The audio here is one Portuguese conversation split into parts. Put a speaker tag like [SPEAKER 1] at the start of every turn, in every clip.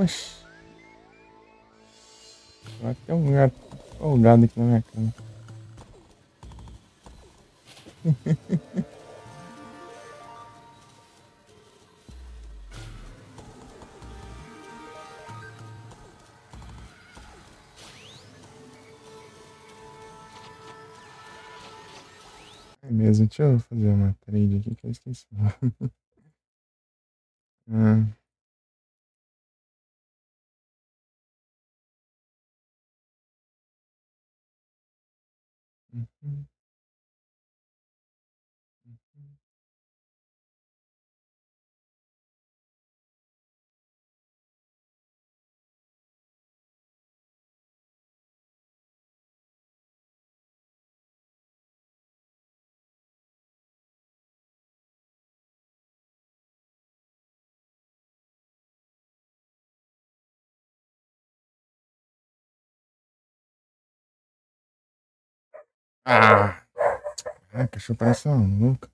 [SPEAKER 1] Oxi, vai ter um gato folgado aqui na minha cama. É mesmo, deixa eu fazer uma trade aqui que eu esqueci. Ah, uhum, uhum. Ah, ah, cachorro parece uma louca.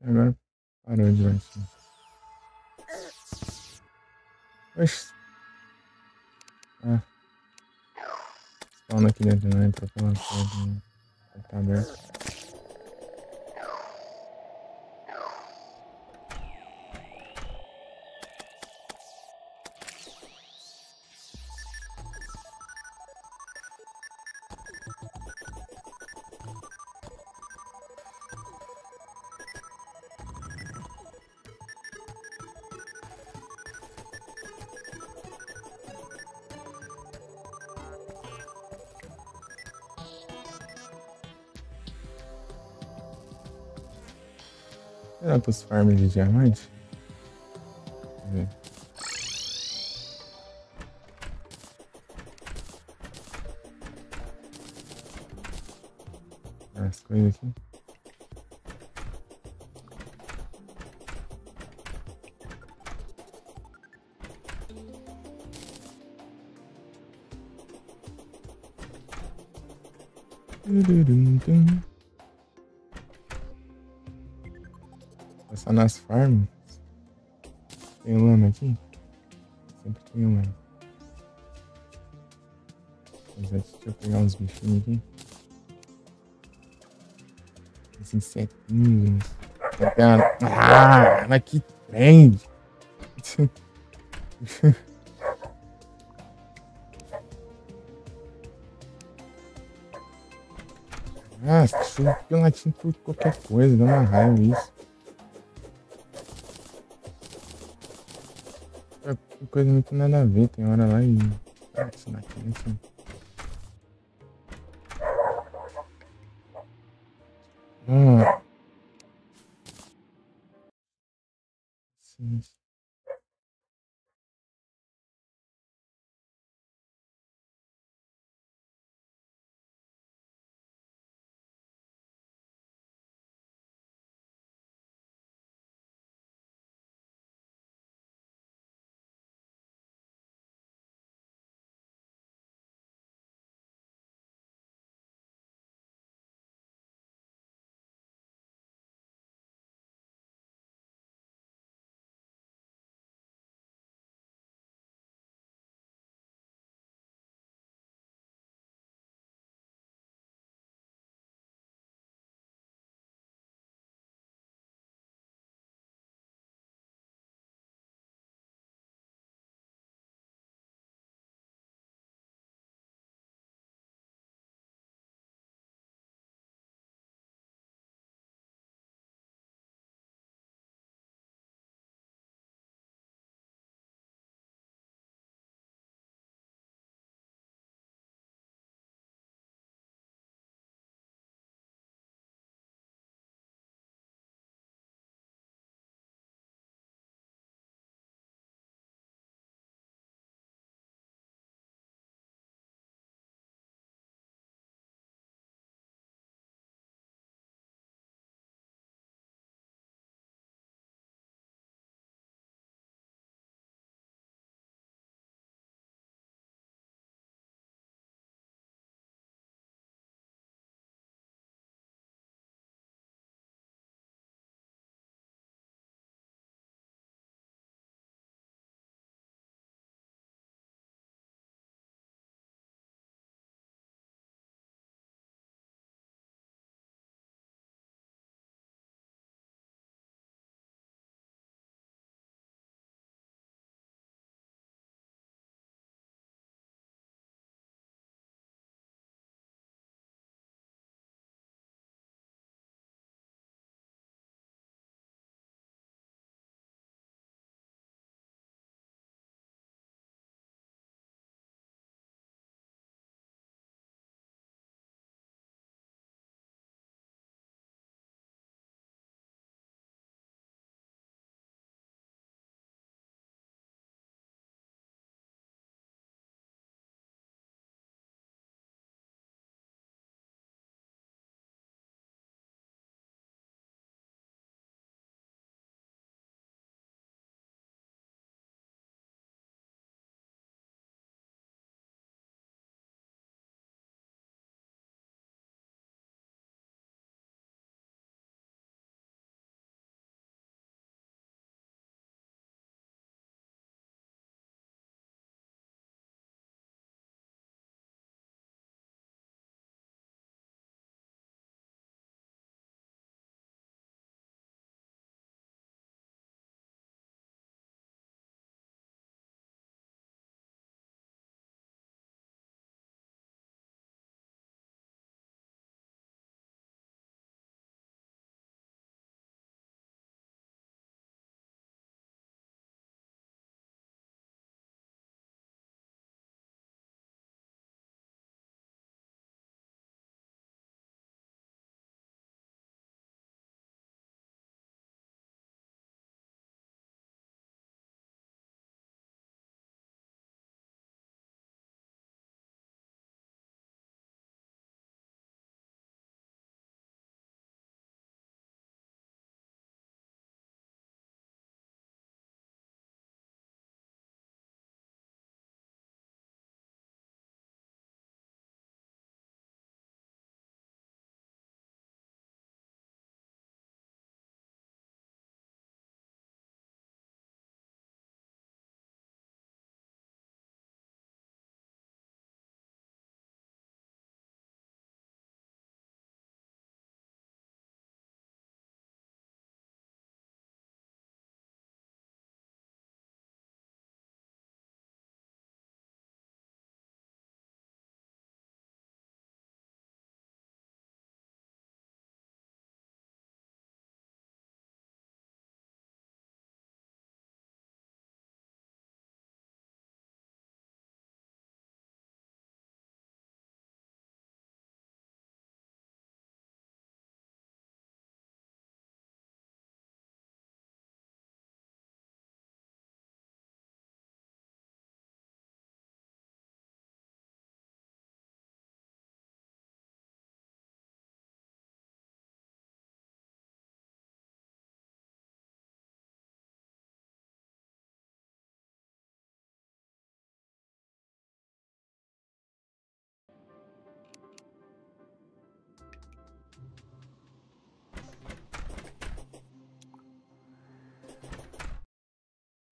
[SPEAKER 1] Agora parou de latir. Oxi, ah, spawn aqui dentro, não entrou pela porta, né? Tá aberto. Será pros farms de diamante? Deixa eu ver. as coisas aqui. Passar nas farms. Tem lama aqui? Sempre tem lama. Mas deixa eu pegar uns bichinhos aqui. Esses insetinhos. Ah, mas que trem! Ah, esse cachorro fica latindo por qualquer coisa, dá uma raiva isso. É coisa muito nada a ver, tem hora lá e. Ah, isso daqui, assim. Ah, sim.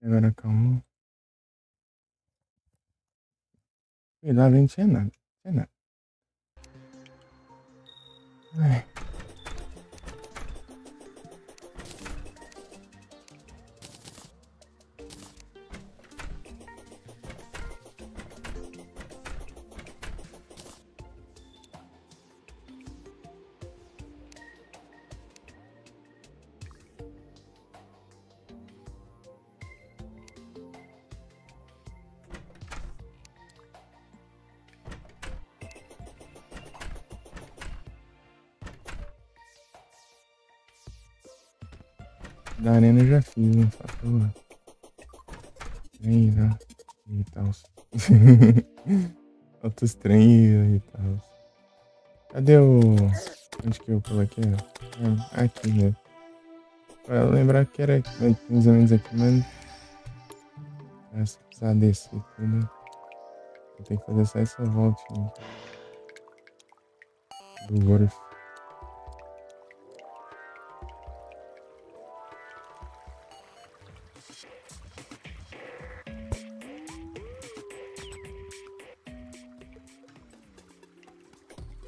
[SPEAKER 1] Agora acalmou. Cuidado, não tinha nada. Não tinha nada. Ai. Da arena eu já fiz, hein? Faltou trem, né? E tal. Outros trem e tal. Cadê o. Onde que eu coloquei? Ah, aqui mesmo. Pra lembrar que era mais ou menos aqui, mas. Se precisar descer tudo. Eu tenho que fazer só essa voltinha do Gorf.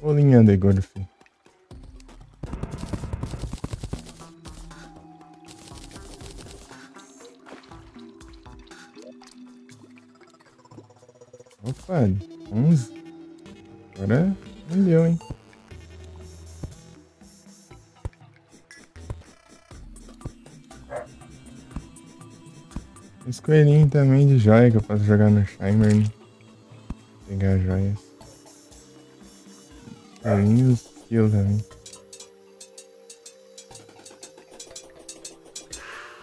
[SPEAKER 1] Bolinha de Gorf. Opa, 11. Agora rendeu, hein? Esse coelhinho também de joia que eu posso jogar no Shimer, né? Pegar joias. Coelhinho e skill também.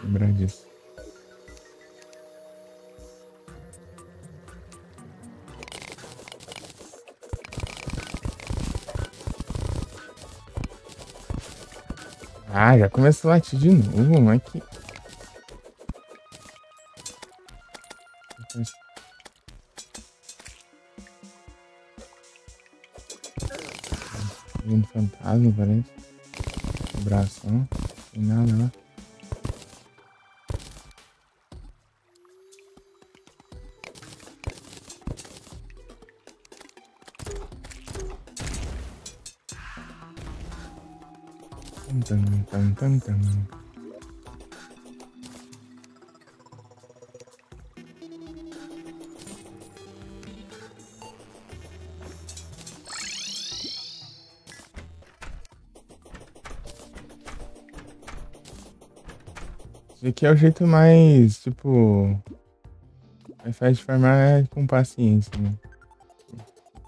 [SPEAKER 1] Lembrar disso. Ah, já começou a latir de novo, mas que. Vendo fantasma, parece. Vibração. Tem nada lá. Tam, tam, tam, tam. Esse aqui é o jeito mais, tipo. Mais fácil de farmar com paciência, né?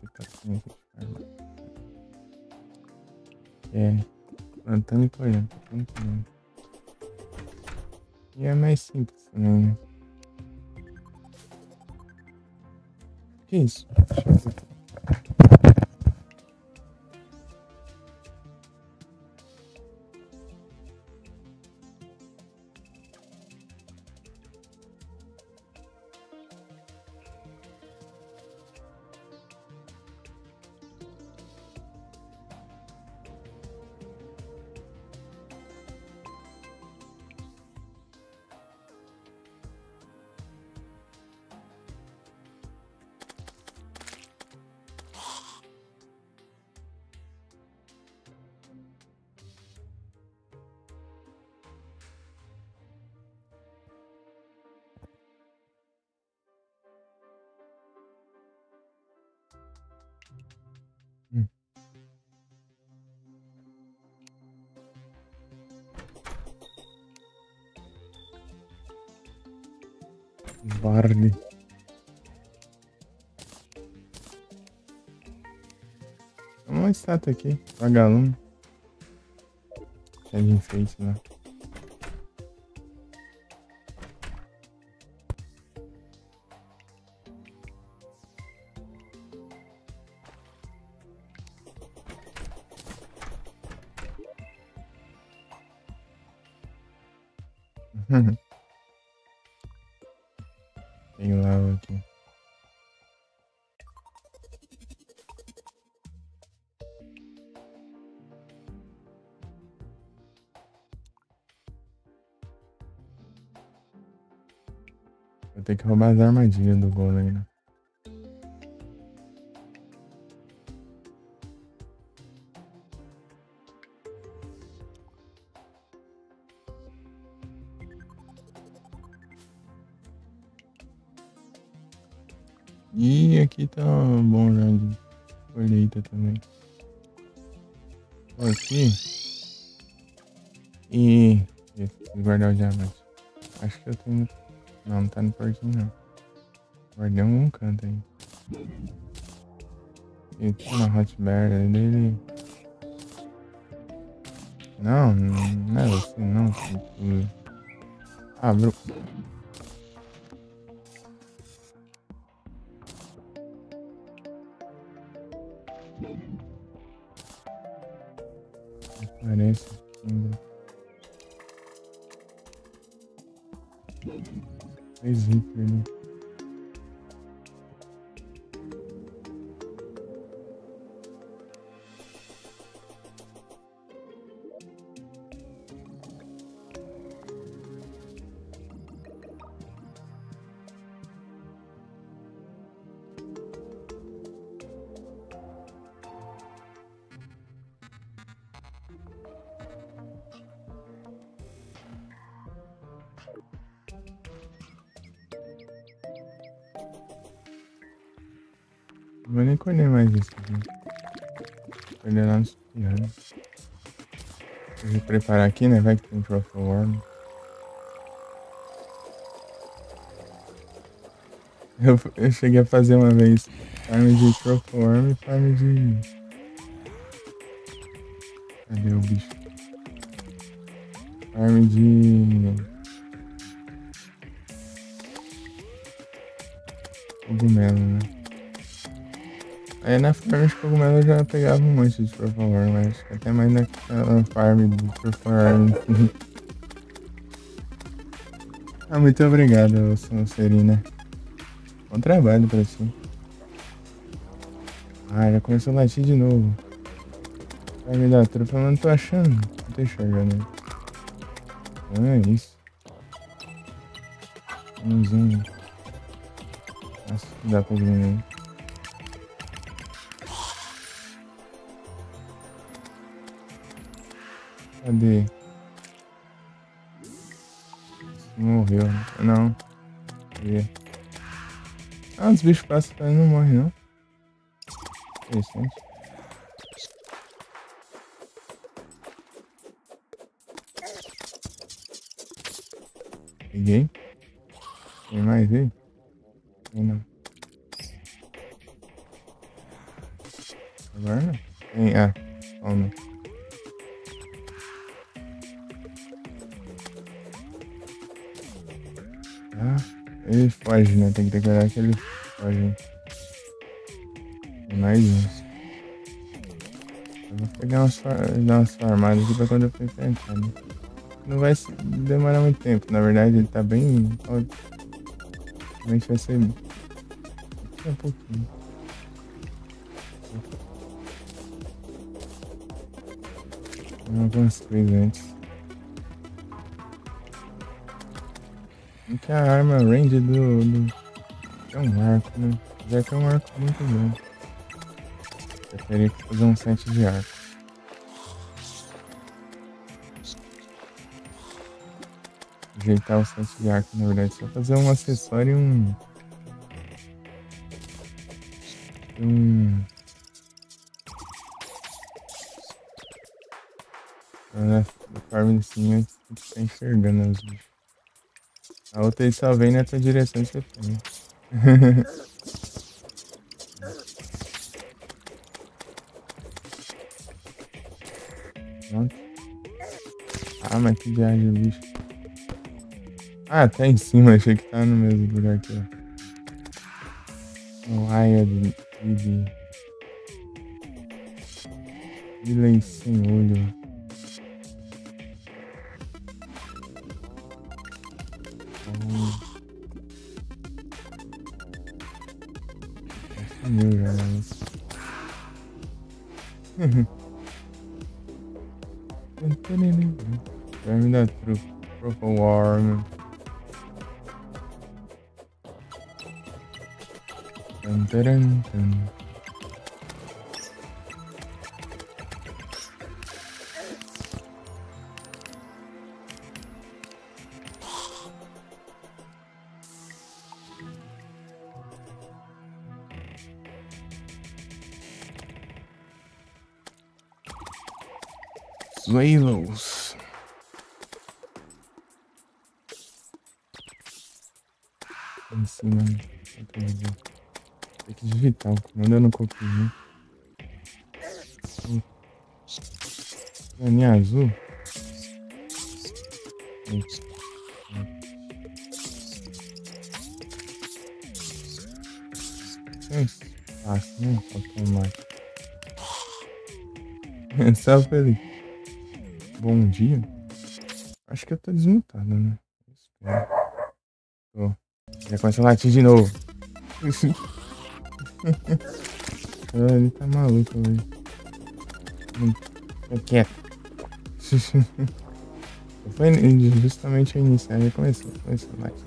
[SPEAKER 1] Ter paciência de farmar. É. Plantando e colhendo, plantando e colhendo. E é mais simples também, né? Que isso? Deixa eu ver. Hum. Barley. Uma estátua aqui, vagalume. É de enfeite lá. Tem lá aqui. Vou ter que roubar as armadilhas do golem, né? E aqui tá bom já de colheita também. Vou aqui. E guardar o diamante. Acho que eu tenho. Não tá no porquinho não. Guardei em algum canto aí. E tá na hotbar dele. Não, não é você não. Abriu. Parece. Fez zíper ali. Não vou nem colher mais isso aqui. Colher lá nos pianos. Deixa eu preparar aqui, né? Vai que tem Truffle Worm. Eu cheguei a fazer uma vez farm de Truffle Worm e farm de... Cadê o bicho? Farm de... Cogumelo, né? Aí na farm de cogumelo eu já pegava um monte de Truffle Worm, mas até mais naquela farm de Truffle Worm. Ah, muito obrigado, Sonserina. Bom trabalho pra ti. Ah, já começou a latir de novo. Vai me dar trufa, mas não tô achando. Não tô enxergando. Não é isso. Umzinho. Nossa, não dá pra diminuir. Cadê? Morreu. Não. Cadê? Ah, os bichos passam e não morrem, não. Interessante. Peguei. Tem mais aí? Tem não. Agora não. Tem. Ah, ou não. Ah, ele foge, né? Tem que ter cuidado que ele foge. Tem mais uns. Eu vou pegar umas farmadas aqui pra quando eu for enfrentar, né? Não vai demorar muito tempo, na verdade ele tá bem... Realmente vai ser... Daqui a pouquinho. Algumas coisas antes. Que a arma range é um arco, né? Já que é um arco muito grande. Eu teria que fazer um set de arco. Ajeitar o set de arco, na verdade. Só fazer um acessório e na forma de cima, tem que ficar enxergando os bichos. A outra aí só vem nessa direção que você tem. Pronto. Ah, mas que viagem, bicho. Ah, tá em cima, achei que tava no mesmo lugar aqui, ó. O raia de Ilha sem olho. Sumiu já, né? Vai me dar Truffle Worm. Tan, taran, tan. Swallows. Em cima, tem que digitar o comando, eu não copiei. Linha azul. É fácil, né? Automático. Só pra ele. Bom dia. Acho que eu tô desmutado, né? Espero. Tô. Já começa a latir de novo. Ele tá maluco, velho. Fica quieto. Foi justamente a iniciar. Já começou. Late.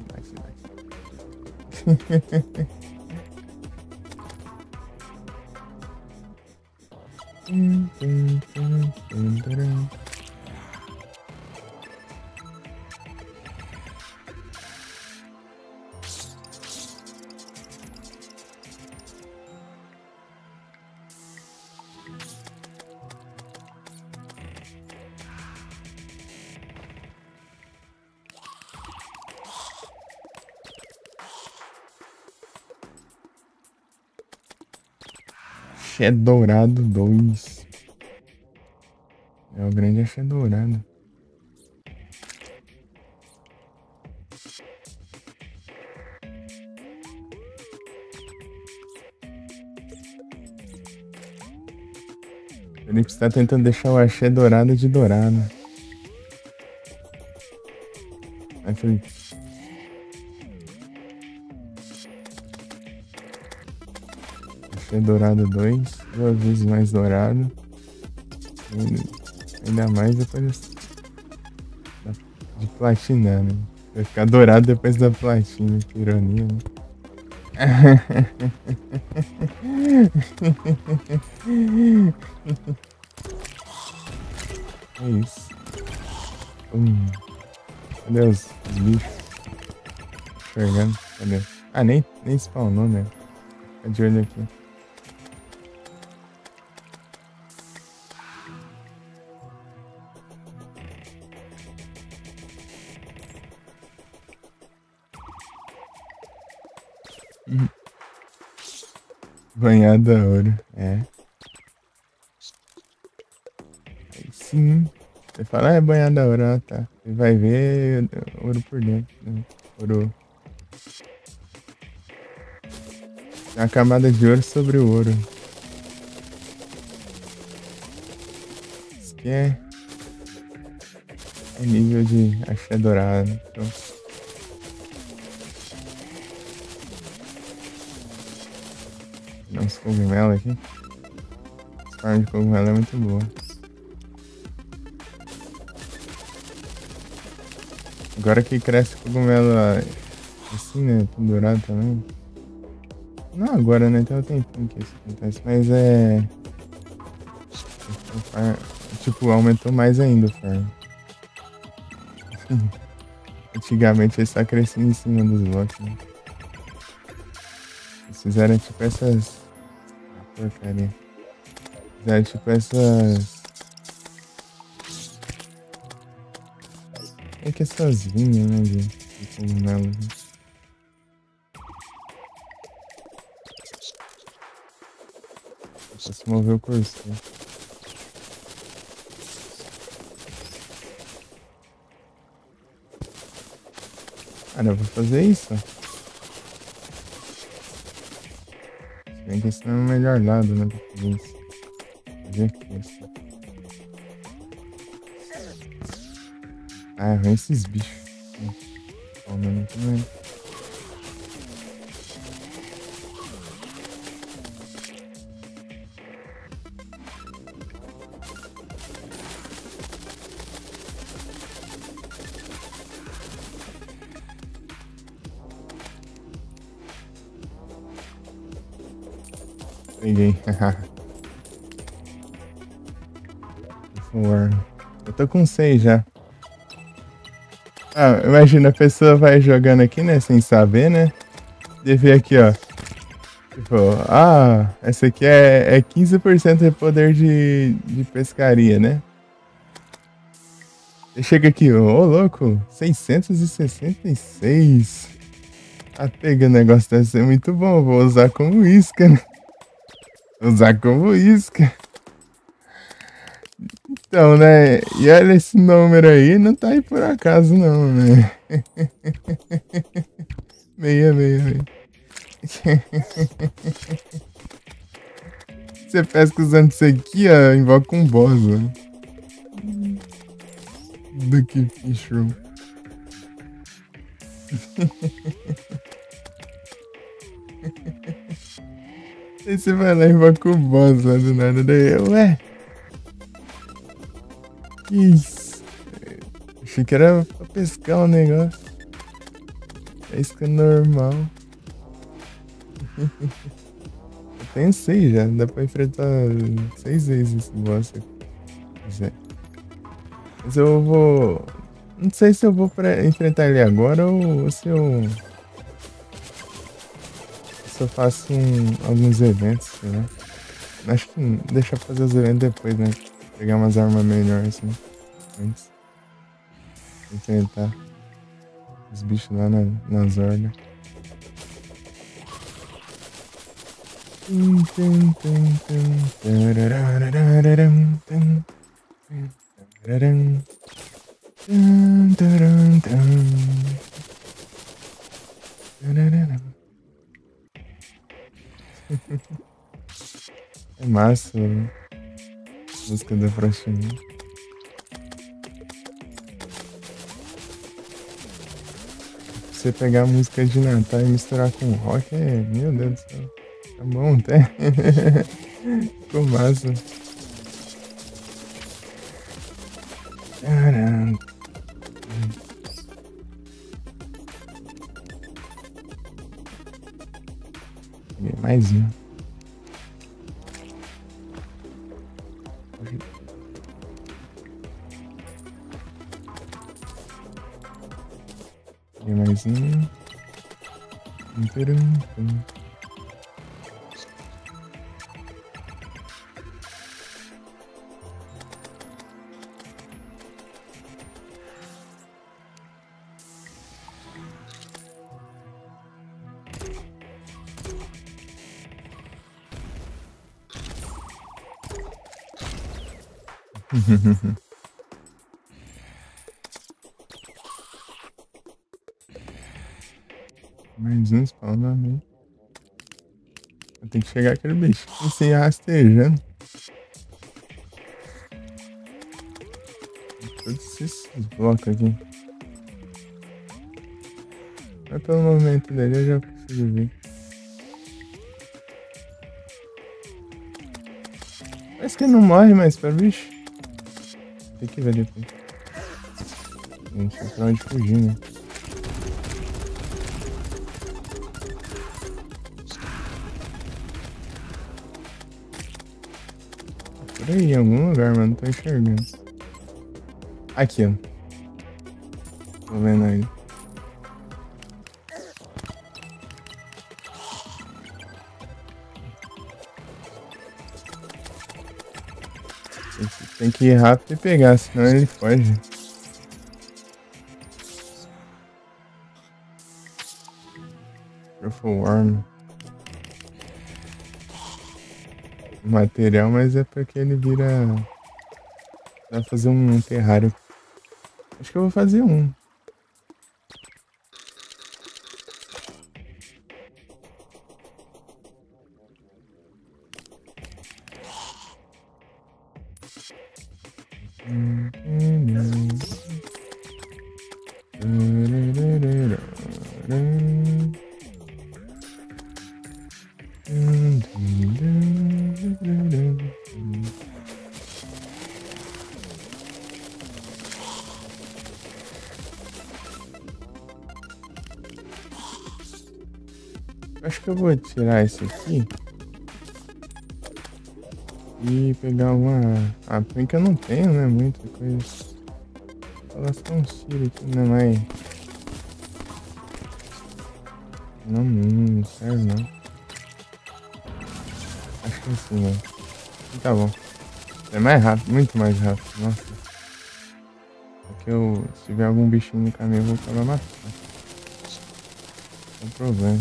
[SPEAKER 1] Axé Dourado 2. É o grande Axé Dourado. O Felipe está tentando deixar o Axé Dourado de dourado. Vai, Felipe. Axé Dourado 2. 2 vezes mais dourado. Ainda mais depois de platinar, né? Vai ficar dourado depois da platina. Que ironia, né? É isso. Cadê os bichos? Enxergando. Cadê? Ah, nem spawnou, né? Fica de olho aqui. Banhada ouro, é. Aí sim. Você fala, é banhada ouro, ah, tá. Você vai ver ouro por dentro. Né? Ouro. Tem uma camada de ouro sobre o ouro. Isso aqui é nível de axé dourado. Então. Dá uns cogumelos aqui. Essa farm de cogumelo é muito boa. Agora que cresce cogumelo assim, né? Dourado também. Não agora, né? Tem um tempinho que isso acontece, mas tipo, aumentou mais ainda o farm. Antigamente ele só crescia em cima dos blocos, né? Eles fizeram tipo essas... porcaria. Fizeram tipo essas... É que essas vinhas, né? De cogumelo. Né? Pra se mover o cursor. Cara, eu vou fazer isso. Se bem que esse não é o melhor lado, né? Pra fazer isso. Vou fazer aqui, assim. Ah, vem esses bichos. Falando também. Peguei. Eu tô com 6 já. Ah, imagina, a pessoa vai jogando aqui, né? Sem saber, né? De ver aqui, ó. Tipo, essa aqui é 15% de poder de pescaria, né? Você chega aqui, ô louco, 666. Ah, pega, o negócio deve ser muito bom. Vou usar como isca, né? Usar como isca. Então, né? E olha esse número aí, não tá aí por acaso, não, né? 666. Você pesca usando isso aqui, ó, invoca um boss, né? Do que Fish-Room. Aí você vai lá e invoca o boss lá do nada. Daí eu, ué? Que isso? Achei que era pra pescar um negócio. Pesca normal. Eu tenho 6 já, dá pra enfrentar 6 vezes esse boss aqui. Mas eu vou. Não sei se eu vou enfrentar ele agora ou se eu. Se eu faço alguns eventos, sei lá. Acho que deixa pra fazer os eventos depois, né? Pegar umas armas melhores assim. Antes. Enfrentar os bichos lá nas hordas. É massa, né? Música da Frostinha. Você pegar a música de Natal e misturar com rock, meu Deus do céu. Tá bom, até. Ficou massa. Caramba. Peguei mais um. Peguei mais um. Mais um spawnamento. Eu tenho que chegar aquele bicho assim rastejando. Todos esses blocos aqui. Mas pelo movimento dele eu já consigo ver. Parece que ele não morre mais para bicho. Tem que ver depois. Não sei pra onde fugir, né? Por aí, em algum lugar, mano. Não tô enxergando. Aqui, ó. Tô vendo aí. Tem que ir rápido e pegar, senão ele foge. Truffle Worm. Material, mas é porque ele vira. Vai fazer um terrário. Acho que eu vou fazer um. Acho que eu vou tirar esse aqui. E pegar alguma... Ah, bem que eu não tenho, né? Muita coisa. Vou lascar um tiro aqui, não é mais... Não serve não. Acho que assim, né? Tá bom. É mais rápido, muito mais rápido. Nossa. Porque se tiver algum bichinho no caminho, eu vou acabar matando. Não tem problema.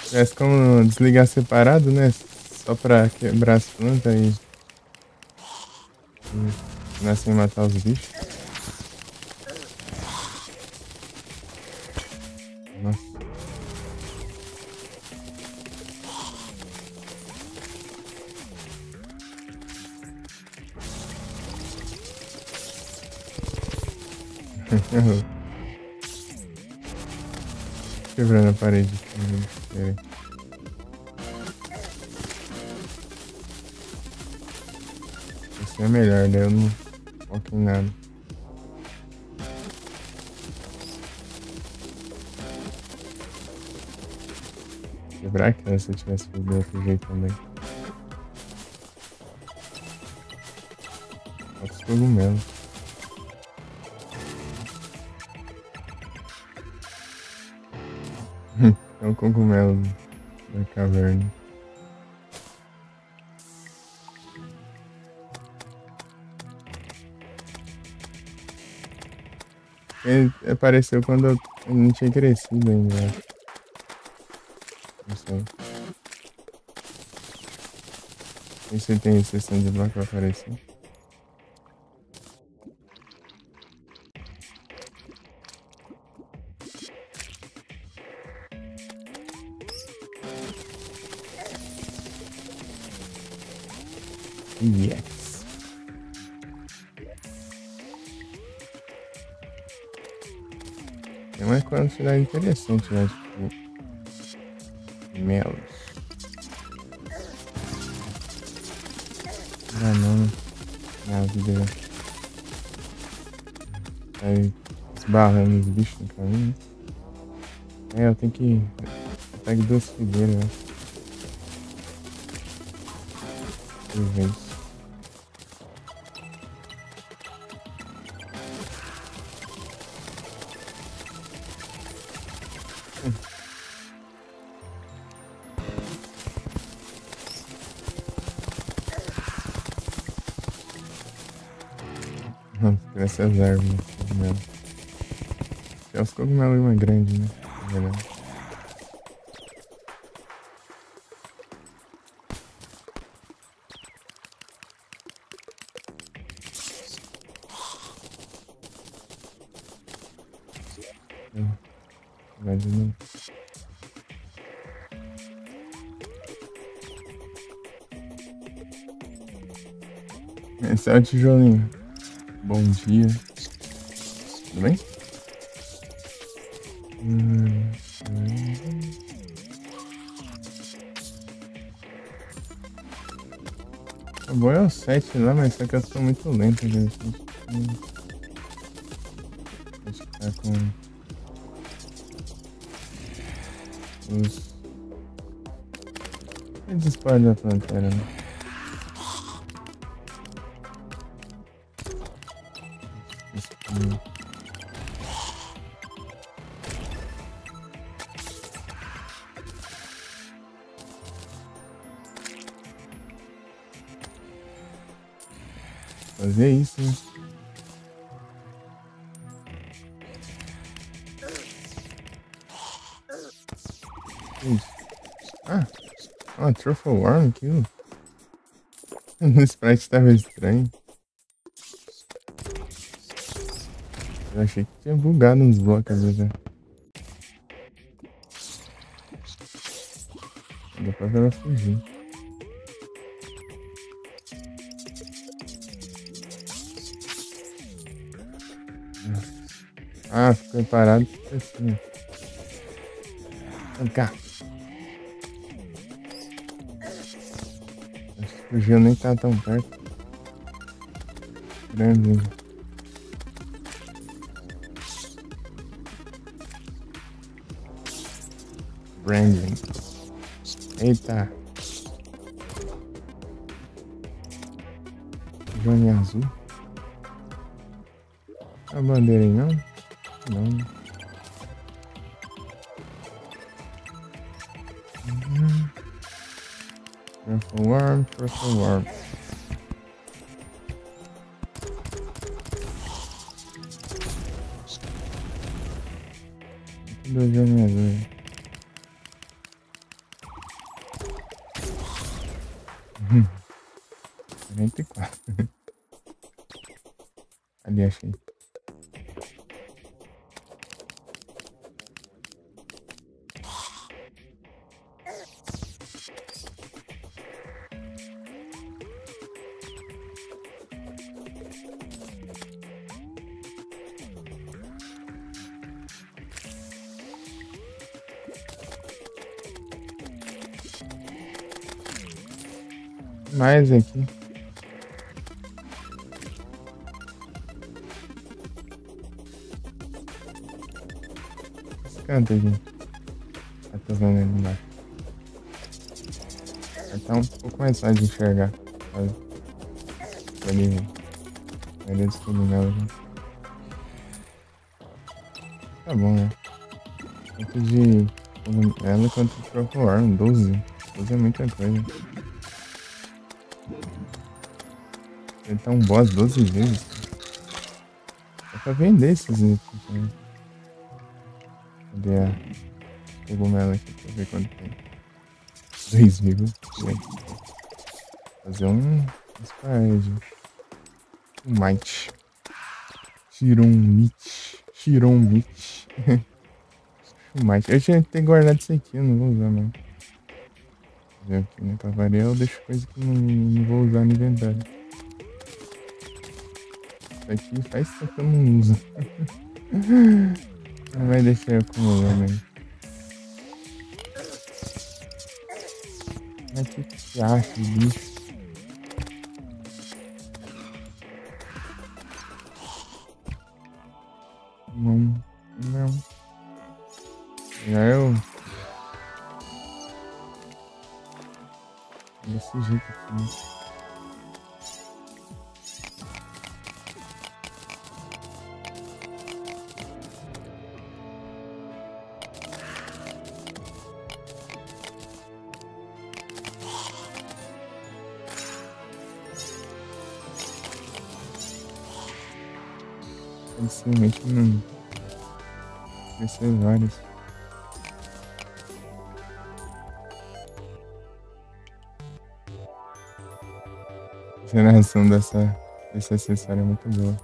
[SPEAKER 1] Tivesse como desligar separado, né? Só pra quebrar as plantas e começar a matar os bichos. Nossa. Quebrando a parede aqui. Esse é melhor, daí eu não foco em nada. Quebrar aquela se eu tivesse feito do outro jeito também. Falta os cogumelos. É o cogumelo da caverna. Ele apareceu quando eu não tinha crescido ainda. Não sei. Nem se tem exceção de bloco pra aparecer. Yes. Tem uma quantidade interessante, né? Tipo, melos. Ah, não. Na vida. Sai esbarrando os bichos no caminho. É, eu tenho que. Eu pego 2 figueiras, né? Por vez. Cresce as árvores, cogumelo. É os cogumelos mais grandes, né? Imagina. Esse é o tijolinho. Bom dia. Tudo bem? O bom é o 7 lá, mas só que eu sou muito lento, gente. Deixa eu ficar com os... Eles espalham a plantera, né? Fazer isso, né? Isso. Ah, Truffle Worm Kill. O sprite estava estranho. Eu achei que tinha bugado uns blocos ali já. Deu pra ver ela fugir. Ah, ficou parado assim. Vem cá. Acho que fugiu, nem tá tão perto. Grande. Branding. Eita. Joaninha azul. A bandeira aí não? Não. Truffle worm, truffle worm. Dois joaninhas azuis. 44. Ali, achei. Mais aqui. Esse canto aqui. Eu tô vendo ali embaixo. Vai tá um pouco mais fácil de enxergar. Olha. Ali. Ali dos cogumelos. Tá bom, né? Quanto de cogumelo quanto de Truffle Worm? 12. 12 é muita coisa. Ele tá um boss 12 vezes. É pra vender esses itens, né? Cadê a cogumelo aqui pra ver quanto tem? 2.000. Fazer um spread. Um might. Chiron Meat. Um might. Eu tinha que ter guardado isso aqui, eu não vou usar não. Fazer aqui, né? Pra variar eu deixo coisa que não vou usar no inventário. Isso aqui faz tempo que eu não uso. Não vai deixar eu acumular, né? Mas que você acha disso? Não. Já eu. Desse jeito aqui. Sinceramente não. Vai ser vários. A geração desse acessório é muito boa.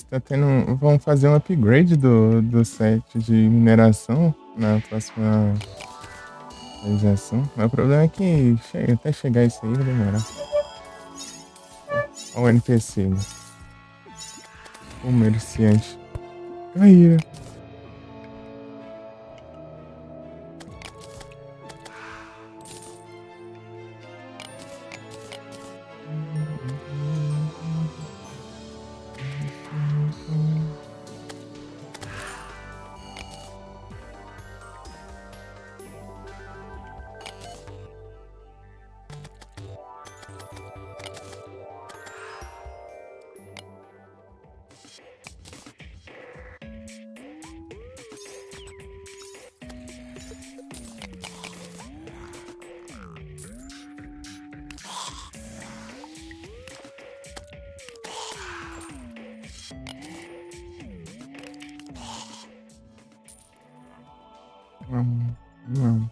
[SPEAKER 1] Tá tendo, vão fazer um upgrade do set de mineração na próxima atualização. Mas o problema é que até chegar isso aí vai demorar. Olha o NPC, né? Comerciante. Aí, não.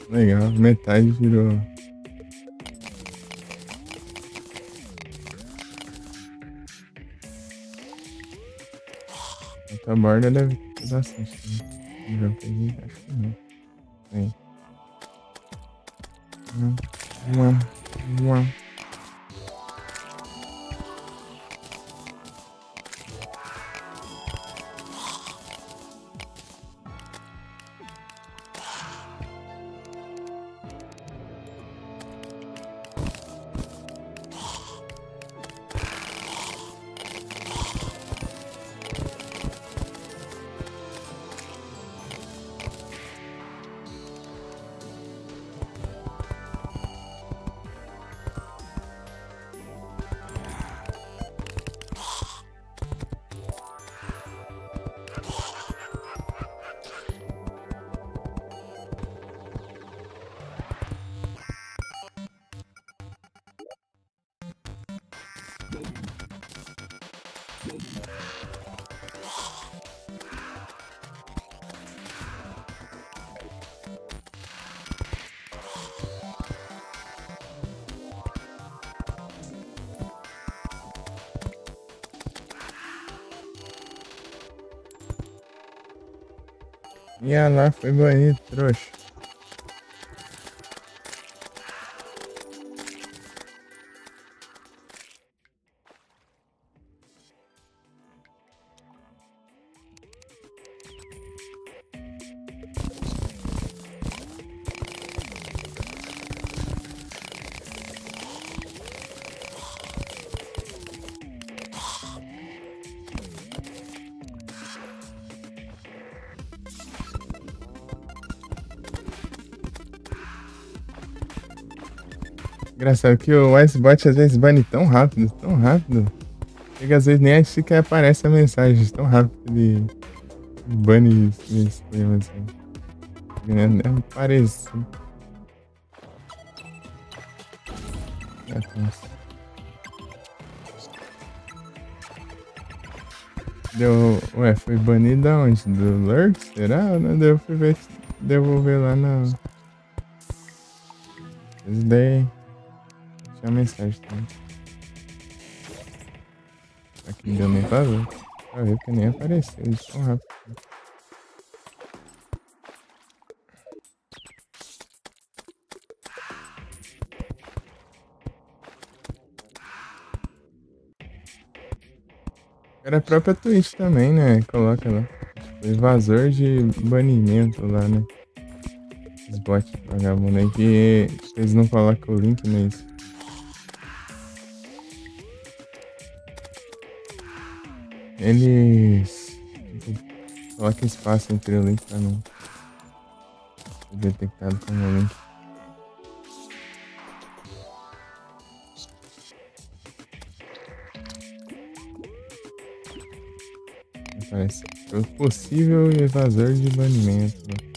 [SPEAKER 1] Legal, metade virou. Outra borda deve ter bastante também. Já peguei, acho que não. Aí. Uam. E lá foi banido, trouxa. Engraçado que o Icebot às vezes bane tão rápido, tão rápido. Que às vezes nem sequer aparece a mensagem, tão rápido que ele bane esse tema assim. É parecido. Deu. Ué, foi banido da onde? Do Lurk? Será? Não deu pra ver, devolver lá na. Mas daí. Tinha mensagem também. Aqui não deu nem pra ver. Pra ver porque nem apareceu. Eles tão rápido. Era a própria Twitch também, né? Coloca lá. Evasor de banimento lá, né? Os bots vagabundos aí que eles não colocam o link, mas. Eles. Colocam espaço entre o link pra não ser detectado como link. Parece. Foi possível evasor de banimento.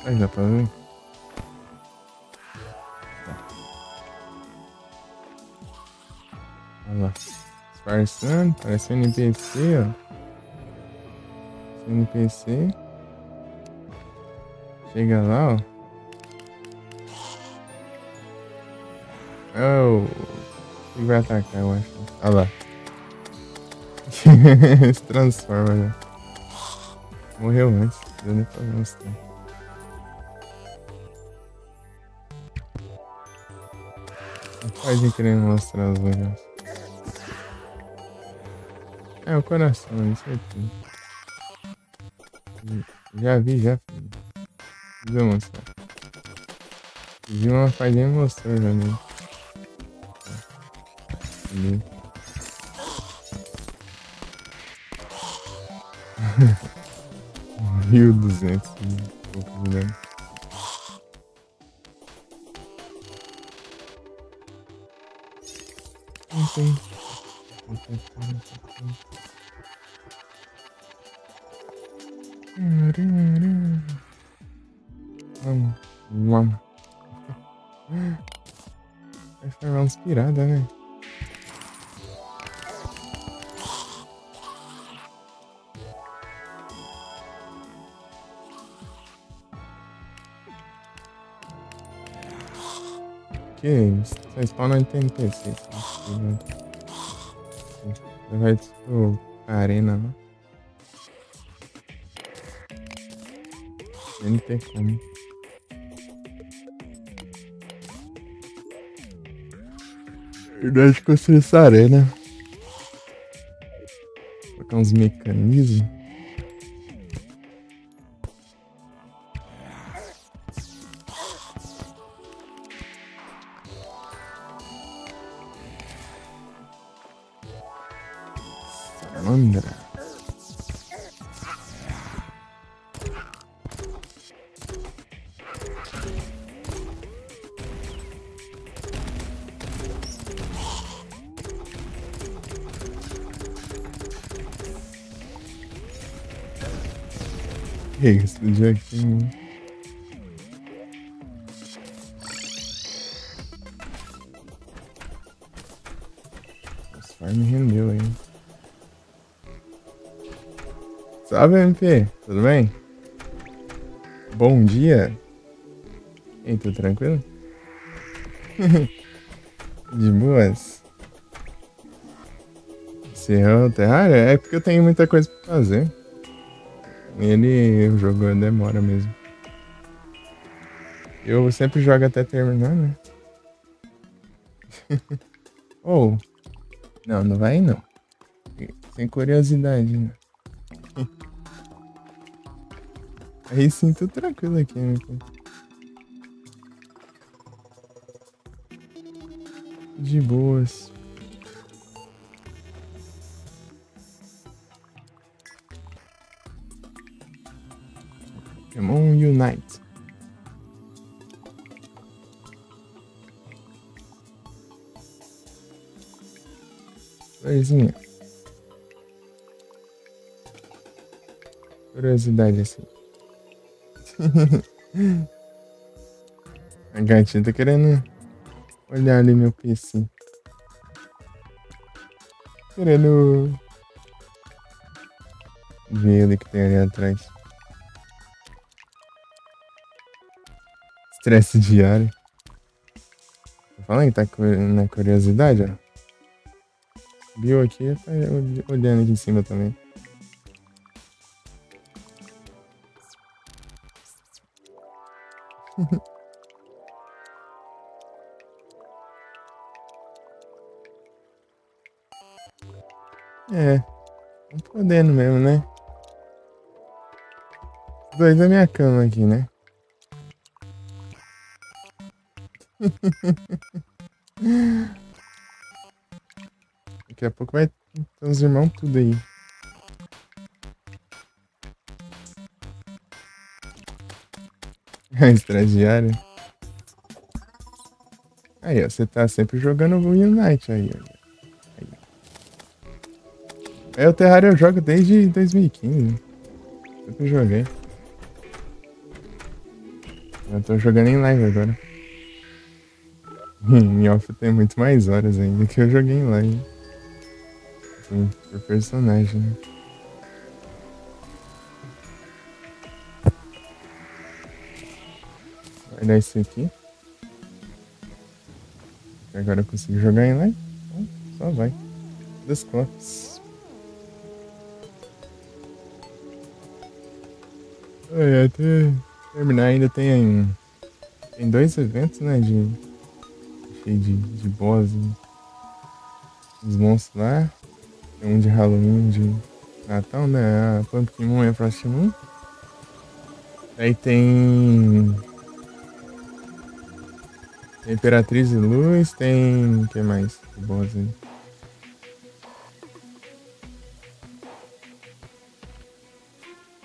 [SPEAKER 1] Aí dá pra ver? Tá. Olha lá. Disfarçando, parece um NPC, ó. NPC. Chega lá, ó. Oh, ele vai atacar, eu acho. Olha lá. Se transforma, né? Morreu antes, deu nem pra mostrar. Não pode querer mostrar os negócios. É o coração, isso aqui. Já vi, já fiz. Deixa eu mostrar. Vi uma palhinha e mostrou já mesmo. 1.200 e pouco de dano. umas piradas, né? Que só spawna em NPC. Você vai pra arena lá. Nem tem como. Verdade que eu sei essa arena. Colocar uns mecanismos. Salamandra. Que isso, joguinho. Nossa, vai me rendeu, hein? Salve, MP, tudo bem? Bom dia. E aí, tudo tranquilo? De boas? Encerrou o terrário? É porque eu tenho muita coisa pra fazer. O jogo demora mesmo. Eu sempre jogo até terminar, né? Ou... Não, não vai não. Sem curiosidade, né? Aí sim, tô tranquilo aqui, né? De boas. Pokémon Unite. Florzinha. Curiosidade assim. A gatinha tá querendo olhar ali meu PC. Querendo ver o que tem ali atrás. Estresse diário. Tô falando que tá na curiosidade, ó. Viu aqui, tá olhando aqui em cima também. É, não podendo mesmo, né? Dois da minha cama aqui, né? Daqui a pouco vai ter os irmãos tudo aí. Estagiário. Aí, ó, você tá sempre jogando o Unite aí, ó. É, o Terraria eu jogo desde 2015. Sempre joguei. Eu tô jogando em live agora. Em off tem muito mais horas ainda que eu joguei em live. Assim, por personagem, né? Vai dar isso aqui. Agora eu consigo jogar em live. Então, só vai. Desclops. Até terminar ainda tem dois eventos, né? De boss. Os monstros lá. Tem um de Halloween, de Natal, né? A Pumpkin Moon e a Frost Moon. Aí tem Imperatriz e Luz, tem... O que mais? De boss aí.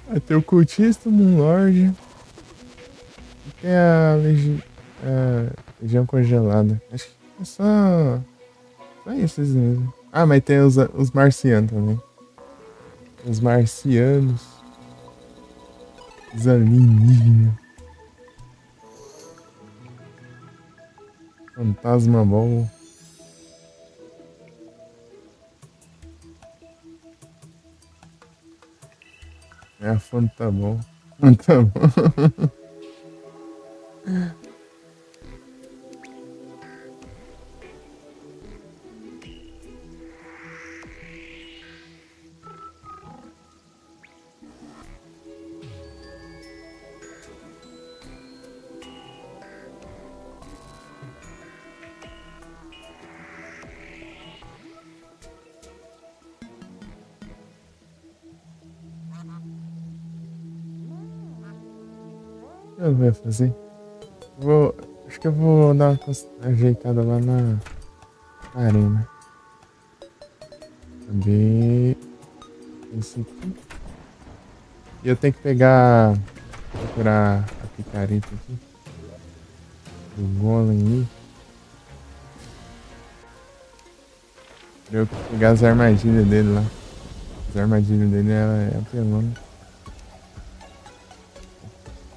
[SPEAKER 1] Aí tem o Cultista, o Moonlord. E tem a Legião Congelada. Acho que é só esses mesmo. Ah, mas tem os marcianos também. Os marcianos. Os alienígenas. Fantasma Ball. É, a fonte tá bom. Tá bom. Eu vou fazer. Vou. Acho que eu vou dar uma ajeitada lá na arena. Cadê esse aqui? E eu tenho que pegar. Procurar a picareta aqui. Do golem ali. Pra eu pegar as armadilhas dele lá. As armadilhas dele é apelona.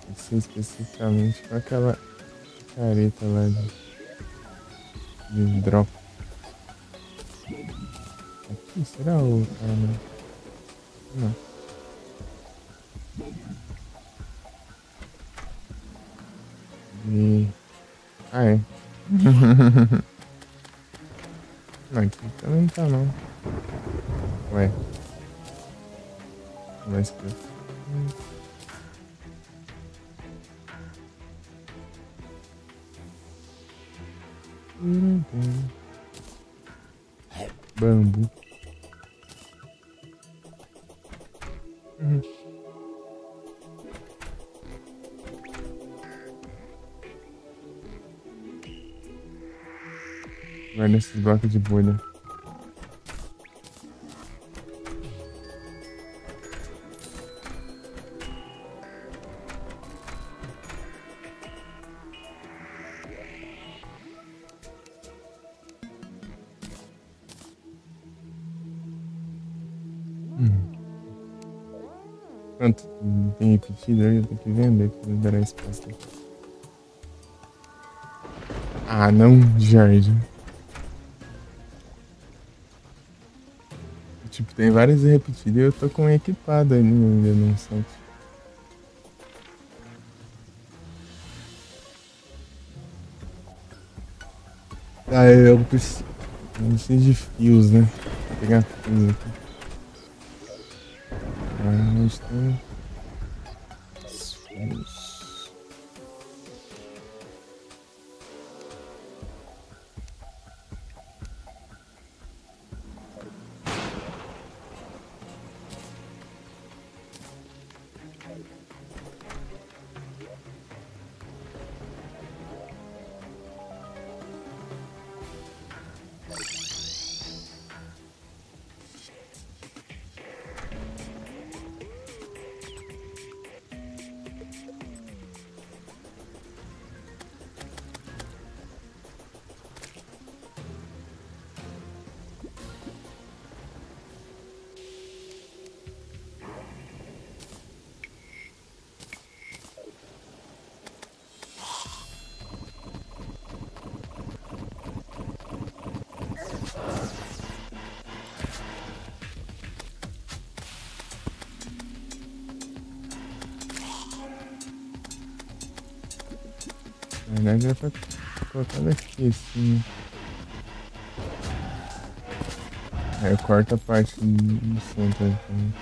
[SPEAKER 1] Tem que ser especificamente com aquela picareta lá de drop. Aqui, será o cara? Não. E... Ah, é. Não, aqui também não tá não. Ué. Vai escrever. Bambu. Vai nesses blocos de bolha. Quanto tem repetido aí, eu tenho que vender pra liberar espaço aqui. Ah, não, Jorge. Tipo, tem várias repetidas e eu tô com um equipado ainda no site. Ah, eu preciso de fios, né? Vou pegar fios aqui. Ah, onde tem os fios? Na verdade é pra colocar daqui assim. Aí eu corto a parte do centro também.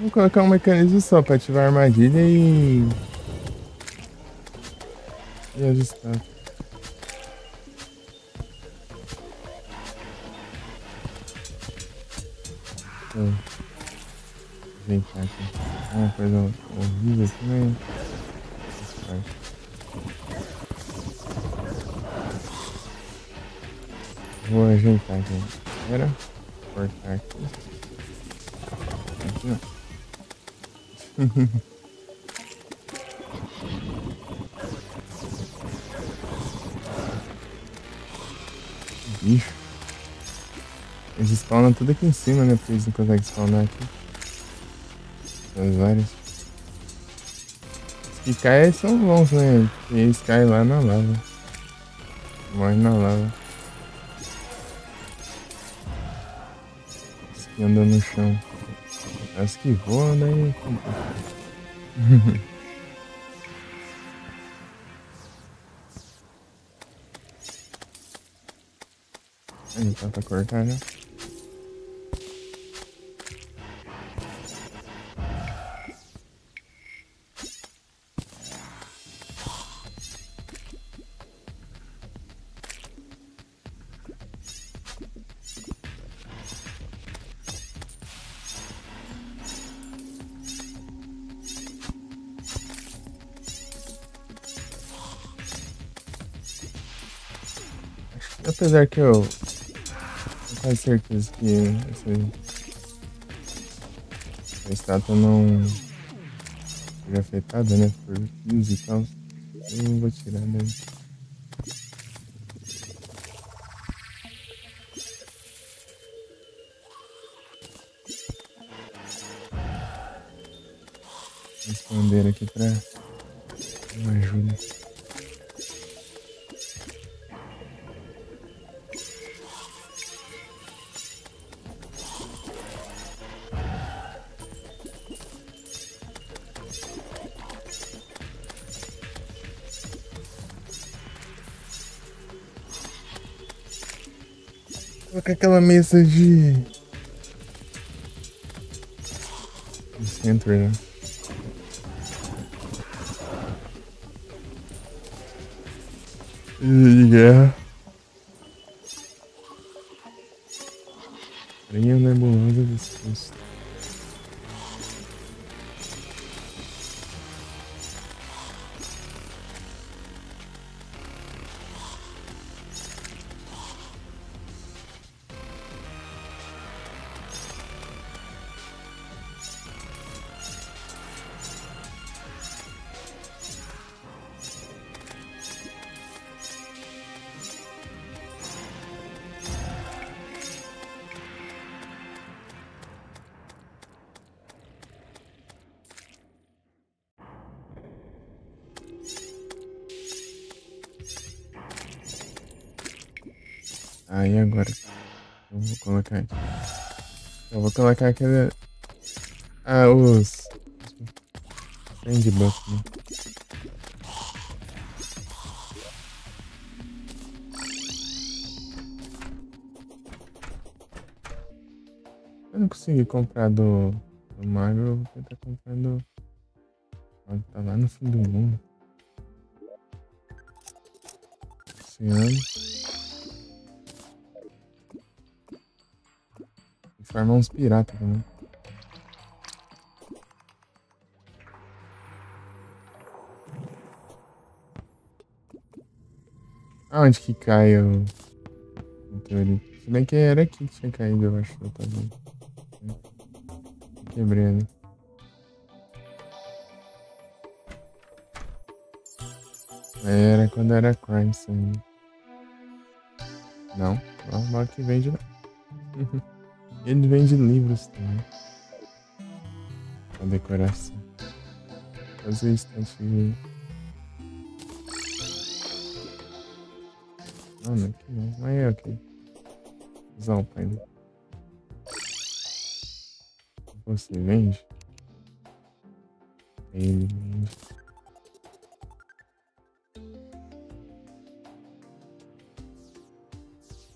[SPEAKER 1] Vou colocar um mecanismo só pra ativar a armadilha e ajustar. Ajeitar aqui. Uma coisa horrível aqui, mas faz parte. Vou ajeitar aqui. Espera. Cortar aqui. Aqui não. Bicho. Eles spawnam tudo aqui em cima, né? Porque eles não conseguem spawnar aqui. As várias. Os que caem são bons, né? Porque eles caem lá na lava. Morre na lava. Os que andam no chão. As que voam, daí. Aí, tá pra cortar já. Apesar que eu tenho quase certeza que essa estátua não seja afetada, né, por fios e tal. Eu não vou tirar daí. Vou esconder aqui pra uma ajuda. Colocar aquela mesa de centro, né? De guerra. Aranha nebulosa disposto. Aí agora eu vou colocar aqui. Eu vou colocar aquele. Ah, os. Friend buff, né? Eu não consegui comprar do Mago, eu vou tentar comprar do. Ó, tá lá no fim do mundo. Oceano. E farmar uns piratas também. Aonde que cai o meteorito? Se bem que era aqui que tinha caído, eu acho. Eu também. Quebrei, né? Era quando era Crimes ainda. Não, ó, o Mark vende. Ele vende livros também. A decoração. Fazer estante de. Não, não, aqui não. Mas é ok. Usar o painel. Você vende? Ele vende.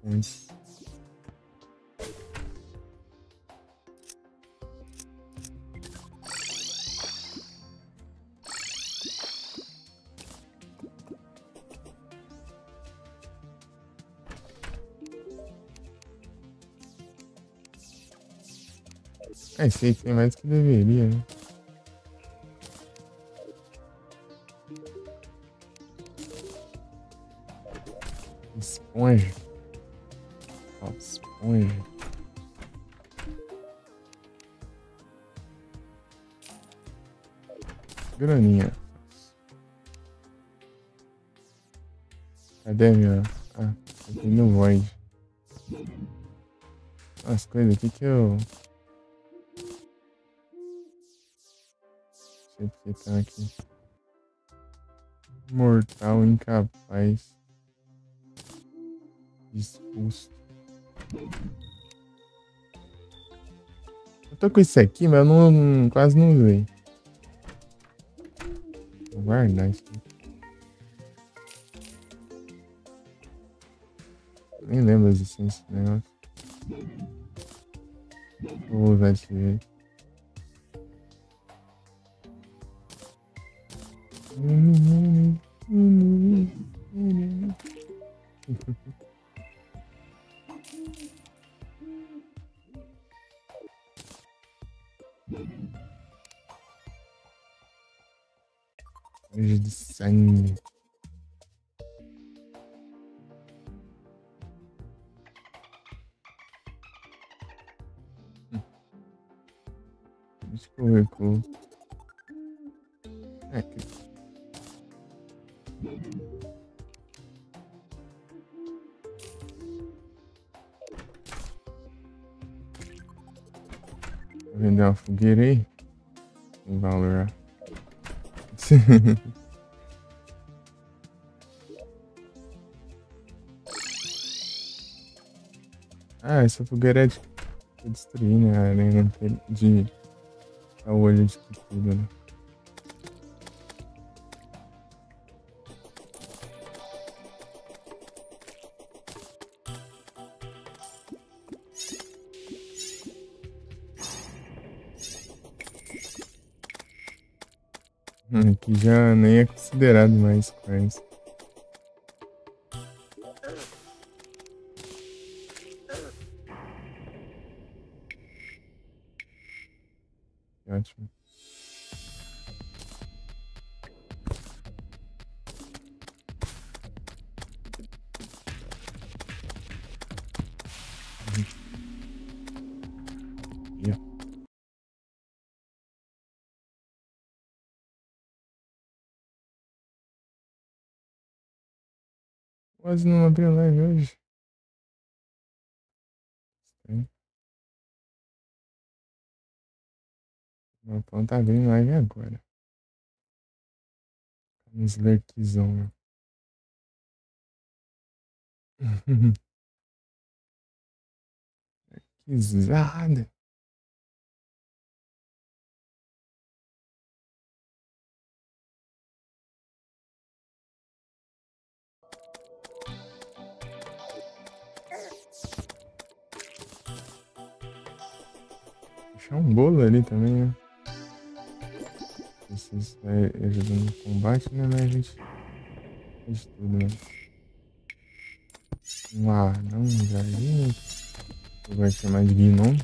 [SPEAKER 1] Antes. Ah, esse aí tem mais do que deveria, né? Esponja. Ó, esponja. Graninha. Cadê minha? Ah, aqui no Void. As coisas aqui que eu... Não sei porque tá aqui. Mortal incapaz. Disposto. Eu tô com isso aqui, mas eu não, quase não usei. Vou guardar isso aqui. Nem lembro as essências do negócio. Vou usar desse jeito. Beijo de sangue. Acho que eu recuo. É que... Vou vender uma fogueira aí. Tem valor. Ah, essa fogueira é de destruir, né? A arena de... A olho de tudo, né? Aqui já nem é considerado mais quase. Ótimo. Yeah. Quase não abriu live hoje. Meu pão tá abrindo live agora. Uns lurkzão. Que zada. Deixar um bolo ali também, né? Isso ajuda no combate, né? Mas a gente faz tudo, né? Um anão, um jardim. Vai chamar de gnomo.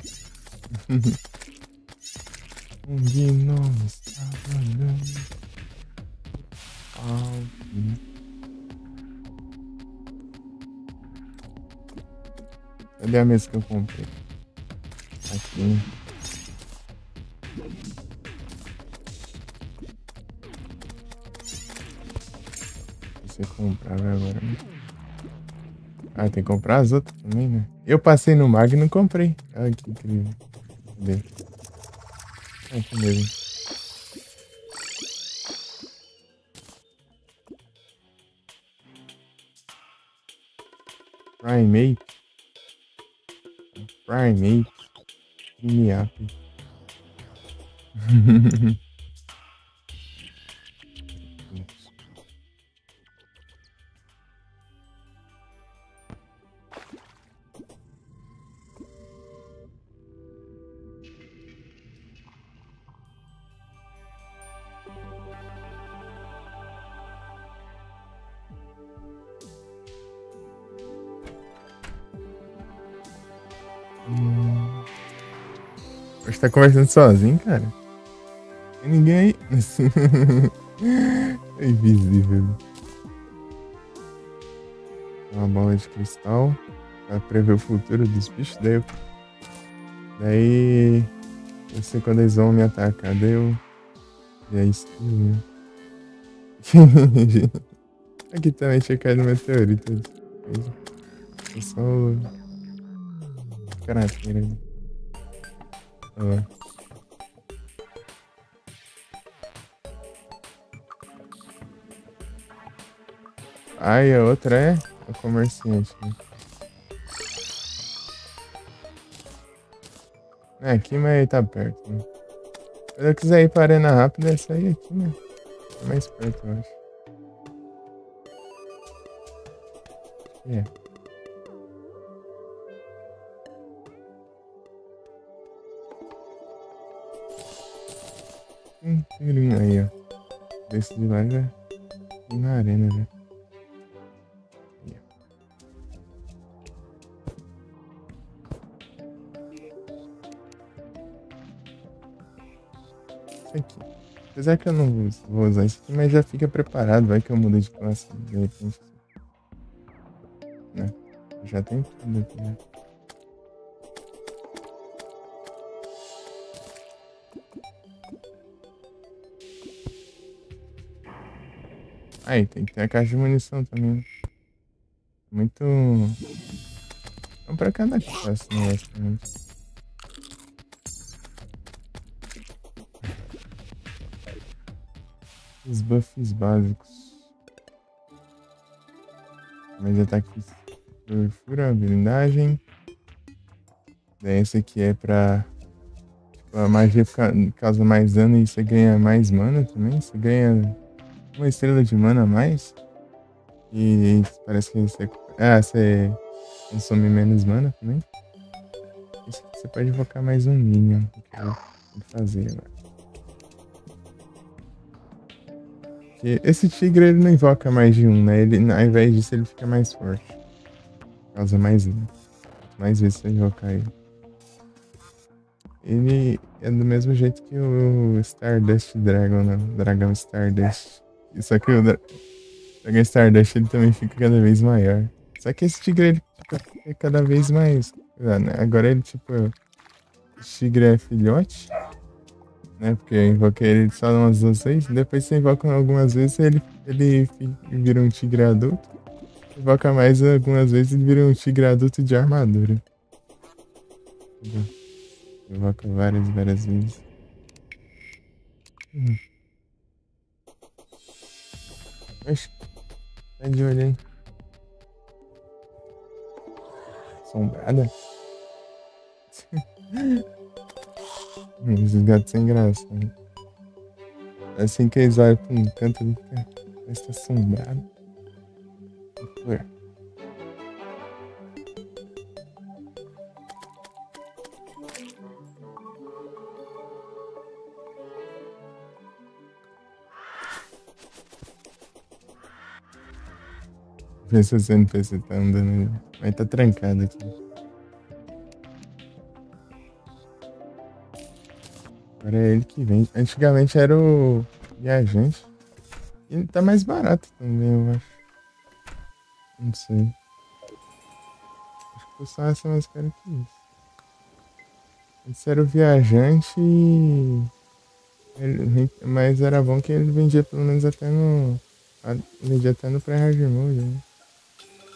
[SPEAKER 1] Um gnomo está andando. Cadê a mesa que eu comprei? Aqui. Você comprava agora, né? Ah, tem que comprar as outras também, né? Eu passei no mag e não comprei. Olha que incrível. Cadê? Aqui mesmo. Primate. Primate. Miap. Você tá conversando sozinho, cara? Tem ninguém aí? É invisível. Uma bola de cristal pra prever o futuro dos bichos. Daí eu sei quando eles vão me atacar. Daí eu... E é isso. Aqui também tinha caído no meteorito. Só crateira ali. Olha lá. Aí a outra é o comerciante, né? É aqui, mas tá perto, né? Se eu quiser ir pra arena rápida, é sair aqui, né? É mais perto, eu acho. É. Tigrinho aí, ó. Desse de lá já. E na arena já. Aí, ó. Isso aqui. Apesar que eu não vou usar isso aqui, mas já fica preparado. Vai que eu mudo de classe de repente. Né? Já tem tudo aqui, né? Aí, tem que ter a caixa de munição também, né? Muito. Um pra cada classe, né? Basicamente. Os buffs básicos. Mas ataque por fura, blindagem. Daí esse aqui é pra. Tipo, a magia causa mais dano e você ganha mais mana também. Você ganha uma estrela de mana a mais. E parece que você. Ah, você consome menos mana também. Esse aqui você pode invocar mais um minion. Que eu vou fazer agora. Porque esse tigre ele não invoca mais de um, né? Ele, ao invés disso, ele fica mais forte. Causa mais dano. Mais vezes você invocar ele. Ele é do mesmo jeito que o Stardust Dragon, né? O Dragão Stardust. Só que o Dragão Stardust ele também fica cada vez maior. Só que esse tigre ele fica cada vez mais. Agora ele, tipo. Esse tigre é filhote, né? Porque eu invoquei ele só umas 2 vezes. Depois você invoca algumas vezes ele vira um tigre adulto. Invoca mais algumas vezes e vira um tigre adulto de armadura. Entendeu? Invoca várias vezes. Hum. Oxe, tá de olho aí. Assombrada? Esses gatos sem graça, né? Assim que eles olham pra um canto do tempo, parece que tá assombrado. Ué. Vê se o NPC tá andando ali. Mas tá trancado aqui. Agora é ele que vende. Antigamente era o viajante. E tá mais barato também, eu acho. Não sei. Acho que o pessoal essa mais cara que isso. Esse era o viajante e. Mas era bom que ele vendia pelo menos até no. Vendia até no pré-hard mode, né?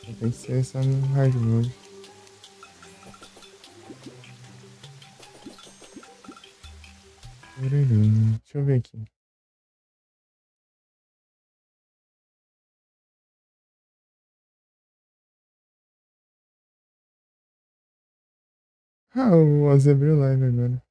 [SPEAKER 1] Só tem que ser só no hard mode. Deixa eu ver aqui. Ah, o Oz abriu live agora.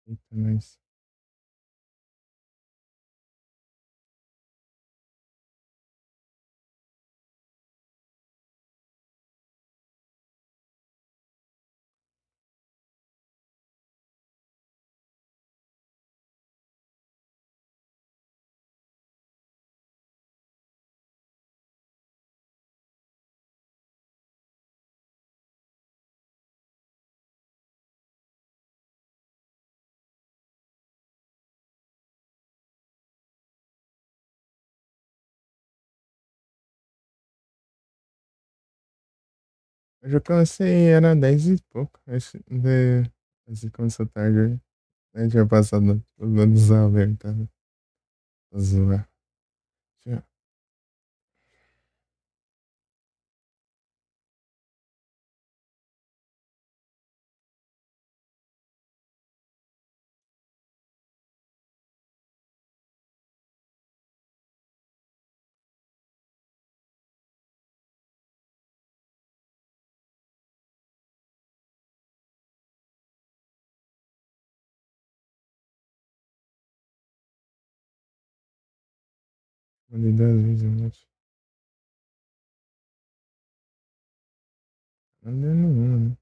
[SPEAKER 1] Eita, mas. Hoje eu comecei, era 10 e pouco. Esse começou tarde hoje. Eu tinha passado os anos abertos, pra zoar. Tinha mandei 2 vezes a noite. Não deu nenhuma, né?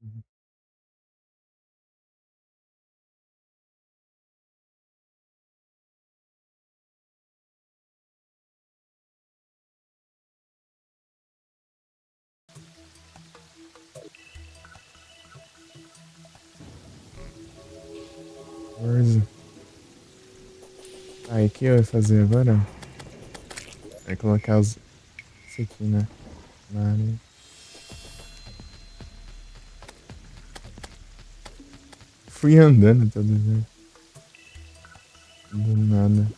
[SPEAKER 1] Uhum. Forza. Aí, o que eu ia fazer agora? É colocar isso aqui, né? Na área. Fui andando todo dia. Do nada.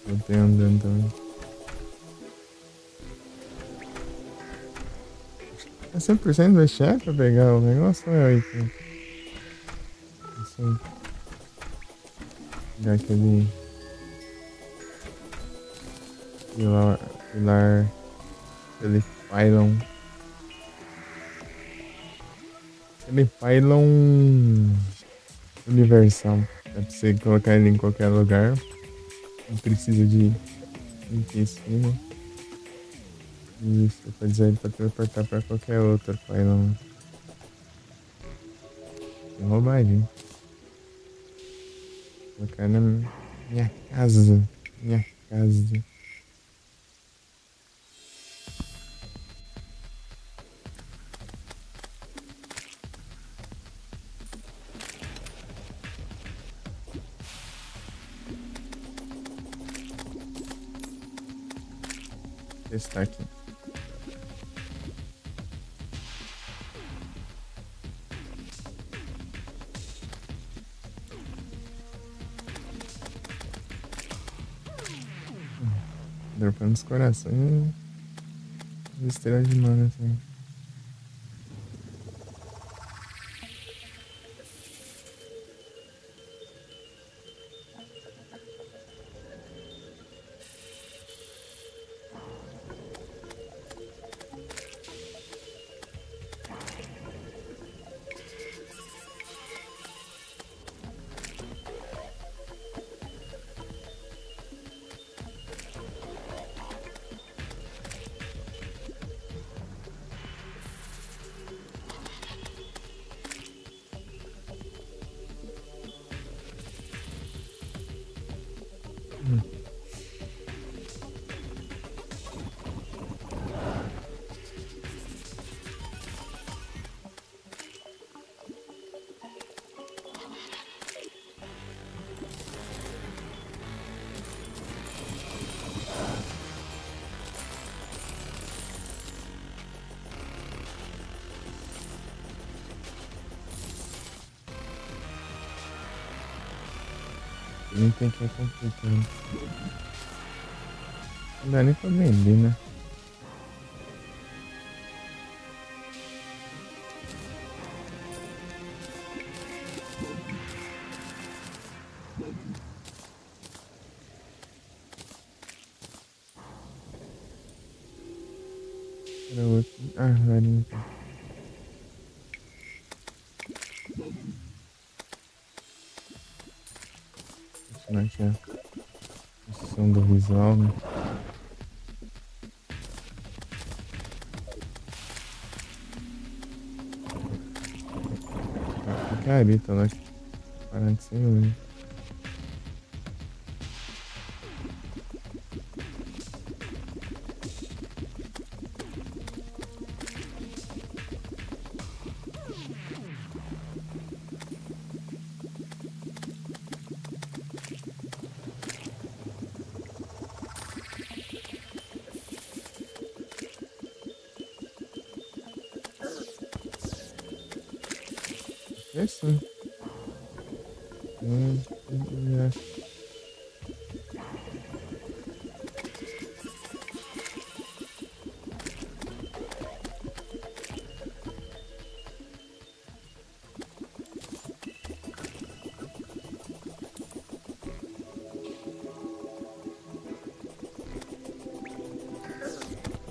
[SPEAKER 1] Voltei andando também. É 100% do chefe pra pegar o negócio ou é 80? Não sei. Pegar aquele pilar, aquele pylon. Aquele pylon universal. Dá pra você colocar ele em qualquer lugar. Não precisa de empecilho. E você pode usar ele pra teleportar pra qualquer outro pylon. Sem roubadinho. Colocar na minha casa. Minha casa. Testar aqui. Dropando os corações. Besteira de mana, assim. Hum. Nem tem que é complicado. Não dá nem pra vender, né? Era outro. Ah, vai limpar. Continuar aqui a construção do visual, né? carita lá. Parando sem olho. É assim. É.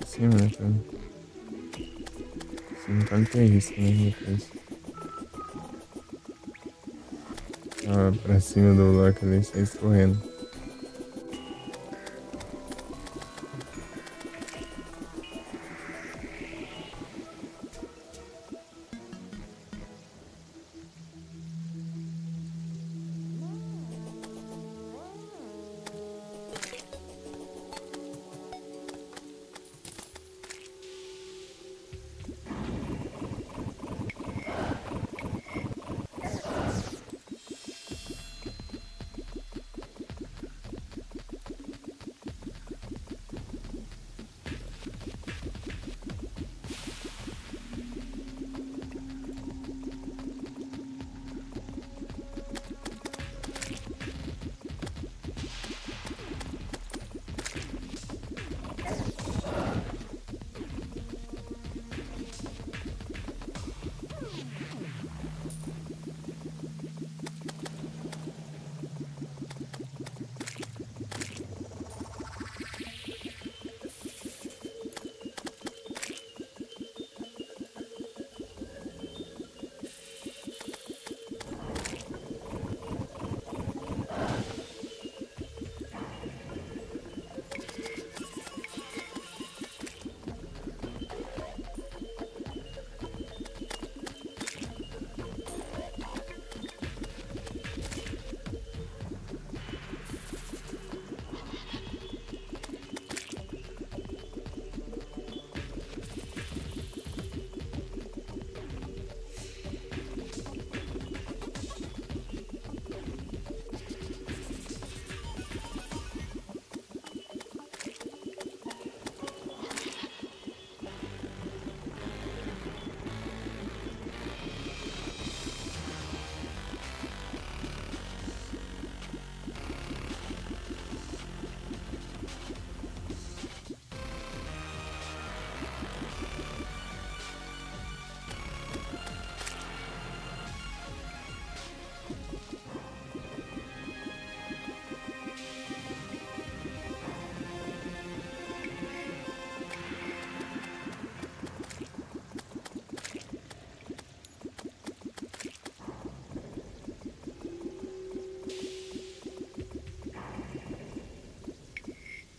[SPEAKER 1] Sim, né, cara? Sim, então não tem risco, né, depois. Ah, pra cima do Loki ali, sai escorrendo.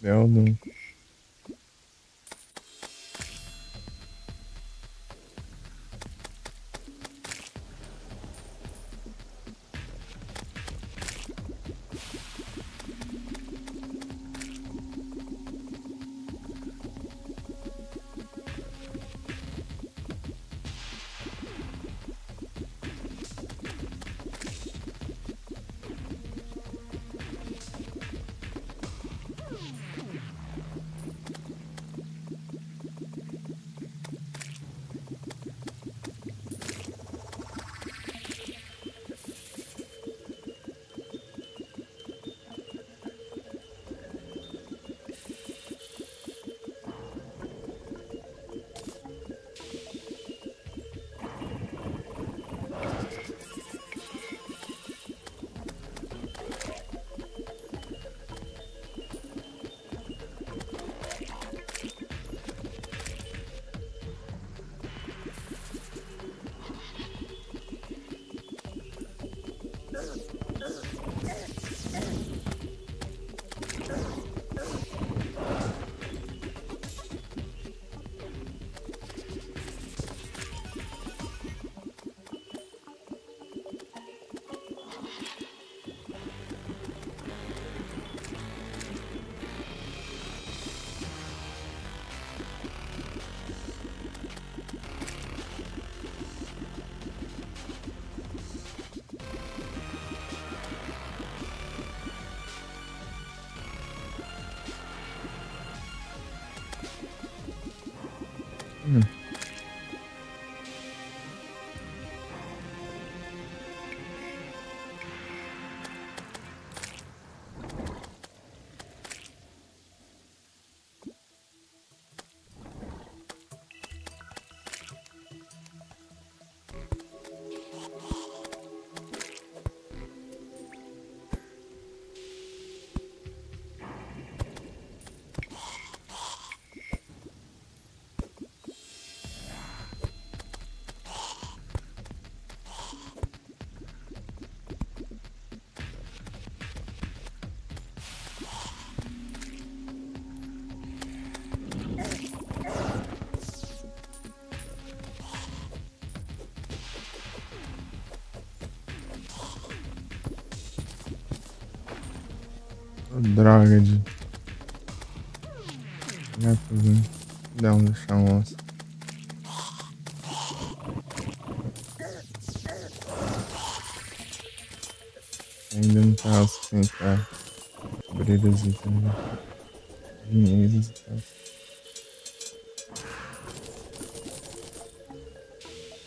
[SPEAKER 1] Bel não. Hum. Droga de gatozinho. Dá um deixar um osso. Ainda não tá o suficiente pra abrir os itens, né? Dinheiros e tal.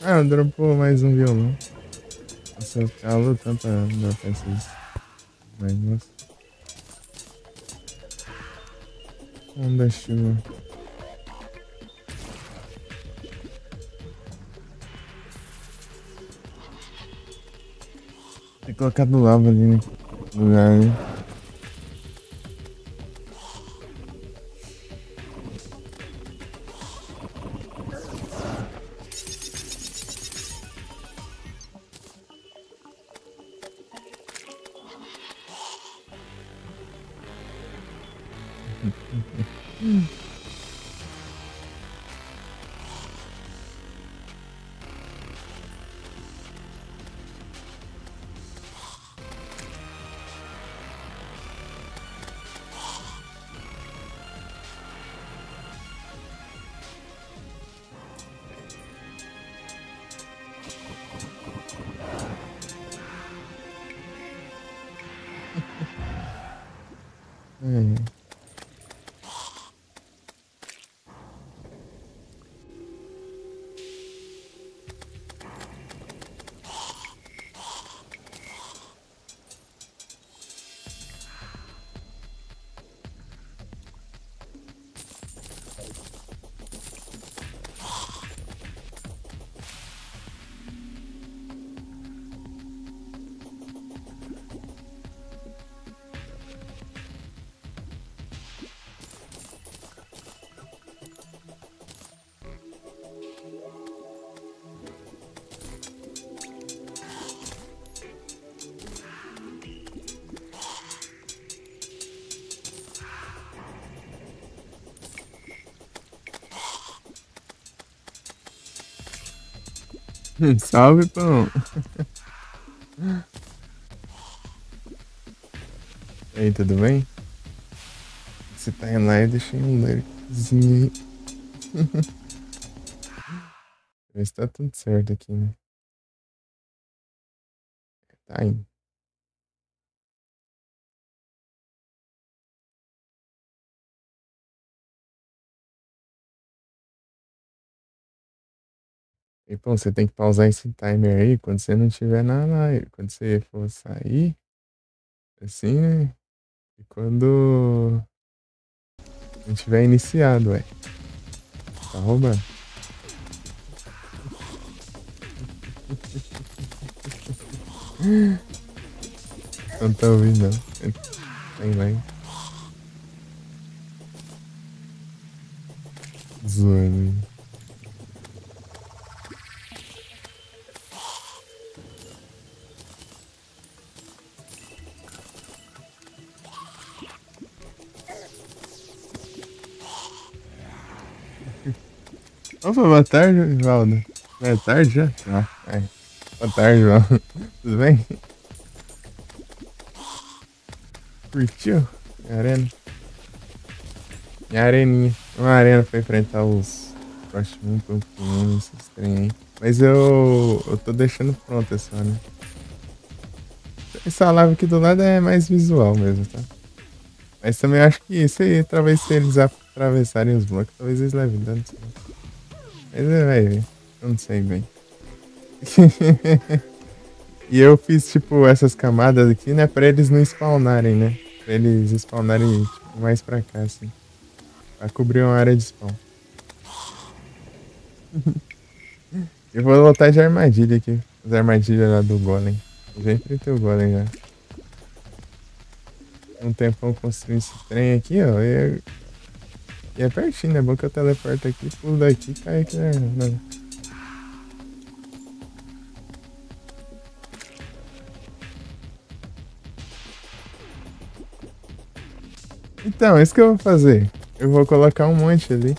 [SPEAKER 1] Ah, dropou mais um violão. Nossa, eu ficava lutando pra dropar esses negócios. Onda chuva. Tem que colocar do lava ali, né? No lugar, né? É. Salve, pão. E aí, tudo bem? Você tá em live, deixa um likezinho aí. Ver se tá tudo certo aqui, né? Tá indo. E, pô, você tem que pausar esse timer aí quando você não tiver na live. Quando você for sair, assim, né? E quando não tiver iniciado, ué. Tá roubando. Não tá ouvindo, não. Tem live. Zoando. Opa, boa tarde, Valdo. É tarde já? Ah, é. Boa tarde, Valdo. Tudo bem? Curtiu? Minha arena? Minha areninha. Uma arena pra enfrentar os próximos Pokémon, esses trem aí. Mas eu tô deixando pronto essa, né? Essa live aqui do lado é mais visual mesmo, tá? Mas também acho que talvez se eles atravessarem os blocos, talvez eles levem dano. Mas vai ver. Eu não sei bem. E eu fiz, tipo, essas camadas aqui, né? Pra eles não spawnarem, né? Pra eles spawnarem, tipo, mais pra cá, assim. Pra cobrir uma área de spawn. Eu vou voltar de armadilha aqui. As armadilhas lá do Golem. Eu já enfrentei o Golem já. Um tempão construir esse trem aqui, ó. E é pertinho, né? É bom que eu teleporto aqui, pulo daqui e caio aqui, né? Então, é isso que eu vou fazer. Eu vou colocar um monte ali.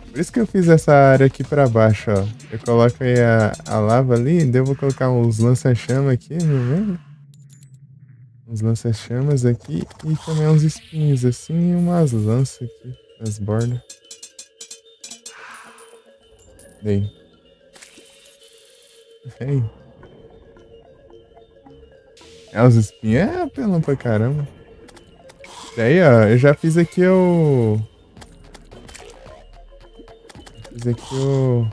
[SPEAKER 1] Por isso que eu fiz essa área aqui pra baixo, ó. Eu coloco aí a lava ali, daí eu vou colocar uns lança-chama aqui no meio. Uns lança-chamas aqui e também uns espinhos assim e umas lanças aqui nas bordas. Daí. Aí. É, os espinhos é apelão pra caramba. Daí, ó, eu já fiz aqui o... Fiz aqui o...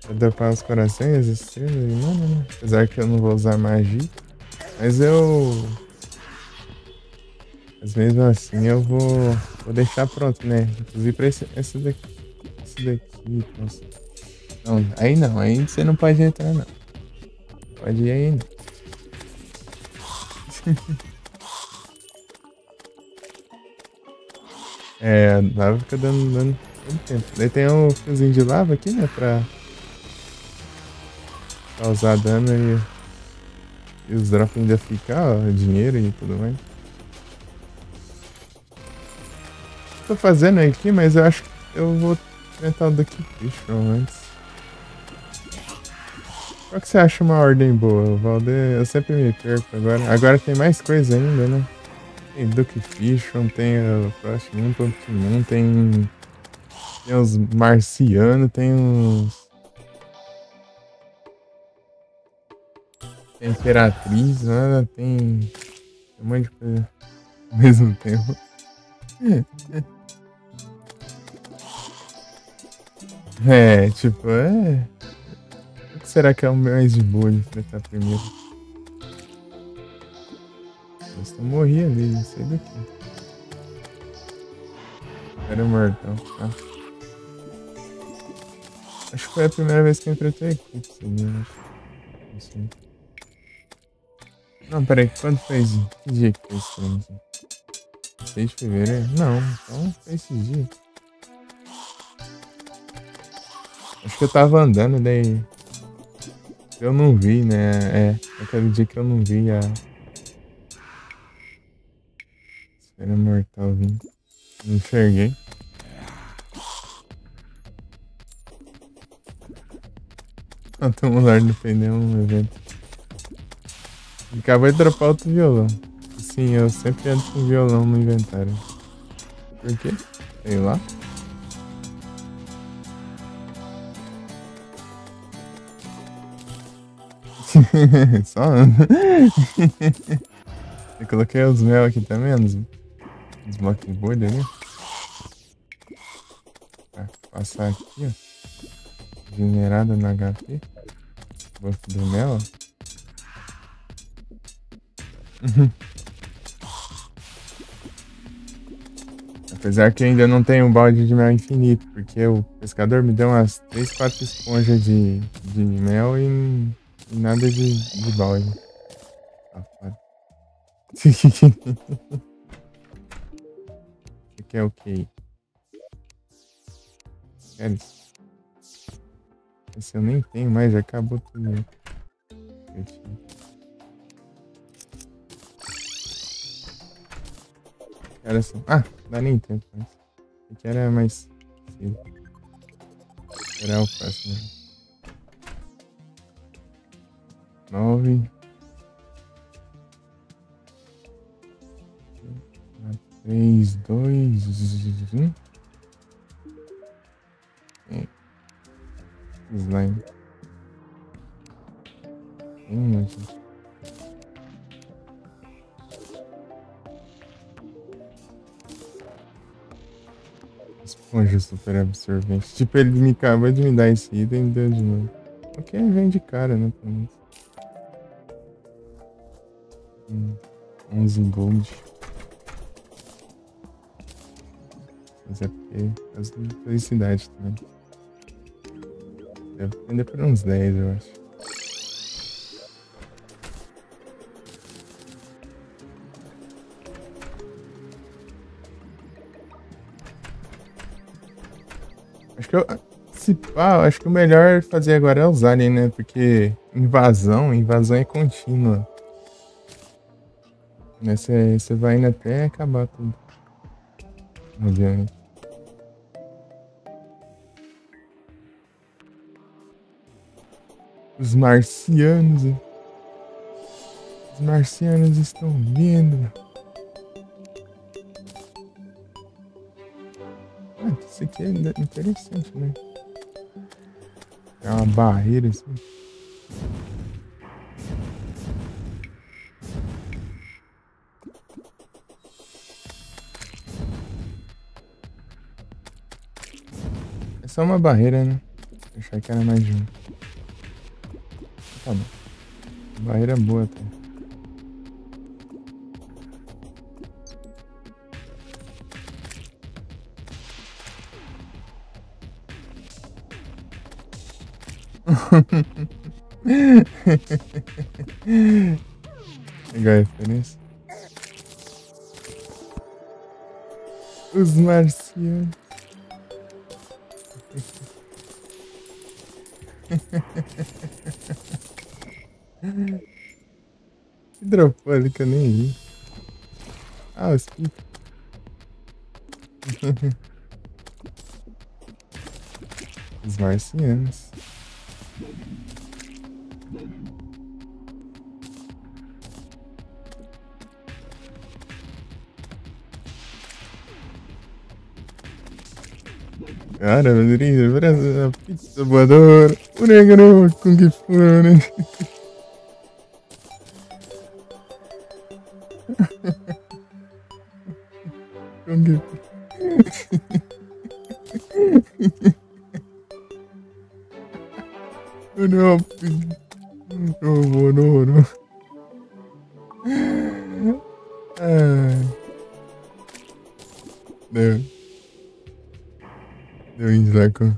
[SPEAKER 1] Pra dropar os corações, as estrelas e mano. Apesar que eu não vou usar magia. Mas eu... Mas mesmo assim eu vou deixar pronto, né? Inclusive pra esse daqui. Esse daqui, nossa. Não, aí você não pode entrar não. Pode ir aí não. É, a lava fica dando todo tempo. Daí tem um fiozinho de lava aqui, né? Pra causar dano e os drops ainda ficar, ó, dinheiro e tudo mais. Tô fazendo aqui, mas eu acho que eu vou tentar o Duck Fishron antes. Qual que você acha uma ordem boa, Valder? Eu sempre me perco agora. Agora tem mais coisa ainda, né? Tem Duck Fishron, tem o Frost Moon, Pumpkin Moon, tem os marcianos, tem uns... Tem Imperatriz, né? Tem um monte de coisa ao mesmo tempo. É, tipo, é... O que será que é o mais de boa de enfrentar primeiro? Eu morri ali, não sei do que. Era mortão, tá? Acho que foi a primeira vez que eu enfrentei a Eclipse ali, eu acho. Não sei. Não, peraí, quando foi isso? Que dia que foi esse trem? 6 de fevereiro? Não, então foi esse dia. Acho que eu tava andando, daí eu não vi, né? É, aquele dia que eu não vi a esfera mortal vindo. Não enxerguei. Até um lar no pneu, um evento. Acabou de dropar outro violão. Sim, eu sempre ando com violão no inventário. Por quê? Sei lá. Só anda. Eu coloquei os mel aqui também, os blocos de bolha ali. Pra passar aqui, ó. Generada no HP. Buff do mel, ó. Apesar que ainda não tem um balde de mel infinito, porque o pescador me deu umas 3, 4 esponjas de mel e nada de balde. Safado. Você quer o quê? Quer isso? Esse eu nem tenho mais, já acabou tudo. Era só. Ah, dá nem tempo mais. Aqui era mais cedo. Esperar o próximo. 9. 3, 2, 1. Slime. Tem um monte. Esponja super absorvente. Tipo, ele me acabou de me dar esse item e me deu de novo. Ok, vem de cara, né? Pelo menos. 11 gold. Mas é porque faz felicidade também. Deve vender por uns 10, eu acho. Acho que eu. Se pá, acho que o melhor fazer agora é usar ali, né? Porque invasão é contínua. Né? Você vai indo até acabar tudo. Obviamente. Os marcianos. Os marcianos estão vindo. Ah, isso aqui é interessante, né? É uma barreira assim. É só uma barreira, né? Eu achei que era mais de um. Tá bom. Barreira boa até. Legal a referência. Os marcianos. Hidropónica nem vi. Ah, os picos. Os marcianos. Cara, Rodrigo, a pizza voadora. O negro Kung Fu, né? Kung Fu. Não, não. Ai. Deu índio lá com.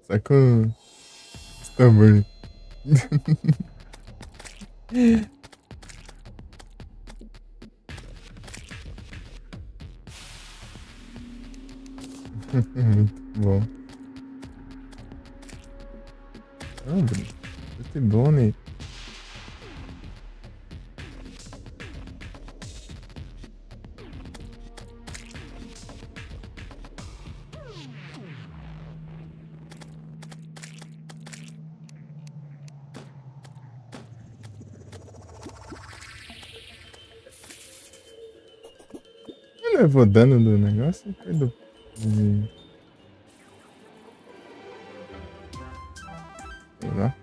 [SPEAKER 1] Sacou os tambores. Muito bom. Ah, Bruno. Muito bom, né? Ele levou dano do negócio? Foi do. Sei lá.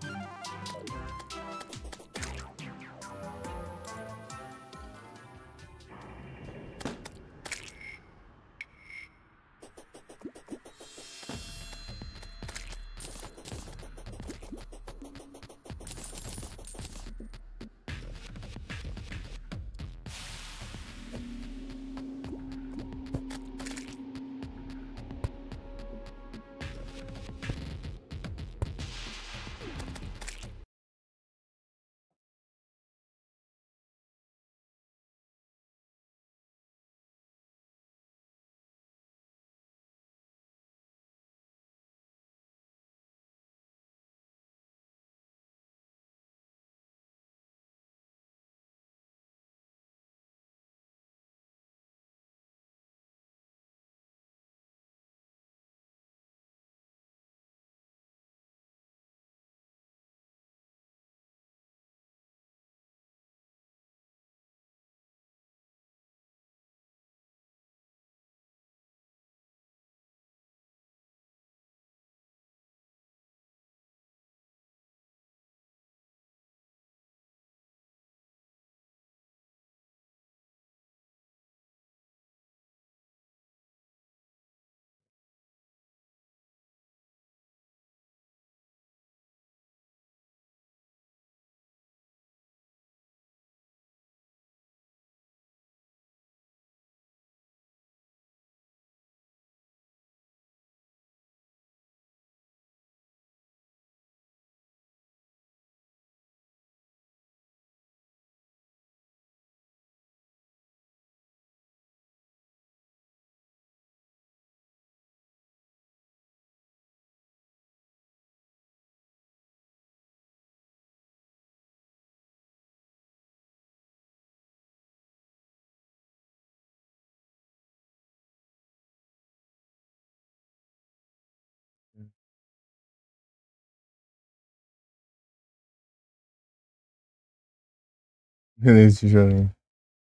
[SPEAKER 1] Beleza, tijolinho.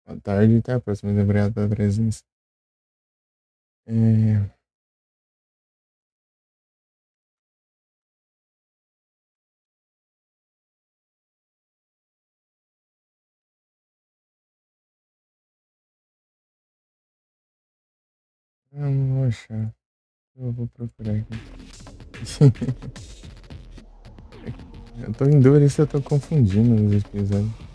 [SPEAKER 1] Boa tarde e até a próxima. Muito obrigado pela presença. É... não vou achar. Eu vou procurar aqui. Eu tô em dúvida se eu tô confundindo os episódios.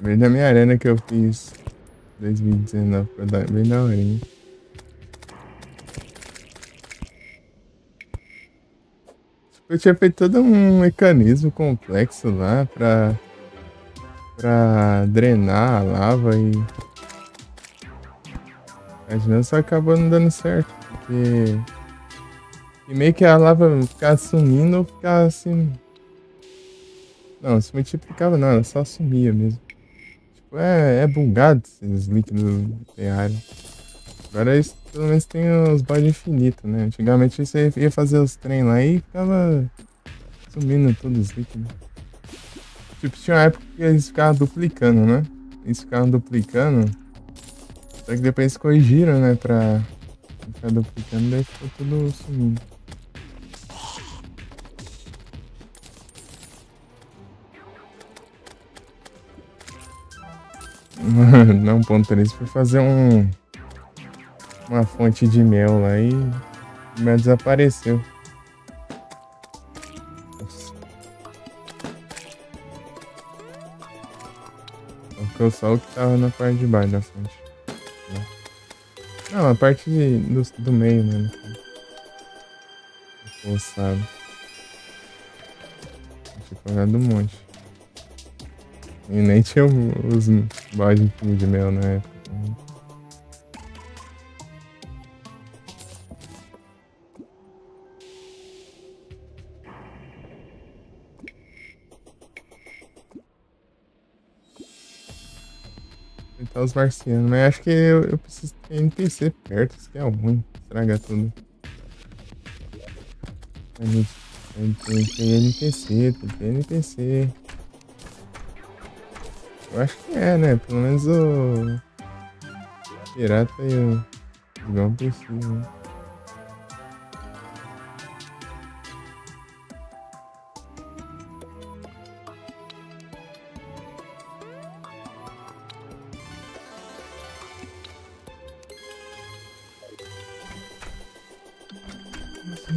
[SPEAKER 1] Bem da minha arena que eu fiz 2019, bem da horinha. Eu tinha feito todo um mecanismo complexo lá pra drenar a lava e a só acabou não dando certo, porque e meio que a lava ficava sumindo ou ficava assim. Não, se multiplicava não, ela só sumia mesmo. Tipo, é bugado esses líquidos nucleares. Agora eles pelo menos tem os baldes infinitos, né? Antigamente você ia fazer os trem lá e ficava sumindo todos os líquidos. Tipo, tinha uma época que eles ficavam duplicando, né? Eles ficavam duplicando. Só que depois eles corrigiram, né? Pra ficar duplicando, daí ficou tudo sumindo. Não, ponto 3 foi fazer uma fonte de mel lá e o mel desapareceu. Nossa. Ficou só o que tava na parte de baixo da fonte. Não, a parte do meio, né? Poçado. Tinha pagado um monte. E nem tinha os baldes de mel na época. Tentar os marcianos, mas acho que eu preciso ter NPC perto, isso que é ruim. Estraga tudo. Tem NPC, tem NPC. Eu acho que é, né? Pelo menos o pirata e o João precisam.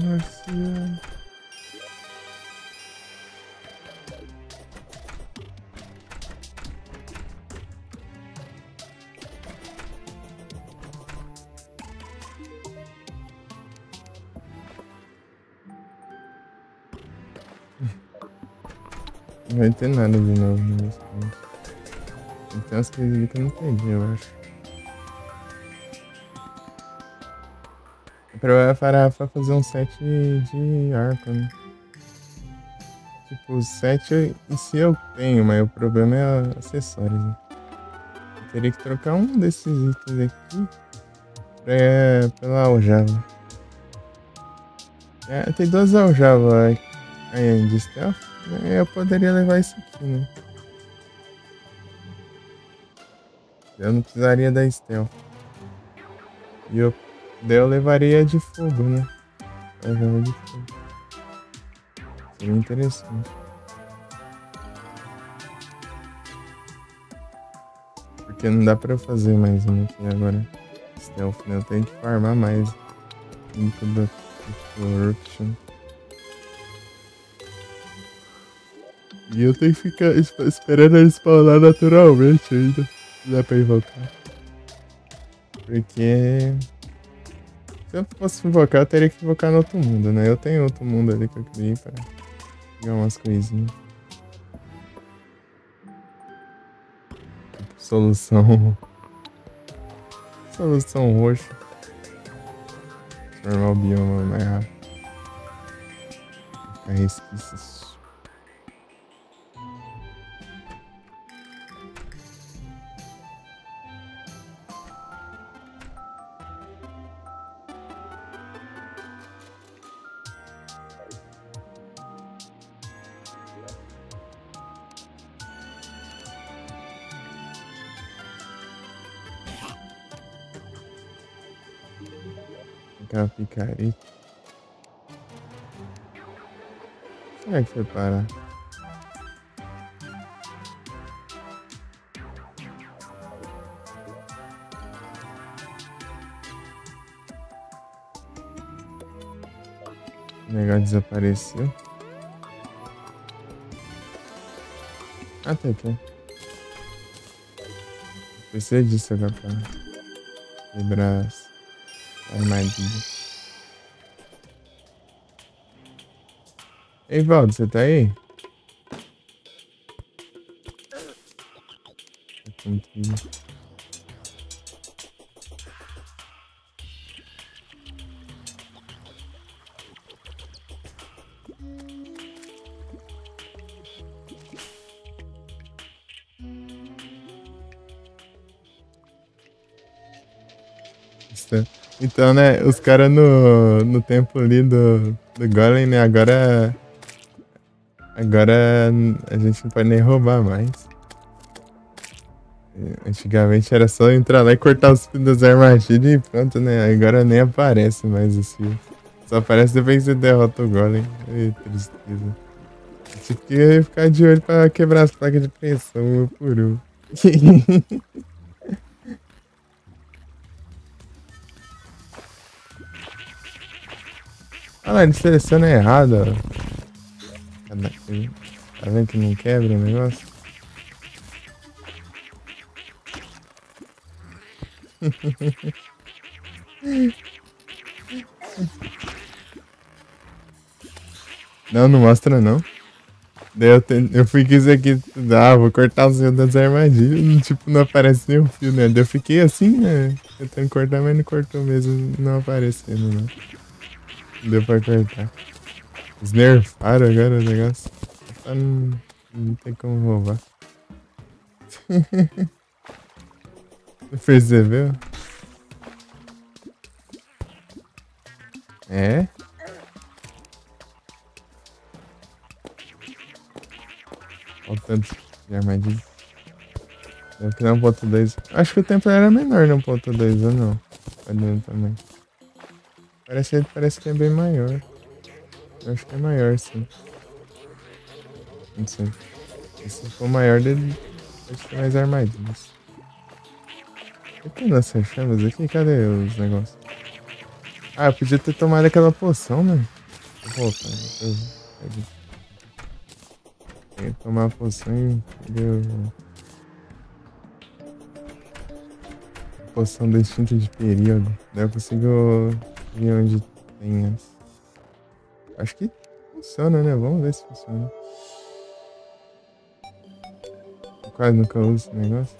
[SPEAKER 1] Marciano. Não vai ter nada de novo nesse ponto. Tem umas coisas ali que eu não peguei, eu acho. Pra fazer um set de arco, né? tipo, o set em si eu tenho, mas o problema é acessórios, né? Eu teria que trocar um desses itens aqui pela aljava. Tem duas aljavas aí de stealth, né? Eu poderia levar isso aqui, né? Eu não precisaria da stealth. Daí eu levaria de fogo, né? Aljava de fogo. Seria interessante. Porque não dá pra eu fazer mais uma aqui agora. Stealth, né? Eu tenho que farmar mais. Muito da corruption. E eu tenho que ficar esperando ele spawnar naturalmente ainda. Não dá pra invocar. Porque se eu fosse invocar, eu teria que invocar no outro mundo, né? Eu tenho outro mundo ali que eu criei pra pegar umas coisinhas. Tipo, solução. Solução roxa. Transformar o bioma mais rápido. Ficar resquícios. Aquela picareta. Será que foi parar? O negócio desapareceu. Até que. Precisa disso agora pra quebrar as armadilhas. Ei, Valdo, você tá aí? Então, né, os caras no tempo ali do Golem, né, agora a gente não pode nem roubar mais. Antigamente era só entrar lá e cortar os fios das armadilhas e pronto, né, agora nem aparece mais os fios. Só aparece depois que você derrota o Golem. Ai, tristeza. Tive que ficar de olho pra quebrar as placas de pressão, um por um. Ah lá, ele seleciona errado, ó. Tá vendo que não quebra o negócio? Não, não mostra não. Daí eu fui quis aqui estudar, vou cortar os fios das armadilhas. Tipo, não aparece nenhum fio, né? Daí eu fiquei assim, né? Tentando cortar, mas não cortou mesmo, não aparecendo, não. Não deu pra cortar. Eles nerfaram agora o negócio. Não tem como roubar. Percebeu? É? Olha o tanto de armadilha. Deve que 1.2. Acho que o tempo era menor no 1.2 ou não. Olhando também. Parece que é bem maior. Eu acho que é maior, sim. Não sei. E se for maior, dele pode ter mais armadilhas. O que nessas chamas aqui? Cadê os negócios? Ah, eu podia ter tomado aquela poção, né? Vou voltar. Tem que tomar a poção e deu. Poção do instinto de período. Daí eu consigo ver onde tem as. Acho que funciona, né? Vamos ver se funciona. Eu quase nunca uso esse negócio.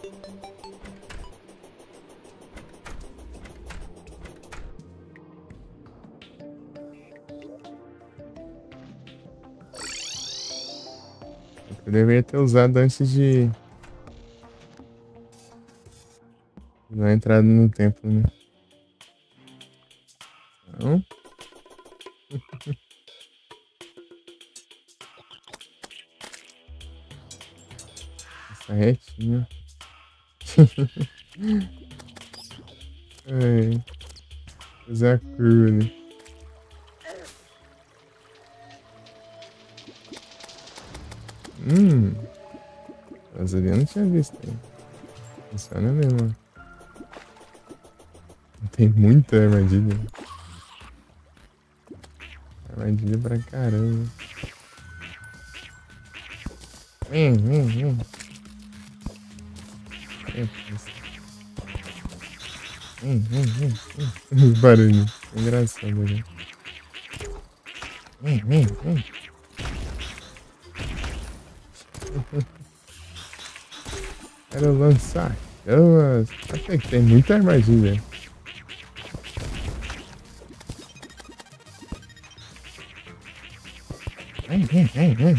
[SPEAKER 1] Eu deveria ter usado antes de dar entrada no templo, né? Não? Essa retinha. Ai, fazer a curva ali. Mas ali eu não tinha visto aí. Funciona mesmo, ó. Tem muita armadilha. Armadilha pra caramba. Vem. Os barulhos. Engraçado, né? Vem. Quero lançar chamas. Até que tem muita armadilha. Vem.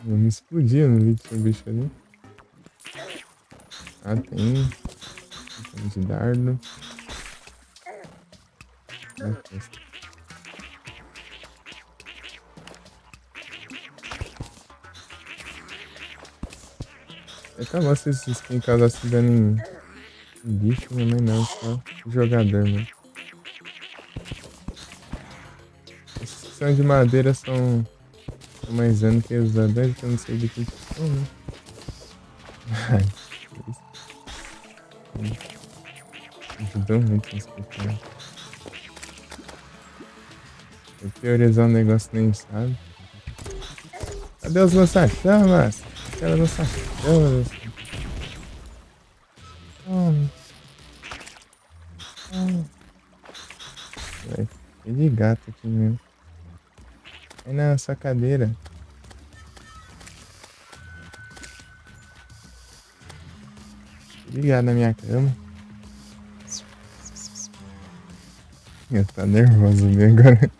[SPEAKER 1] Vamos explodir, não vi que tinha um bicho ali. Ah, tem. Tem de dardo. Tá bom se esses skin causasse dano em bicho, mas não, só jogador, né? Esses que são de madeira são mais dano que os da dano, que eu não sei de que são, né? Ajudou muito nesse pequeno. Eu teorizar um negócio nem sabe. Cadê os lança-chamas? Quero lança-chamas. Vai, fiquei de gato aqui mesmo. Aí na sua cadeira. Ligado na minha cama. Tá nervoso mesmo agora.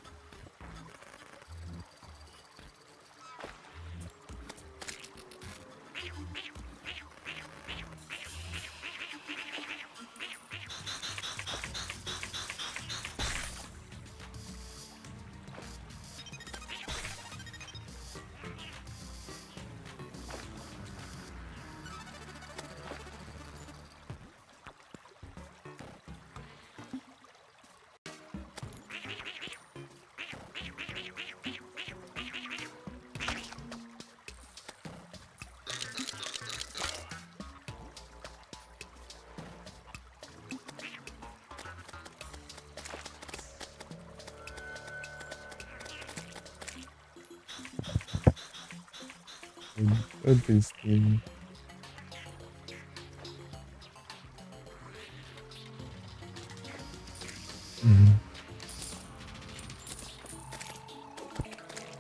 [SPEAKER 1] Toda tristeza.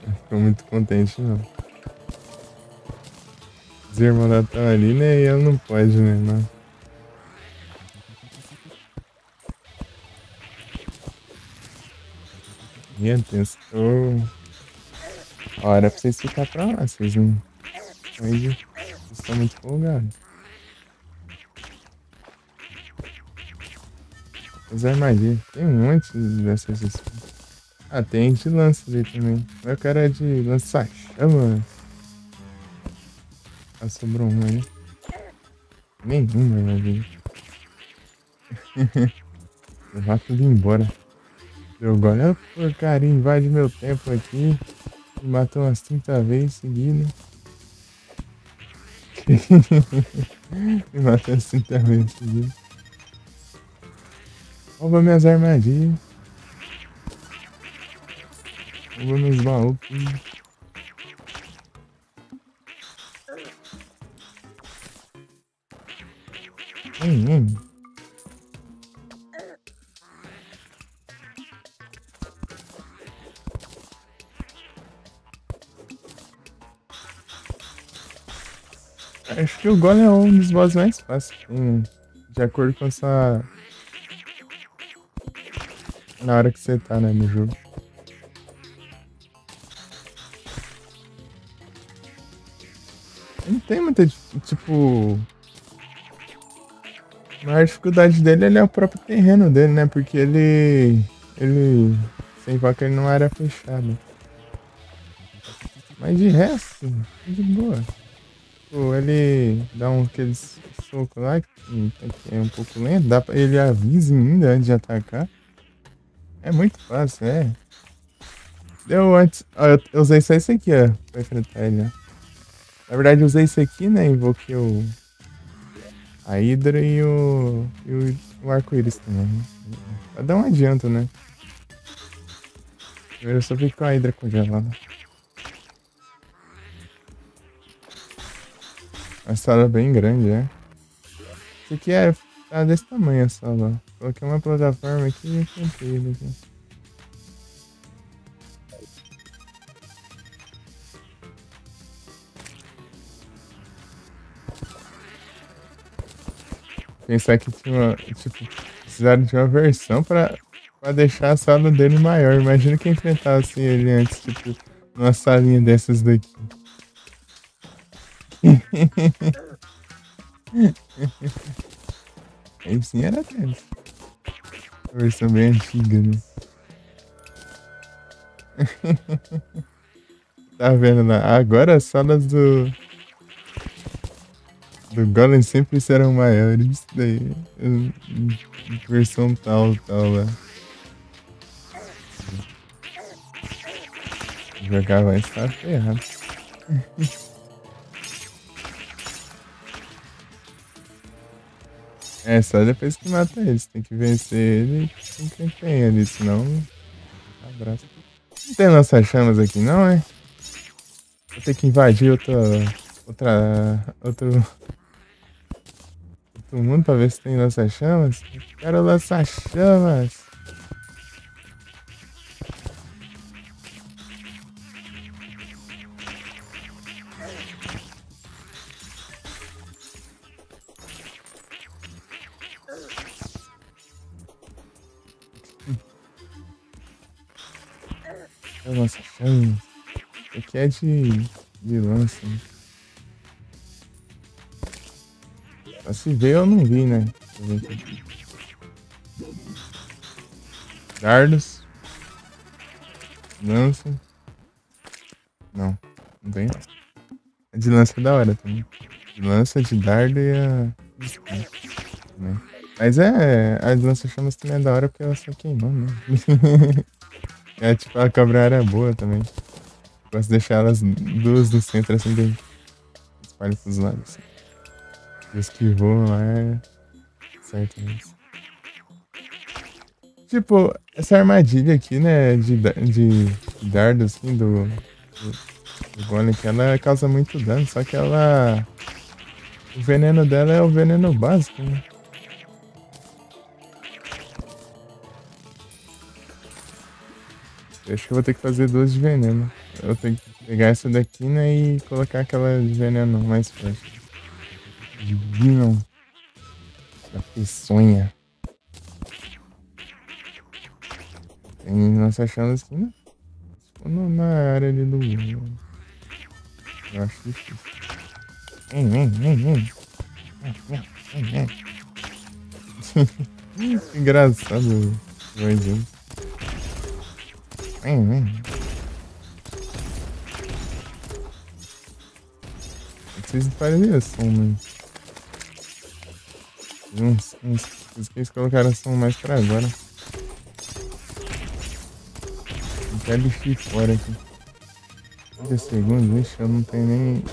[SPEAKER 1] Não ficou muito contente, não. Os irmãos da estão ali, né? E ela não pode, né? Não. Minha Deus, a hora pra vocês ficar pra lá, vocês não. Vocês estão muito folgados. As armadilhas. Tem um monte dessas skins. Ah, tem de lança ali também. Mas o cara é de lançar chama. Ah, sobrou uma aí. Nenhuma armadilha. Eu vou tudo embora. Eu agora a porcaria invade meu tempo aqui. Me matou umas 30 vezes seguidas. Me matou umas 30 vezes seguidas. Rouba minhas armadilhas. Rouba meus baús. Acho que o Golem é um dos boss mais fáceis. De acordo com essa. Na hora que você tá, né, no jogo. tem muita, tipo... A maior dificuldade dele ele é o próprio terreno dele, né? Porque ele sem vaca ele numa área fechada. Mas de resto, de boa. Pô, ele dá aqueles socos lá que é um pouco lento. Ele avisa ainda antes de atacar. É muito fácil, é. Deu antes. Ó, eu usei só esse aqui, ó. Pra enfrentar ele, ó. Na verdade, eu usei esse aqui, né? Invoquei a Hydra o arco-íris também. Né? Pra dar um adianto, né? Eu só fico com a Hydra congelada. A sala é bem grande, é. Isso aqui tá desse tamanho a sala. Coloquei uma plataforma aqui e comprei ele aqui. Pensar que tinha uma. Tipo, precisaram de uma versão pra deixar a sala dele maior. Imagina quem enfrentasse ele antes, tipo, numa salinha dessas daqui. Aí sim era tenso. A versão bem antiga, né? Tá vendo lá? Agora as salas do Golem sempre serão maiores. Isso daí. Versão tal, lá. Jogar vai estar ferrado. É, só depois que mata eles. Tem que vencer ele com quem tem ali, senão. Abraço. Não tem lança-chamas aqui, não, é? Vou ter que invadir outro mundo pra ver se tem lança-chamas. Quero lança-chamas. Quero lança-chamas. Isso aqui é de lança. Né? Só se vê eu não vi, né? Deixa eu ver aqui. Dardos. Lança. Não, não tem. A de lança é da hora também. De lança, de dardo e a de espada também. Mas a de lança-chamas também é da hora porque ela só queimou, né? É tipo, a cobra era boa também. Gosto de deixar elas duas no centro assim, daí espalho pros lados. Assim. E os que voam lá é certo mesmo. Tipo, essa armadilha aqui, né, de dardo assim do golem, que ela causa muito dano, só que ela. O veneno dela é o veneno básico, né? Eu acho que eu vou ter que fazer duas de veneno. Eu tenho que pegar essa daqui, né, e colocar aquela de veneno mais forte. Divino. Da peçonha. Tem lança-chamas aqui, né? Na área ali do. Eu acho difícil. Engraçado, vozinho. Vocês fariam som, né? Os que eles colocaram som mais pra agora. Não quero lixir fora aqui. 30 segundos, ixi, eu não tenho nem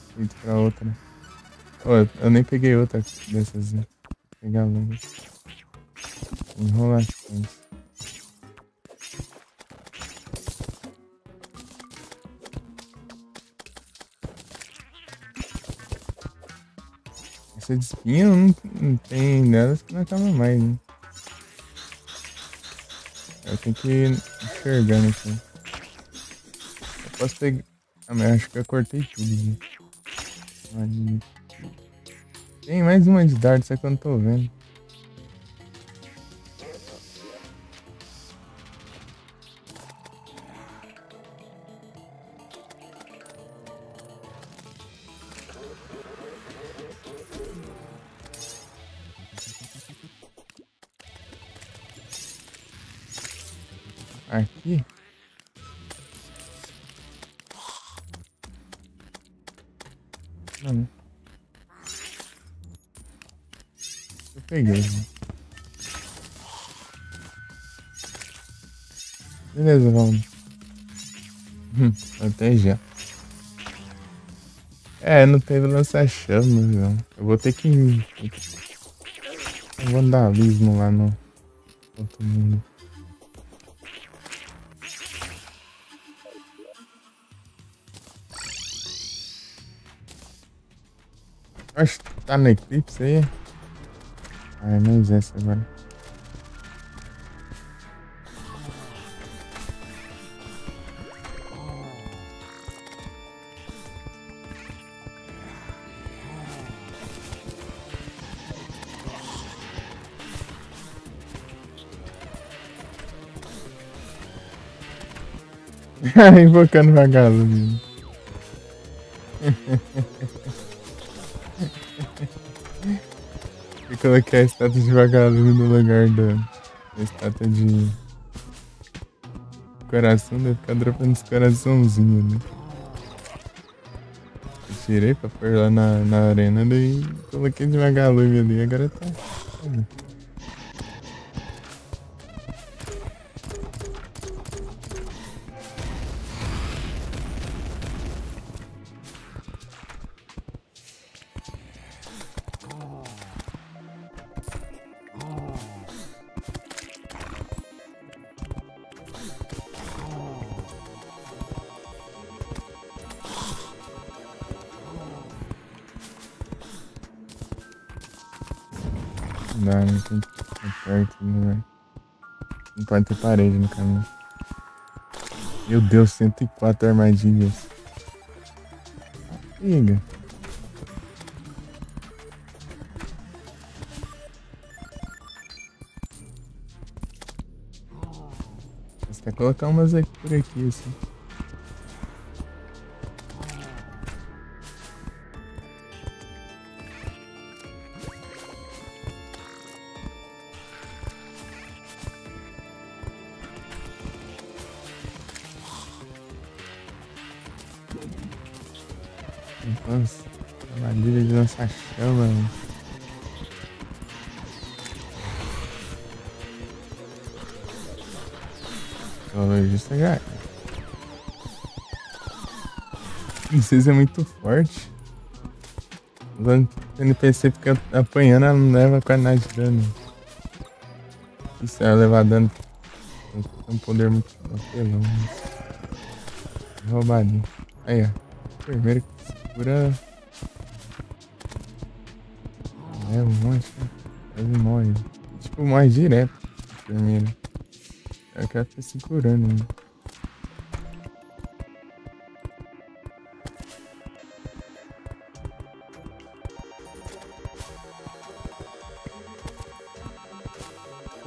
[SPEAKER 1] efeito pra outra. Oh, eu nem peguei outra dessas. Né? Vou pegar logo. Enrolações. Essa de espinha não tem delas que não acaba mais, né? Eu tenho que ir enxergando aqui. Eu posso pegar. Ah, mas acho que eu cortei tudo, né? Ali. Tem mais uma de dardo, só que eu não tô vendo. Aqui? Não. Eu peguei. Né? Beleza, vamos. Até já. É, não teve lança-chamas, não. Eu vou ter que ir. Um vandalismo lá no outro mundo. Acho que tá no eclipse aí. Ai, mais essa agora. Invocando vagalume. Eu coloquei a estátua de vagalume no lugar da estátua de coração, deve ficar dropando os coraçãozinhos, né? Eu tirei pra pôr lá na arena, daí coloquei de vagalume ali, agora tá. Não dá, não tem que ficar perto, né? Não pode ter parede no caminho. Meu Deus, 104 armadilhas. Liga. Você quer colocar umas aqui por aqui, assim. Nossa, armadilha de lança-chama. Zoologista já. Vocês é muito forte. O NPC fica apanhando, ela não leva quase nada de dano. Isso ela levar dano. Tem um poder muito apelão. Roubadinho. Aí, ó. Primeiro que segura. Leva um monte, né? Ele morre. Tipo, morre direto. Primeiro. Eu quero ficar segurando ainda.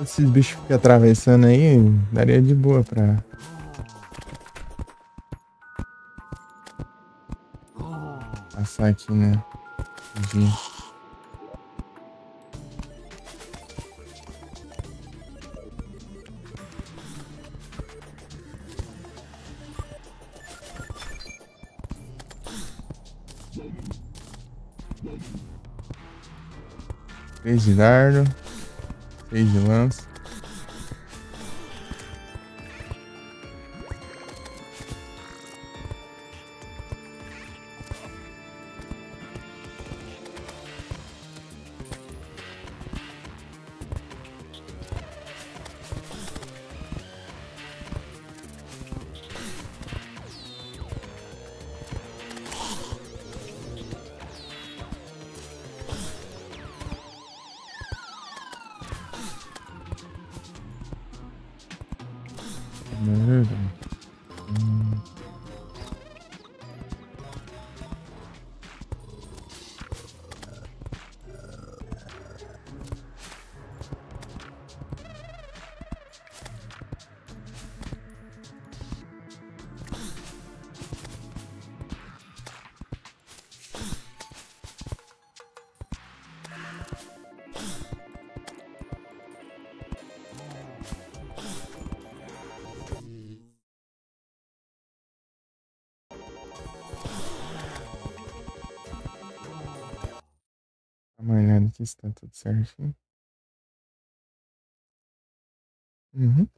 [SPEAKER 1] Esses bichos ficam atravessando aí, daria de boa pra passar aqui, né? Três de dardo, 6 de lança. uma olhada aqui se tá tudo certinho. Uhum.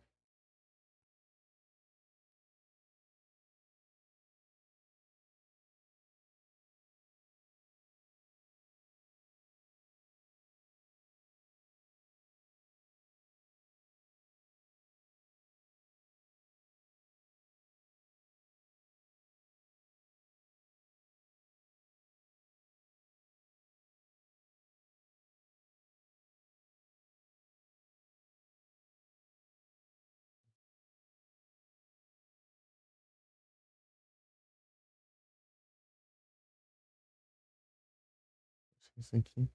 [SPEAKER 1] Acho que isso aqui.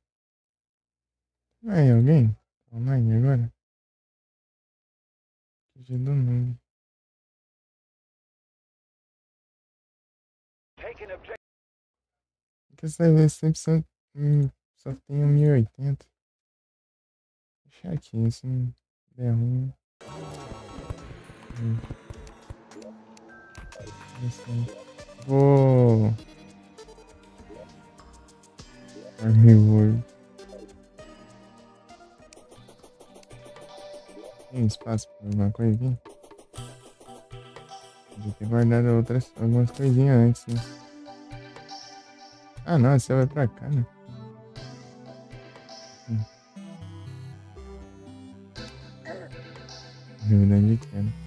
[SPEAKER 1] Aí, alguém? Tá online agora? Que dia do mundo. Porque essa vez sempre só tem um 1080. Deixa aqui, se não der ruim. Vou. Armei o olho. Tem espaço pra alguma coisa aqui? Podia ter guardado algumas coisinhas antes, né? Ah, não, você vai pra cá, né? Verdade que era.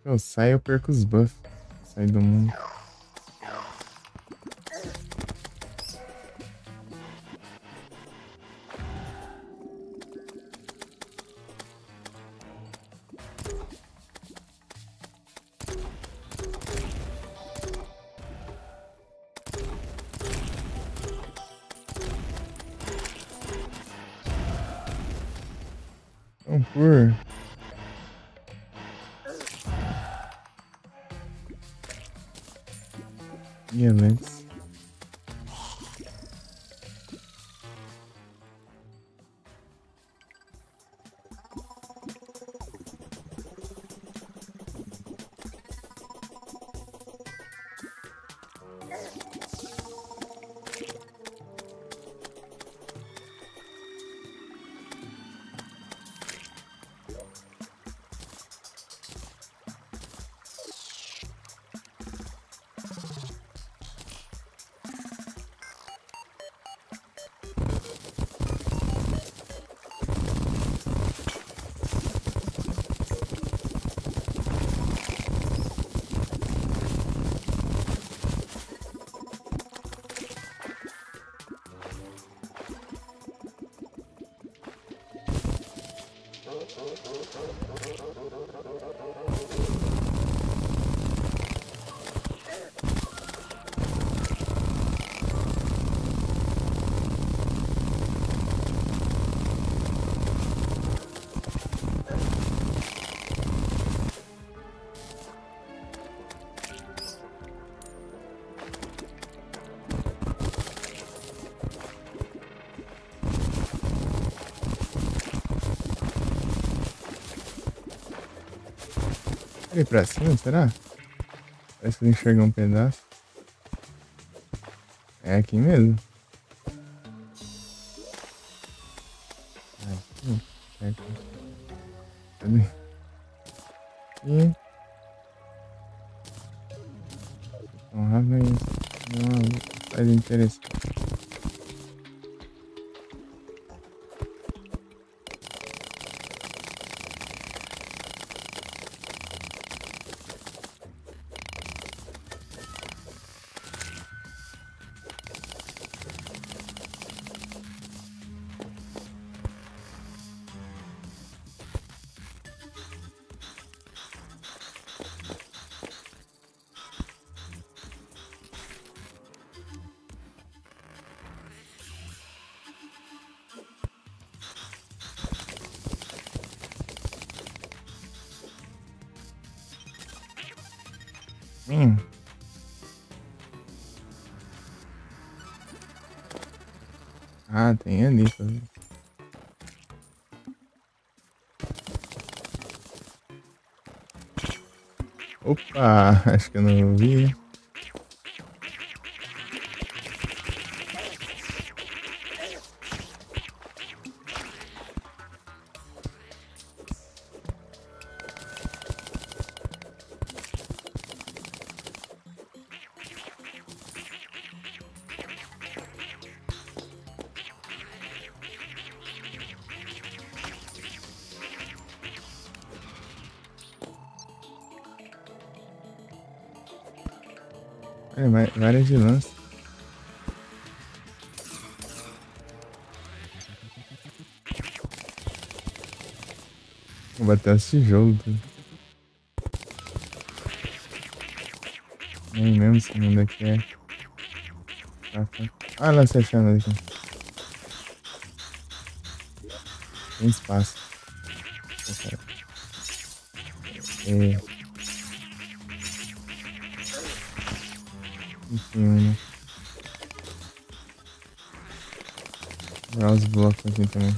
[SPEAKER 1] Se eu saio, eu perco os buffs. Sai do mundo. Então, por. E Alex. Ali pra cima, será? Parece que eu enxerguei um pedaço. É aqui mesmo. Aqui. Certo. Cadê? E. Honrava isso. Não faz interesse. Hum. Ah, tem ali. Tá vendo? Opa, acho que eu não vi. Olha, várias de lança. Vou bater os tijolos. Nem mesmo esse mundo aqui é. Ah, lá se achando aqui. Tem espaço. É. Enfim, né? Vou dar os blocos aqui também.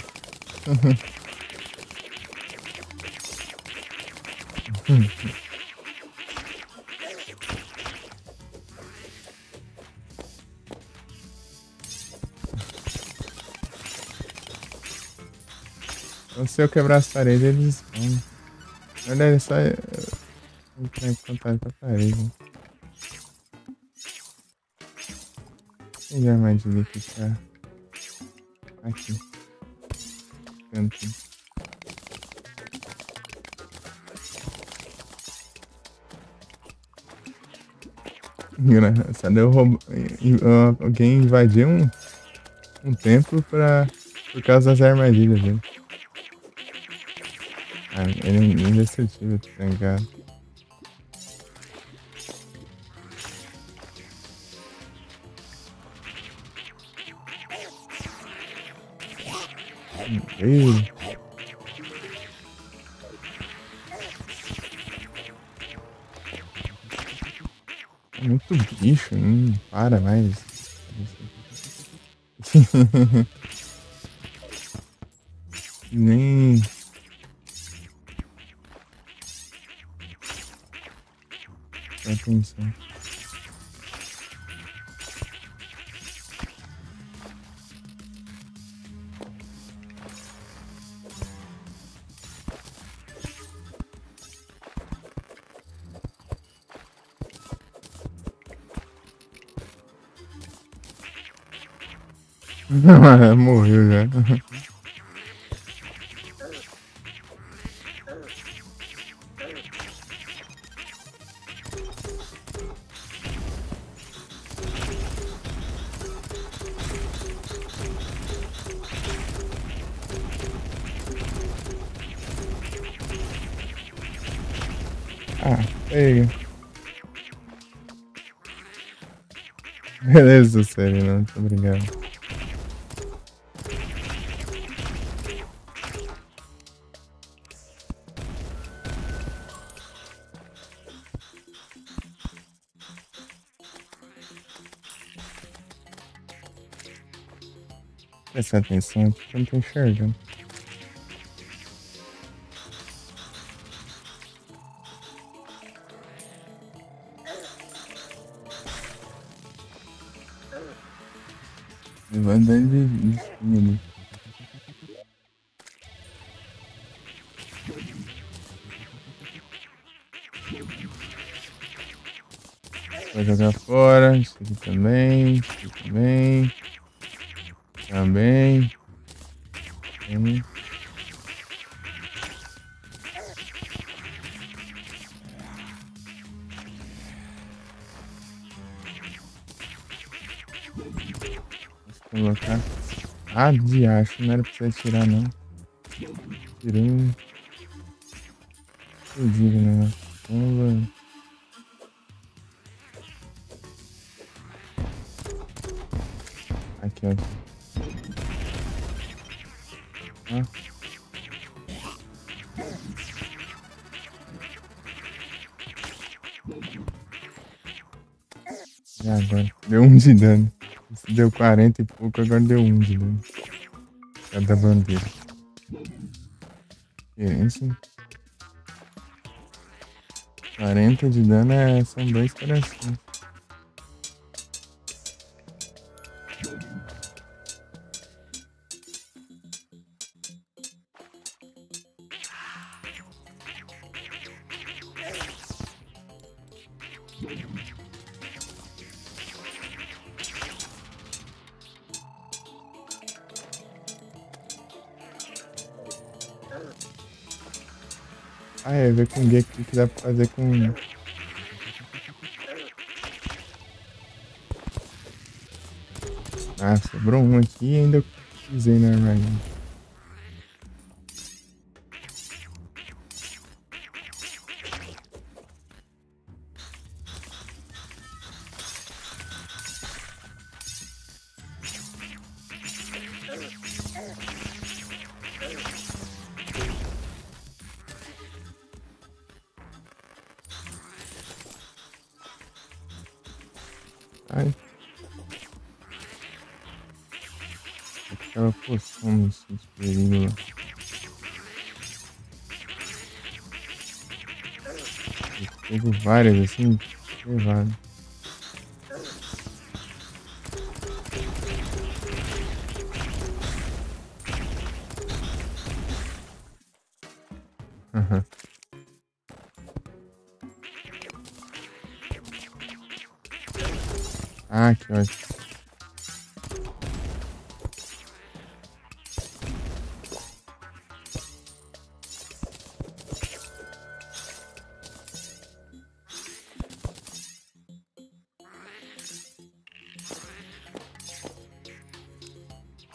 [SPEAKER 1] Então, se eu quebrar as paredes, eles spawnam. Na verdade, é só entrar em contato com a parede. Né? Tem armadilha aqui pra... Aqui. Canto. Engraçado, alguém invadiu um templo por causa das armadilhas dele. Ah, ele é indestrutível, tá ligado? Ele. É muito bicho, para mais. Nem. Atenção. Morreu já. Ah, pega. Beleza, sério, não, muito obrigado. Presta atenção aqui que eu não tô enxergando. Vai andar de espinho ali. Vai jogar fora, isso aqui também, isso aqui também. Também. Vou colocar. Ah, de acho, não era pra você tirar não. Tirei um. Fodido, né? Vamos. Aqui, ó. Ah. E agora? Deu 1 de dano. Deu 40 e pouco, agora deu 1 de dano. Cada bandeira. Que isso? 40 de dano são 2 corações. Ver com o aqui que dá pra fazer com... sobrou um aqui e ainda usei na armadilha. Ai. Aquela poção desse perigo. Eu pego várias assim, levado. Aham. Que ótimo.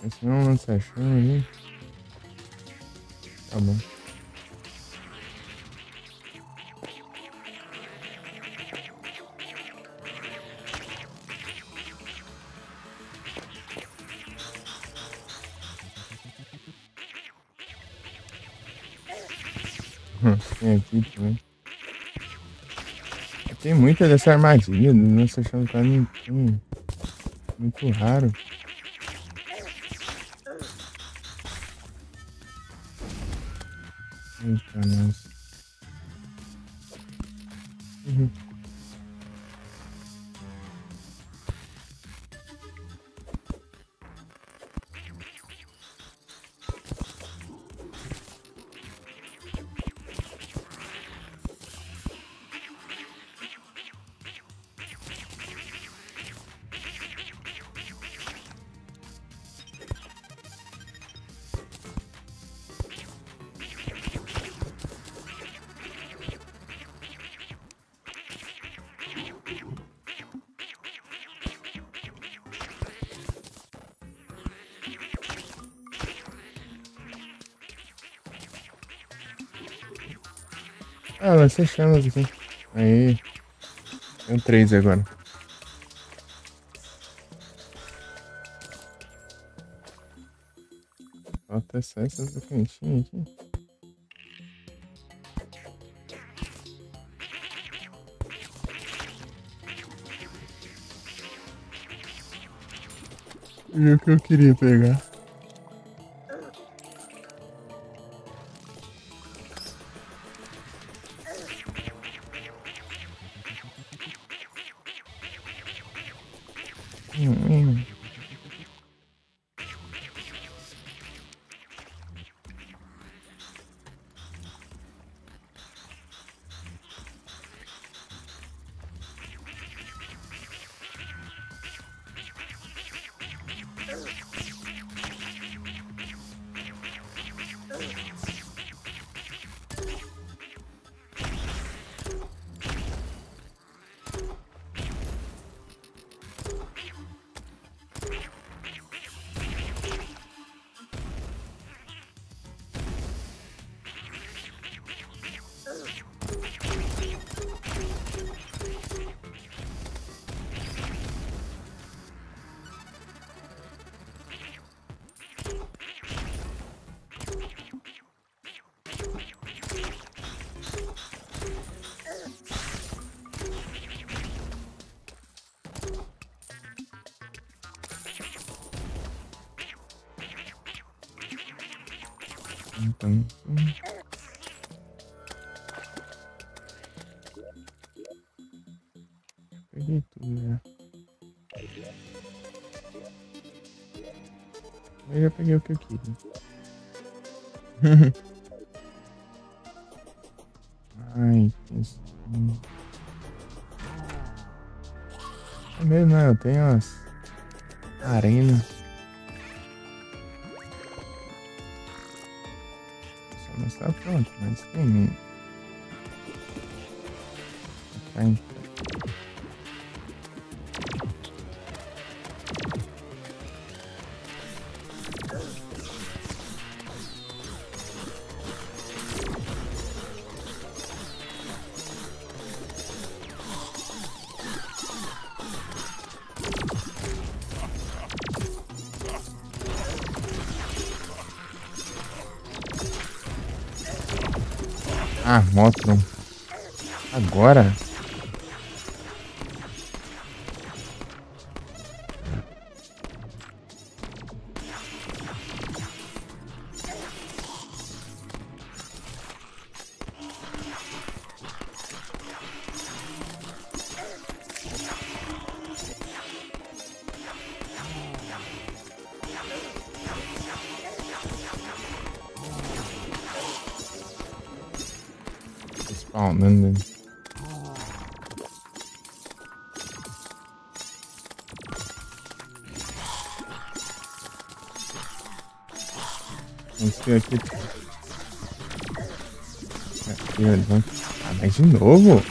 [SPEAKER 1] Esse não lança chama ali. Tá bom. Tem aqui também. Tem muita dessa armadilha, nossa chama tá muito raro. Eita, nossa. Lancei chamas aqui. Aí. Tem 3 agora. Falta só essas do cantinho aqui. E o que eu queria pegar? Então. Peguei tudo já. Eu já peguei o que eu queria. Ai, que isso. É mesmo, né? Eu tenho as arenas. Só não está pronto, mas tem. Tá em... Ah, Motron. Agora? Spawnando. Esse aqui. Aqui, olha. Ah, mas de novo?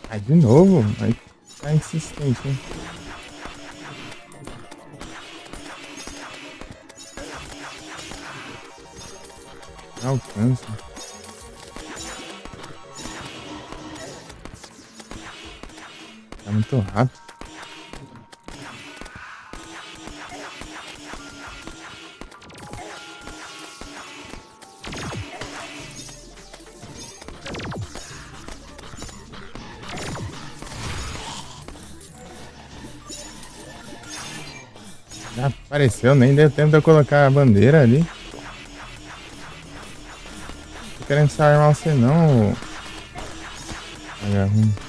[SPEAKER 1] Ah, de novo? Vai ficar insistente, hein? Não alcança. Tá muito rápido. Já apareceu, nem deu tempo de eu colocar a bandeira ali. Tô querendo só armar você não, vagabundo.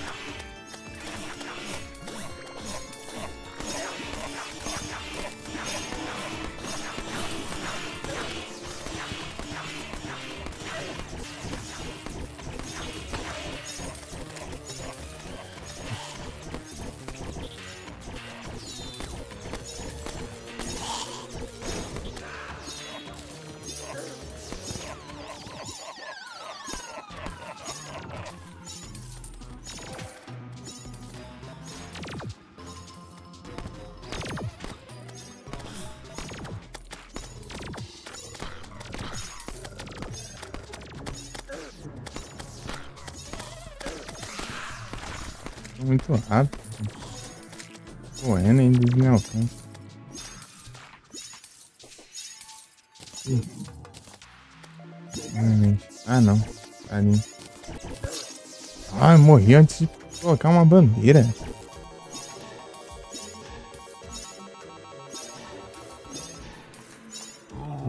[SPEAKER 1] Tô muito rápido. Correndo ainda eles me alcançam. Ih. Ah, não. Tá ali. Ah, eu morri antes de colocar uma bandeira.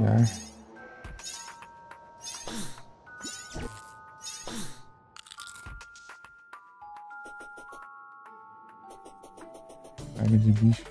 [SPEAKER 1] Já. Praga de bicho.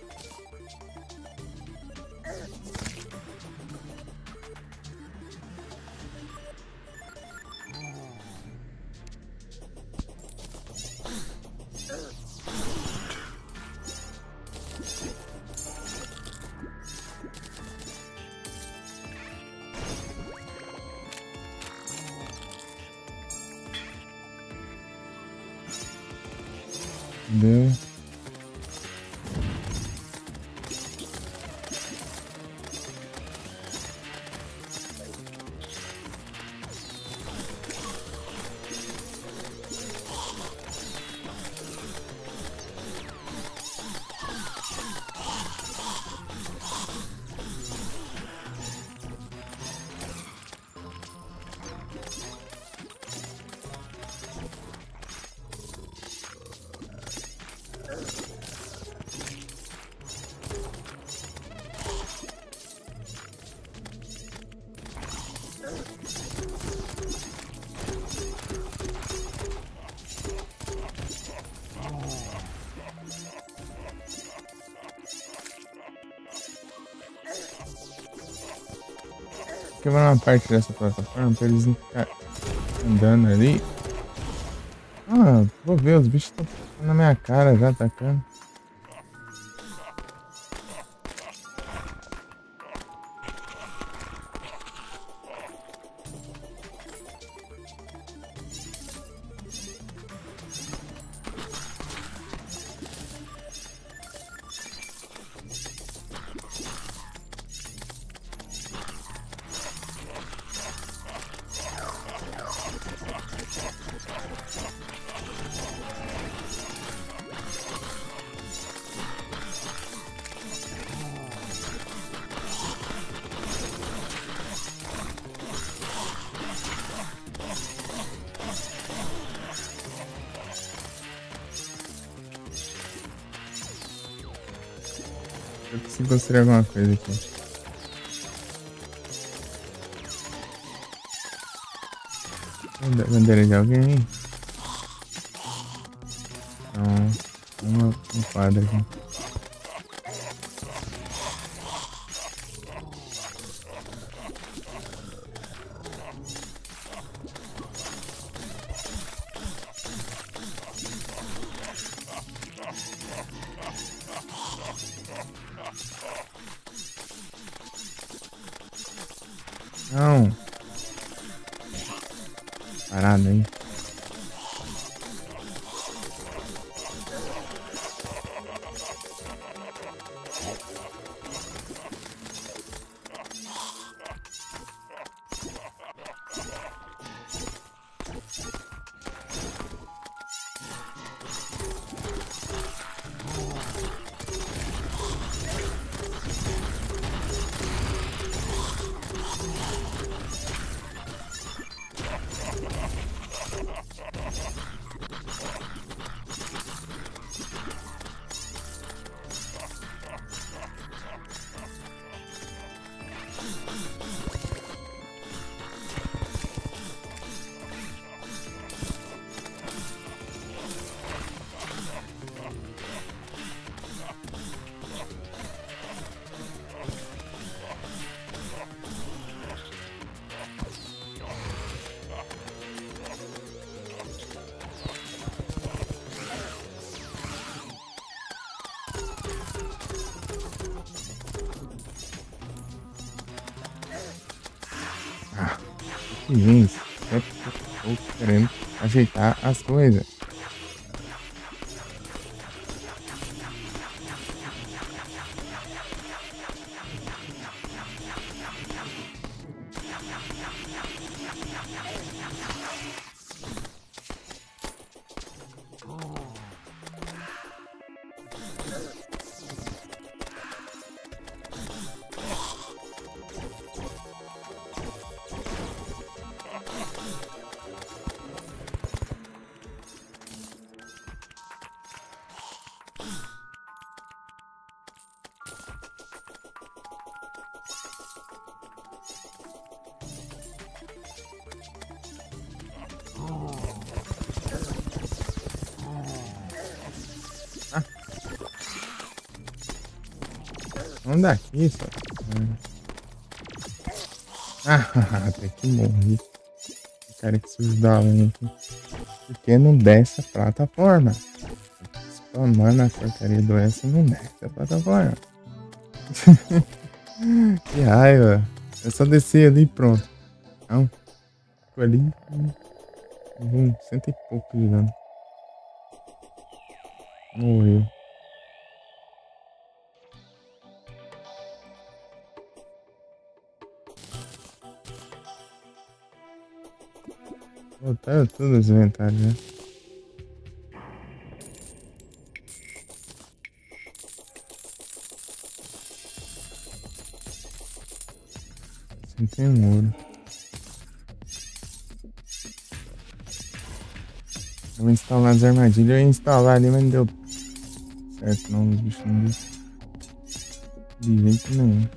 [SPEAKER 1] Entendeu? Quebrar uma parte dessa plataforma pra eles não ficarem andando ali. Ah, vou ver, os bichos estão na minha cara já, atacando. Eu preciso construir alguma coisa aqui. Bandeira de alguém? Não, um quadro aqui. Não. Parado aí. Gente, é porque eu tô querendo ajeitar as coisas. Vamos daqui, só. Até que morri. Cara, que sujo da lama aqui. Porque não desce a plataforma. Spamando a porcaria do S não desce a plataforma. Que raiva. É só descer ali e pronto. Não. Ficou ali. 100 e pouco de dano. Morreu. Botaram tudo os inventários, né? Assim tem um ouro. Eu vou instalar as armadilhas. Eu ia instalar ali, mas não deu certo não. Os bichos não deu de jeito nenhum.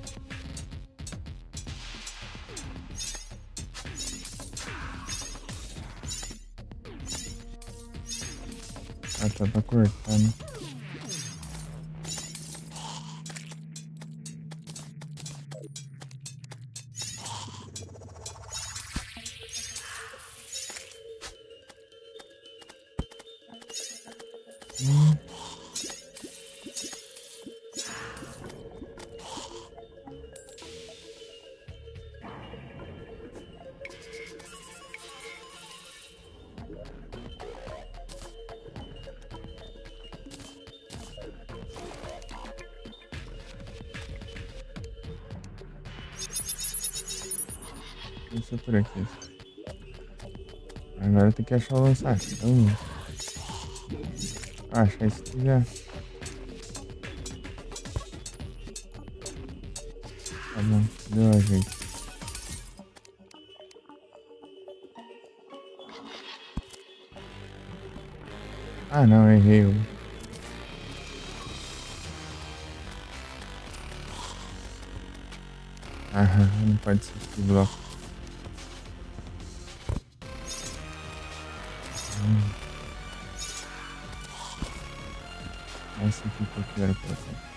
[SPEAKER 1] Ah, tá pra cortar, né? Isso é por aqui. Agora tem que achar o lançachão. Achar isso aqui já. Tá bom, deu a jeito. Ah não, errei. Aham, não pode ser esse bloco. Esse aqui que eu quero colocar.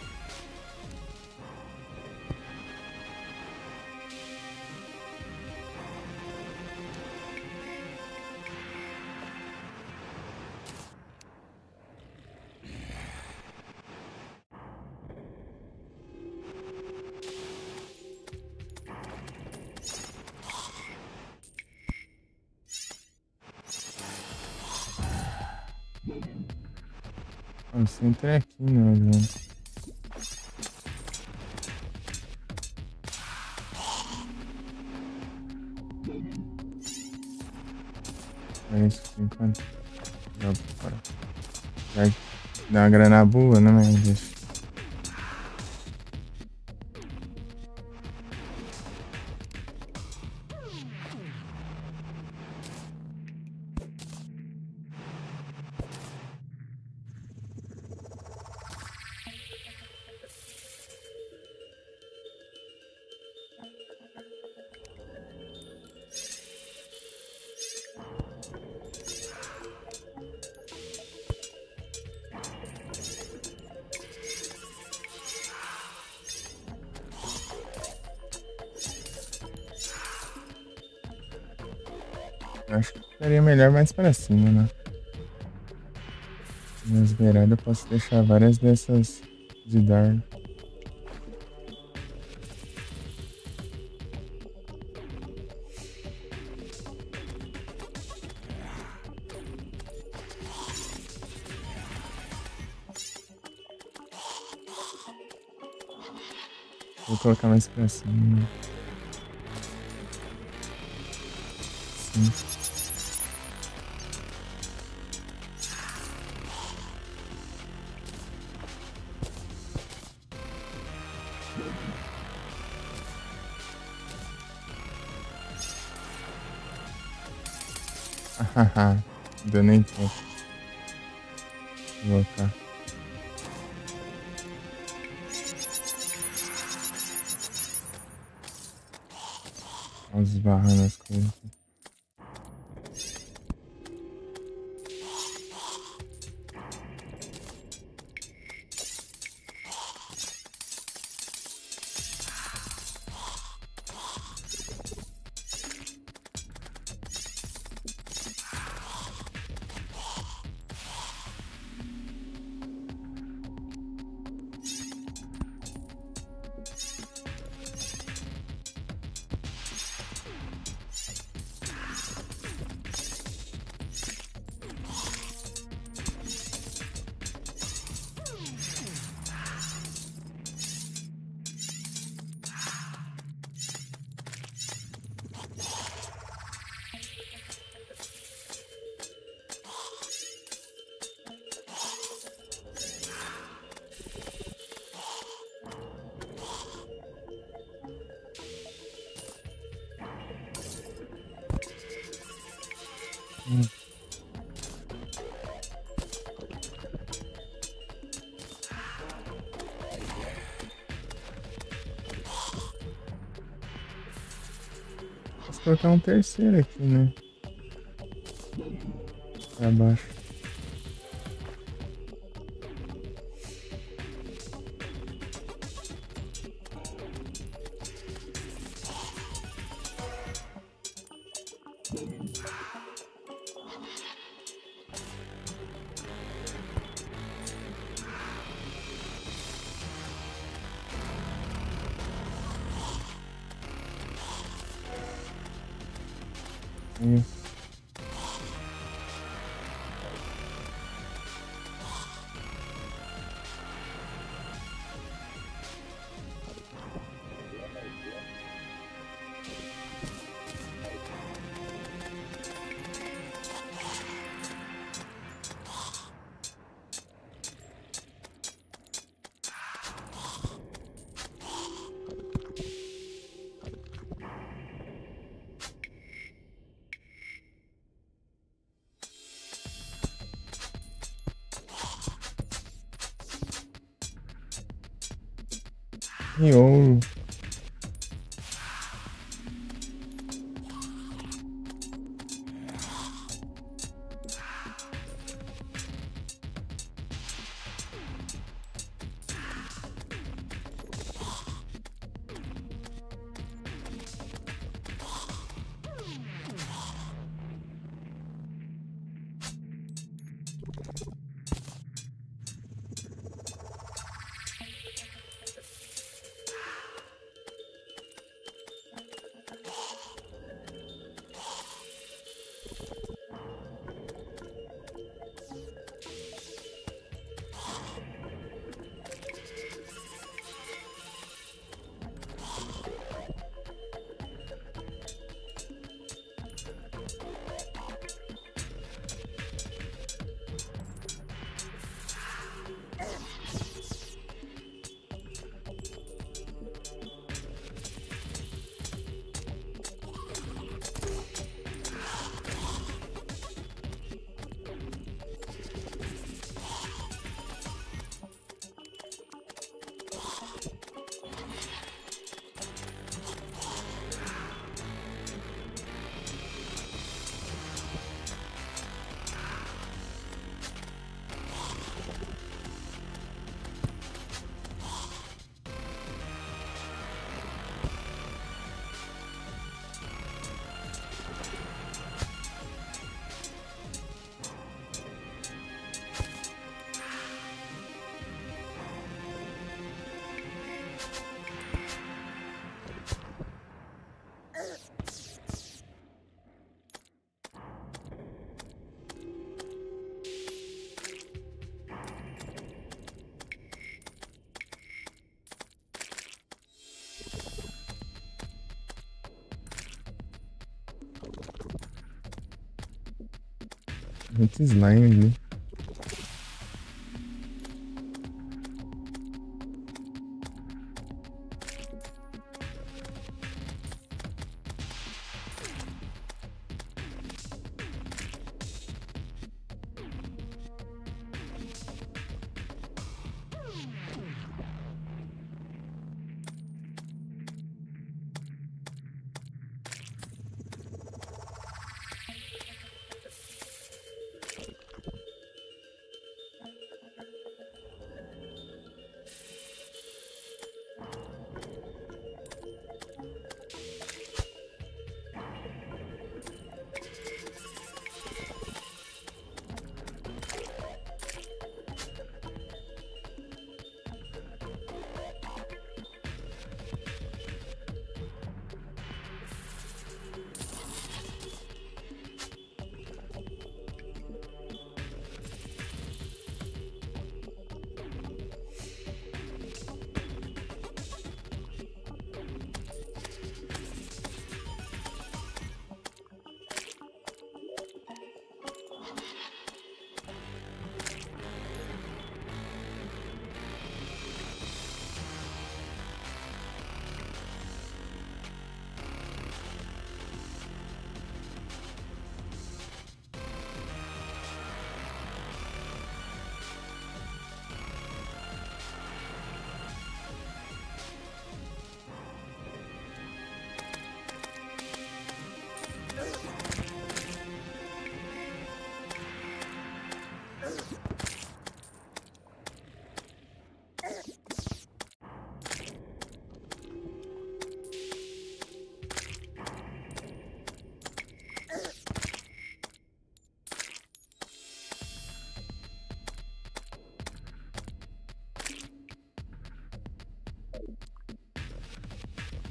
[SPEAKER 1] O centro é aqui, meu João. É isso por enquanto. Joga fora. Vai dar uma grana boa, né? Mas deixa. Eu acho que ficaria melhor mais pra cima, né? Nas beiradas eu posso deixar várias dessas de dar. Vou colocar mais pra cima. Sim. Hahaha, deu nem tempo. Vou colocar. Vamos esbarrando as coisas aqui. Hum. Posso colocar um terceiro aqui, né? Pra baixo. Isso. E ouro. Muito slime ali.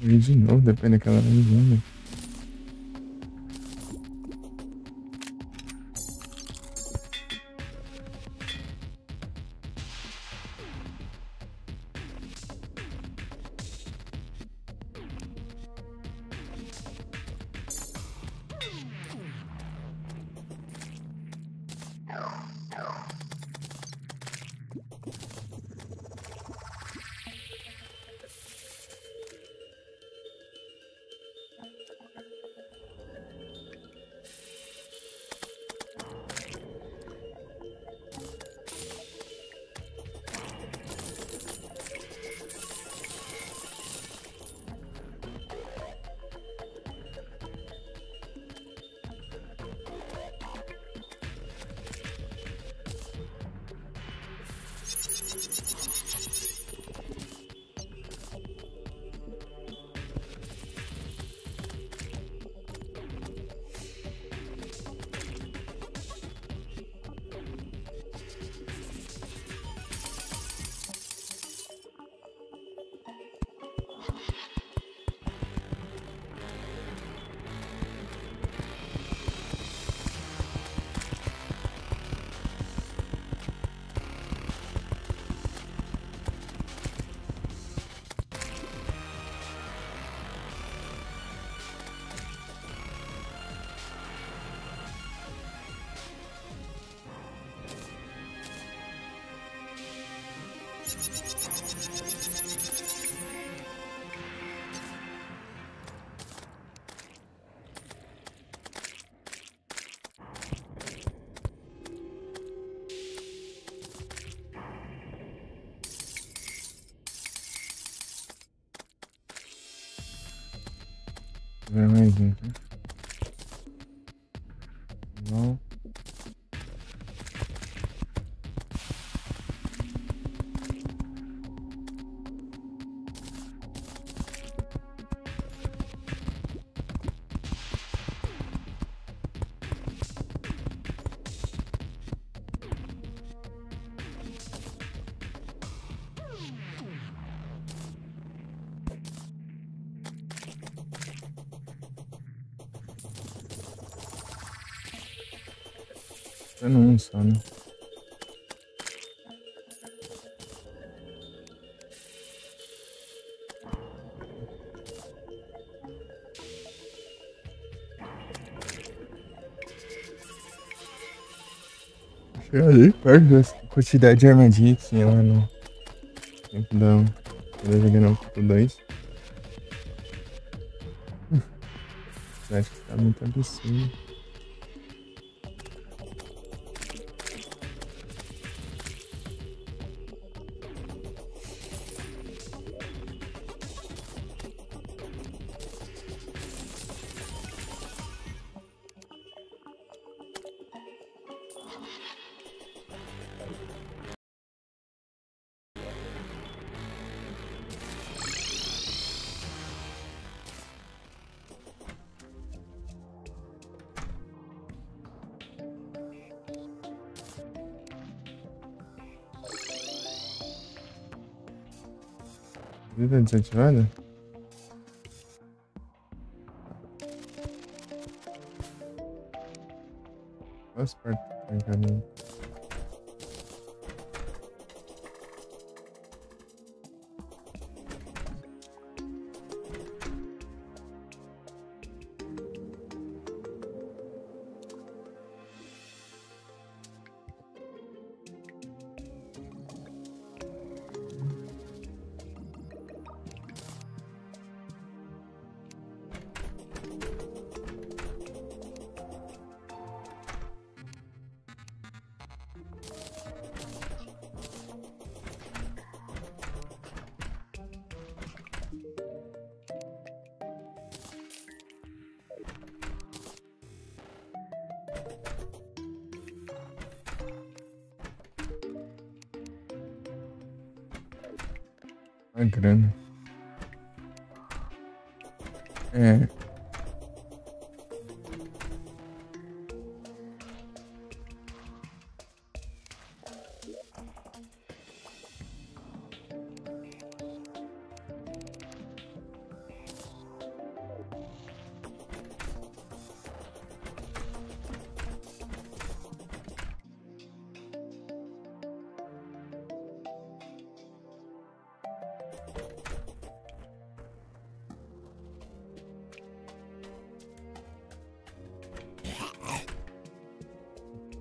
[SPEAKER 1] Vi de novo, depende daquela legenda. Vou ver mais um, tá? Não. Tá num só, né? Cheguei ali perto da quantidade de armadilha que tinha lá no tempo da. Quando eu joguei no Puto 2. Acho que tá muito absurdo. Vida desativada? Olha as portas trancadas. A grana. É.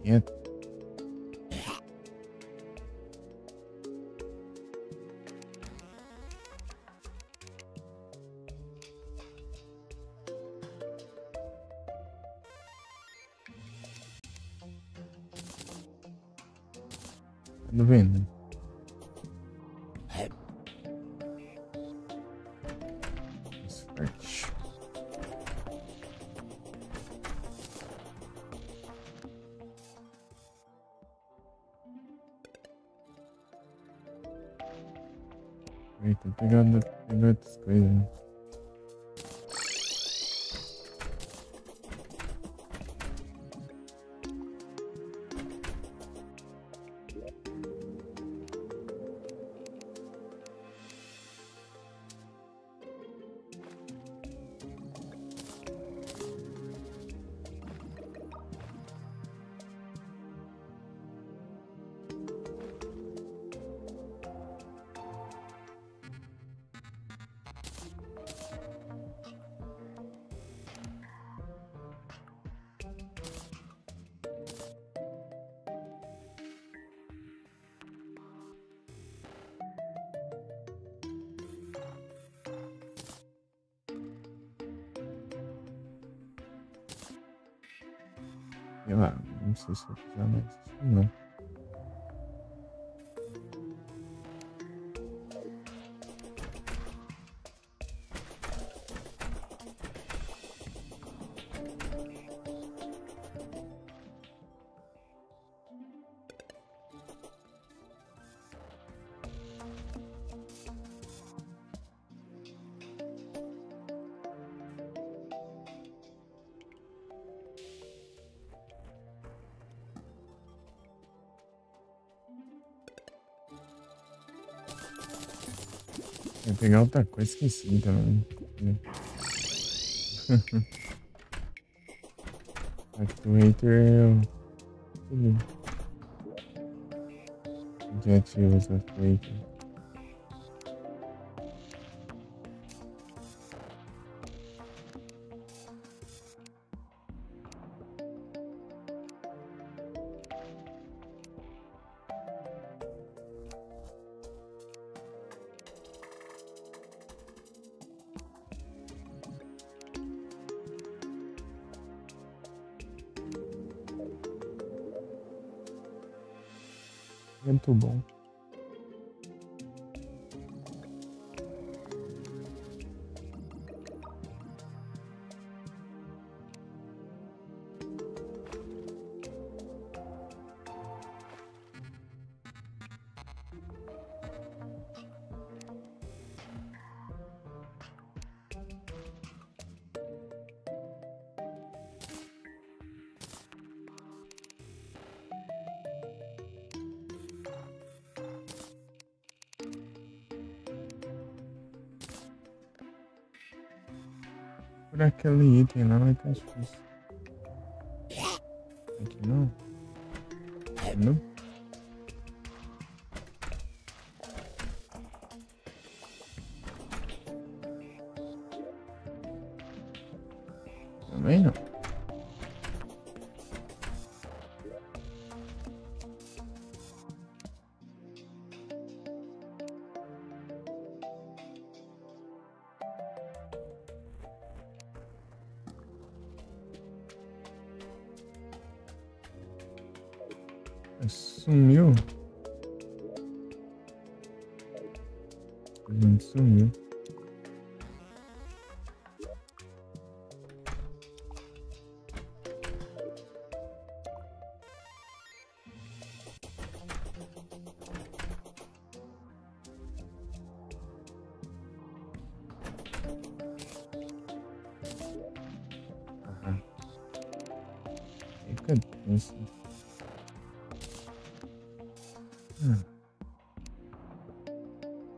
[SPEAKER 1] quieto. Tá vendo? Sorte. Eita, pegar outras coisas. Né? Sei lá, não sei se eu vou precisar mais disso, não. Vou pegar outra coisa, esqueci também. Actuator. Adjetivos Actuator. Muito bom. Por aquele item lá vai ter difícil. Aqui não? Não? Também não. Sumiu? A gente sumiu. Aham. Cadê isso?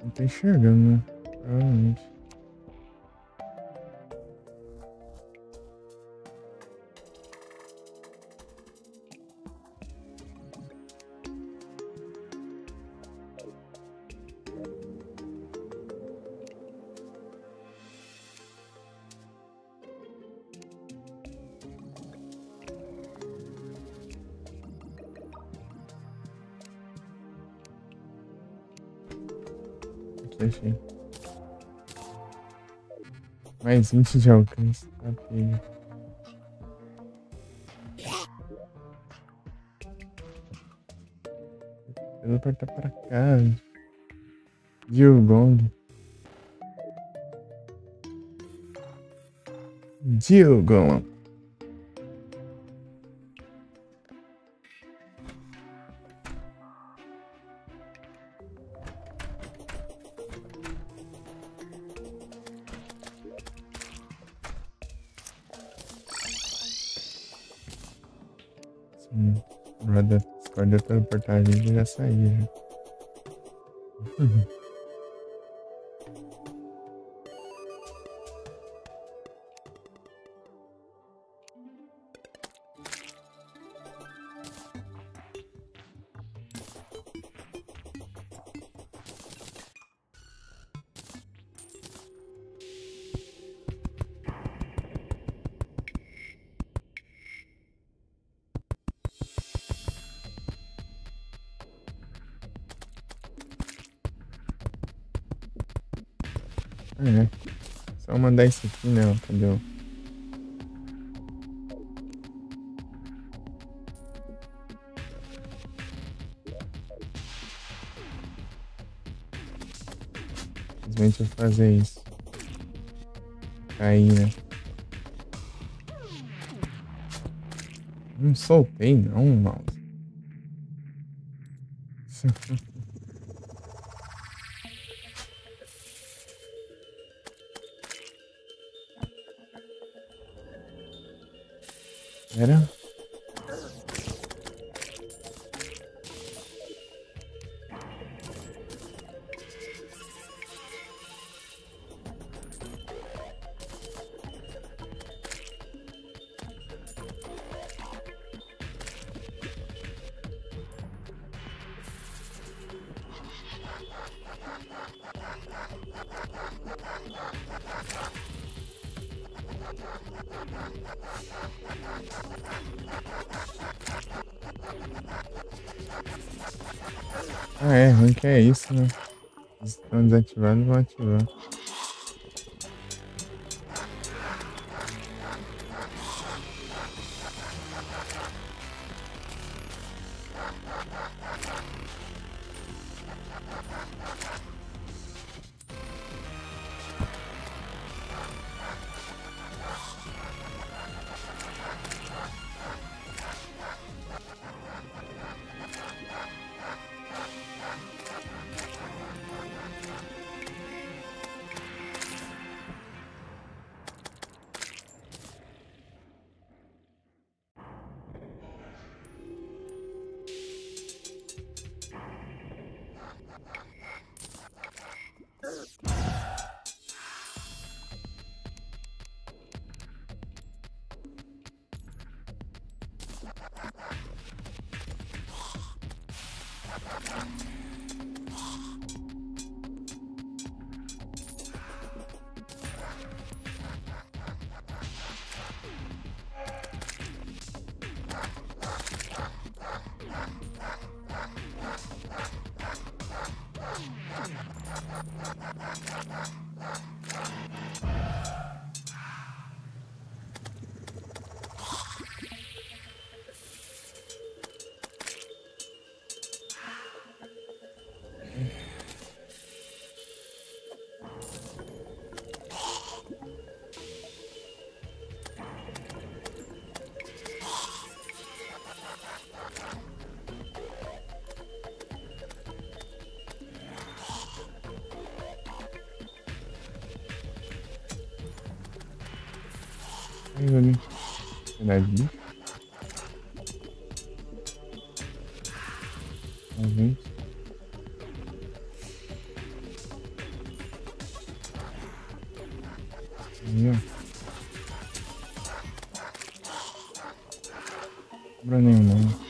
[SPEAKER 1] Não tô enxergando, né? Provavelmente. aqui, achei. Mais 20 de alcance. Tá pega. Teleportar pra cá. Dilgong. Dilgong. Sim. Roda Discord teleportar a gente já saía. É. Só mandar isso aqui, né? Cadê o... Simplesmente eu fazer isso. Cair, né? Não soltei não, mouse. Era? Ah, é, ruim que é isso, né? Eles estão desativados, vão ativar. Aí, ali. Verdade. Talvez. Aí, ó. Não sobra nenhum, não.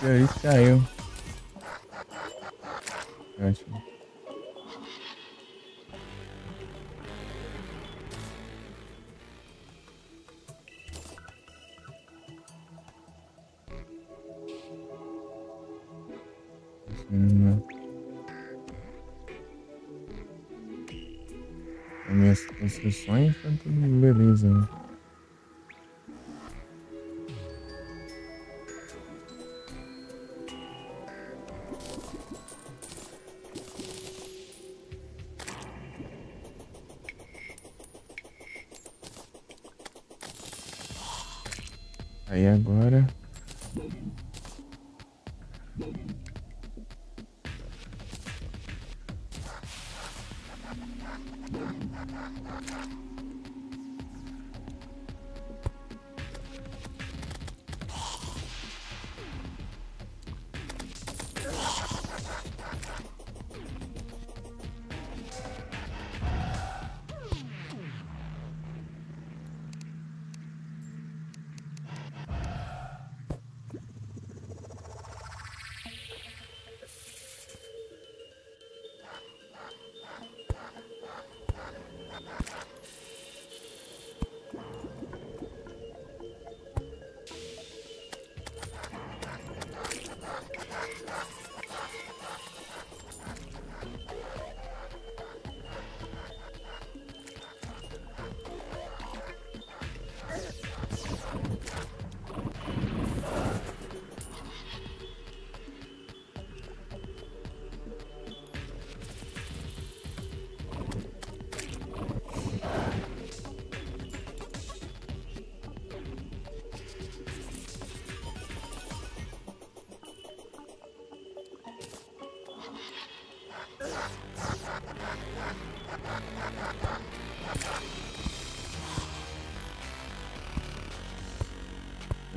[SPEAKER 1] meteorito caiu. Ótimo. As minhas construções tá tudo beleza, né? Aí agora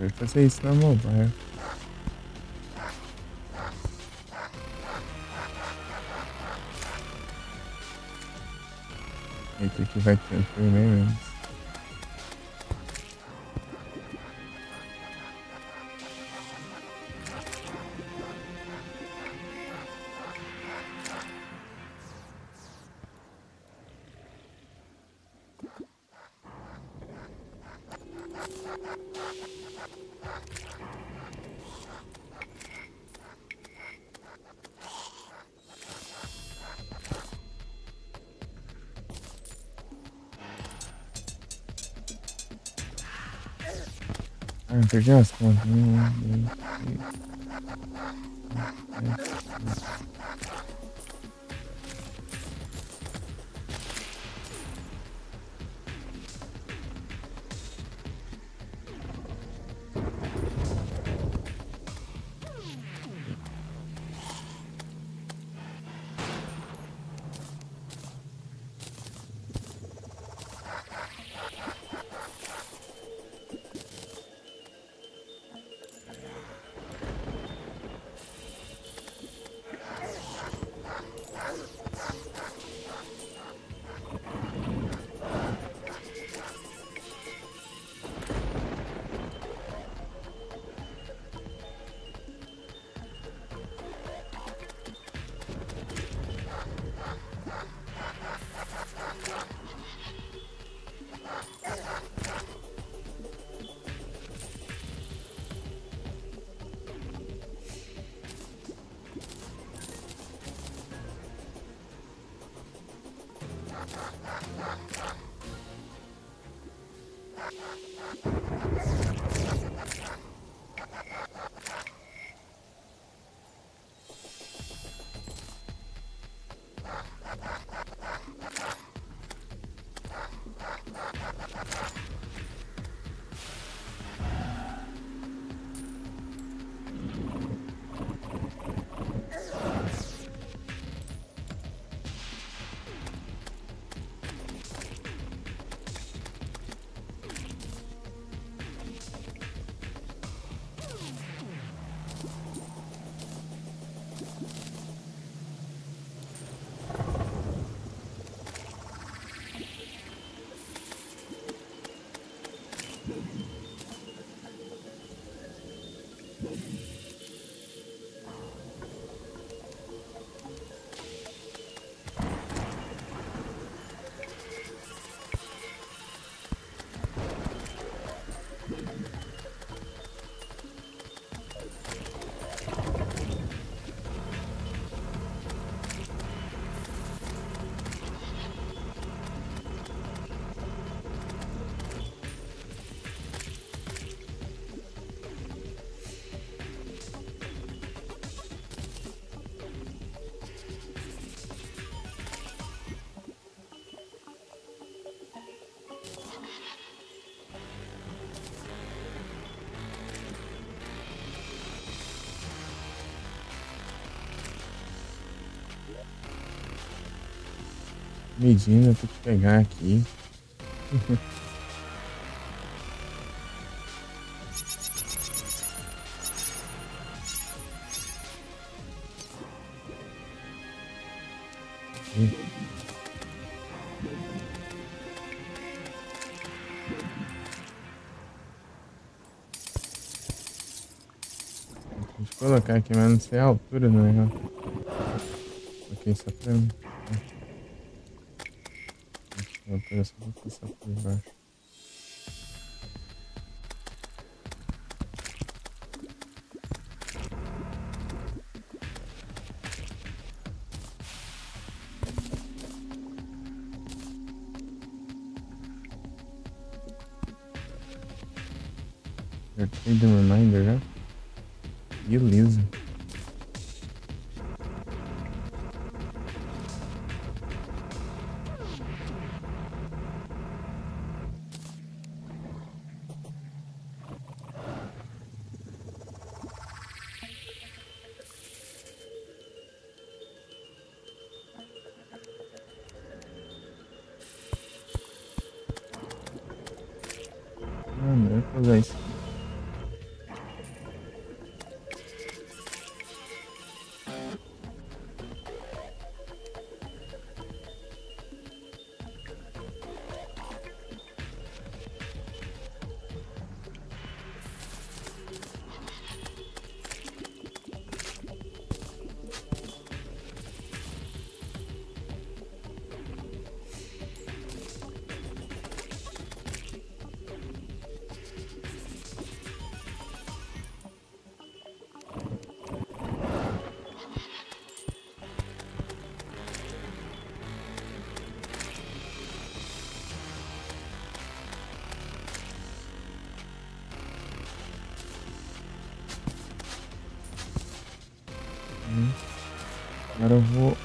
[SPEAKER 1] eu vou fazer isso na mobile. Eita, aqui vai ter menos. Ah, perdi as contas. Medina, tem que pegar aqui. Deixa eu colocar aqui, mas não sei a altura do negócio. Ok, só pra mim. A altura só vou passar por baixo. Já tem the reminder já? Beleza. Ah, não, eu vou usar isso aqui. Agora eu vou...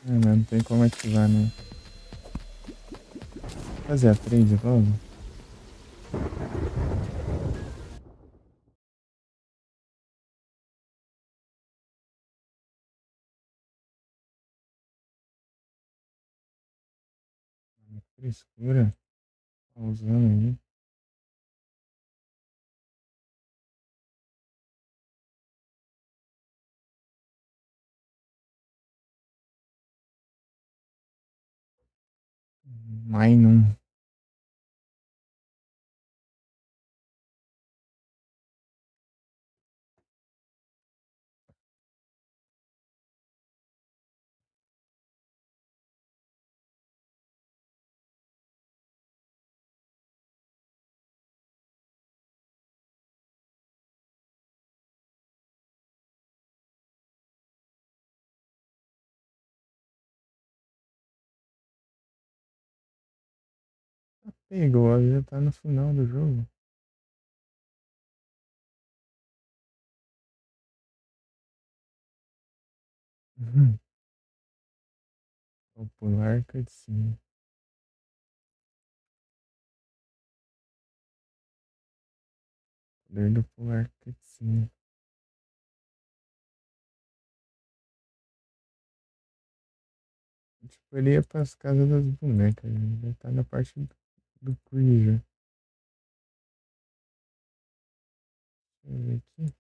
[SPEAKER 1] Ah, não tem como ativar, né? Fazer a trade logo. Frescura. Pausando aí. Mais não. Pegou, já tá no final do jogo. Uhum. Vou pular cutscene. Poder do pular cutscene. Tipo, ele ia pras casas das bonecas. Já tá na parte do quiz já. Deixa eu ver aqui.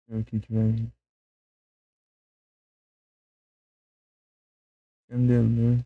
[SPEAKER 1] Deixa eu ver o que que vai. Candelô.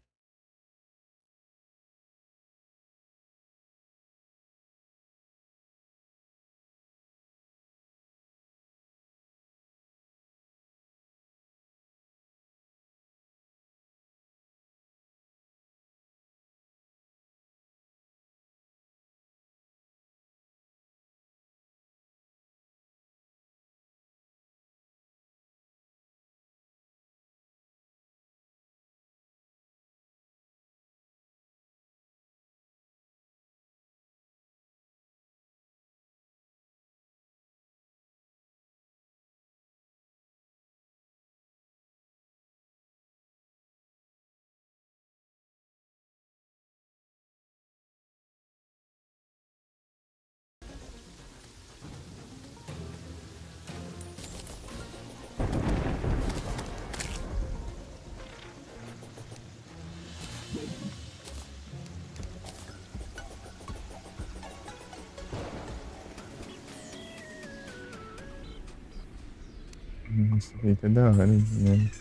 [SPEAKER 1] Esse feito é da hora, né?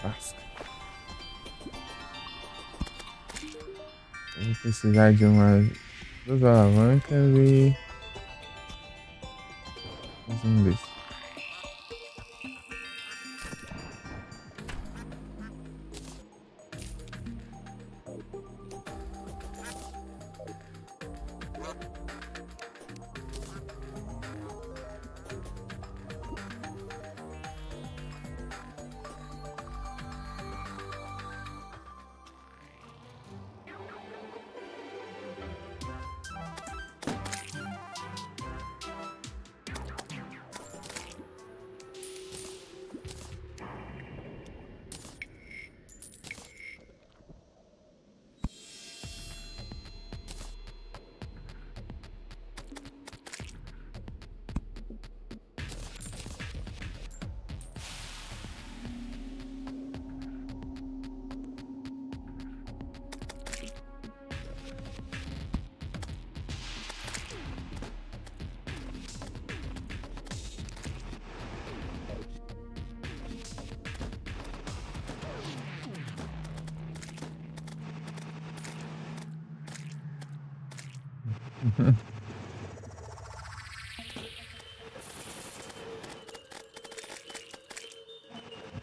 [SPEAKER 1] Vasca. Eu vou precisar de umas 2 alavancas e mais um desse.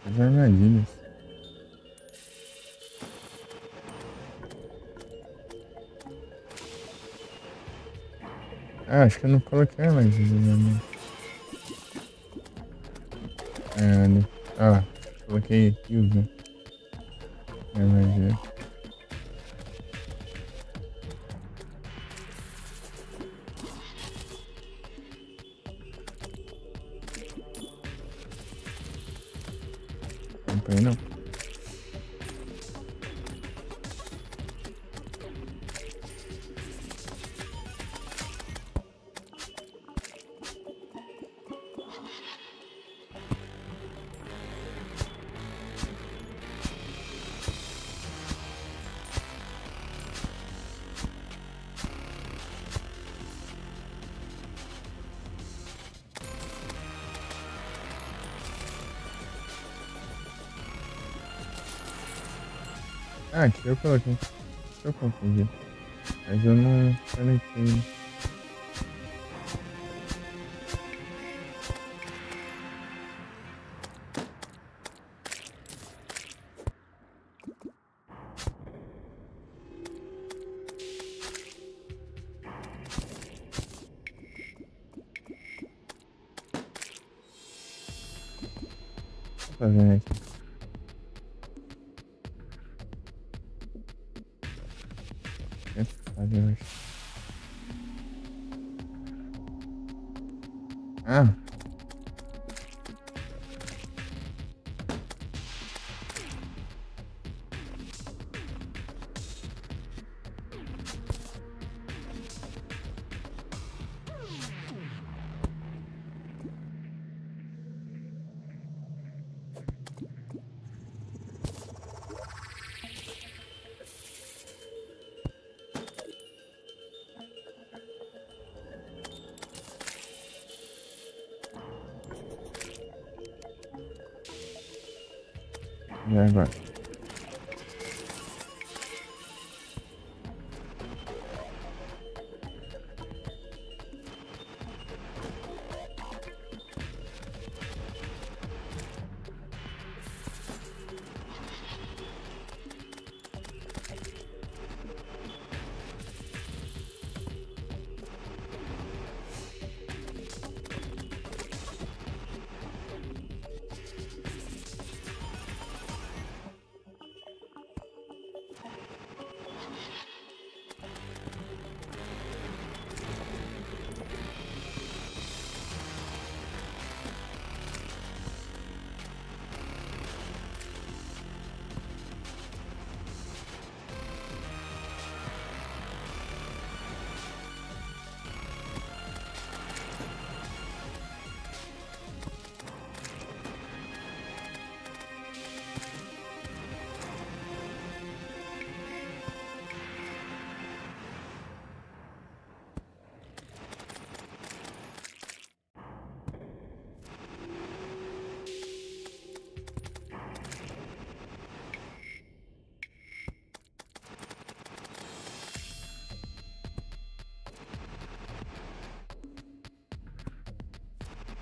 [SPEAKER 1] As armadilhas. Ah, acho que eu não coloquei armadilha, né? Coloquei kills, né? Armadilha. Não põe não. Ah, aqui eu coloquei. Eu confundi. Mas eu não conectei. Tá vendo aqui? Eu acho. Ah, e agora?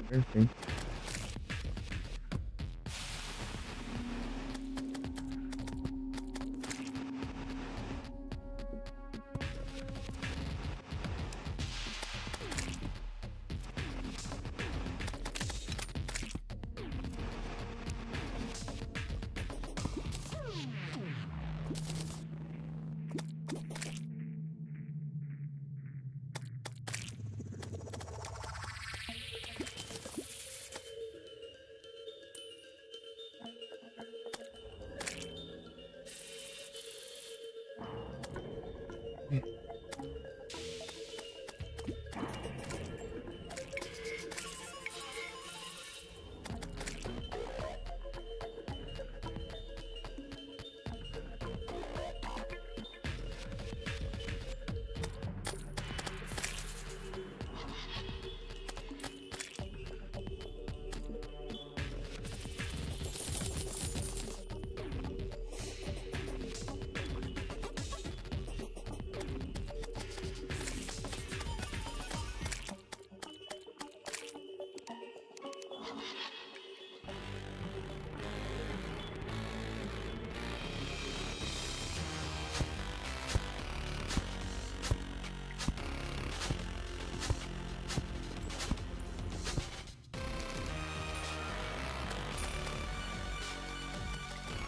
[SPEAKER 1] Perfeito.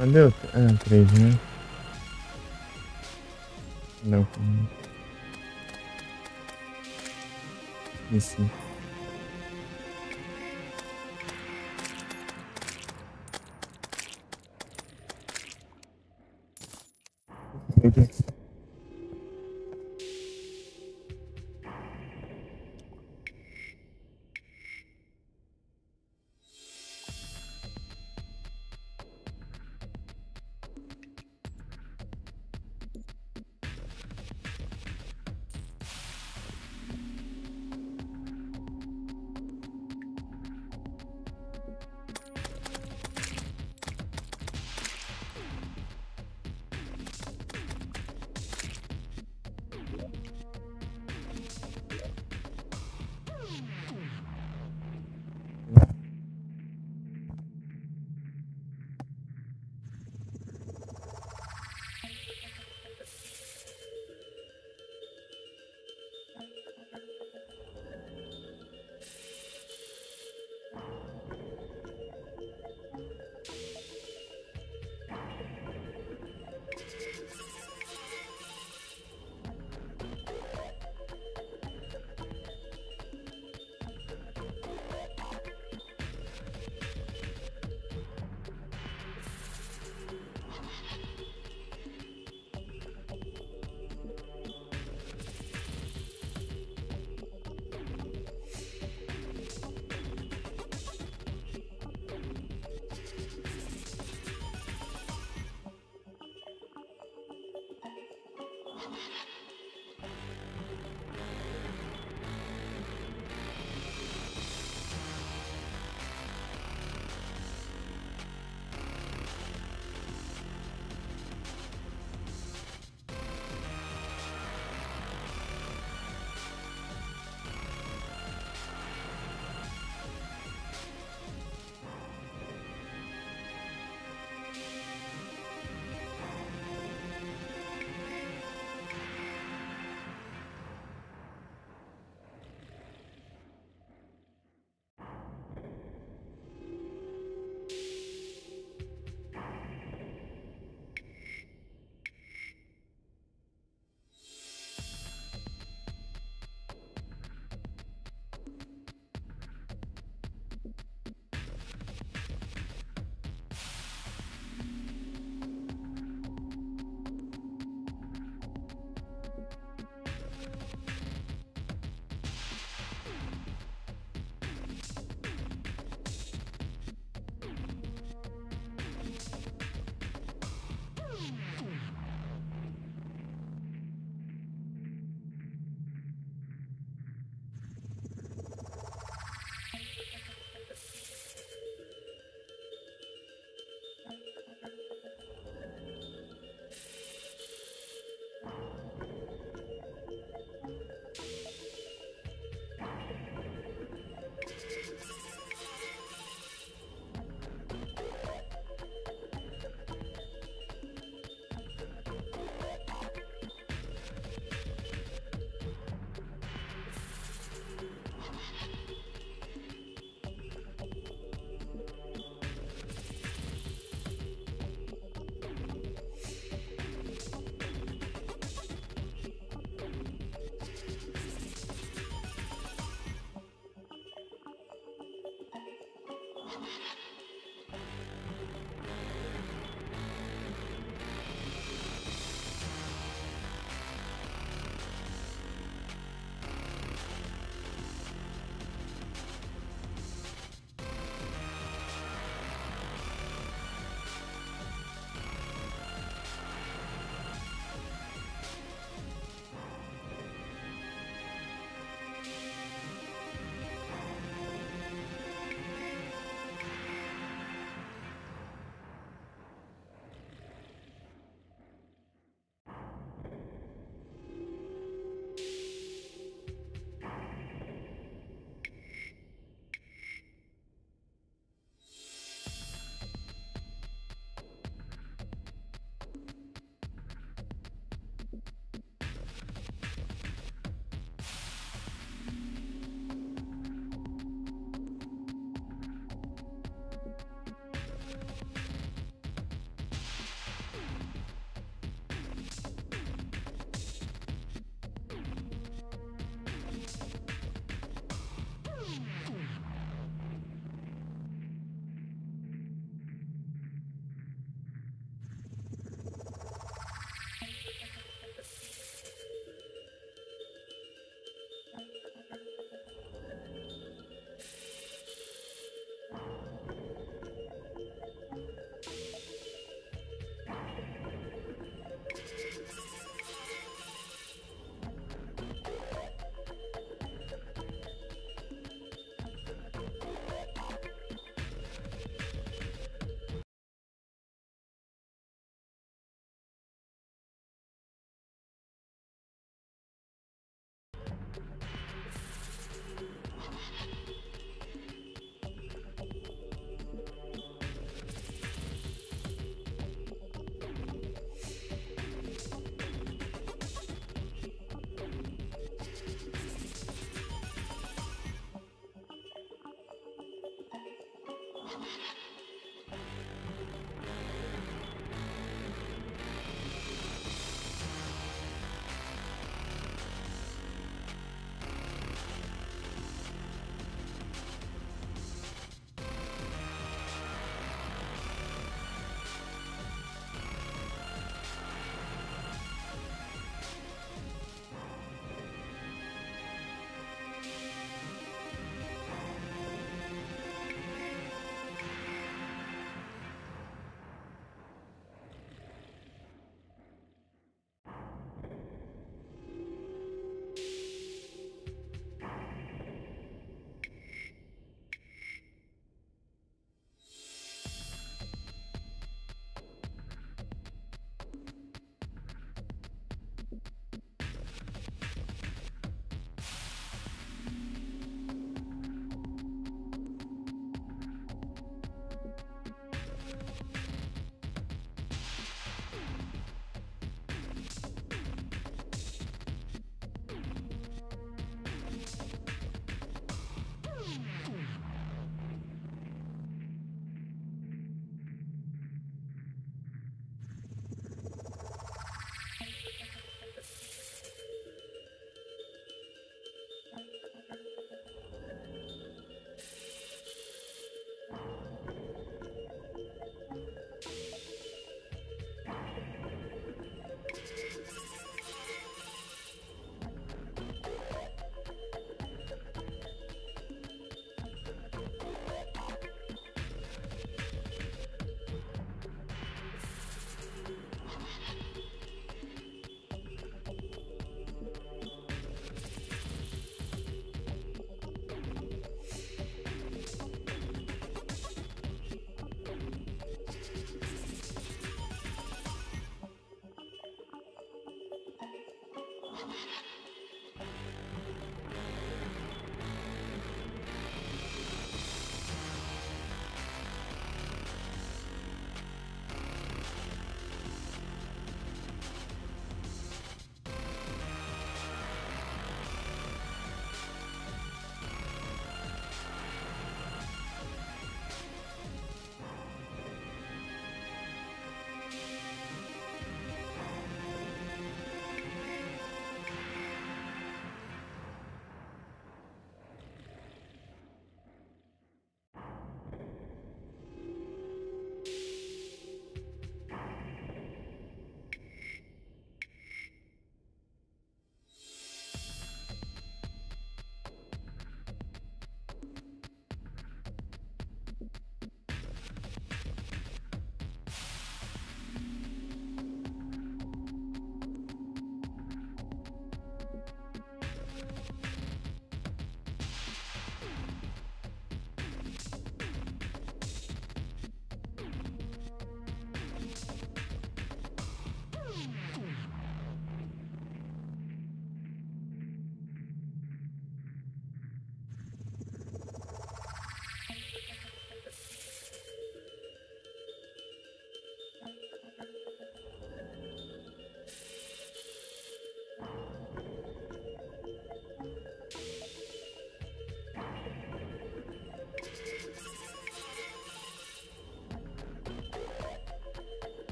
[SPEAKER 1] Cadê o... Ah, 3, né? Não. Isso.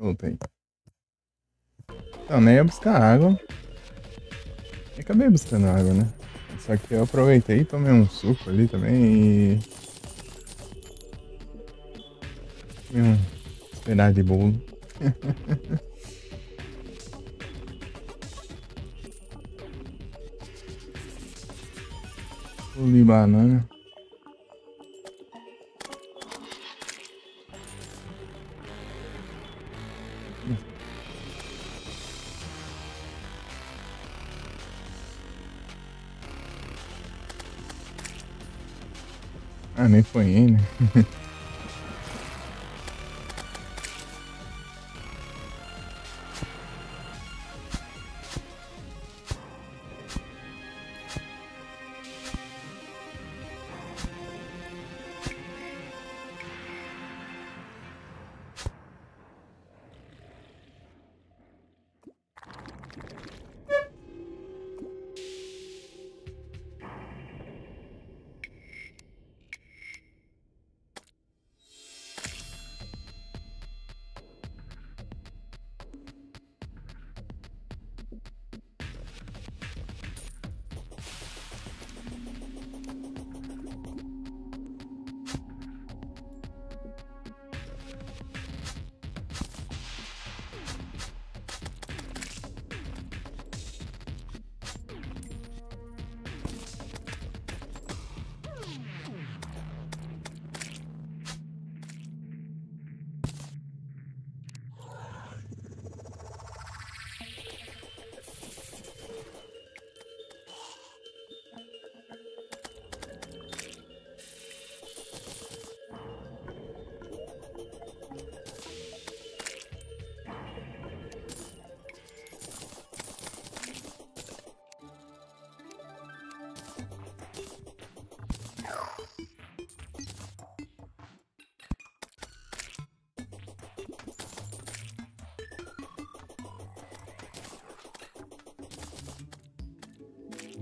[SPEAKER 1] Voltei. Então, nem ia buscar água. E acabei buscando água, né? Só que eu aproveitei e tomei um suco ali também e... comi um pedaço de bolo. Bolo de banana. Ah, nem foi ele, né?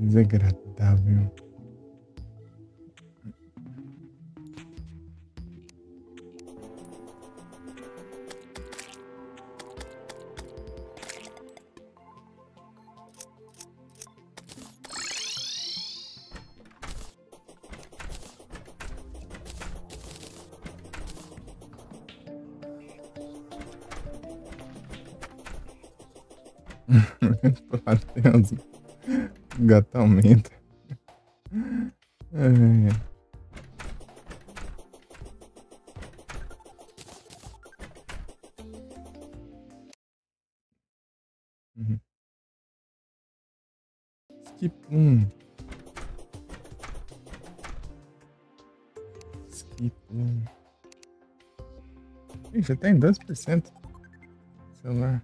[SPEAKER 1] Desagradável. Deus. O gato aumenta. É. Uhum. Skip 1. Skip 1. Ih, já tá em 2%. Celular.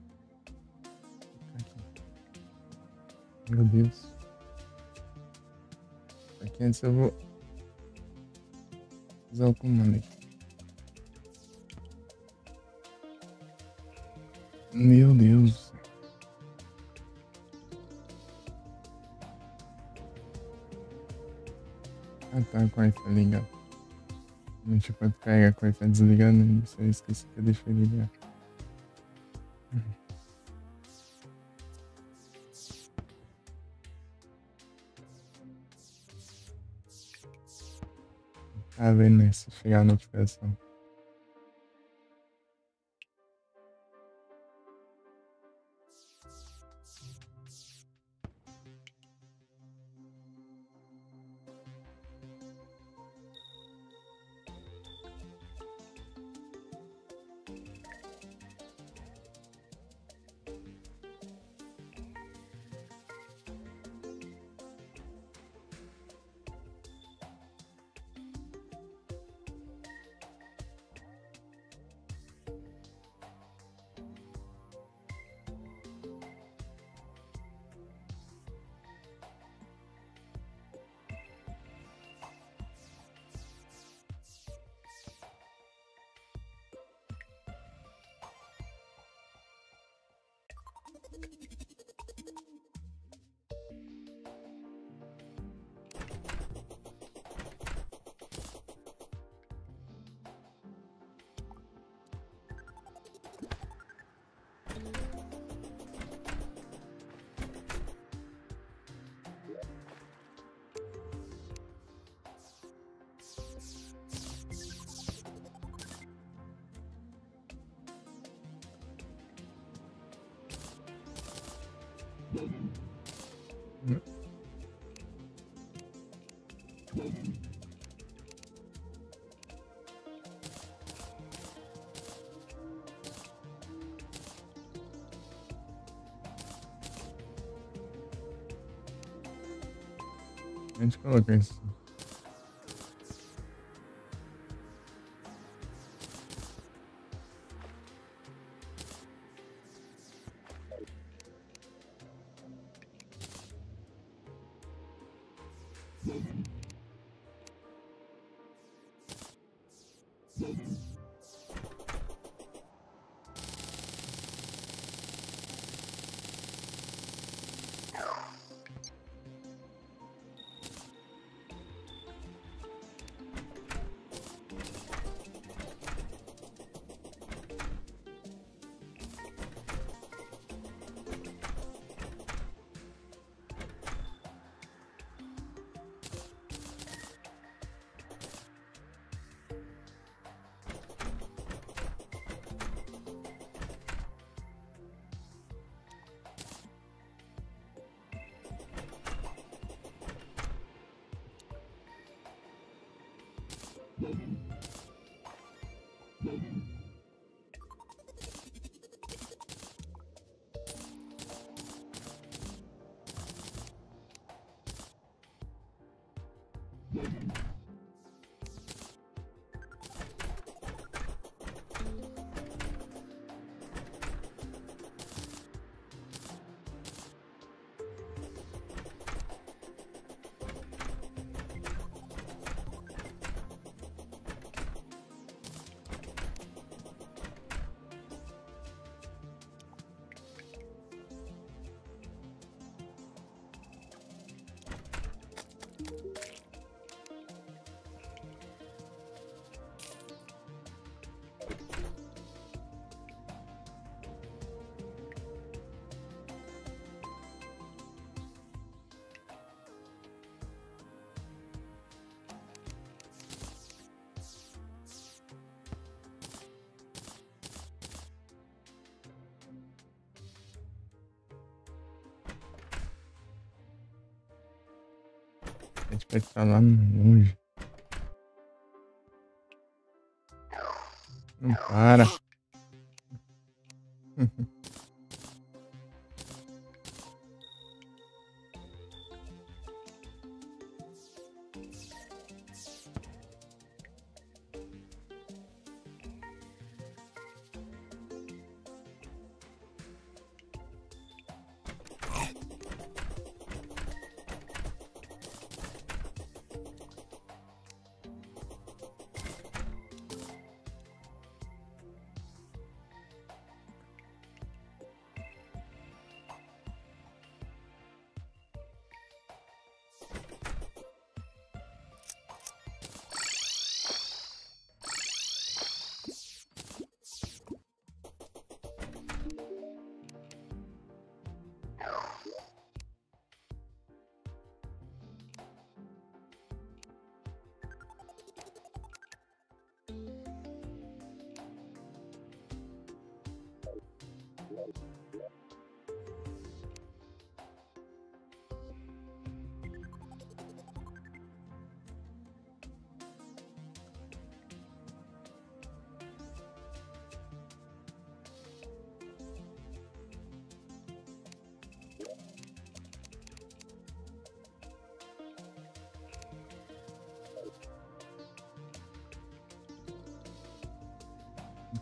[SPEAKER 1] Meu Deus. Aqui antes eu vou usar o comando aqui. Meu Deus. Ah tá, com o Wi-Fi ligado. A gente pode carregar com o Wi-Fi desligado, né? Isso eu esqueci que eu deixei ligar. Tá vendo, né? Se chegar a notificação. A gente coloca isso. A gente pode estar lá longe. Não para.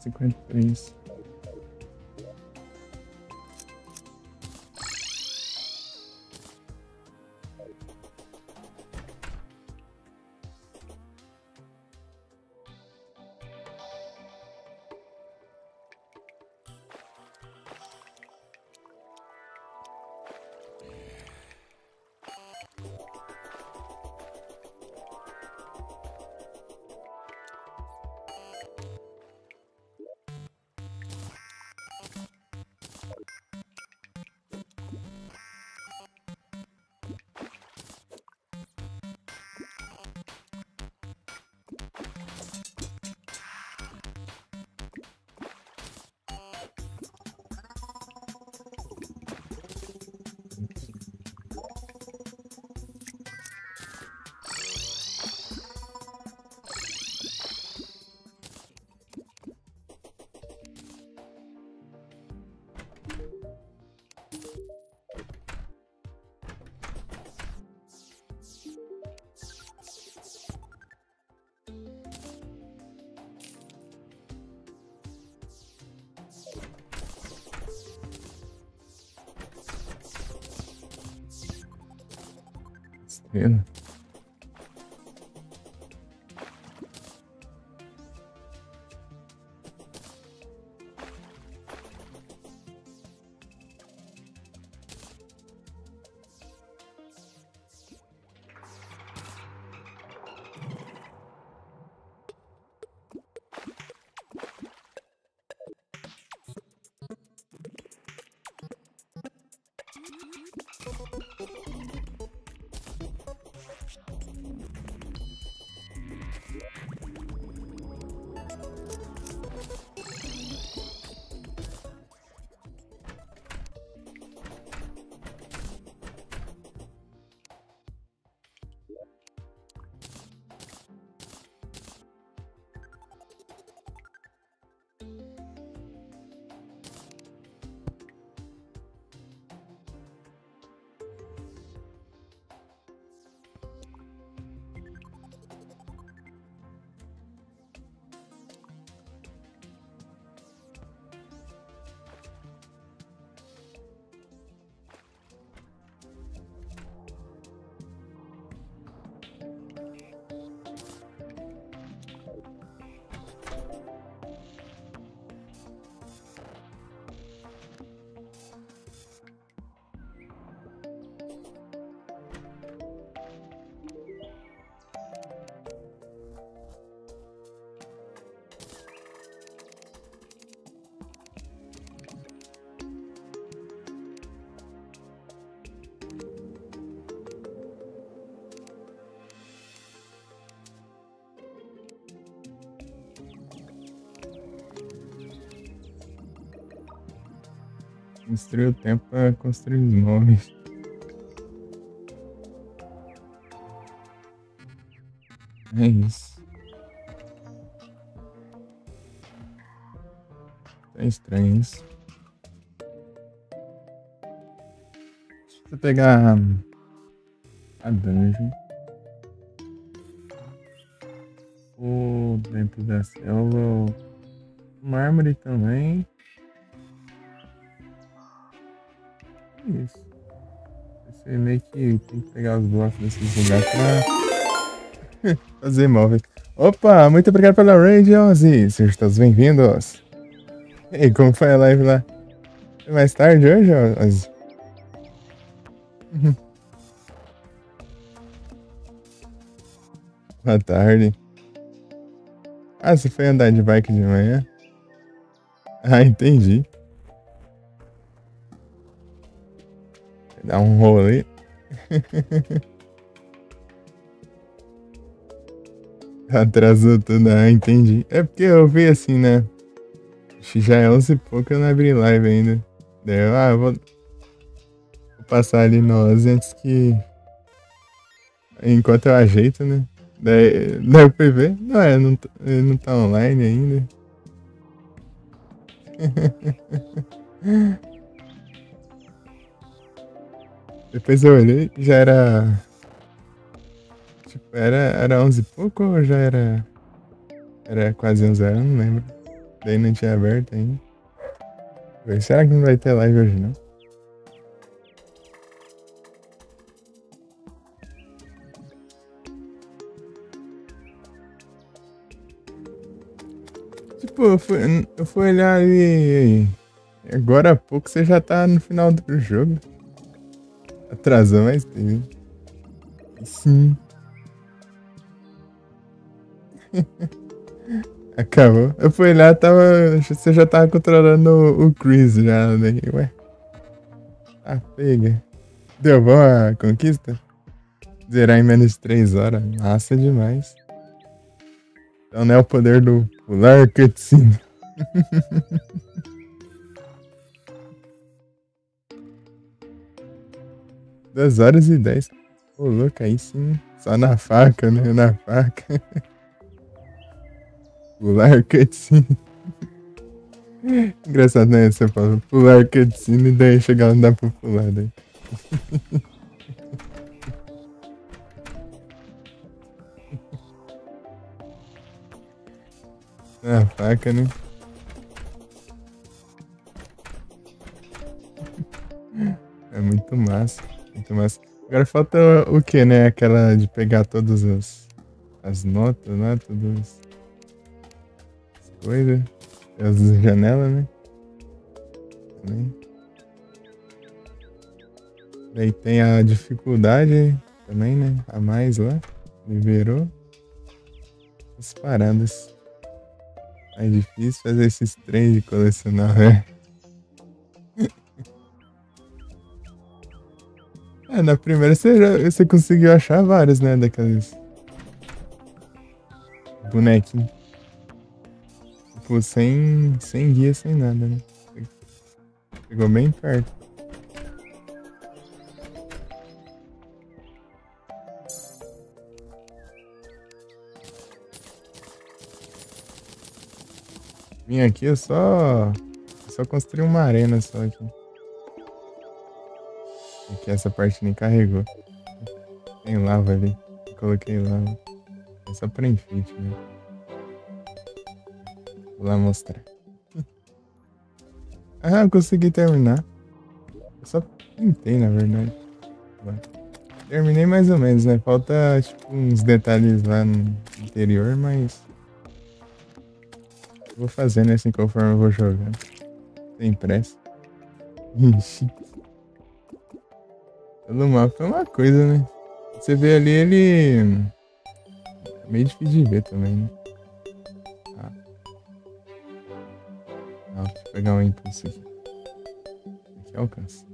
[SPEAKER 1] Cinquenta e três. gelo. Construir o tempo para construir os móveis. É isso. É estranho isso. Deixa eu pegar a dungeon. O dentro da selva. O mármore também. Isso. Você meio que tem que pegar os blocos desses lugares pra fazer móveis. Opa, muito obrigado pela raid, Ozzy. Sejam todos bem-vindos. E aí, como foi a live lá? Foi mais tarde hoje, Ozzy? Boa tarde. Ah, você foi andar de bike de manhã? Ah, entendi. Dar um rolê. Atrasou tudo, ah, entendi. É porque eu vi assim, né? Já é 11 e pouco, eu não abri live ainda. Daí eu vou passar ali no 11 antes que... Enquanto eu ajeito, né? Daí eu fui ver. Não, ele não tá online ainda. Depois eu olhei, já era... Tipo, era 11 e pouco ou já era... Era quase 11 horas, não lembro. Daí não tinha aberto ainda. Será que não vai ter live hoje, não? Tipo, eu fui olhar ali... Agora há pouco você já tá no final do jogo. Atrasou mais tempo. Sim. Acabou. Eu fui lá, você já tava controlando o Chris já, né? Ué. Ah, pega. Deu bom a conquista? Zerar em menos de 3 horas. Massa demais. Então não é o poder do pular cutscene. 2 horas e 10. Ô, louco, aí sim. Só na faca, né? Na faca. Pular cutscene. Engraçado, né? Você fala pular cutscene e daí chegar lá não dá pra pular. Daí. Na faca, né? É muito massa. Muito massa. Agora falta o que, né? Aquela de pegar todas as notas lá, todas as coisas. As janelas, né? Também. Daí tem a dificuldade também, né? A mais lá. Liberou. As paradas. É difícil fazer esses trem de colecionar, né? É, na primeira você conseguiu achar vários, né? Daqueles bonequinhos. Tipo, sem guia, sem nada, né? Chegou bem perto. Vim aqui, eu só construí uma arena só aqui. Aqui essa parte nem carregou. Tem lava ali. Eu coloquei lava. É só pra enfeite, né? Vou lá mostrar. Ah, eu consegui terminar. Eu só pintei, na verdade. Terminei mais ou menos, né? Falta, tipo, uns detalhes lá no interior, mas... eu vou fazendo assim conforme eu vou jogando. Sem pressa. Ixi. Todo mapa é uma coisa, né? Você vê ali, ele... é meio difícil de ver também, né? Deixa eu pegar um impulso aqui. Aqui alcança.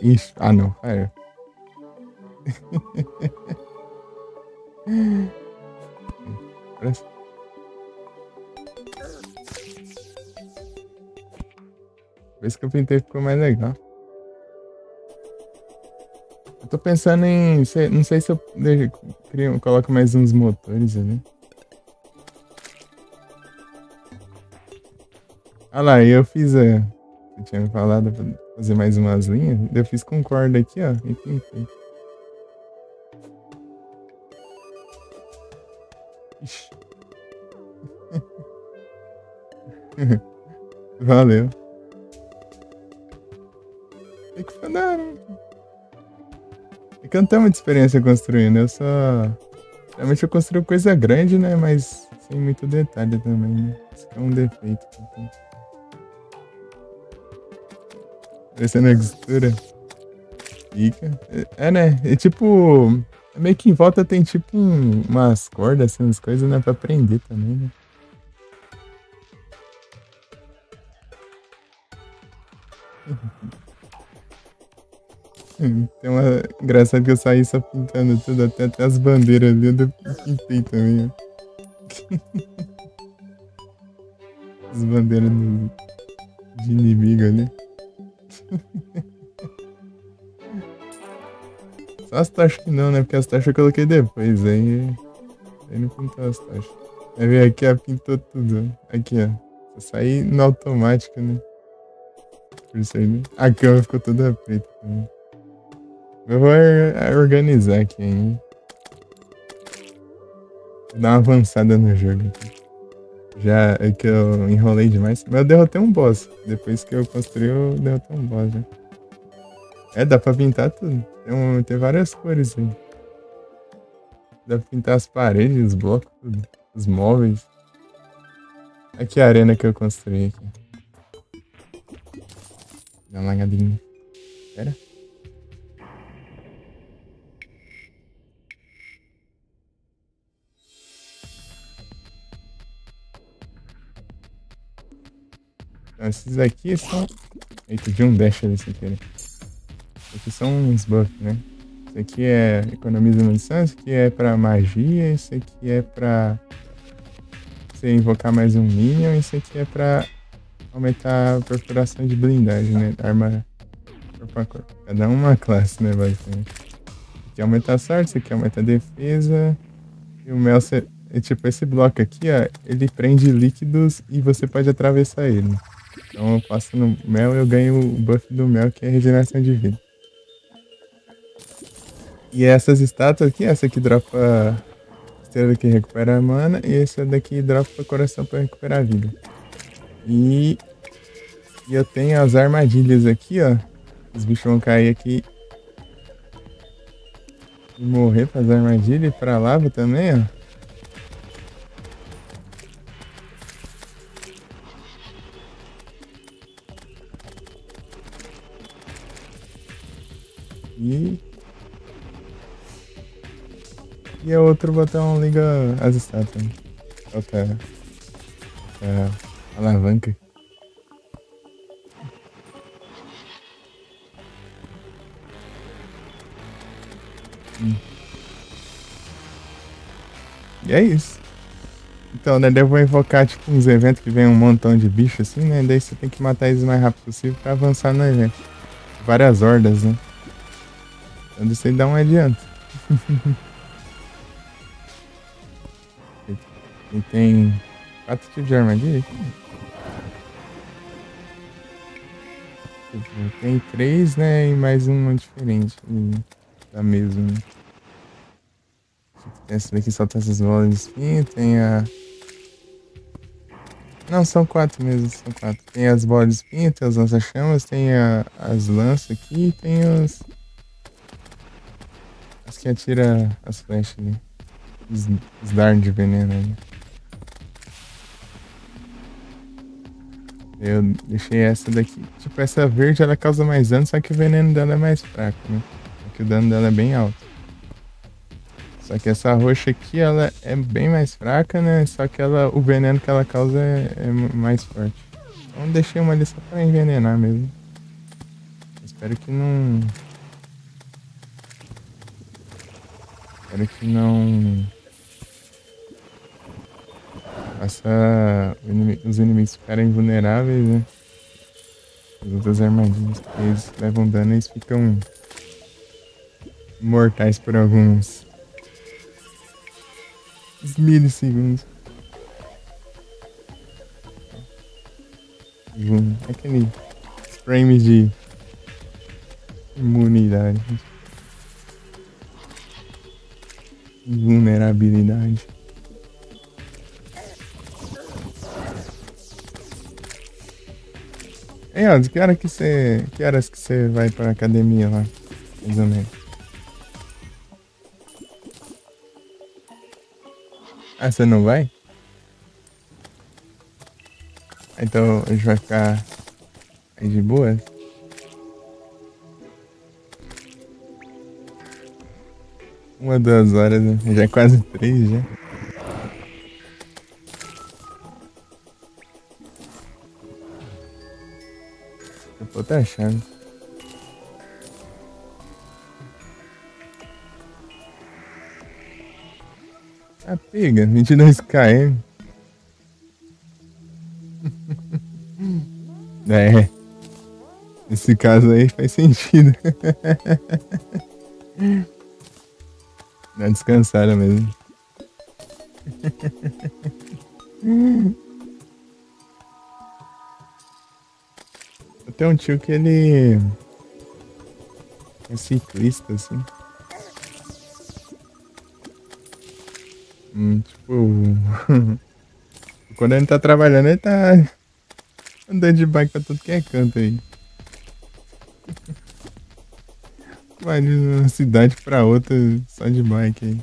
[SPEAKER 1] Ixi, não, pera. Parece... Esse que eu pintei ficou mais legal. Eu tô pensando em... não sei se eu coloco mais uns motores ali. Ah lá, eu fiz eu tinha me falado pra fazer mais umas linhas. Eu fiz com corda aqui, ó. E pintei. Ixi. Valeu. Tem que falar, né? É que eu não tenho muita experiência construindo. Eu só... realmente eu construo coisa grande, né? Mas sem muito detalhe também, né? Isso é um defeito que eu tenho. Parecendo a textura. Fica. É, né? É tipo... meio que em volta tem tipo umas cordas, assim, umas coisas, né? Pra prender também, né? Tem uma... engraçado que eu saí só pintando tudo, até as bandeiras ali eu pintei também, ó. As bandeiras de inimigo ali. Só as taxas que não, né? Porque as taxas eu coloquei depois, aí não pintou as taxas. Aí veio aqui, ó, pintou tudo. Aqui, ó. Eu saí no automático, né? Por isso aí, né? A cama ficou toda preta também. Eu vou organizar aqui ainda. Vou dar uma avançada no jogo aqui. Já é que eu enrolei demais. Mas eu derrotei um boss. Depois que eu construí, eu derrotei um boss, né? É, dá pra pintar tudo. Tem várias cores aí. Dá pra pintar as paredes, os blocos, tudo. Os móveis. Aqui a arena que eu construí aqui. Dá uma lagadinha. Pera. Então, esses aqui são... eita, de um dash ali sem querer. Esses aqui são uns buffs, né? Esse aqui é economiza munição, esse aqui é pra magia, esse aqui é pra você invocar mais um minion, esse aqui é pra aumentar a perfuração de blindagem, né? Arma corpo a corpo. Cada uma classe, né, basicamente. Esse aqui aumenta a sorte, esse aqui aumenta a defesa. E o mel, tipo, esse bloco aqui, ó, ele prende líquidos e você pode atravessar ele. Então eu passo no mel e eu ganho o buff do mel, que é regeneração de vida. E essas estátuas aqui, essa aqui dropa estrela que recupera a mana, e essa daqui dropa coração pra recuperar a vida. E E eu tenho as armadilhas aqui, ó. Os bichos vão cair aqui e morrer pras armadilhas e pra lava também, ó. E, e o outro botão liga as estátuas. Outra, outra alavanca. E é isso. Então, né, daí eu vou invocar tipo uns eventos que vem um montão de bicho assim, né? Daí você tem que matar eles o mais rápido possível pra avançar no evento. Várias hordas, né? Então isso aí dá um adianto. E tem 4 tipos de armadilha aqui. Tipo, tem 3, né? E mais uma diferente da mesma. Tipo, tem essa daqui que solta essas bolas de espinho. Tem a. Não, são 4 mesmo, são 4. Tem as bolas de espinho, tem os lança-chamas, tem as lanças aqui e tem as que atira as flechas ali. Os dardos de veneno ali. Eu deixei essa daqui. Tipo, essa verde ela causa mais dano, só que o veneno dela é mais fraco, né? Só que o dano dela é bem alto. Só que essa roxa aqui, ela é bem mais fraca, né? Só que o veneno que ela causa é mais forte. Então deixei uma ali só pra envenenar mesmo. Espero que não. Espero que não. Faça os inimigos ficarem vulneráveis, né? As outras armadilhas, porque eles levam dano e eles ficam mortais por alguns milissegundos. Aquele frame de imunidade. Vulnerabilidade. Ei, ó, que horas que você vai pra academia lá? Mais ou menos. Ah, você não vai? Então a gente vai ficar aí de boa? 1, 2 horas, né? Já é quase 3 já. Eu tô até achando. Ah, pega, 22 km. É, nesse caso aí faz sentido. Dá descansada mesmo. Eu tenho um tio que ele é ciclista, assim. Tipo, quando ele tá trabalhando, ele tá andando de bike pra tudo que é canto aí. Vai de uma cidade pra outra só de bike aí.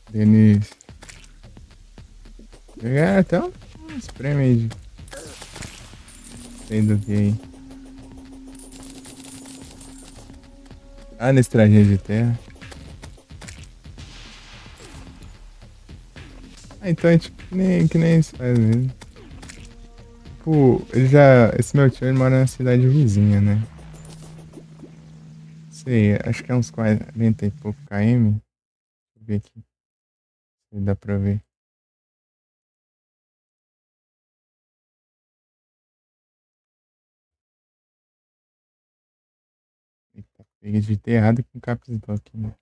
[SPEAKER 1] Denis. Pegar até uns prêmios aí de sei do que aí. Ah, nesse trajeto de terra. Ah, então é tipo que nem isso faz mesmo. Tipo, ele já. Esse meu tio ele mora na cidade vizinha, né? Sei, acho que é uns 40 e pouco km. Deixa eu ver aqui se dá pra ver. Eita, peguei de ter errado com caps lock, né?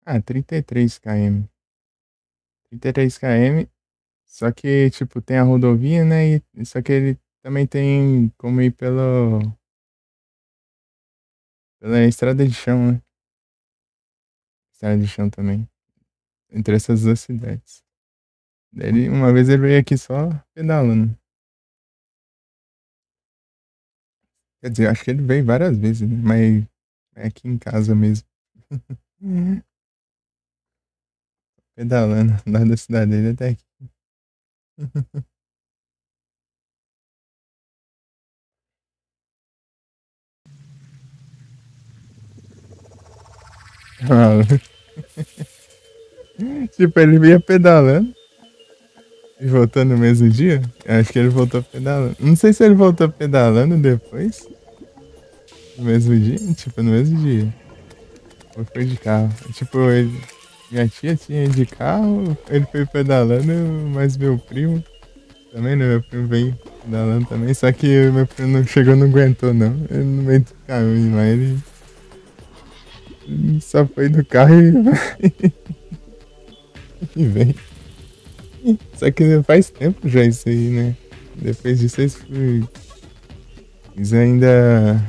[SPEAKER 1] Ah, 33 km. 33 km. Só que, tipo, tem a rodovia, né? Só que ele também tem como ir pela estrada de chão, né? Estrada de chão também. Entre essas duas cidades. Daí uma vez ele veio aqui só pedalando. Quer dizer, acho que ele veio várias vezes, né? Mas é aqui em casa mesmo. Pedalando lá da cidade dele até aqui. Ah, tipo, ele vinha pedalando e voltando no mesmo dia. Acho que ele voltou pedalando. Não sei se ele voltou pedalando depois, no mesmo dia, tipo, no mesmo dia. Ou foi de carro. Tipo, minha tia tinha ido de carro, ele foi pedalando, mas meu primo também, né? Meu primo veio pedalando também, só que meu primo não chegou, não aguentou, não. Ele no meio do caminho, mas ele só foi do carro e vem. Só que faz tempo já isso aí, né? Depois disso eles ainda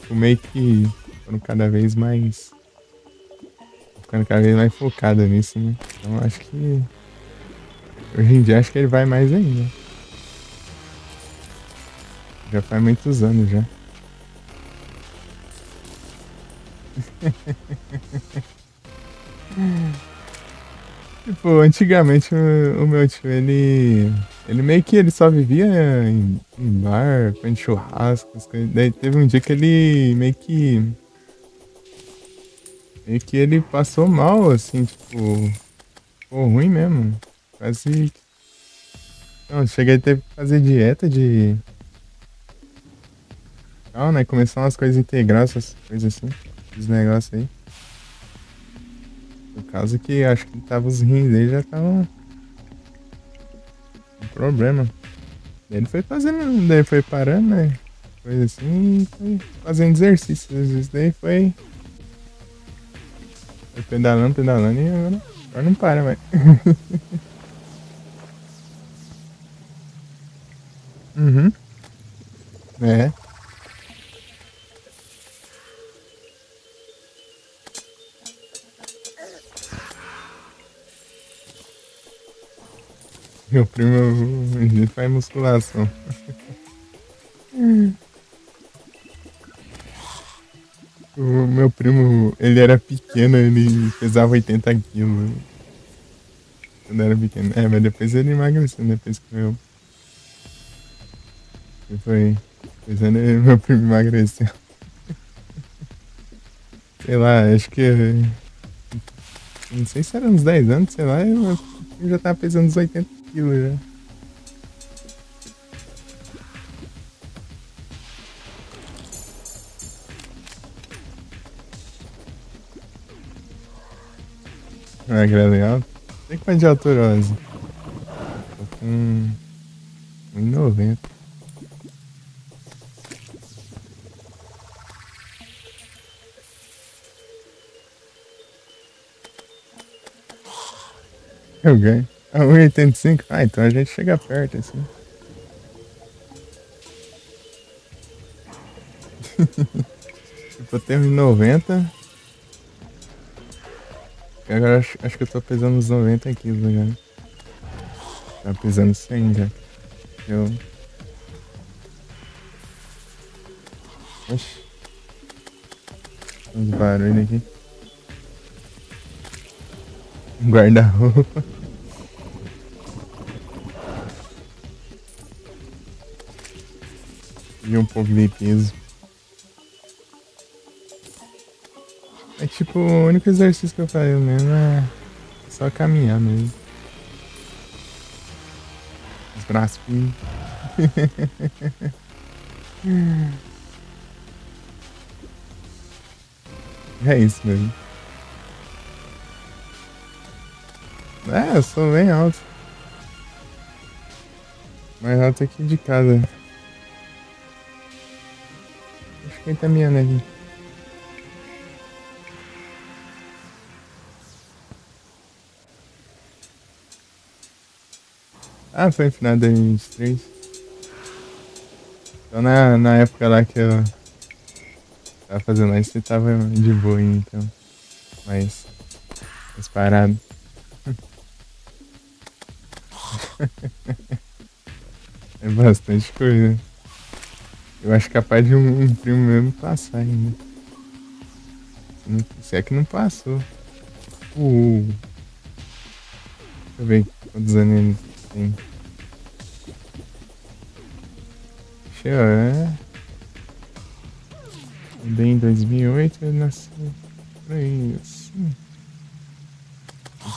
[SPEAKER 1] tipo, meio que foram cada vez mais. Ficando cada vez mais focado nisso, né? Então acho que hoje em dia acho que ele vai mais ainda. Já faz muitos anos já. Tipo, antigamente o meu tio, ele meio que ele só vivia em bar, com churrasco, as coisas. Daí teve um dia que ele meio que ele passou mal, assim, tipo, ficou ruim mesmo. Quase. Não, cheguei a ter que fazer dieta de. Não, né? Começar umas coisas integrais, essas coisas assim. Esses negócios aí. Por causa que acho que tava os rins dele já estavam com problema. Daí ele foi fazendo, daí foi parando, né? Coisa assim, e foi fazendo exercícios. Isso daí foi pedalando, pedalando e agora não para, mais. Uhum. É. Meu primo, ele faz musculação. O meu primo, ele era pequeno, ele pesava 80 quilos quando era pequeno. É, mas depois ele emagreceu, depois que foi. Depois meu primo emagreceu. Sei lá, acho que. Não sei se era uns 10 anos, sei lá, eu já tava pesando uns 80 quilos já. Ah, que era legal. Tem quanto de altura, Ozzy? Tô com 1,90. Eu ganho. Ah, 1,85? Ah, então a gente chega perto, assim. Tipo, eu tenho 1,90. Agora acho que eu tô pesando uns 90 quilos já. Tá pesando 100 já. Eu. Oxi, uns barulhos aqui. Um guarda-roupa. E um pouco de peso. É tipo, o único exercício que eu faço mesmo é só caminhar mesmo. Os braços firmes. É isso mesmo. É, eu sou bem alto. Mais alto aqui de casa. Acho que ele tá mirando aqui. Ah, foi no final de 2023. Então na época lá que eu tava fazendo isso, você tava de boa, então. Mas, parado. É bastante coisa. Eu acho capaz de um primo mesmo passar ainda. Se é que não passou. Deixa eu ver quantos anos ele tem. Deixa eu ver. Bem em 2008 ele nasceu por aí, assim.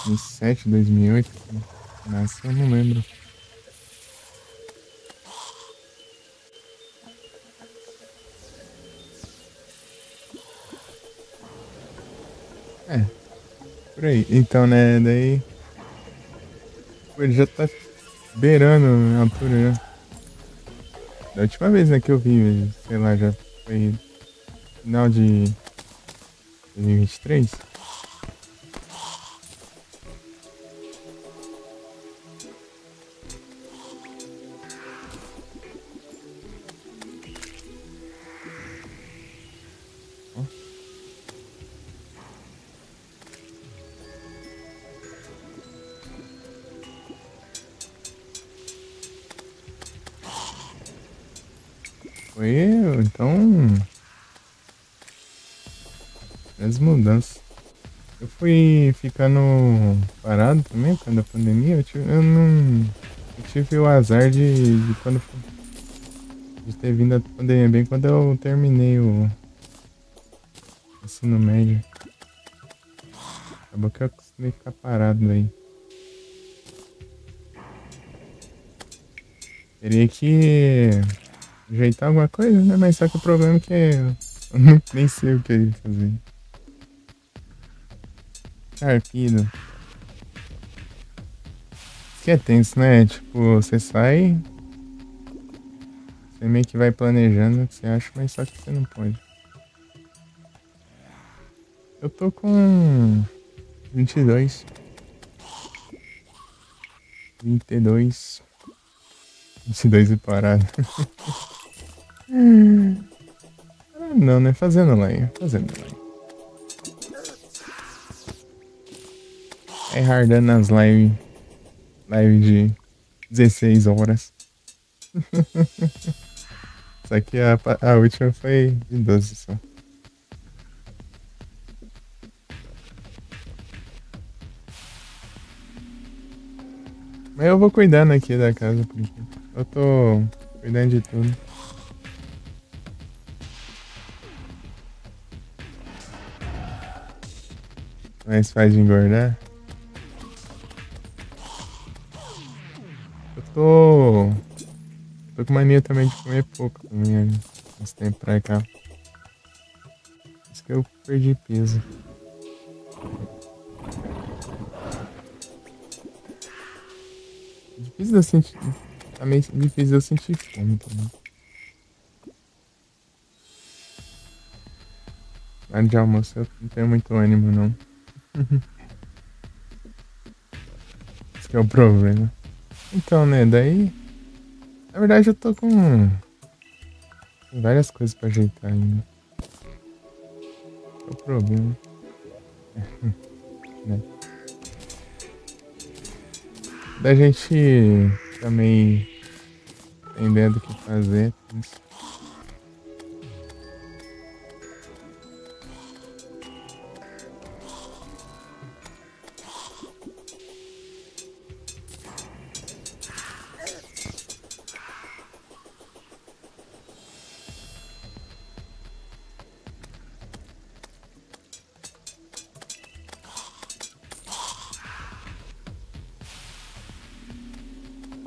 [SPEAKER 1] 2007, 2008. Nasceu, eu não lembro. É, por aí. Então, né, daí. Pô, ele já tá beirando a altura já. Da última vez, né, que eu vi, sei lá, já foi final de 2023. Ó, foi eu, então. As mudanças. Eu fui ficando parado também por causa da pandemia. Eu não. Eu tive o azar de quando de ter vindo a pandemia bem quando eu terminei o ensino médio. Acabou que eu acostumei ficar parado aí. Teria que ajeitar alguma coisa, né? Mas só que o problema é que eu nem sei o que eu ia fazer. Carpido. Isso que é tenso, né? Tipo, você sai, você meio que vai planejando o que você acha, mas só que você não pode. Eu tô com 22, 22, 22 e parado. Ah, não, né? Fazendo live, fazendo live. Aí hardando nas live de 16 horas. Só que a última foi de 12 só. Mas eu vou cuidando aqui da casa por enquanto. Eu tô cuidando de tudo. Mas faz de engordar. Eu tô com mania também de comer pouco também, esse tempo pra cá. Por isso que eu perdi peso. Difícil eu sentir. Tá meio difícil eu sentir fome também. Na hora de almoço eu não tenho muito ânimo, não. Esse que é o problema. Então, né, daí. Na verdade eu tô com várias coisas pra ajeitar ainda. É o problema, né? Da gente também entendendo o que fazer.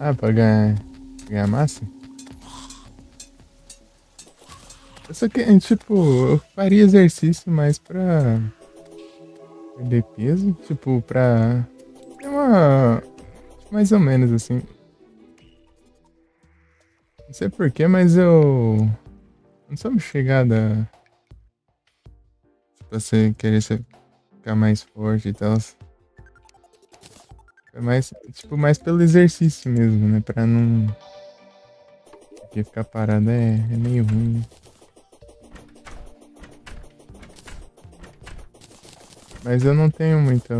[SPEAKER 1] Ah, pra ganhar massa? Eu só que, tipo, eu faria exercício mais pra perder peso, tipo, pra ter uma. Mais ou menos assim. Não sei porquê, mas eu não sou muito chegada pra você querer ficar mais forte e tal. É mais, tipo, mais pelo exercício mesmo, né? Pra não... Porque ficar parado é meio ruim. Mas eu não tenho muito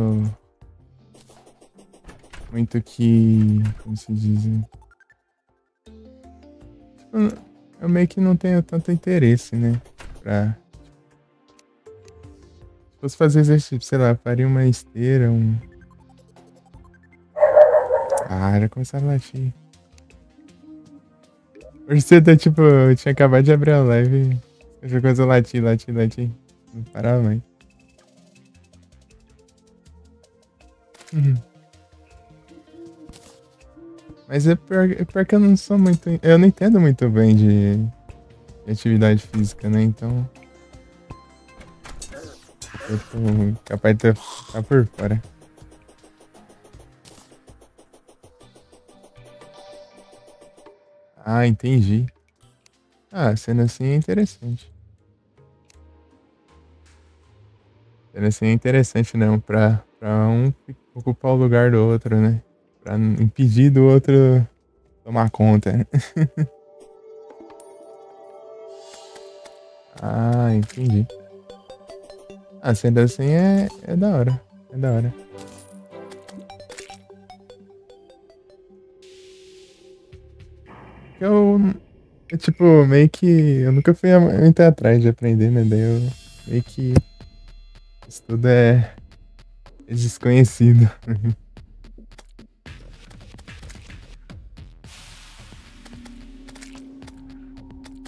[SPEAKER 1] que... Como se diz? Né? Tipo, eu meio que não tenho tanto interesse, né? Se fosse fazer exercício, sei lá, faria uma esteira, um... Ah, já começaram a latir. Hoje você tá tipo, eu tinha acabado de abrir a live e essa coisa latir. Não parava mais. Uhum. Mas é pior que eu não sou muito. Eu não entendo muito bem de atividade física, né? Então. Eu tô capaz de estar por fora. Ah, entendi. Ah, sendo assim é interessante. Sendo assim é interessante, não, pra um ocupar o lugar do outro, né? Pra impedir do outro tomar conta. Ah, entendi. Ah, sendo assim é da hora. É da hora. Tipo, meio que. Eu nunca fui muito atrás de aprender, né? Daí eu meio que. Isso tudo é desconhecido.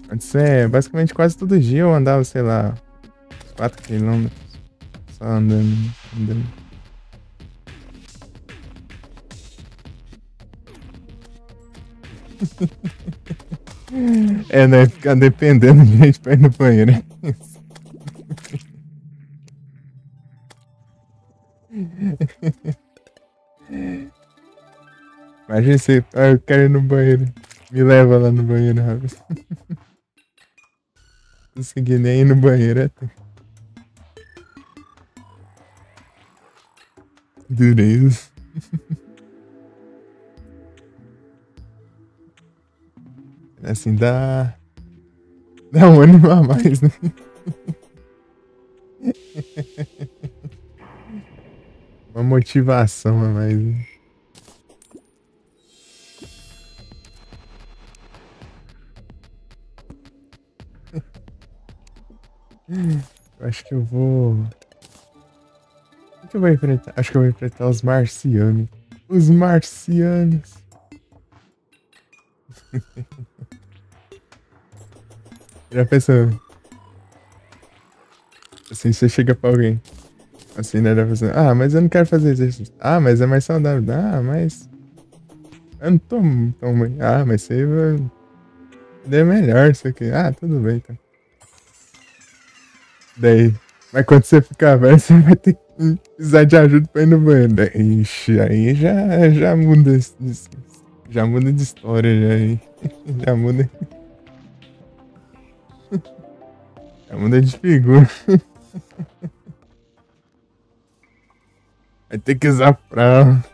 [SPEAKER 1] Antes basicamente quase todo dia eu andava, sei lá, uns 4 quilômetros. Só andando. É, né? Ficar dependendo de gente pra ir no banheiro. Imagina você, eu quero ir no banheiro. Me leva lá no banheiro, rápido. Consegui nem ir no banheiro até. Dureza. Assim dá um ânimo a mais, né? Uma motivação a mais. Né? Eu acho que eu vou. O que eu vou enfrentar? Acho que eu vou enfrentar os marcianos. Os marcianos. Já pensou? Assim, você chega pra alguém. Assim, né? Já pensando, ah, mas eu não quero fazer exercício. Ah, mas é mais saudável. Ah, mas. Eu não tô tão bem. Ah, mas você é melhor isso aqui. Ah, tudo bem, então. Daí. Mas quando você ficar velho, você vai ter que precisar de ajuda pra ir no banheiro. Daí, ixi, aí já muda. Já muda de história, já aí. Já muda. Já muda de figura. Vai ter que usar fralda.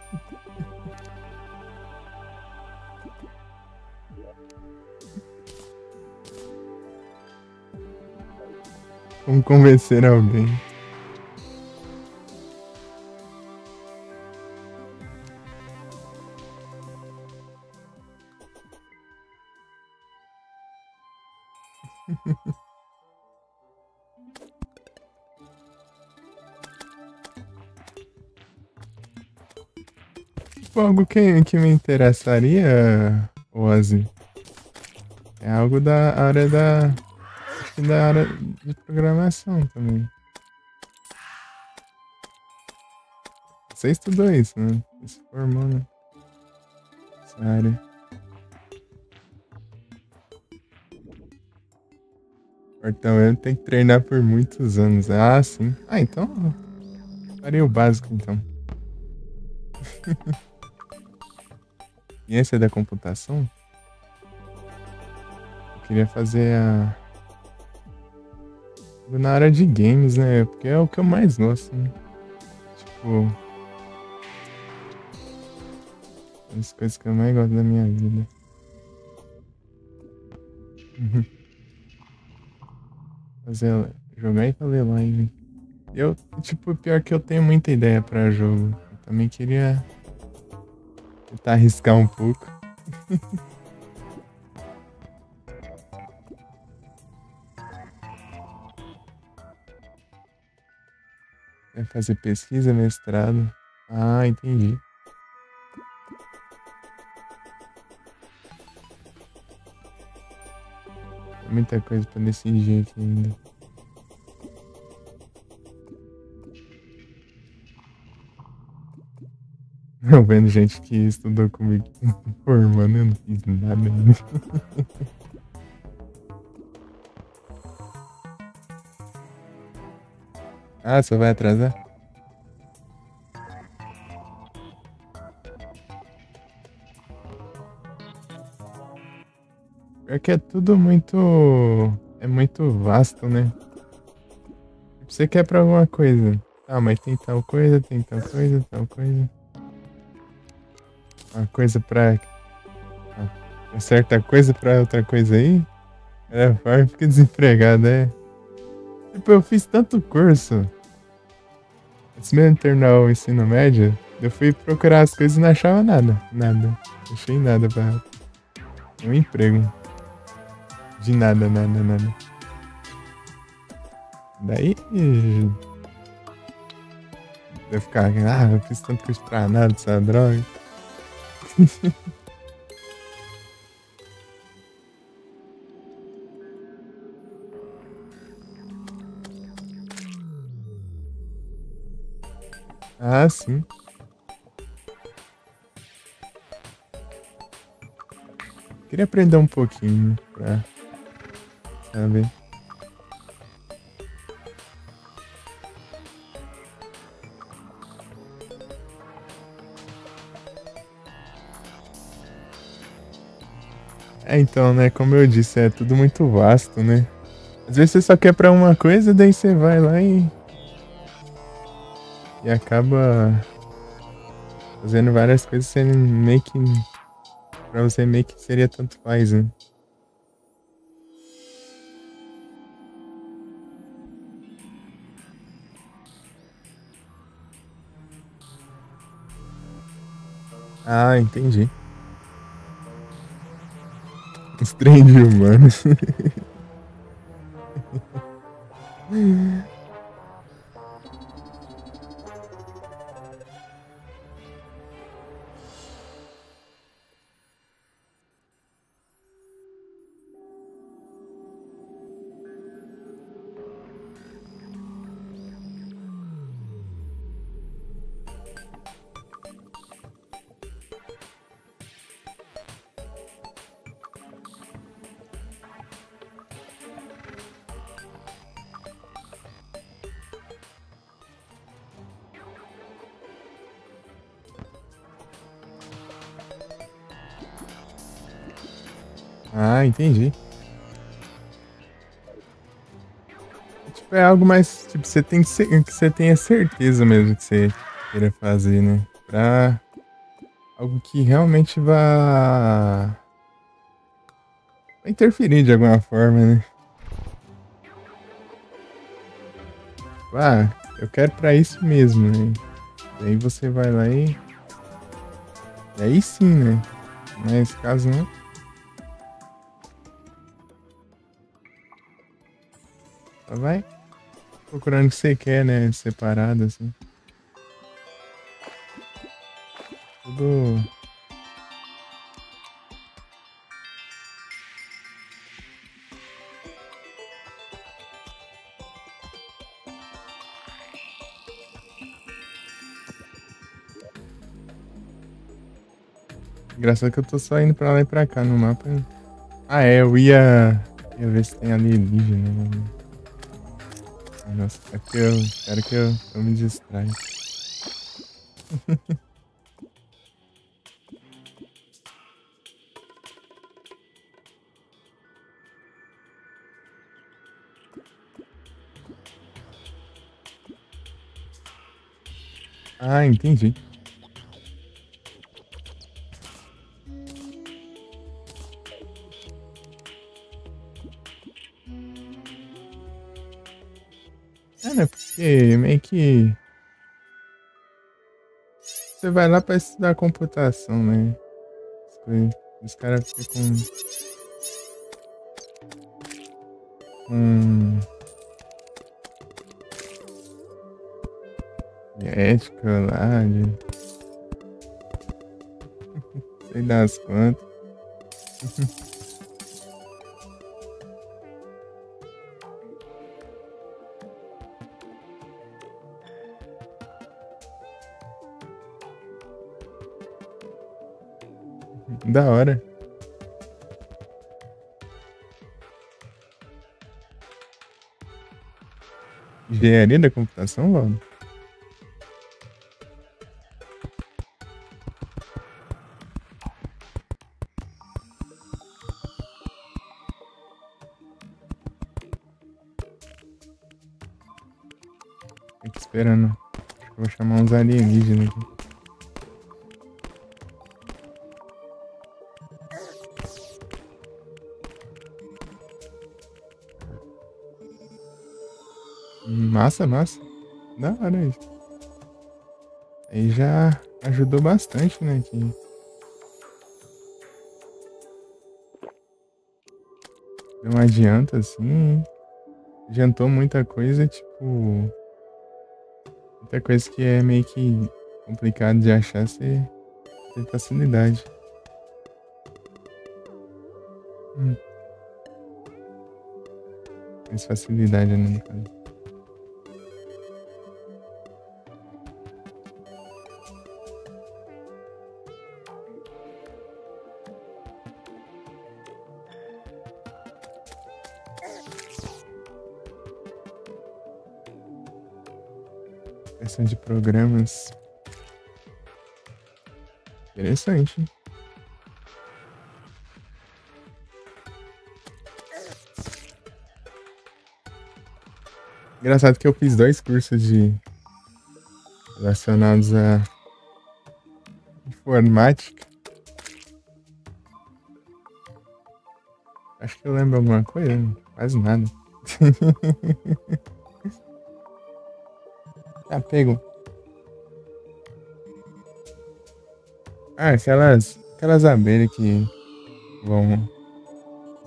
[SPEAKER 1] Como convencer alguém. Tipo, algo que me interessaria, Ozzy, é algo da área acho que da área de programação também. Você estudou isso, né? Você se formou nessa área. Então eu tenho que treinar por muitos anos. Ah, sim. Ah, então. Faria o básico, então. Ciência da computação? Eu queria fazer na área de games, né? Porque é o que eu mais gosto, né? Tipo. As coisas que eu mais gosto da minha vida. Jogar e fazer live. Eu, tipo, pior que eu tenho muita ideia pra jogo. Eu também queria tentar arriscar um pouco. É fazer pesquisa, mestrado. Ah, entendi. Tem muita coisa pra decidir aqui ainda. Eu vendo gente que estudou comigo formando, eu não fiz nada ainda. Ah, só vai atrasar? Pior que é tudo muito. É muito vasto, né? Você quer pra alguma coisa. Ah, mas tem tal coisa, tem tal coisa, tal coisa. Uma coisa pra. Uma certa coisa pra outra coisa aí. É, vai fica desempregado, é. Tipo, eu fiz tanto curso. Antes mesmo de terminar o ensino médio, eu fui procurar as coisas e não achava nada. Nada. Não achei nada pra. Um emprego. De nada, nada, nada. Daí. Eu ficar, eu fiz tanto curso pra nada, essa droga. Ah, sim. Queria aprender um pouquinho pra saber. É, então, né? Como eu disse, é tudo muito vasto, né? Às vezes você só quer pra uma coisa, daí você vai lá e acaba fazendo várias coisas você meio que. Pra você meio que seria tanto faz, né? Ah, entendi. Os trem de humanos. Ah, entendi. Tipo, é algo mais. Tipo, você tem que você tenha certeza mesmo que você queira fazer, né? Pra algo que realmente vai interferir de alguma forma, né? Ah, eu quero pra isso mesmo, né? Daí você vai lá e. Aí sim, né? Mas caso não. Só vai procurando o que você quer, né? Separado, assim. Tudo. Engraçado que eu tô só indo pra lá e pra cá no mapa. Ah, é, eu ia ver se tem alienígena, né? Nossa, é porque eu quero que eu me distraia. Ah, entendi. É porque meio que você vai lá pra estudar computação, né? As coisas. Os caras ficam com de ética lá, de sei das quantas. Da hora. Engenharia da computação, Valdo? Fico esperando. Acho que eu vou chamar uns alienígenas aqui. Massa, massa. Da hora isso. Aí já ajudou bastante, né? Que deu uma adianta, assim. Adiantou muita coisa, tipo. Muita coisa que é meio que complicado de achar, você tem facilidade. Hum, mais facilidade, né, no caso. Questão de programas. Interessante, hein? Engraçado que eu fiz dois cursos de relacionados à informática. Acho que eu lembro alguma coisa, quase nada. Ah, pego. Ah, aquelas abelhas que vão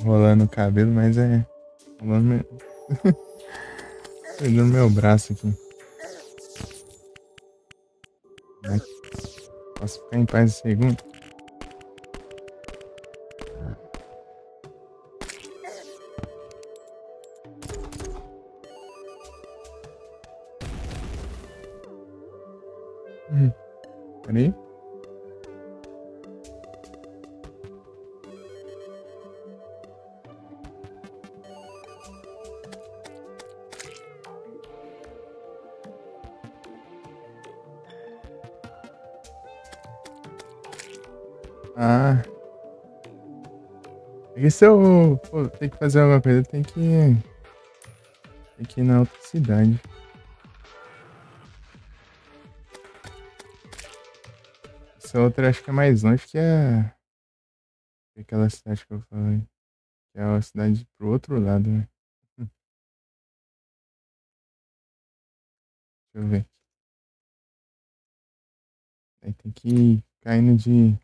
[SPEAKER 1] rolando o cabelo, mas é rolando pegando meu braço aqui. Né? Posso ficar em paz um segundo? Hum, Peraí. Ah, é que se eu ter que fazer alguma coisa, tem que ir na outra cidade. Essa outra acho que é mais longe que aquela cidade que eu falei. Que é a cidade pro outro lado, né? Hum, Deixa eu ver. Aí tem que ir caindo de.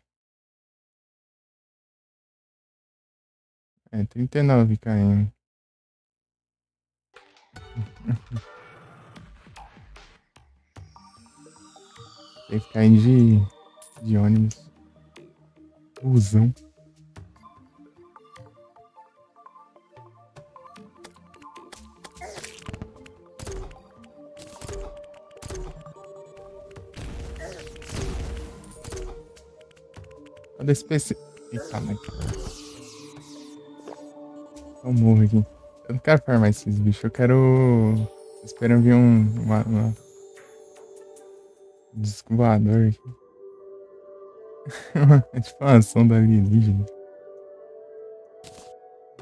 [SPEAKER 1] É, 39 km. Tem que cair de ônibus. Busão. Olha esse PC. Eita, mãe. Eu morro aqui. Eu não quero farmar esses bichos. Eu quero. Tô esperando vir uma disco voador aqui. É tipo uma sonda alienígena.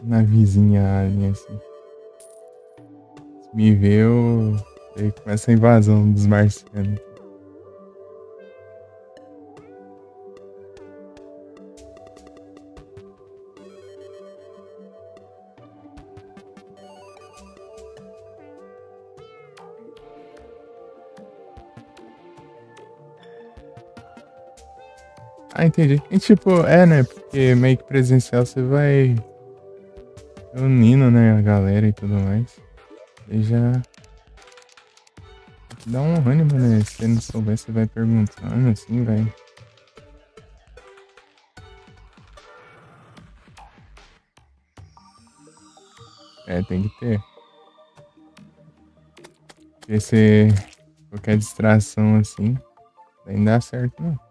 [SPEAKER 1] Na vizinha alien, assim. Se me vê, aí começa a invasão dos marcianos. Ah, entendi. E tipo, né? Porque meio que presencial você vai unindo, né, a galera e tudo mais. E já dá um ânimo, né? Se você não souber, você vai perguntando, assim, vai. É, tem que ter. Porque se qualquer distração assim, nem dá certo, não.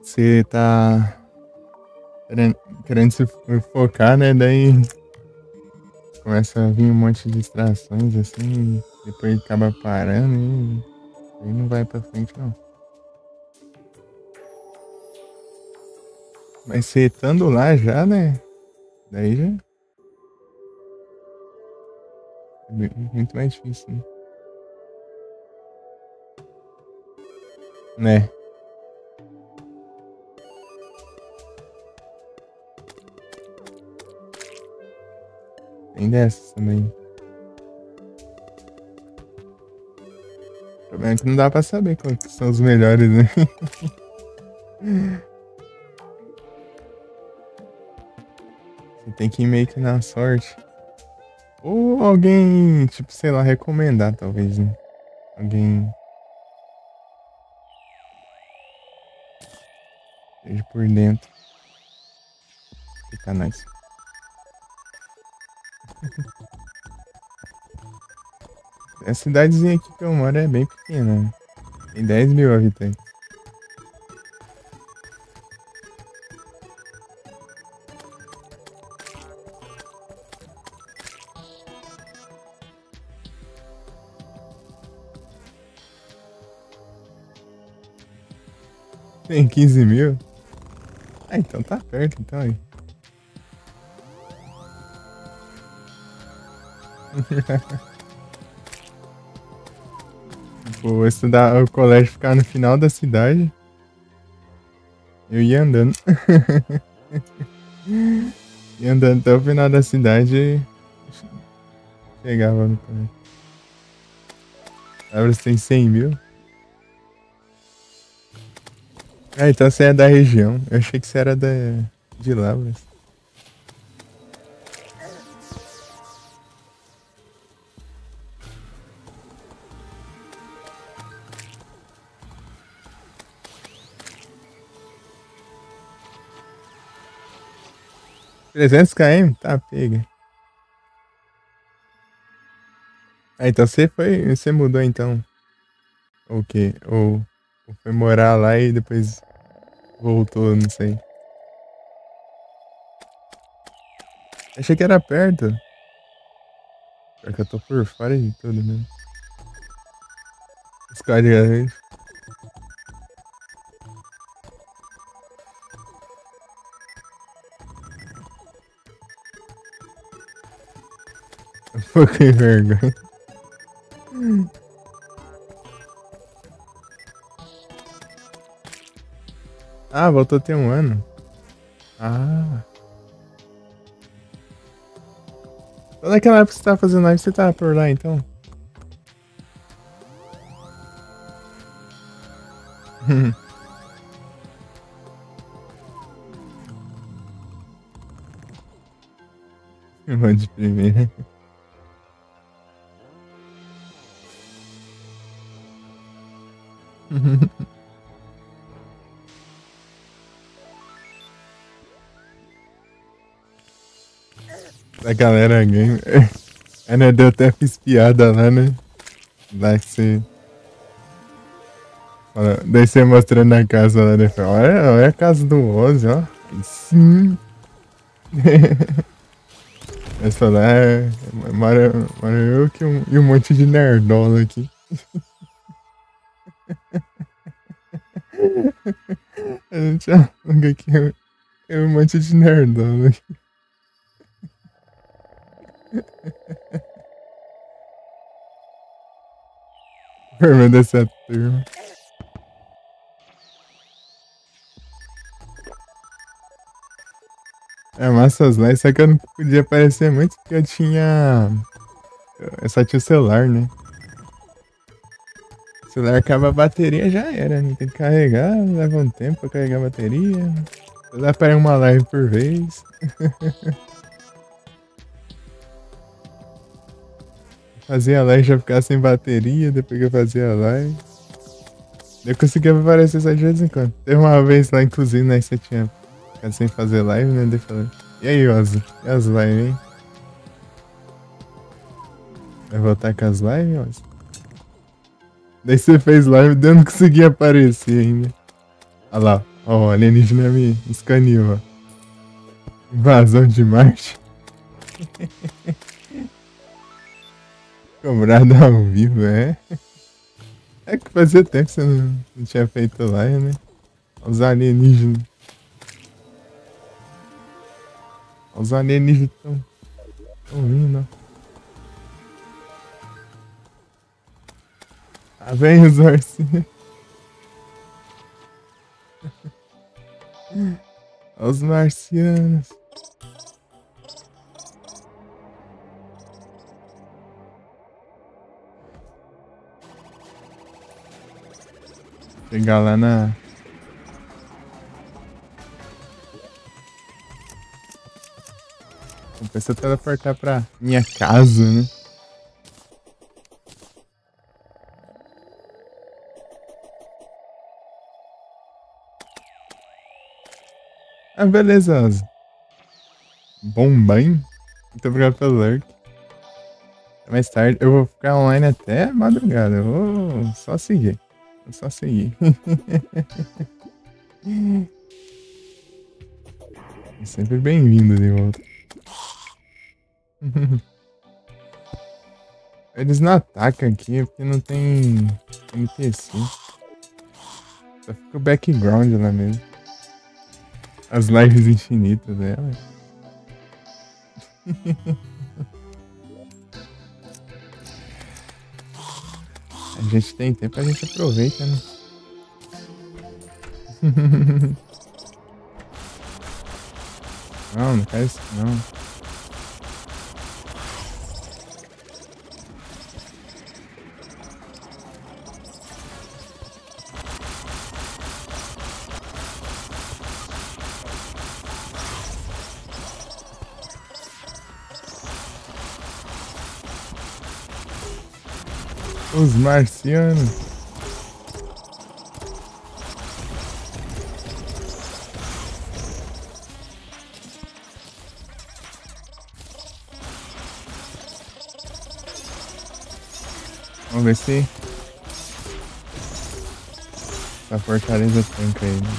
[SPEAKER 1] Você tá querendo se focar, né? Daí começa a vir um monte de distrações assim, e depois acaba parando e aí não vai pra frente, não. Mas você estando lá já, né? Daí já é muito mais difícil, né? Né? Tem dessas também. O problema é que não dá pra saber quais que são os melhores, né? Você tem que ir meio que na sorte. Ou alguém, tipo, sei lá, recomendar, talvez, né? Alguém esteja por dentro. Fica nice. A cidadezinha aqui que eu moro é bem pequena, né? Tem 10 mil habitantes. Tem 15 mil? Ah, então tá perto, então aí. Tipo, vou estudar o colégio ficar no final da cidade. Eu ia andando. Ia andando até o final da cidade e chegava no colégio. Agora você tem 100 mil? Ah, então você é da região. Eu achei que você era de Lavras. Trezentos km? Tá, pega. Ah, então você mudou então. Ou o quê? Ou foi morar lá e depois voltou, não sei. Achei que era perto. Pior que eu tô por fora de tudo mesmo. Os códigos. Um pouco em vergonha. Ah, voltou a ter um ano. Ah. Então naquela época que você tava fazendo live, você tava por lá então? Eu vou de primeira. Da galera game. Ana deu até fiz piada lá, né? Lá que você. Daí você mostrando a casa lá, né? Olha a casa do Ozzy, ó. Aí sim. Essa lá mora eu e um monte de nerdola aqui. A gente aluga aqui um monte de nerdola aqui. Formando dessa turma. É massa as lives, só que eu não podia aparecer muito porque eu tinha. Eu só tinha o celular, né? O celular acaba a bateria, já era. Né? Tem que carregar, leva um tempo pra carregar a bateria. Dá para uma live por vez. Fazia a live já ficava sem bateria, depois que eu fazia a live. Eu conseguia aparecer só de vez em quando. Teve uma vez lá, inclusive, né, que você tinha ficado sem fazer live, né? Daí falou, e aí, Ozzy? E as lives, hein? Vai voltar com as lives, Ozzy? Daí você fez live e eu não conseguia aparecer ainda. Olha lá, ó, o alienígena me escaneou, ó. Invasão de Marte. Cobrado ao vivo, é? É que fazia tempo que você não tinha feito live, né? Os alienígenas. Os alienígenas estão vindo, ó. Ah, vem os ursinhos. Os marcianos. Chegar lá na... Compensa teleportar pra minha casa, né? Ah, beleza, Ozzy. Bom banho. Muito obrigado pelo lurk. Mais tarde, eu vou ficar online até madrugada. Eu vou só seguir. Vou só seguir. Sempre bem-vindo de volta. Eles não atacam aqui porque não tem NPC. Só fica o background lá mesmo. As lives infinitas dela. A gente tem tempo, a gente aproveita, né? Não faz isso não. Os marcianos. Vamos ver se essa fortaleza tanca aí. Né?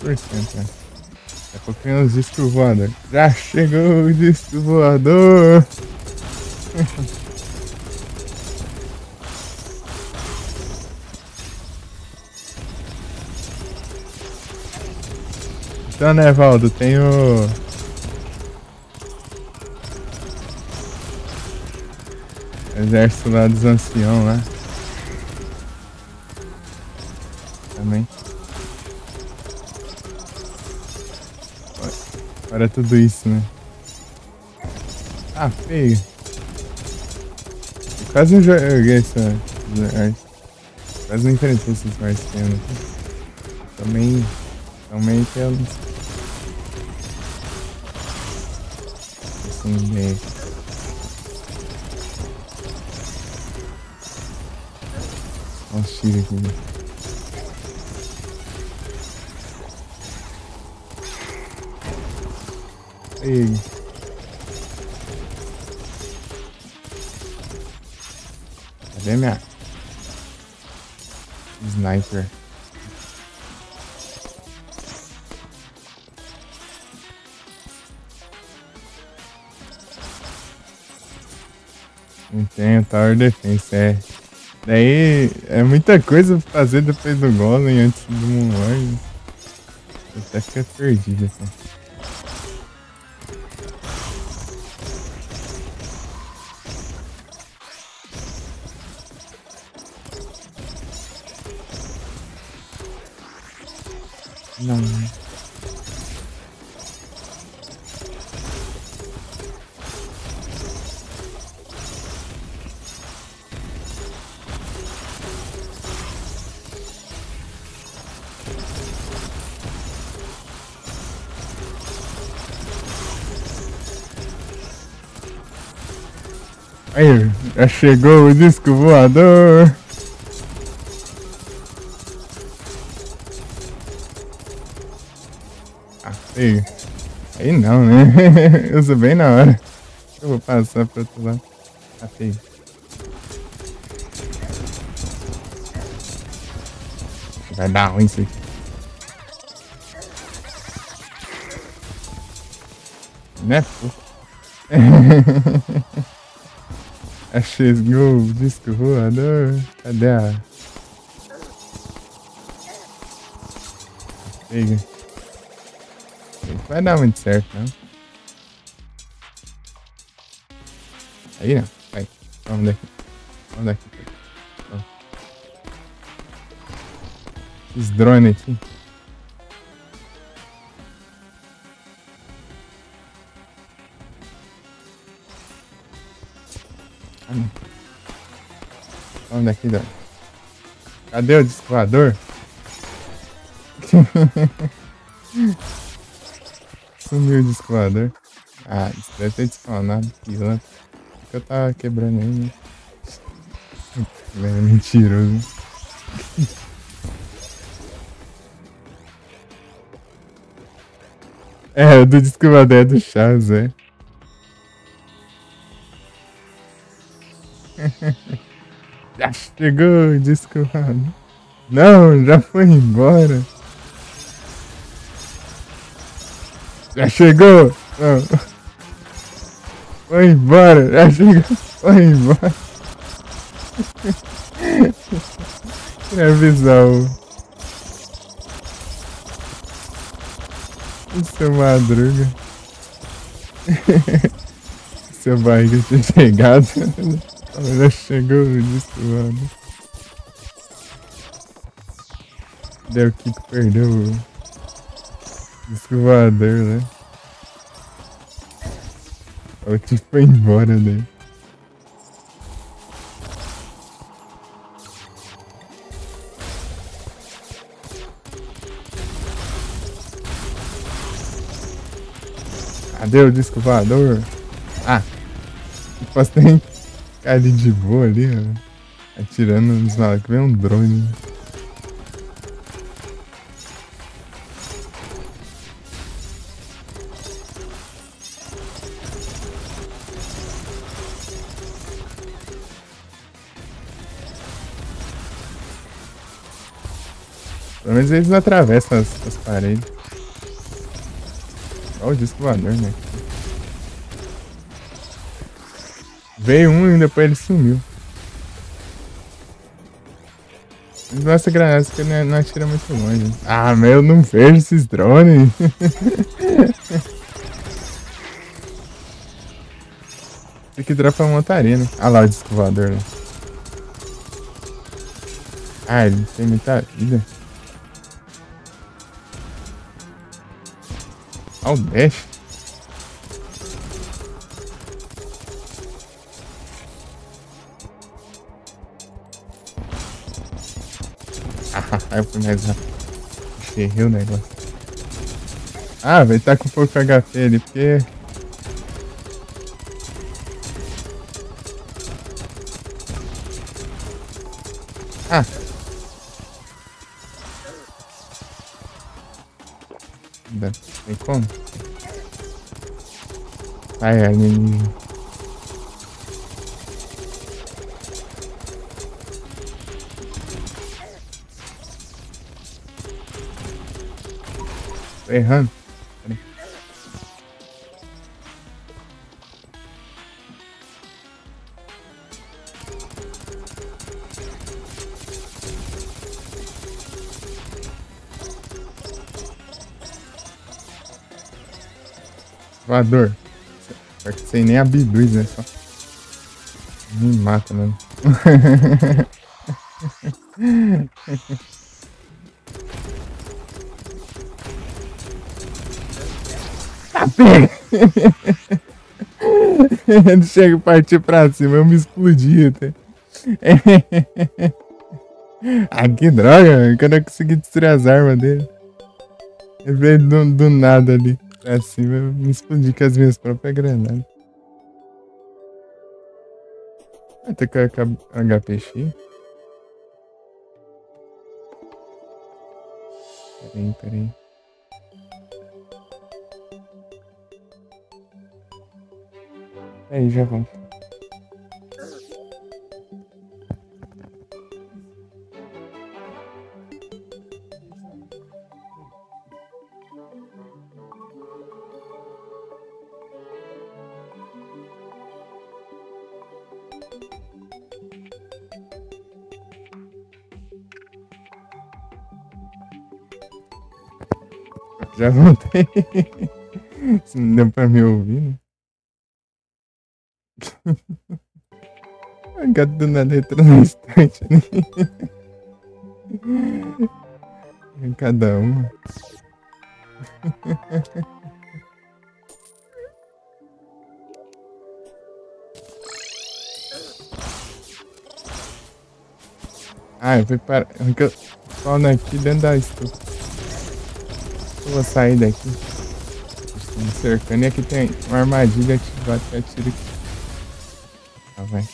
[SPEAKER 1] Daqui a pouco vem os discos voadores. Já chegou o disco voador! Então, né, Valdo, tem o exército lá dos anciãos lá. Também. Para tudo isso, né? Ah, feio. Eu quase não joguei essa... Quase não enfrentei esses marcianos aqui. Também pelos... Assim, meio... Olha os tiros aqui, né? Ei. Cadê minha sniper? Não tem Tower Defense, é. Daí é muita coisa pra fazer depois do Golem antes do Moonlord. Até fica perdido assim. Aí, já chegou o disco voador. Ah, feio. Aí não, né? Eu sou bem na hora. Eu vou passar pro outro lado. Tá feio. Vai dar ruim isso aqui. Né, pô? Achei o disco voador. Cadê a... Pega. Vai dar muito certo, não? Aí não. Vai. Vamos daqui. Vamos daqui. Vamos. Esses drones aqui. Ah, não. Vamos daqui, drone. Cadê o disco voador? Sumiu o disco voador. Ah, isso deve ter despawnado. Pilantra. Por que eu tava quebrando aí, né? É mentiroso. É, o do disco voador é do Chaves, é. Já chegou o disco voador. Não, já foi embora. Já chegou? Não. Foi embora, já chegou. Foi embora. Que visão. Seu Madruga. Seu barriga tinha chegado. Já chegou o disco voador. Deu o Kiko, perdeu o disco voador, né? O Kiko foi embora daí. Cadê o disco voador? Ah, posso ter cara de boa ali, ó. Atirando nos malucos. Vem um drone. Pelo menos eles não atravessam as paredes. Olha o disco voador, né? Veio um e depois ele sumiu. Nossa, granada que não atira muito longe. Ah, mas eu não vejo esses drones. Tem que dropa a montaria, né? Ah lá o disco voador, né? Ah, ele tem muita vida. Olha o dash. Ah, eu fui mais rápido. Errei o negócio. Ah, vai estar com pouco HP ali, porque... Ah! Tem como? Ai, ai, menino. Tô errando. Peraí. Voador. Só que sem nem abrir luz, né? Só me mata, mano. Tá pega! Ele chega a partir pra cima, eu me explodi até. Ah, que droga, eu quero conseguir destruir as armas dele. Ele veio do nada ali pra cima, eu me explodi com as minhas próprias granadas. Até que HPX. Peraí. Aí, já vamos. Já voltei. Se não deu pra me ouvir, né? O gato do nada entrou no instante ali. Cada uma. Ah, eu fui para. Spawn aqui dentro da estufa. Eu vou sair daqui. Estão me cercando. E aqui tem uma armadilha ativada que atira aqui. Tá, vai.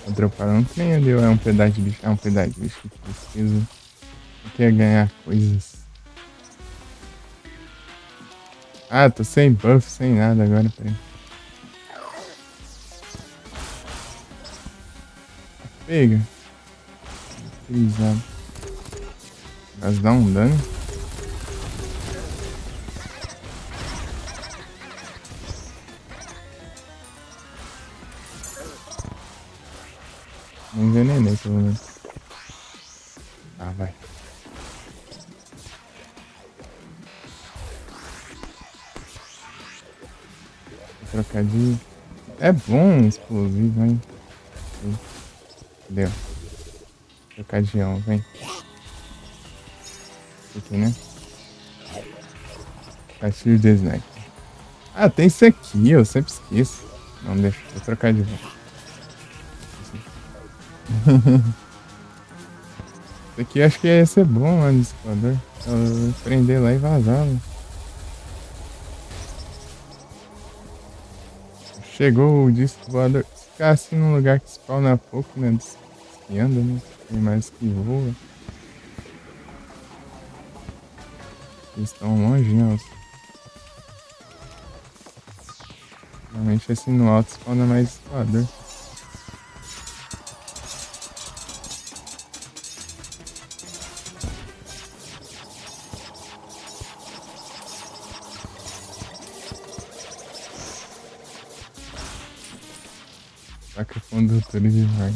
[SPEAKER 1] Droparam um trem ali ou é um pedaço de bicho? É um pedaço de bicho que preciso. Eu quero ganhar coisas. Ah, tô sem buff, sem nada agora, peraí. Pega. Utilizado. Mas dá um dano. Não envenenei, pelo menos. Ah, vai. Vou trocar de... É bom explosivo, hein? Deu. Trocar de alma, vem. Aqui, né? Castilho de Sniper. Ah, tem isso aqui, eu sempre esqueço. Não, deixa, vou trocar de volta. Isso aqui eu acho que ia ser bom lá no escoador. Eu prender lá e vazar. Né? Chegou o disco voador. Se ficar assim num lugar que spawna pouco, né? Que anda, né? Tem mais que voa. Eles estão longe, né? Normalmente assim no alto spawna mais escoador. Saca fundo do túnel de mar.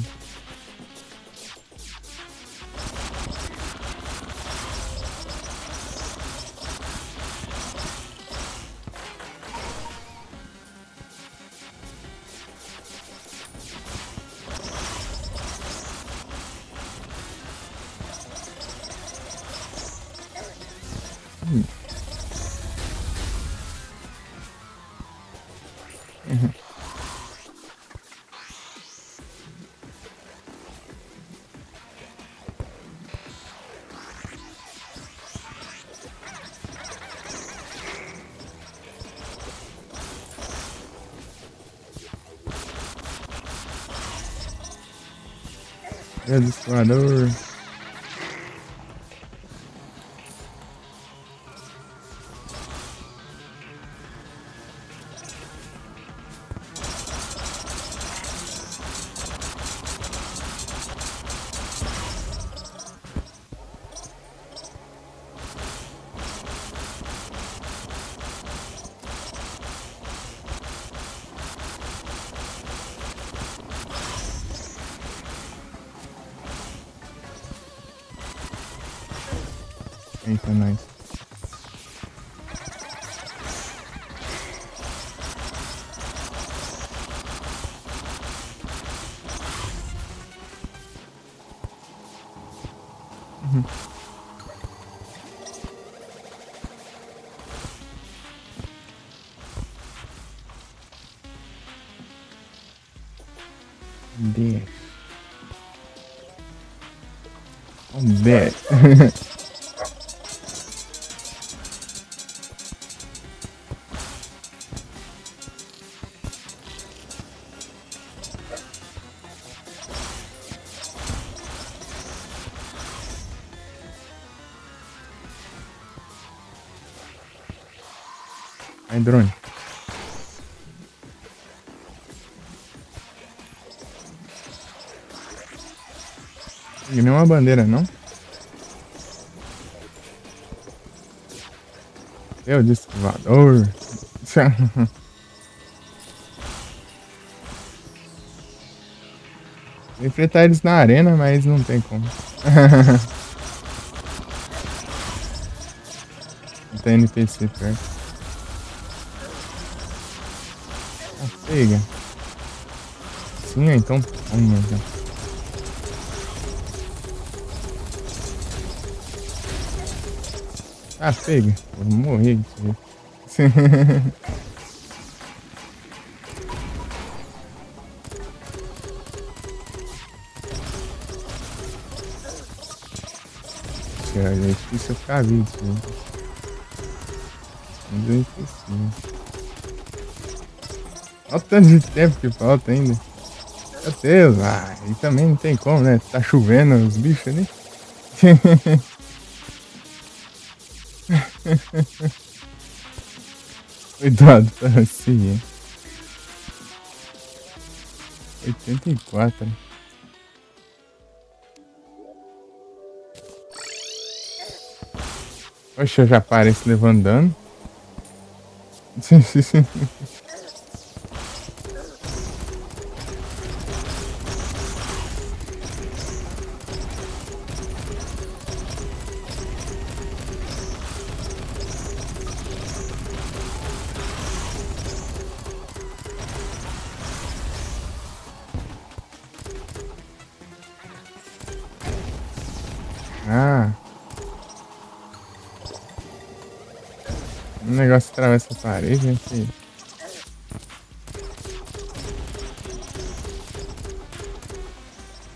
[SPEAKER 1] É do escoador. Eita, nós. Dash. Um bet. Ai, drone. Não nenhuma bandeira, não? Eu disse voador. Vou enfrentar eles na arena, mas não tem como. Não tem NPC perto. Ah, pega. Sim, então. Vamos lá. Ah, pega. Vou morrer disso. É difícil ficar vivo. Mas é impossível. Olha o tanto de tempo que falta ainda. Meu Deus, e também não tem como, né? Tá chovendo os bichos ali. Cuidado, tá assim, hein? 84. Poxa, já parece levando dano. Ah. O negócio atravessa a parede, né? Em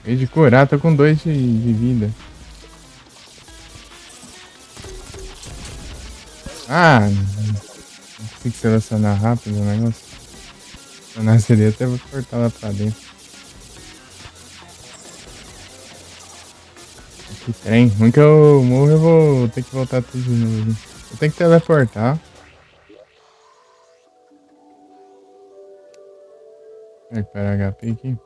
[SPEAKER 1] vez de curar, tô com 2 de vida. Ah! Não consigo selecionar rápido o negócio. Selecionar seria até vou cortar lá pra dentro. Que trem. Ruim que eu morro, eu vou ter que voltar tudo de novo. Eu tenho que teleportar. Recuperar HP aqui.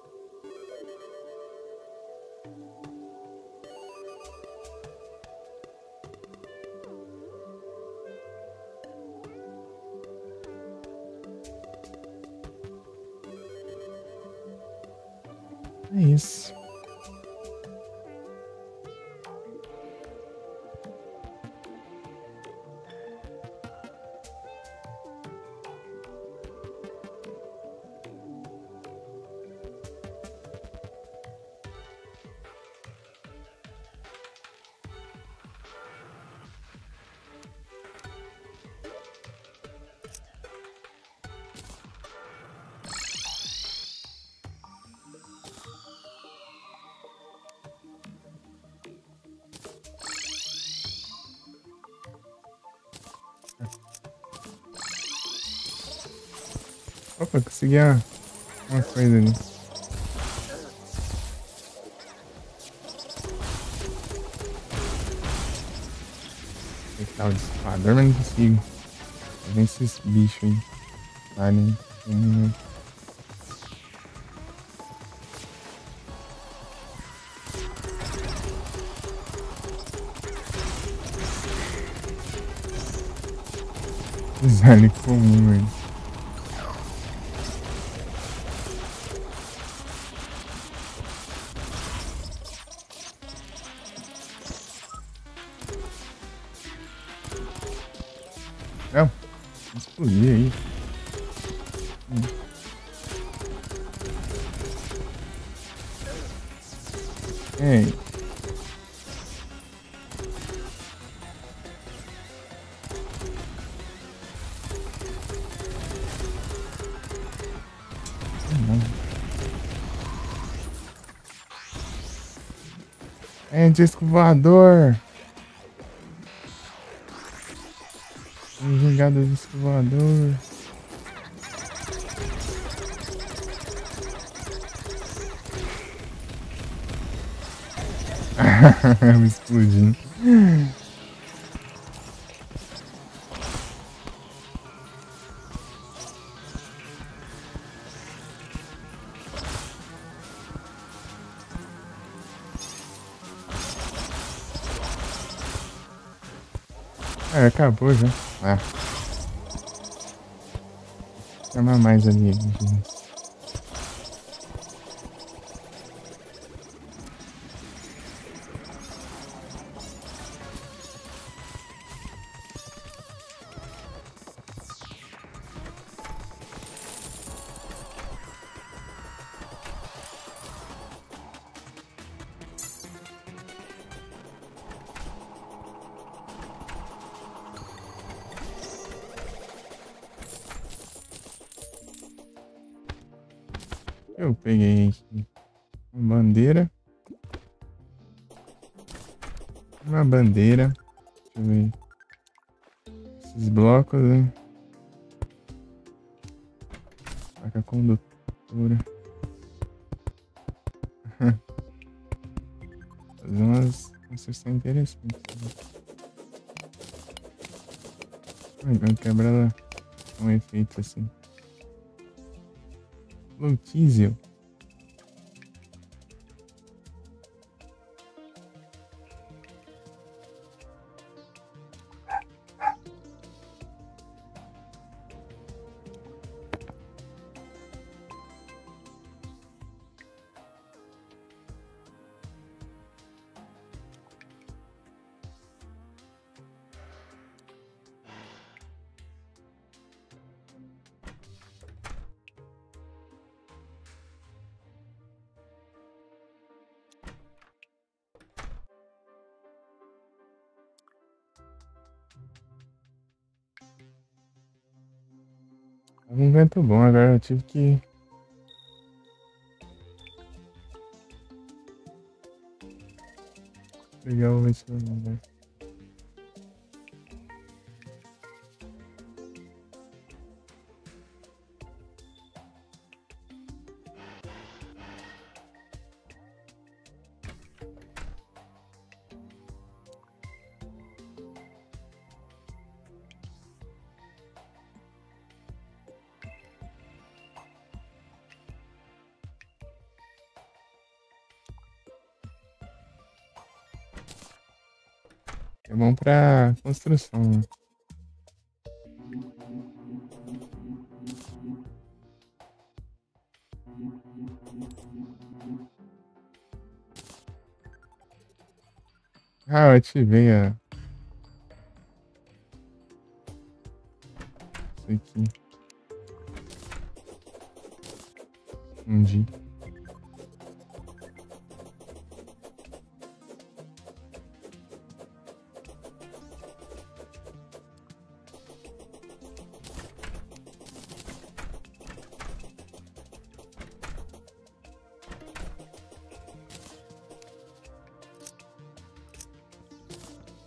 [SPEAKER 1] É isso. Opa, consegui uma coisa ali. Tá o disparador, mas não consigo. Vem esses bichos aí. Vale. Vale comum, velho. Não, explodir aí. Ei. É disco voador. Jogada de disco voador. Explodindo. Ah, acabou já. Ah. Chama mais alienígenas. Eu peguei aqui uma bandeira. Uma bandeira. Deixa eu ver. Esses blocos, né? Faca condutora. Fazer umas construções interessantes. Quando quebra ela um efeito assim. Low diesel. Um vento bom, agora eu tive que pegar o ventilador. É bom pra construção, né? Ah, eu ativei isso aqui. Entendi.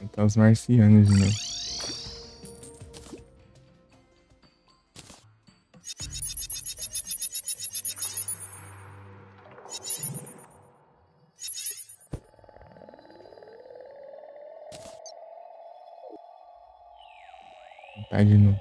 [SPEAKER 1] Então os marcianos de novo. Tá de novo.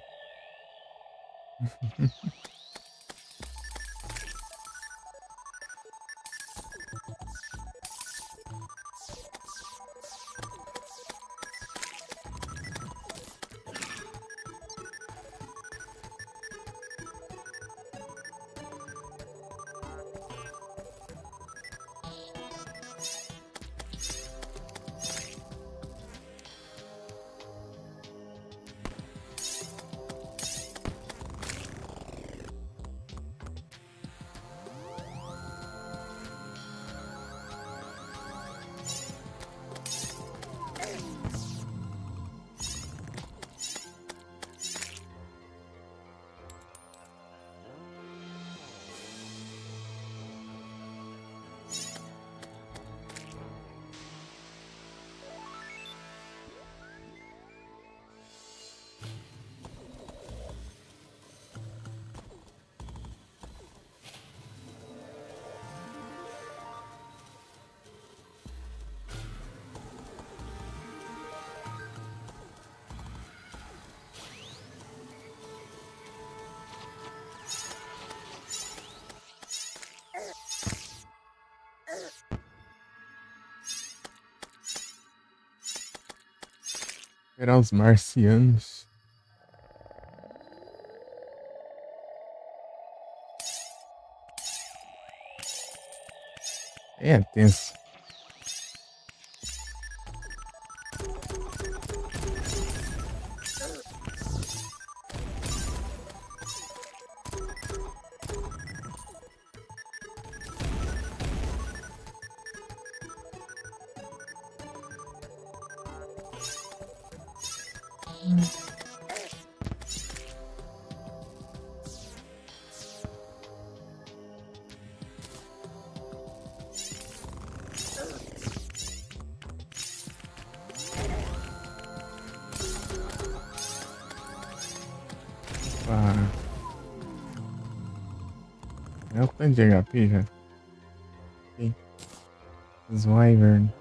[SPEAKER 1] Esperar os marcianos. É tenso. Ah, é o tanto de HP já. Ok. Os Wyvern.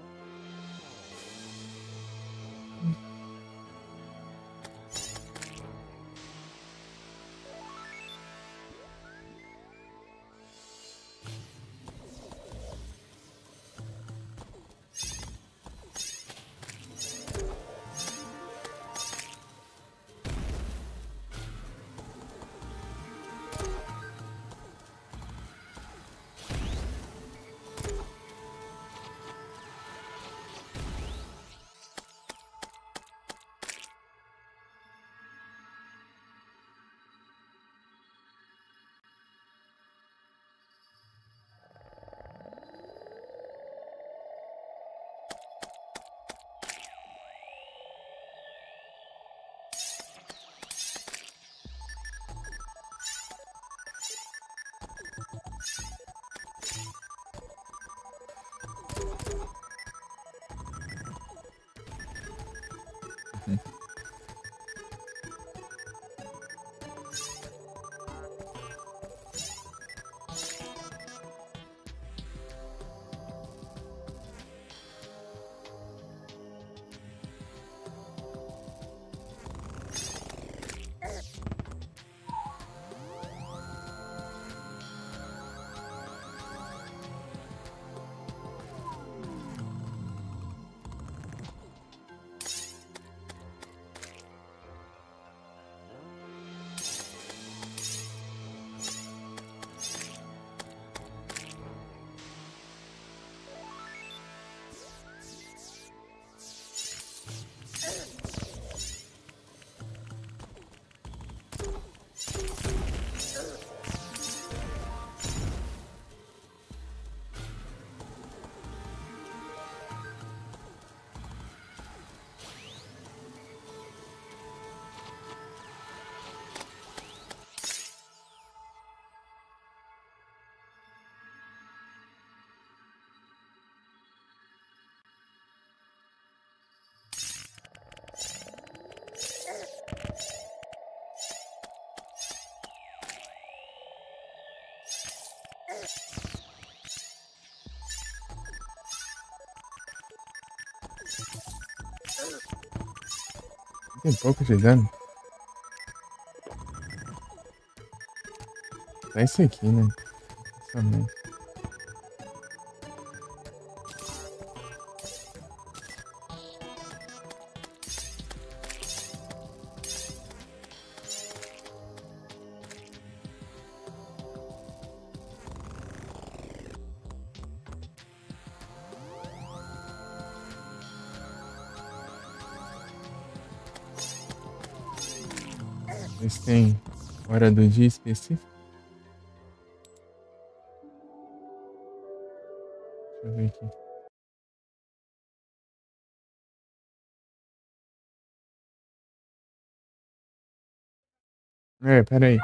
[SPEAKER 1] Tem pouco de dano. É esse aqui, né? Somente. Eles têm hora do dia específico. Deixa eu ver aqui. Pera aí.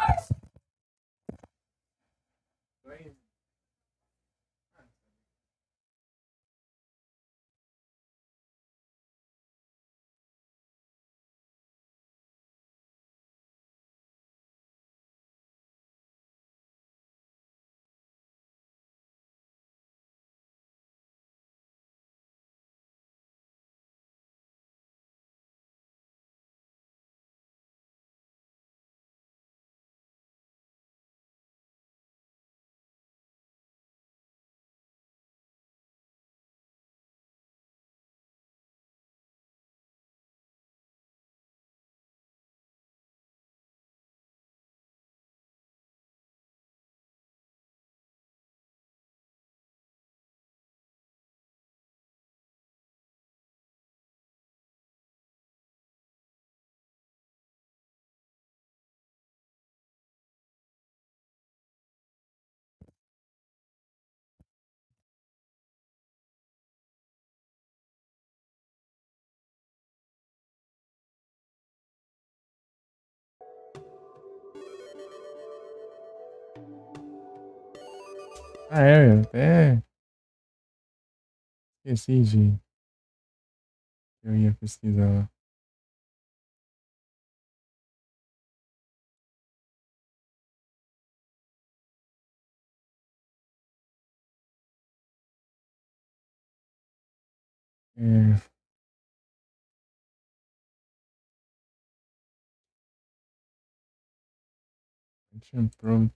[SPEAKER 1] Ah, é, eu até esqueci de. Eu ia pesquisar lá. É, tinha pronto.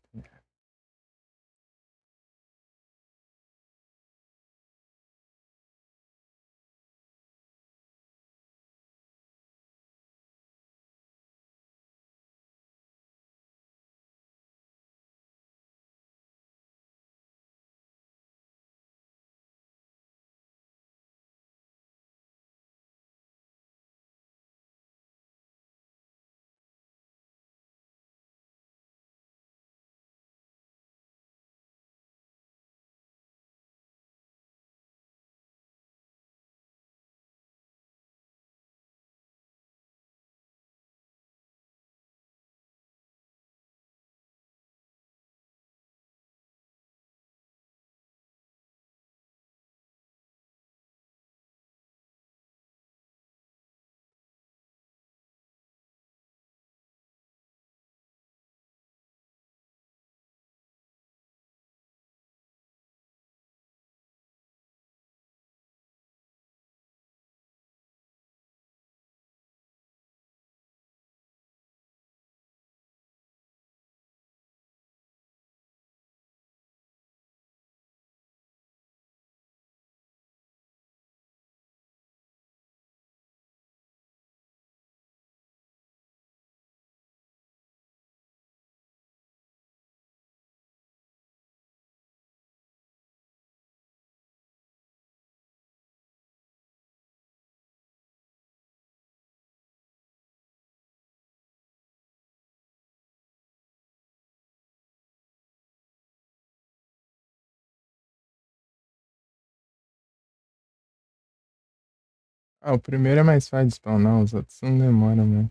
[SPEAKER 1] Ah, o primeiro é mais fácil de spawnar, os outros não demoram, né?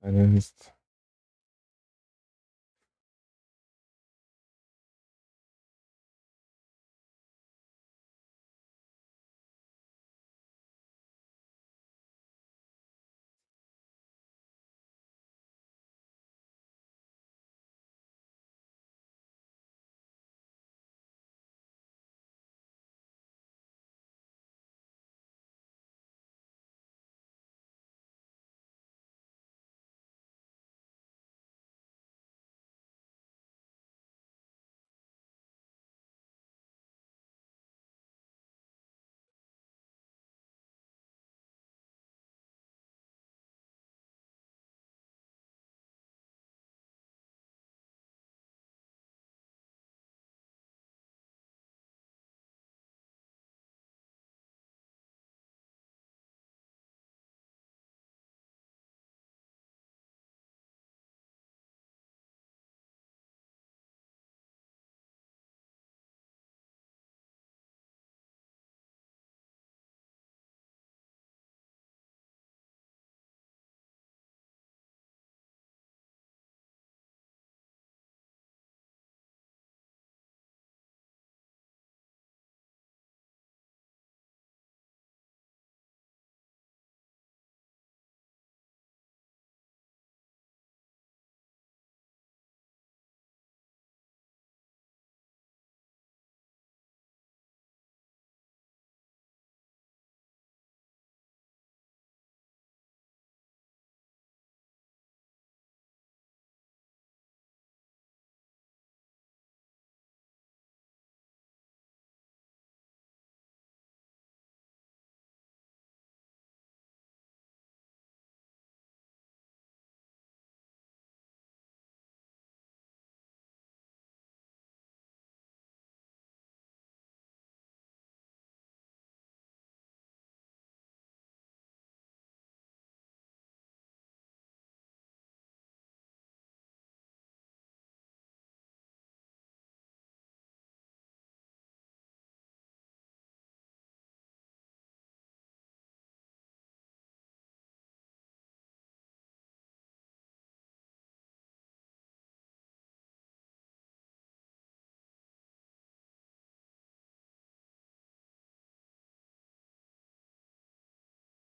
[SPEAKER 1] Parece.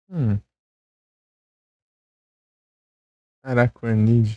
[SPEAKER 1] Hum, Araquanid.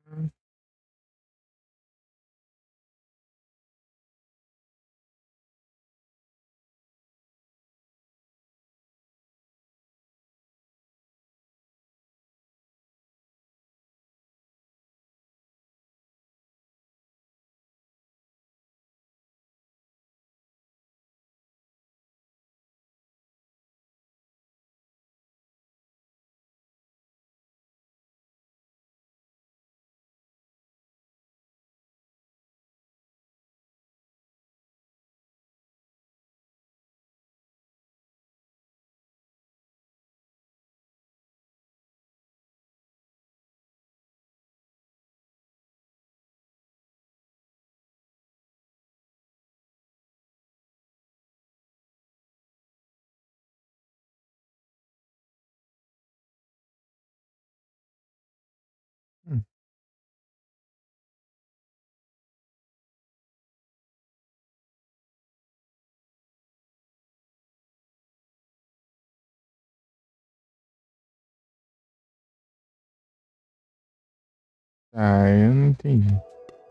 [SPEAKER 1] Hum, hum. Tá, eu não entendi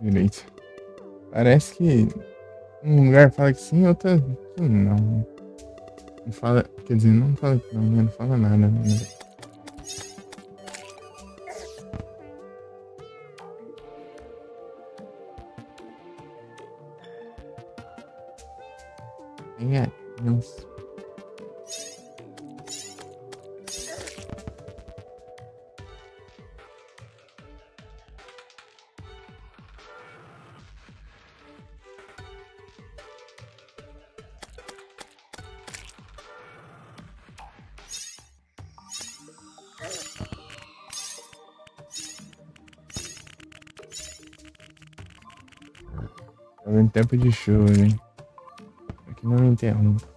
[SPEAKER 1] direito. Parece que um lugar fala que sim, outro que não. Não fala, quer dizer, não fala que não, né? Não fala nada, né? É, não. Tô em tempo de chuva, né? Aqui não me interrompa.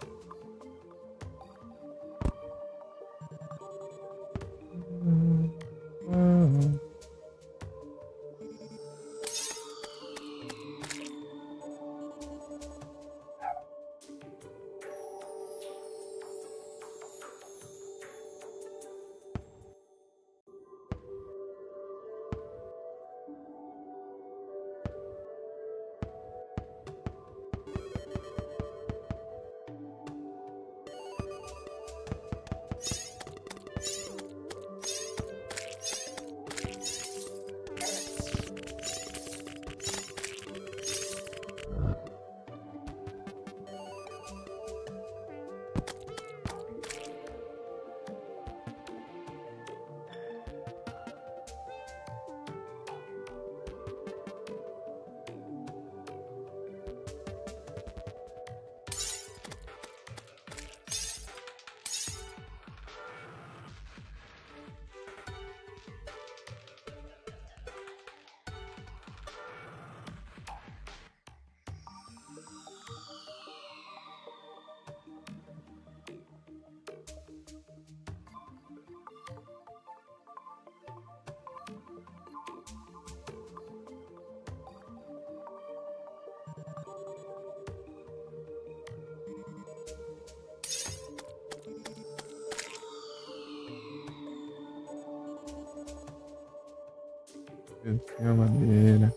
[SPEAKER 1] Eu tenho a madeira.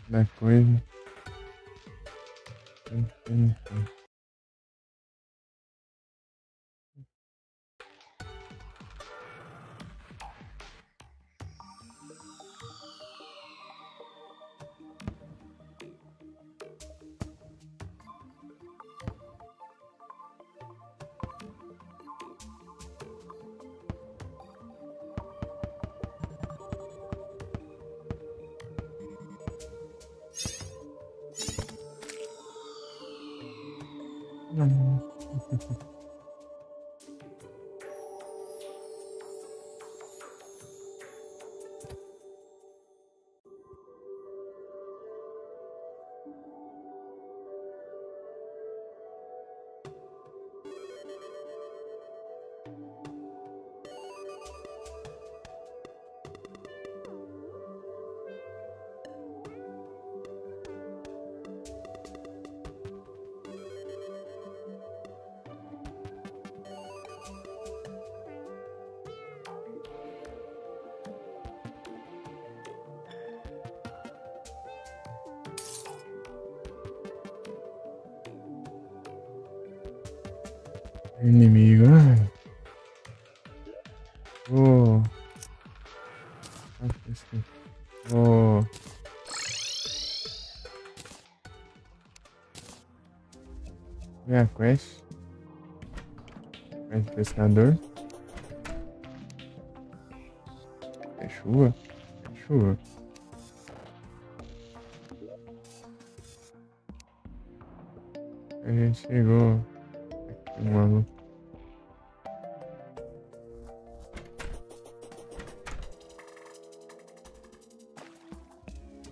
[SPEAKER 1] Da coisa. Inimigo, ai. Vou. Vou. Ver a quest. Quest pescador. É chuva? É chuva. A gente chegou. Aqui, mano.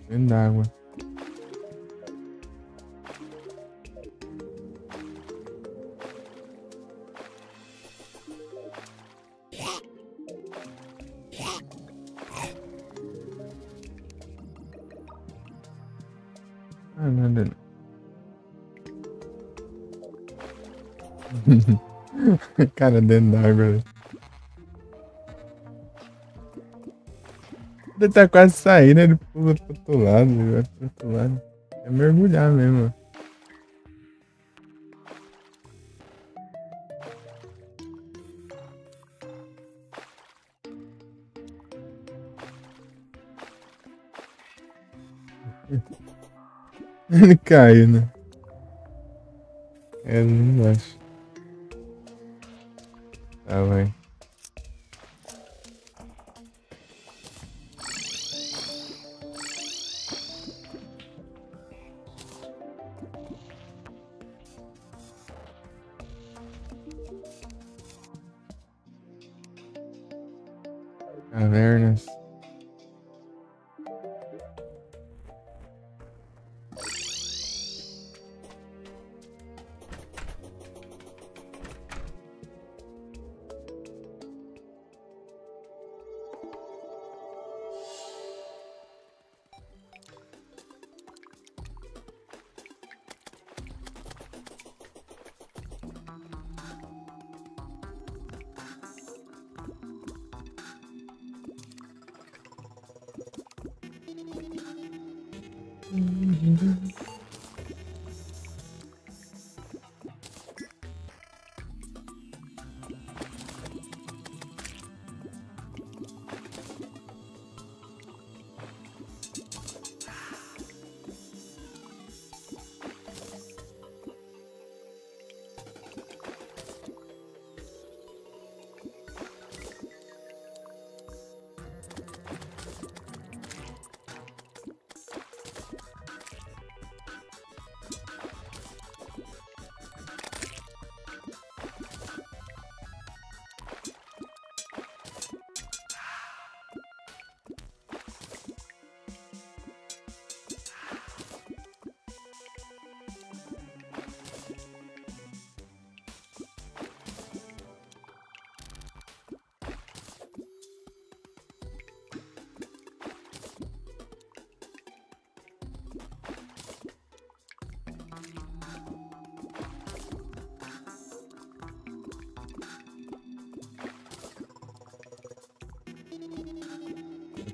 [SPEAKER 1] Dentro d'água. Ah, nada não. Cara, dentro d'água ali. Ele tá quase saindo, ele pula pro outro lado, ele vai pro outro lado. É mergulhar mesmo. Ele caiu, né? É, não acho. Tá, vai. Cavernas.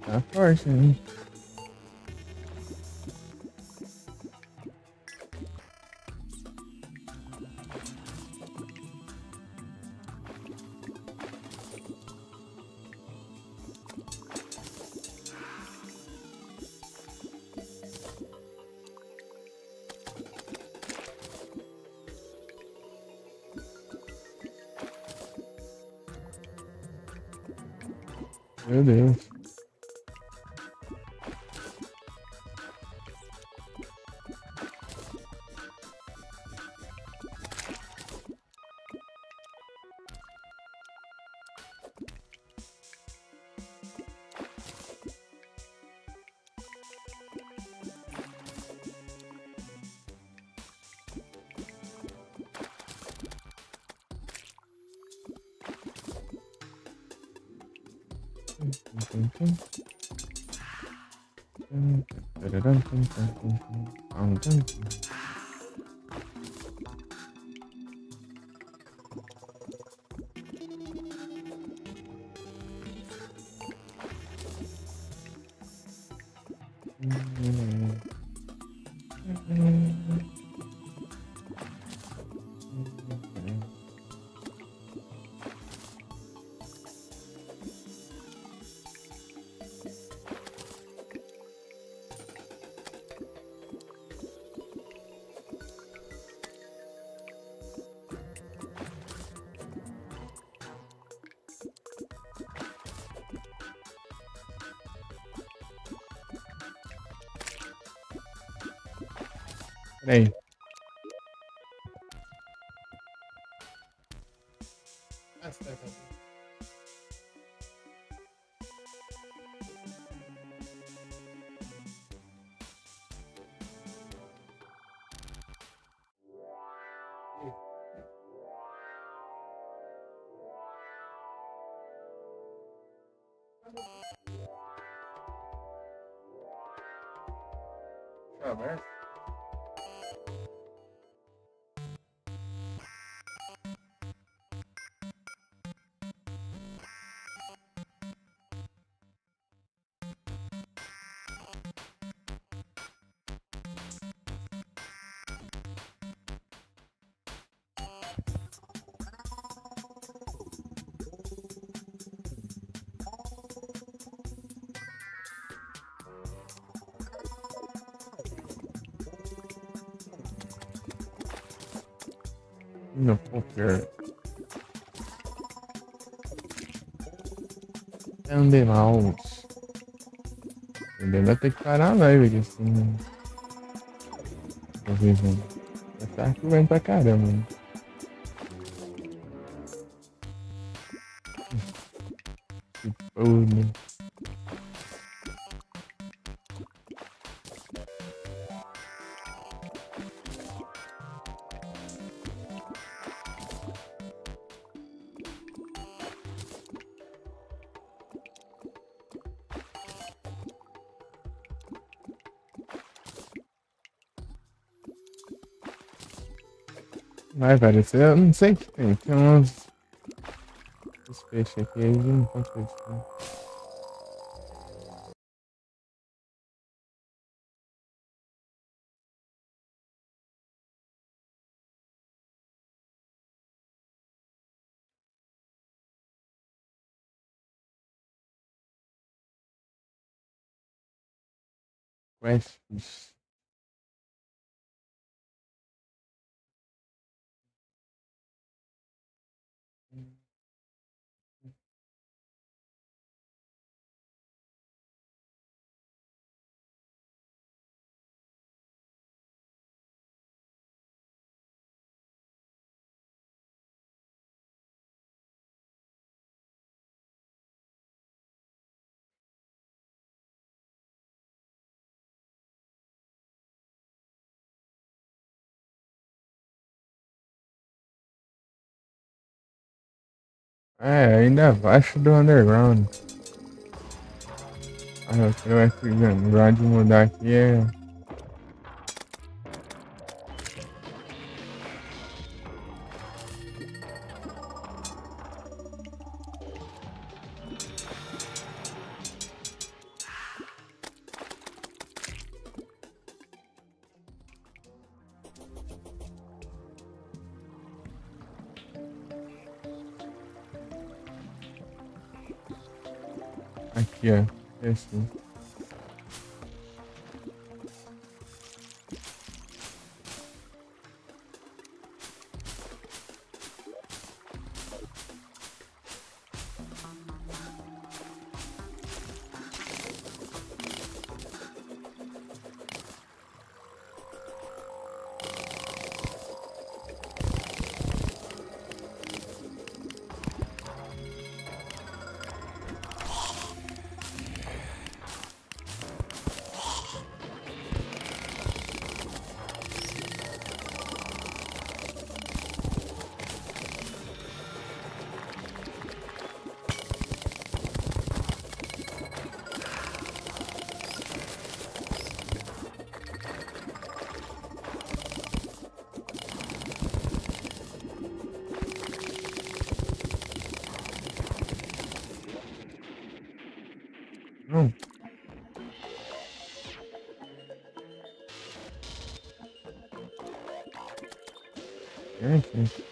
[SPEAKER 1] Tá forte, hein? Meu Deus. Peraí. Aberto? No poker. Andei mouse. Ele vai ter que parar a live aqui, assim. Ao vivo. Vai estar aqui bem pra caramba. Que porra. Vai aparecer, eu não sei o que tem. Tem uns peixes aqui, eles não estão fechando. Quests. É, ainda abaixo do underground. Ah, o que vai lembrar de mudar aqui é. Aqui, ó. Esse. Não. É aqui.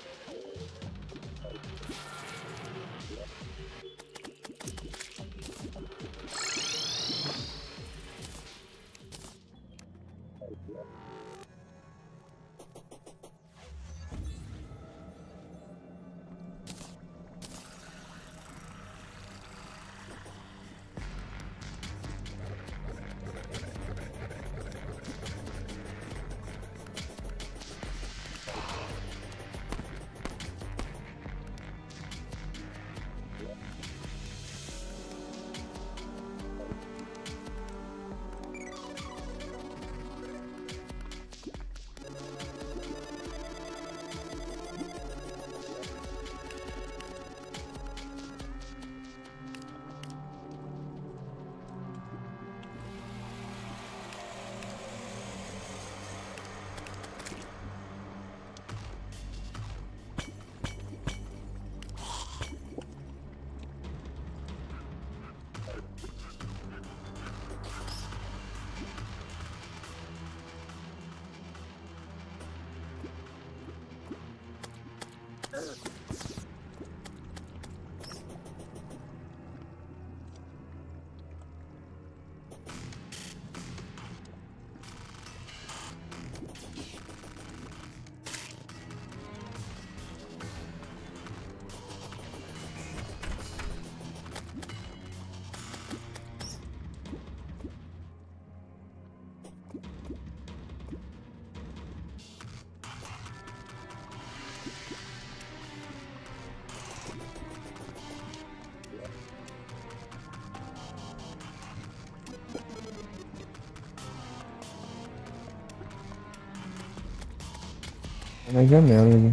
[SPEAKER 1] na janela, né?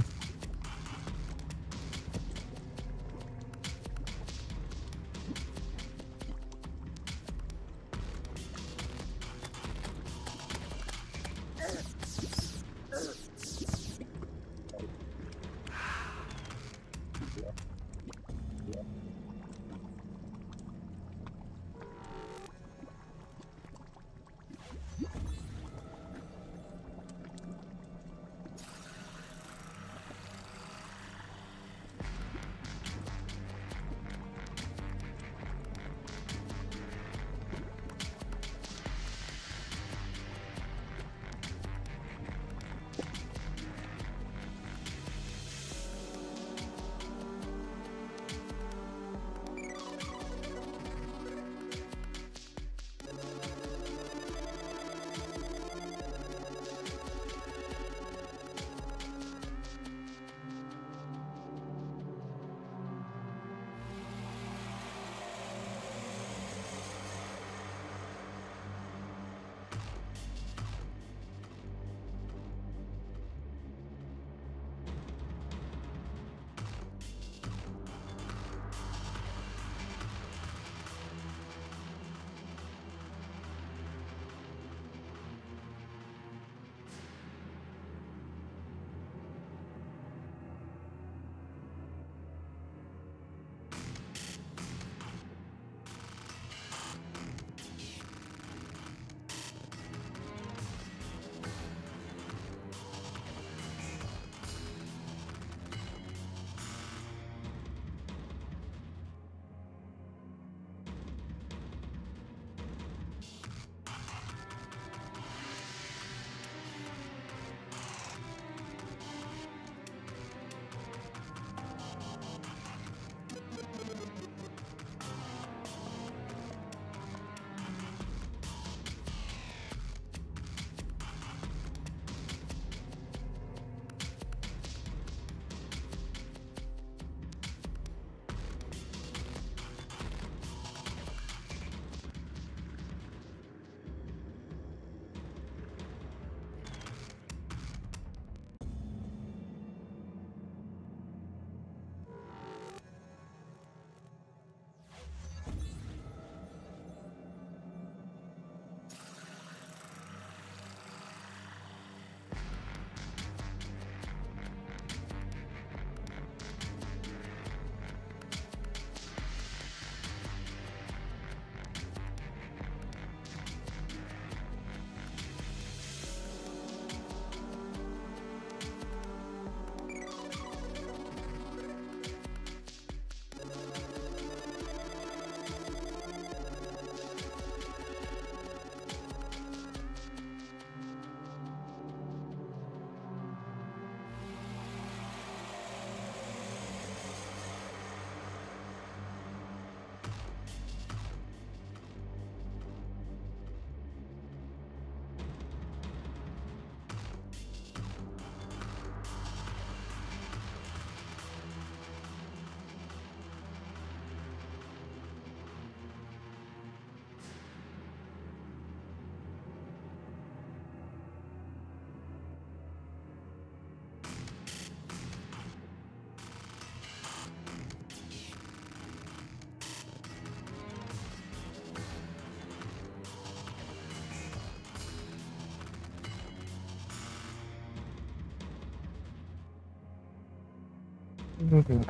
[SPEAKER 1] Não tem.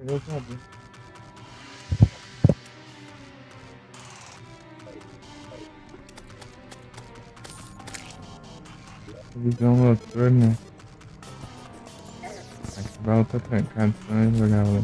[SPEAKER 1] Eu acabei. Visão noturna. Aqui vai tá trancado, senão eu jogar lá.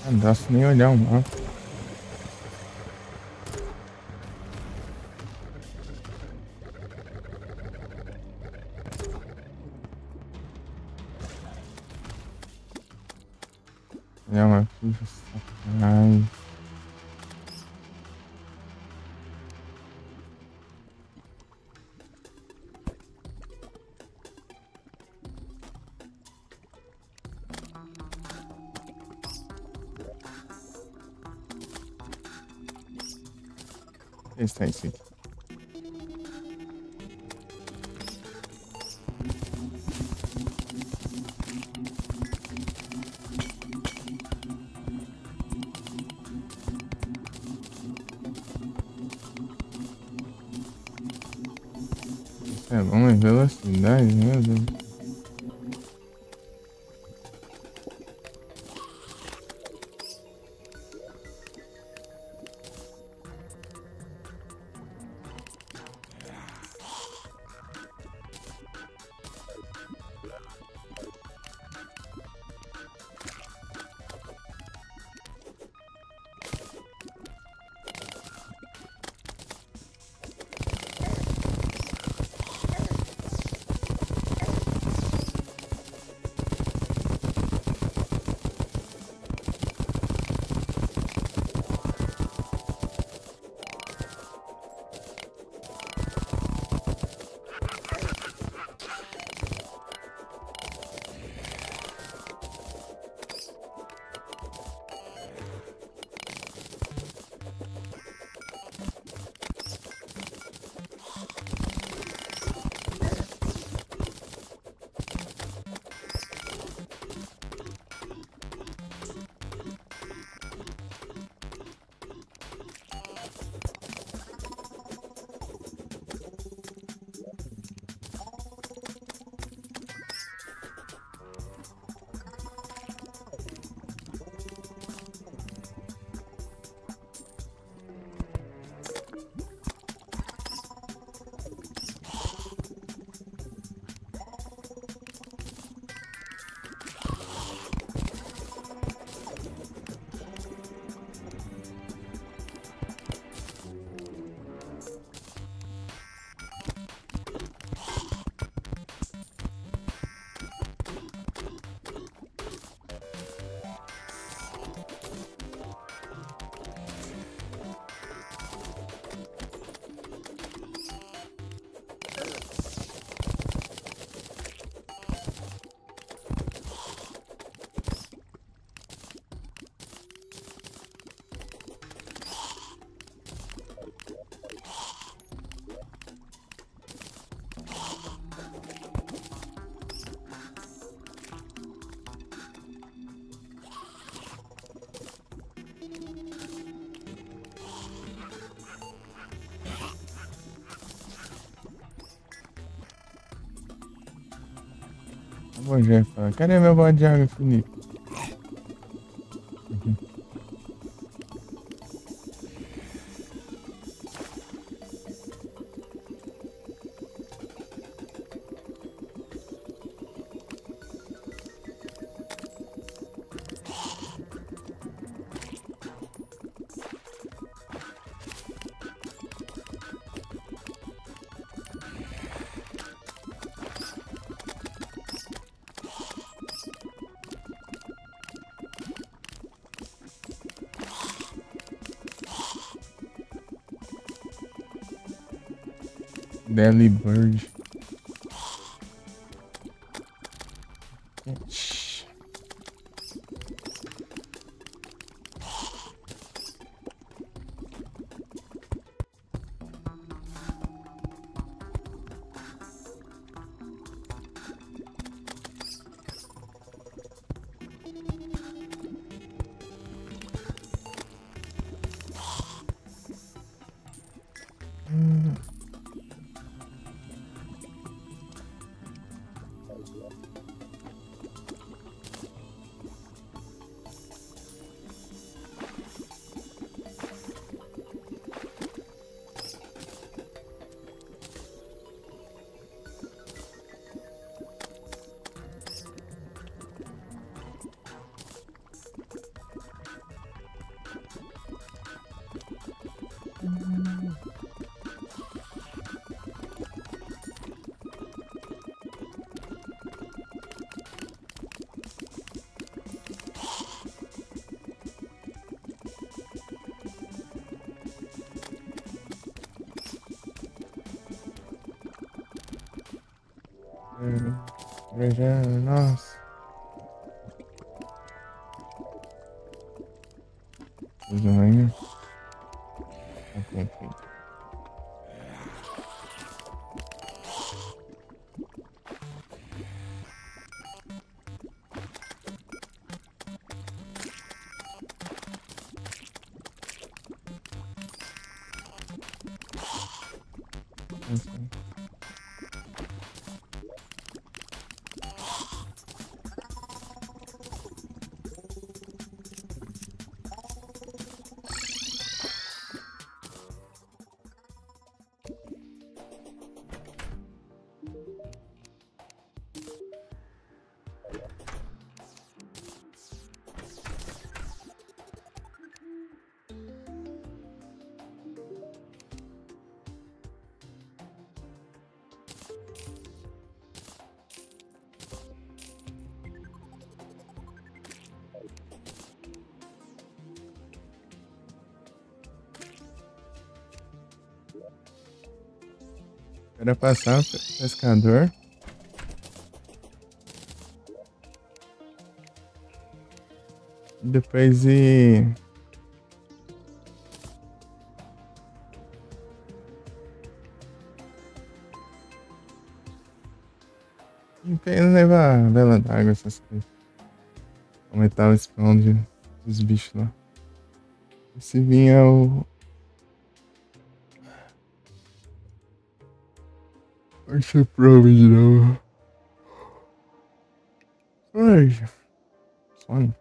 [SPEAKER 1] Não dá nem olhar o mapa. Olhar o mapa, sacanagem. Testar isso aqui. Isso é bom, é velocidade, meu Deus. Bom, Jeff, cadê meu balde de água, Felipe? Belly Bird. Viajando, nossa. Desenho. Ok, feito. Assim. Era passar o pescador. Depois ir. Levar a vela d'água, essas coisas. Aumentar o spawn dos bichos lá. E se vinha o. Vai ser prova de novo. Ai, sono.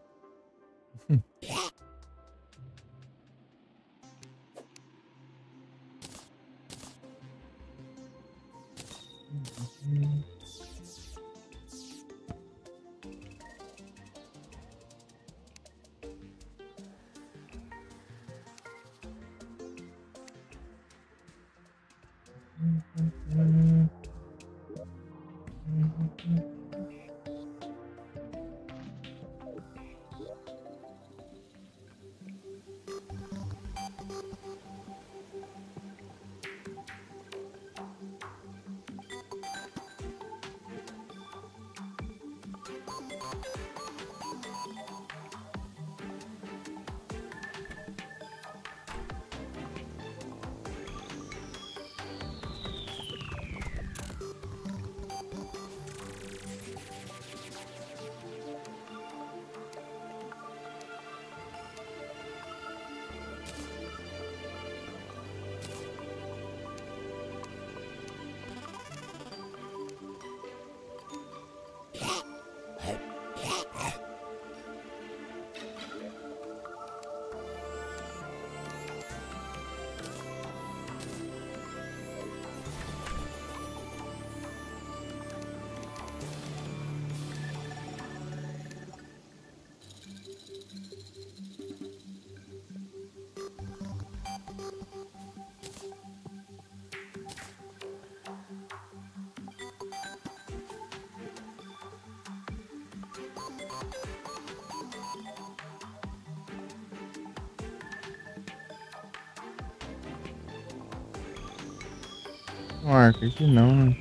[SPEAKER 1] Um arco aqui não, né?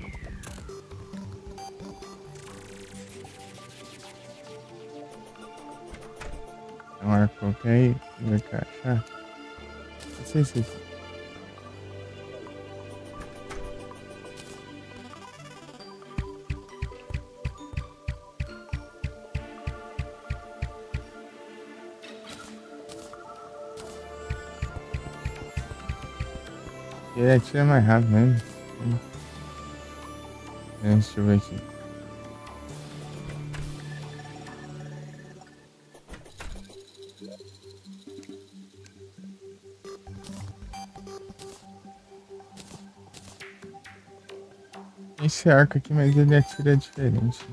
[SPEAKER 1] Um arco qualquer aí, vai encaixar. Não sei se. Ele atira mais rápido mesmo. Deixa eu ver aqui. Esse arco aqui, mas ele atira diferente.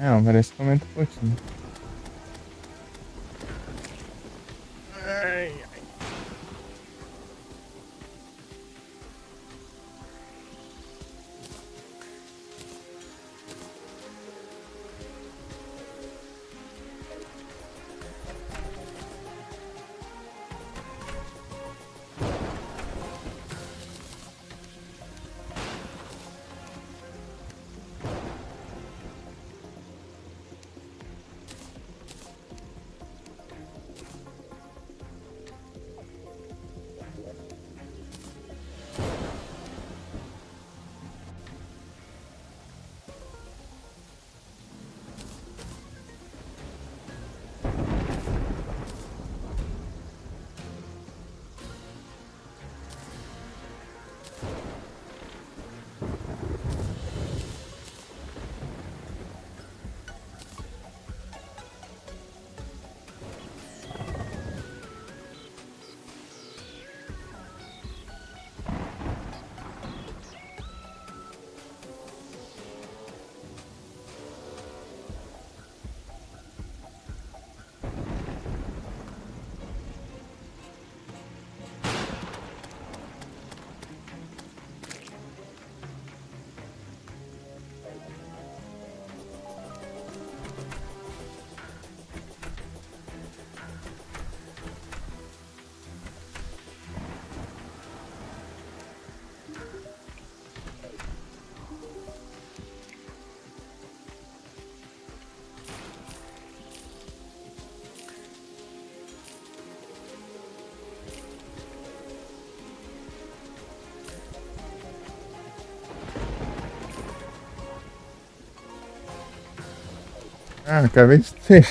[SPEAKER 1] Não, parece que aumenta um pouquinho. Ai, ai. Ah, acabei de ter.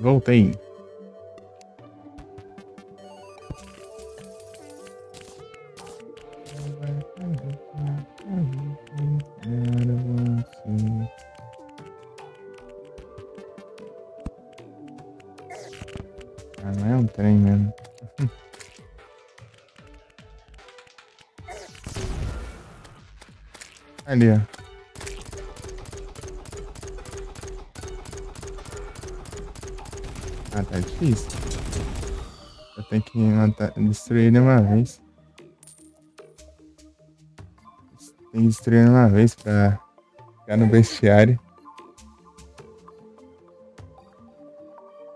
[SPEAKER 1] Voltei. Ah, não é um trem mesmo. Ali, ó. Ah, tá difícil. Eu tenho que matar, destruir ele uma vez. Tem que destruir ele uma vez pra ficar no bestiário.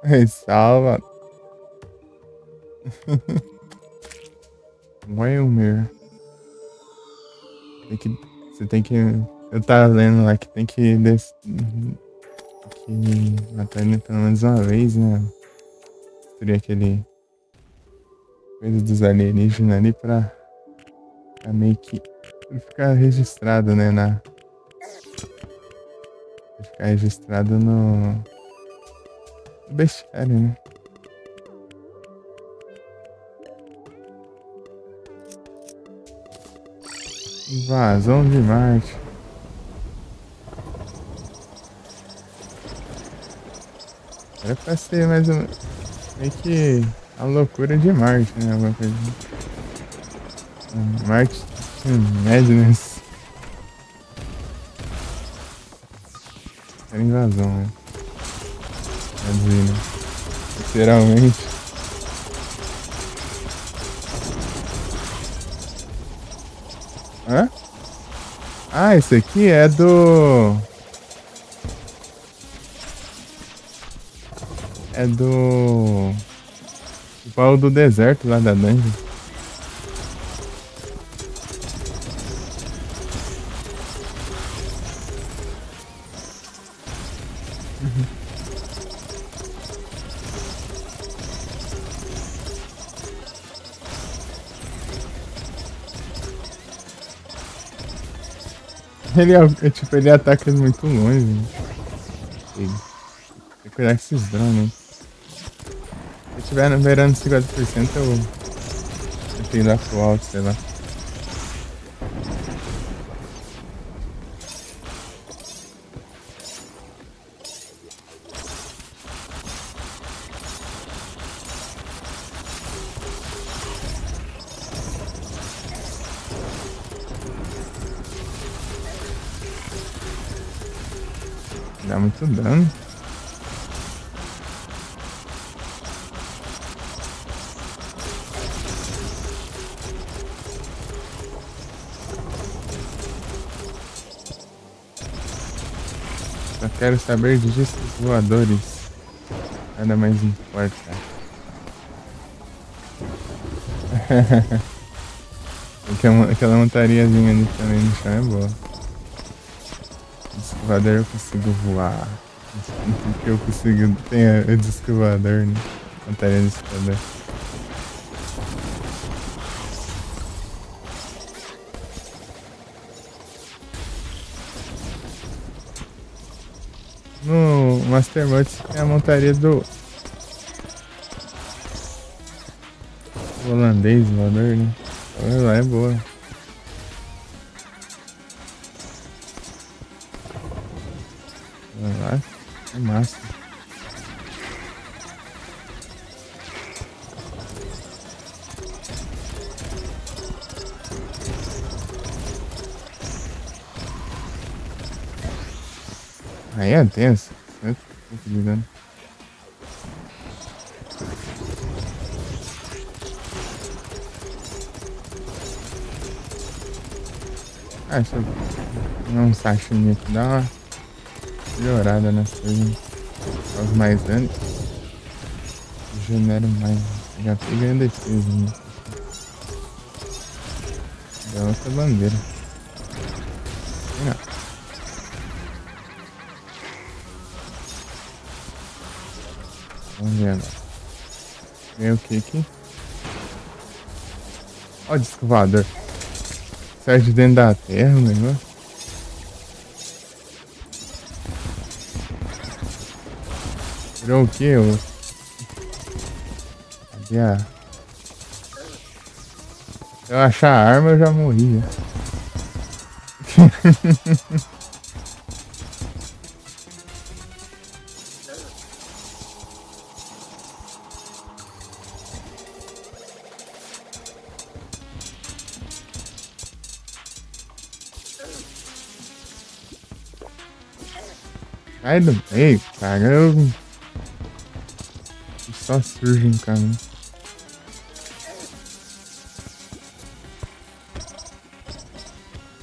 [SPEAKER 1] Ai, salva. Wilmer. Você tem que. Eu tava lendo lá que tem que matar ele pelo menos uma vez, né? Destruir aquele. Coisa dos alienígenas ali pra meio que. Pra ficar registrado, né? Pra ficar registrado no bestiário, né? Invasão de Marte. Era pra ser mais um. Meio que a loucura de Marte, né? Alguma coisa assim. Marte Madness. Era invasão, né? Imagina. Literalmente. Hã? Ah, esse aqui é do. É do. O pau do deserto lá da dungeon. Ele é tipo, ele ataca muito longe. Né? Tem que cuidar com esses drones, hein? Se eu tiver beirando 50%, eu tenho que dar pro alto, sei lá. Dá muito dano. Só quero saber de discos voadores. Nada mais importa. Aquela montariazinha ali também no chão é boa. Disco voador eu consigo voar. Que eu consigo. Tem o disco voador, né? Montaria de disco voador. No Master Mode tem a montaria do holandês voador, né? Olha lá, é boa. Olha lá, é massa. Aí é tenso. Muito de dano. Ah, deixa eu dar um sashimi aqui, dá uma melhorada nas coisas. Faz mais dano. Genera mais. Já pega em defesa, né? Dá outra bandeira. Não. Vamos ver agora. Ganhei o que aqui? Olha o disco voador. Sai de dentro da terra o negócio. Tirou o quê? Cadê a... Se eu achar a arma, eu já morri. Sai do meio, cara. Eu só surge em caminho.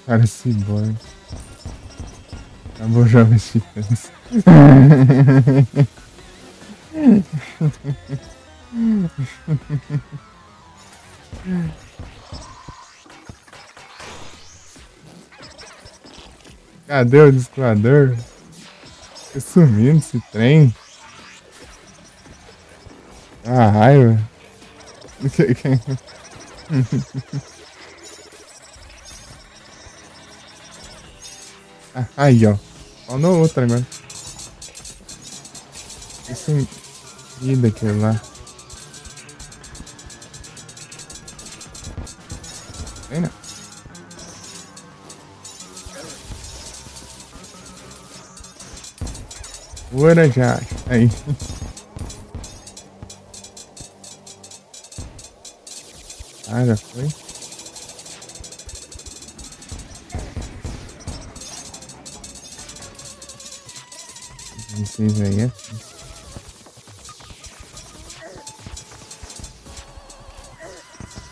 [SPEAKER 1] Cara, esse boy. Acabou já mexicando. Cadê o descoador? Tá sumindo esse trem. Ah, raiva. Aí, ó. Falou outra agora. Isso e daquele lá. Tem não. Bora já. Aí. Ah, já foi. Vocês aí é.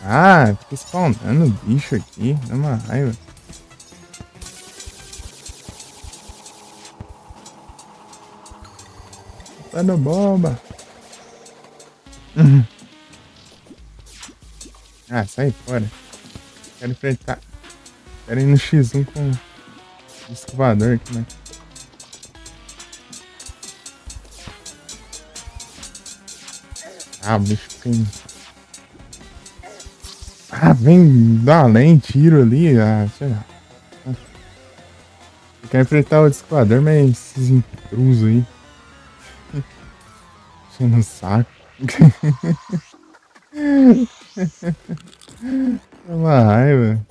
[SPEAKER 1] Ah, fica spawnando bicho aqui. Dá uma raiva. Tá no bomba. Ah, sai fora. Quero enfrentar. Quero ir no X1 com o escovador aqui, né? Ah, o bicho tem. Ah, vem dar além, tiro ali. Ah, sei lá. Eu quero enfrentar o escovador, mas esses intrusos aí. Enchendo o saco. É uma raiva.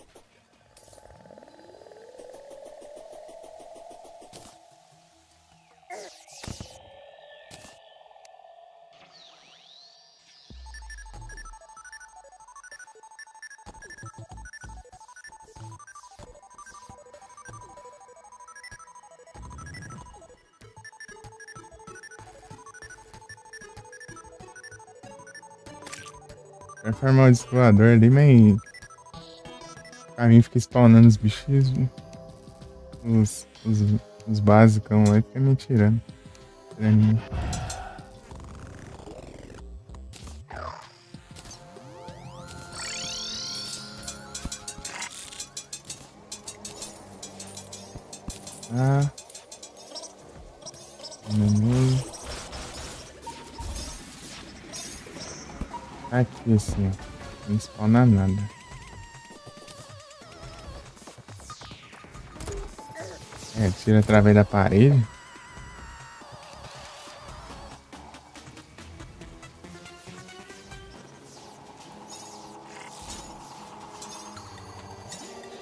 [SPEAKER 1] Quero farmar o escovador ali, mas pra mim fica spawnando os bichos. Os basicão lá e fica me tirando. Ah. Menu. Aqui assim, ó. Não spawna nada. É, tira através da parede.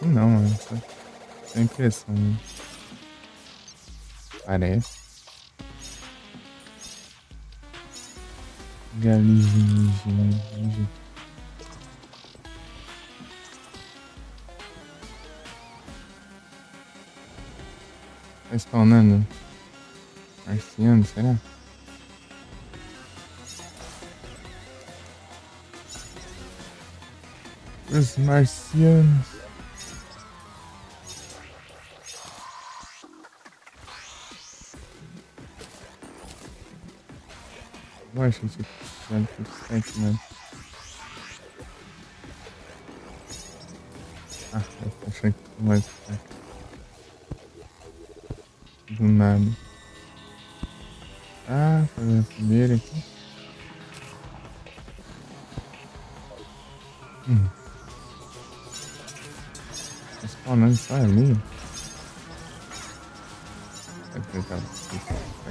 [SPEAKER 1] Não, mano. Só impressão. Né? Parece. Galinha. Tá spawnando? Marciano, será? Os marcianos. Eu acho que esse plano foi 7, né? Ah, eu tô achando que tem mais perto. Do nada. Ah, fazer a primeira aqui. Tá spawnando só ali.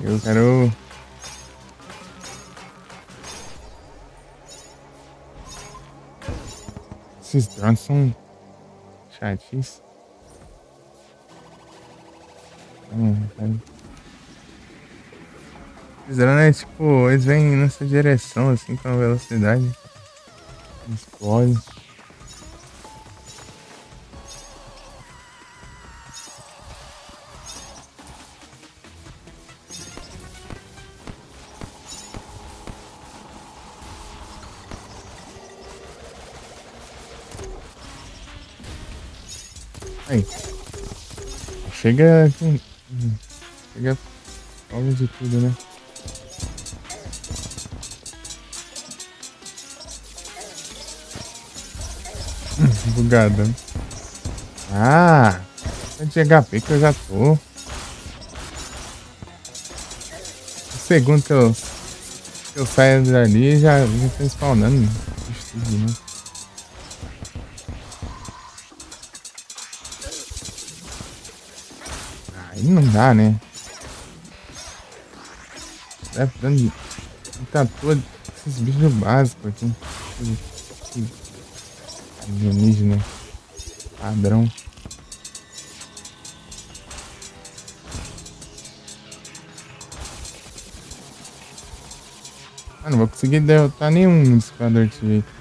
[SPEAKER 1] Eu quero. Esses drones são chatis. Esses drones, tipo, eles vêm nessa direção, assim, com a velocidade. Explode. Aí. Chega. Chega fogo de tudo, né? Bugado. Ah! Quanto de HP que eu já tô. O segundo que eu saio dali já tô spawnando. Tudo, né? Aí não dá, né? Deve dando. Tá todo. Esses bichos básicos aqui. Alienígena. Padrão. Ah, não vou conseguir derrotar nenhum esquadrão de jeito.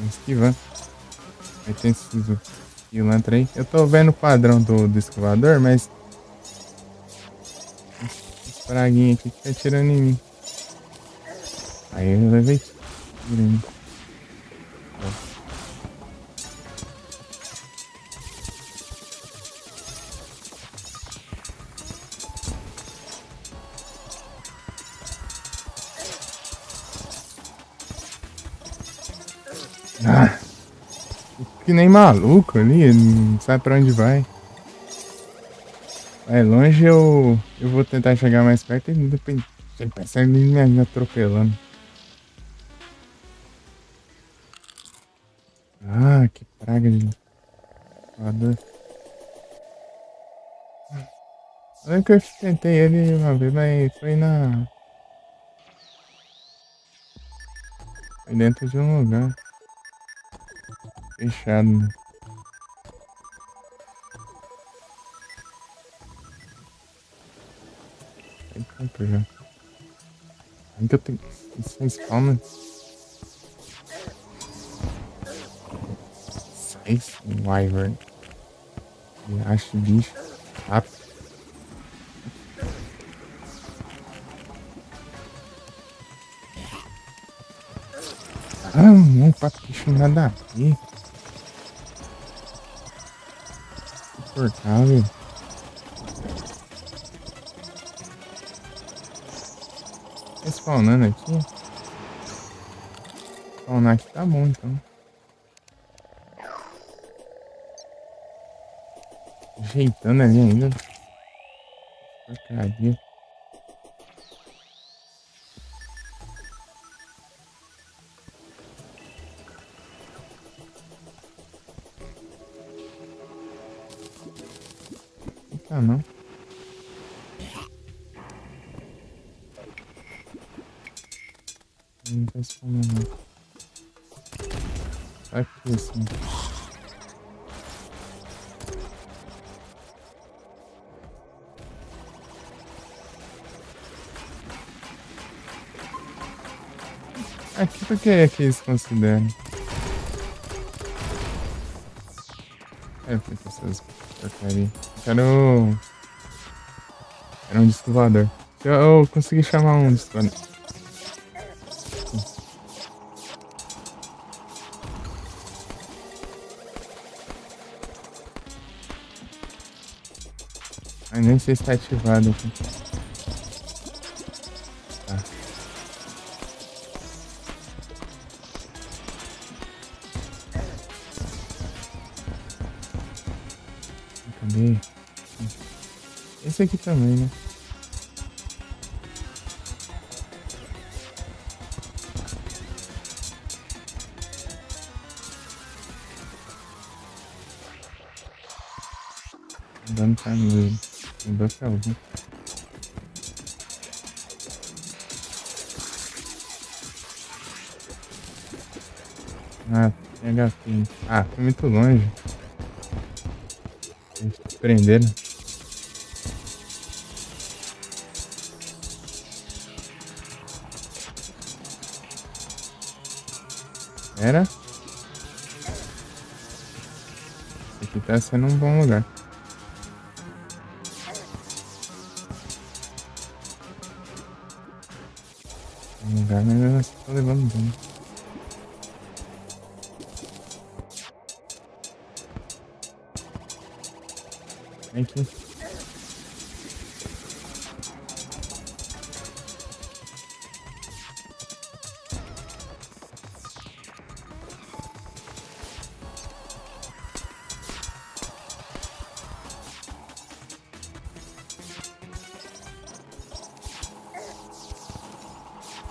[SPEAKER 1] Esquivando. Aí tem esses pilantra aí. Eu tô vendo o padrão do escovador, mas esse praguinha aqui que tá atirando em mim. Aí eu levei tiro em mim. Ah, que nem maluco ali, ele não sabe pra onde vai. Vai longe, eu vou tentar chegar mais perto e depois ele percebe me atropelando. Ah, que praga de voador. Eu lembro que eu tentei ele uma vez, mas foi foi dentro de um lugar fechado, né? Tem campo já. Ainda eu tenho. Isso é spawner. Sai, wyvern. Acho bicho. Rápido. Ah, não, quatro bichos nada a ver. Insuportável. Tá spawnando aqui. Spawnar aqui tá bom então. Ajeitando ali ainda. Porcaria. Não tá não. Não tá spawnando não. Só aqui assim. Aqui porque é que eles consideram. É, porque essas porcaria. Quero um disco voador. Se eu conseguir chamar um disco voador. Ai, nem sei se tá ativado aqui. Tá. Cadê? Esse aqui também, né? Dando time livre. Tem dois pra algum. Ah, tem HP. Ah, foi muito longe. Eles prenderam. Era? Esse aqui tá sendo um bom lugar. Um lugar, mas eu tô levando dano. Vem aqui.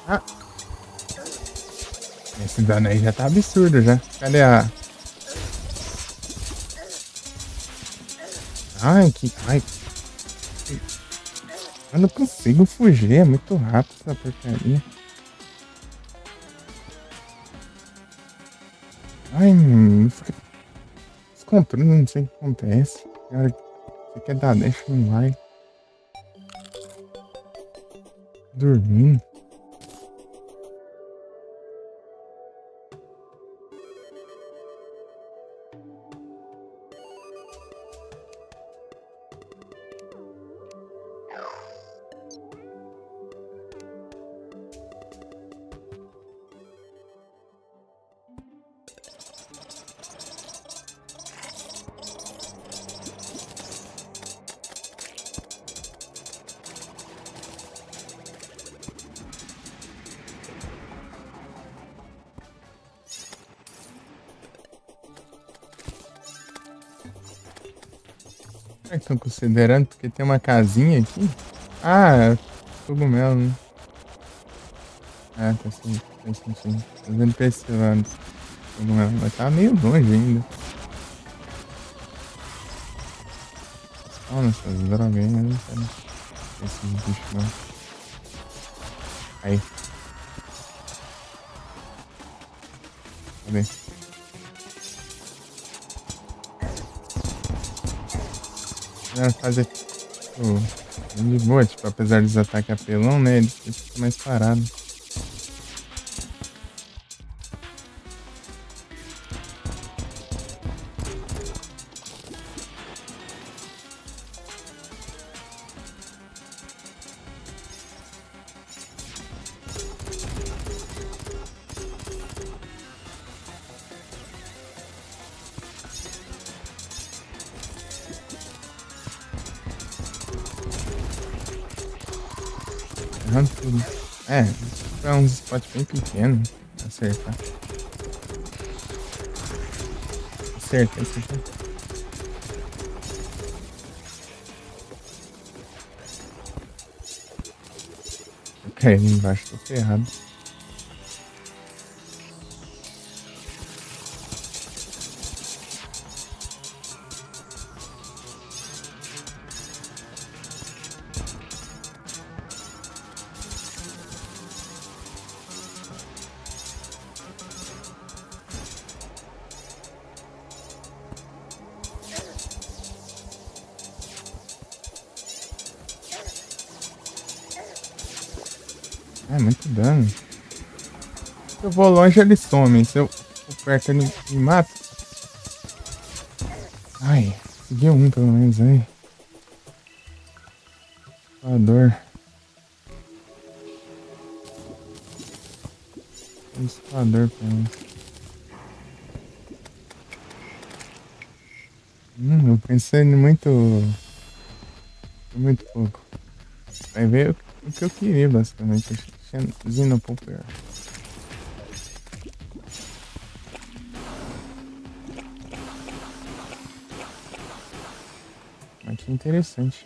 [SPEAKER 1] Ah! Esse dano aí já tá absurdo já. Cadê a... Ai, que... Ai. Eu não consigo fugir, é muito rápido essa porcaria. Ai, fica descontrole, não sei o que acontece. Cara, você quer dar dash, não vai. Dormindo. Estão considerando porque tem uma casinha aqui? Ah, é cogumelo, né? Ah, tá sim, faz sentido. Tô vendo pra esse lado. Cogumelo, mas tá meio longe ainda. Olha essas drogas aí, eu não quero esses bichos não. Aí. Cadê? Fazer de boa, tipo, apesar dos ataques apelão, né? Ele fica mais parado. Errando tudo. É uns spots bem pequenos pra acertar. Acerta. Eu caí ali embaixo, tô ferrado. É muito dano. Se eu vou longe, ele some. Se eu for perto, ele me mata. Ai, consegui um pelo menos aí. A dor. Espador, pelo menos. Eu pensei muito pouco. Vai ver o que eu queria, basicamente. Xenopopper. Mas que interessante.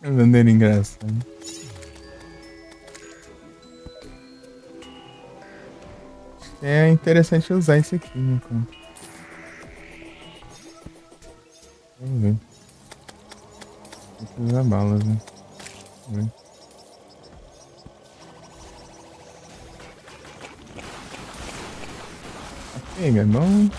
[SPEAKER 1] É bandeira engraçada. É interessante usar isso aqui, né, cara? Vamos ver. Vou precisar balas, né? Vamos ver. Pega, é bom.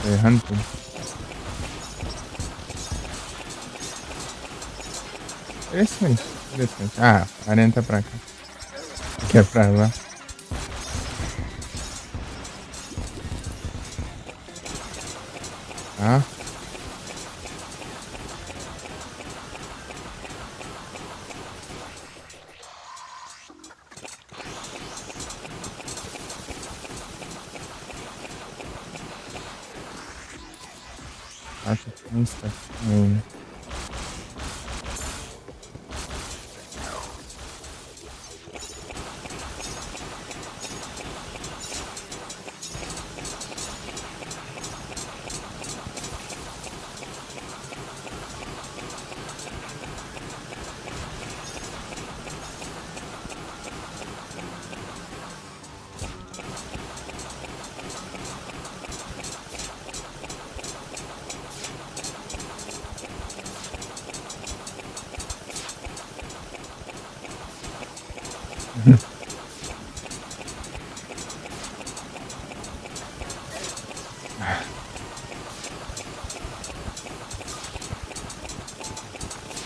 [SPEAKER 1] Tô errando tudo. Interessante, interessante. Ah, 40 pra cá. Que é pra lá. Tá. Acho que não está.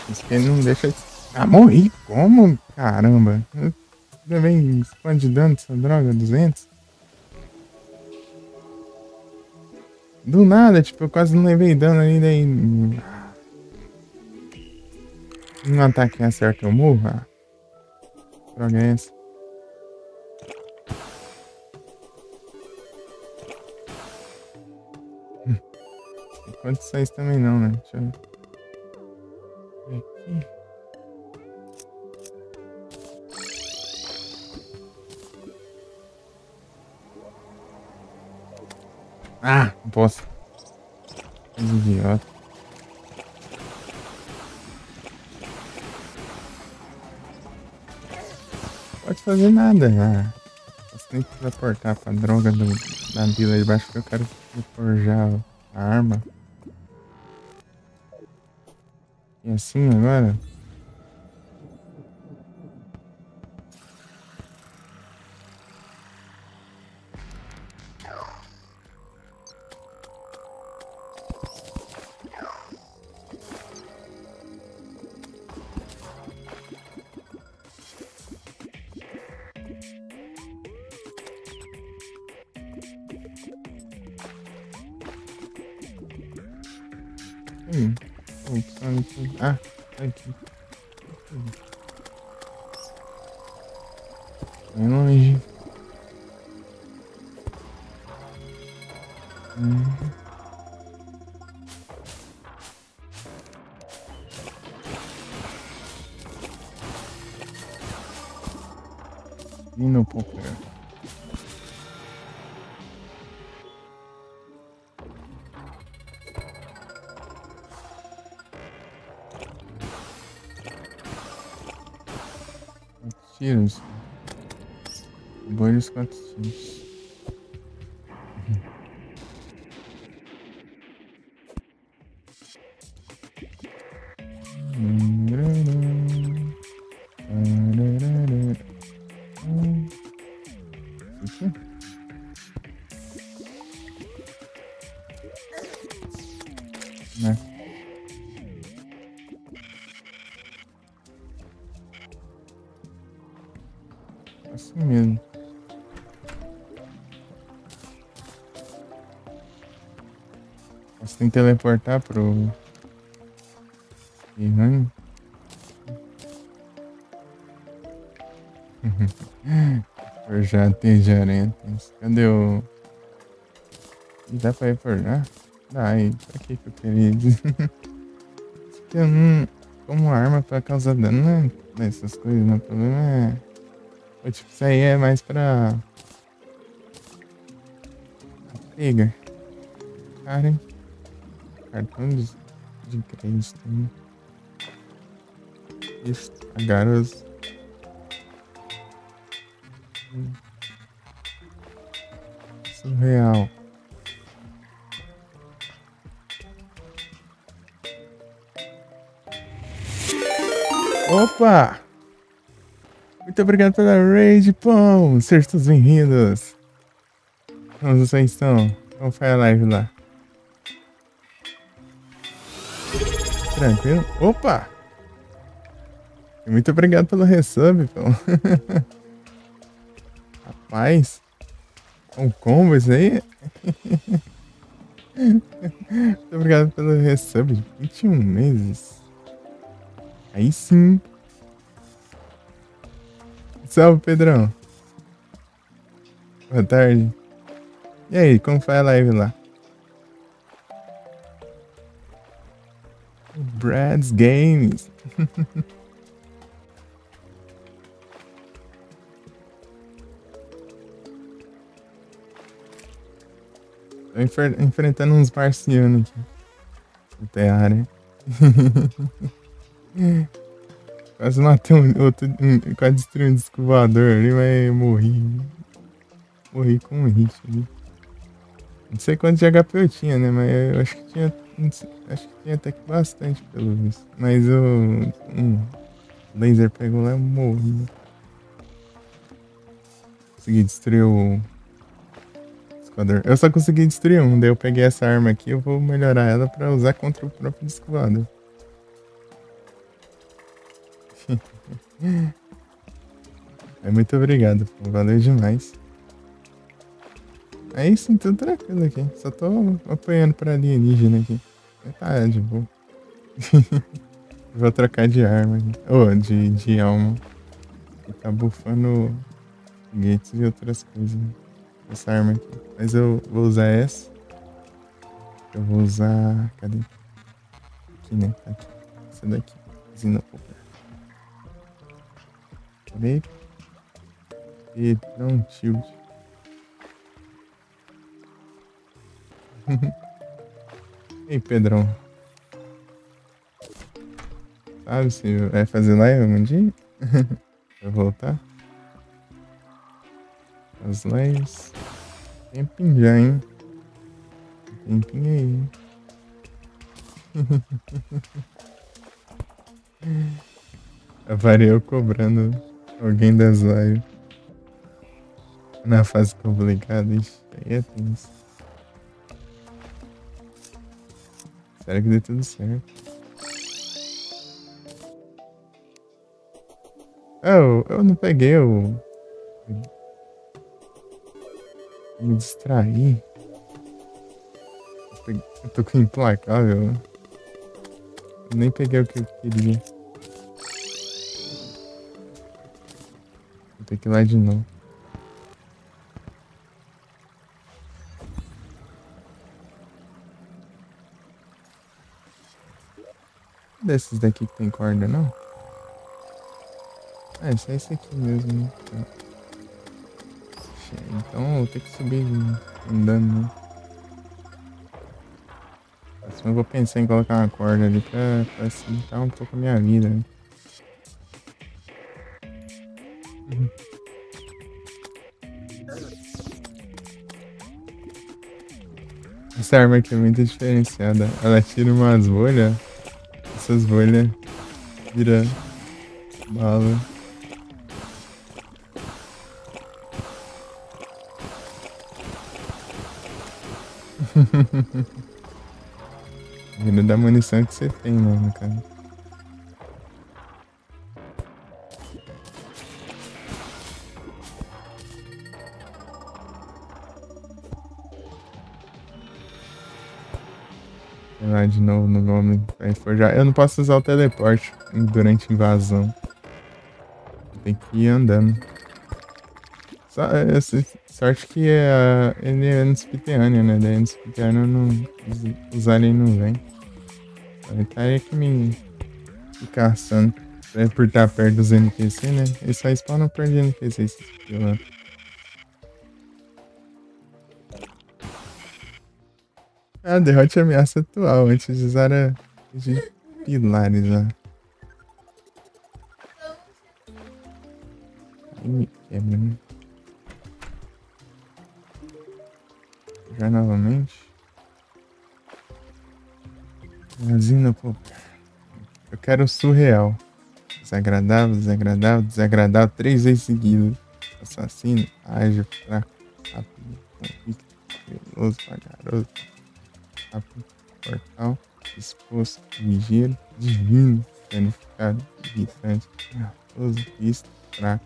[SPEAKER 1] Isso que ele não deixa. Ah, morri como? Caramba. Eu levei quanto de dano dessa droga? 200? Do nada, tipo, eu quase não levei dano ali, daí. Um ataque acerta eu morro? Ah, que droga é essa? Não pode sair isso também não, né? Deixa eu ver aqui. Ah, não posso. Coisa idiota. Pode fazer nada. Ah, você tem que teleportar pra droga da vila de baixo que eu quero forjar a arma. E assim agora? Opção aqui. Ah, tá aqui. Vai longe. E no poker. Tiros. Boas 4 tiros. Aqui? Né? Assim mesmo. Você tem que teleportar pro Irani. Eu já tenho de arentas. Cadê o. Ih, dá pra reforjar? Dá aí. Pra que eu queria? Eu como arma pra causar dano, né? Essas coisas, né? O problema é... Pô, tipo, isso aí é mais pra... Pega. Cara, cartão de crédito. Né? Estragaram os... Surreal. Opa! Muito obrigado pela raid, pão! Sejam todos bem-vindos! Como vocês estão? Como foi a live lá? Tranquilo? Opa! Muito obrigado pelo resub, pão! Rapaz! Um combo isso aí? Muito obrigado pelo resub de 21 meses. Aí sim! Salve, Pedrão! Boa tarde! E aí, como foi a live lá? Brad's Games! Tô enfrentando uns marcianos aqui. No Terraria. Quase matei outro. Quase destruí um disco voador ali, mas eu morri. Morri com um hit ali. Não sei quanto de HP eu tinha, né? Mas eu acho que tinha. Acho que tinha até que bastante, pelo visto. Mas o laser pegou lá e eu morri. Consegui destruir o esquadrão. Eu só consegui destruir um, daí eu peguei essa arma aqui, eu vou melhorar ela pra usar contra o próprio disco voador. Muito obrigado, pô. Valeu demais. Aí sim, tudo tranquilo aqui. Só tô apanhando pra alienígena aqui. Tá, de boa. Vou trocar de arma aqui. Oh, de alma. E tá bufando gates e outras coisas. Essa arma aqui. Mas eu vou usar essa. Eu vou usar... Cadê? Aqui, né? Aqui. Essa daqui. Usina popular. Peraí. Pedrão tilt. Ei, Pedrão. Sabe se vai fazer live algum dia? Vai voltar? As lives. Tempinho já, hein? Tempinho aí. Avariou cobrando alguém das lives. Na fase complicada, isso aí é tenso. Espero que dê tudo certo. Eu não peguei, eu me distraí. Eu tô com implacável. Eu nem peguei o que eu queria. Vou ter que ir lá de novo. Desses daqui que tem corda, não? Ah, é só esse aqui mesmo, né? Então eu vou ter que subir andando, né? Assim eu vou pensar em colocar uma corda ali pra facilitar um pouco a minha vida, né? Essa arma aqui é muito diferenciada. Ela tira umas bolhas. Essas bolhas viram bala. Vira da munição que você tem, mano, cara. Vai lá de novo no Goblin. Vai forjar. Eu não posso usar o teleporte durante invasão. Tem que ir andando. Sorte que ele é subterrâneo, né? Daí no subterrâneo não usar ele não vem. Então, ele tá aí que me E caçando. Por estar perto dos NPC, né? Eles só spawnam perto de NPC esses pilantra. Ah, derrote a ameaça atual. Antes de usar a de pilares, ó. Aí me quebra, né? Já novamente. Usina, pô. Eu quero o surreal. Desagradável, desagradável, desagradável. 3 vezes seguidas. Assassino, ágil, fraco, rápido, convicto, veloso, vagaroso, rápido, mortal, exposto, ligeiro, divino, planificado, irritante, nervoso, visto, fraco,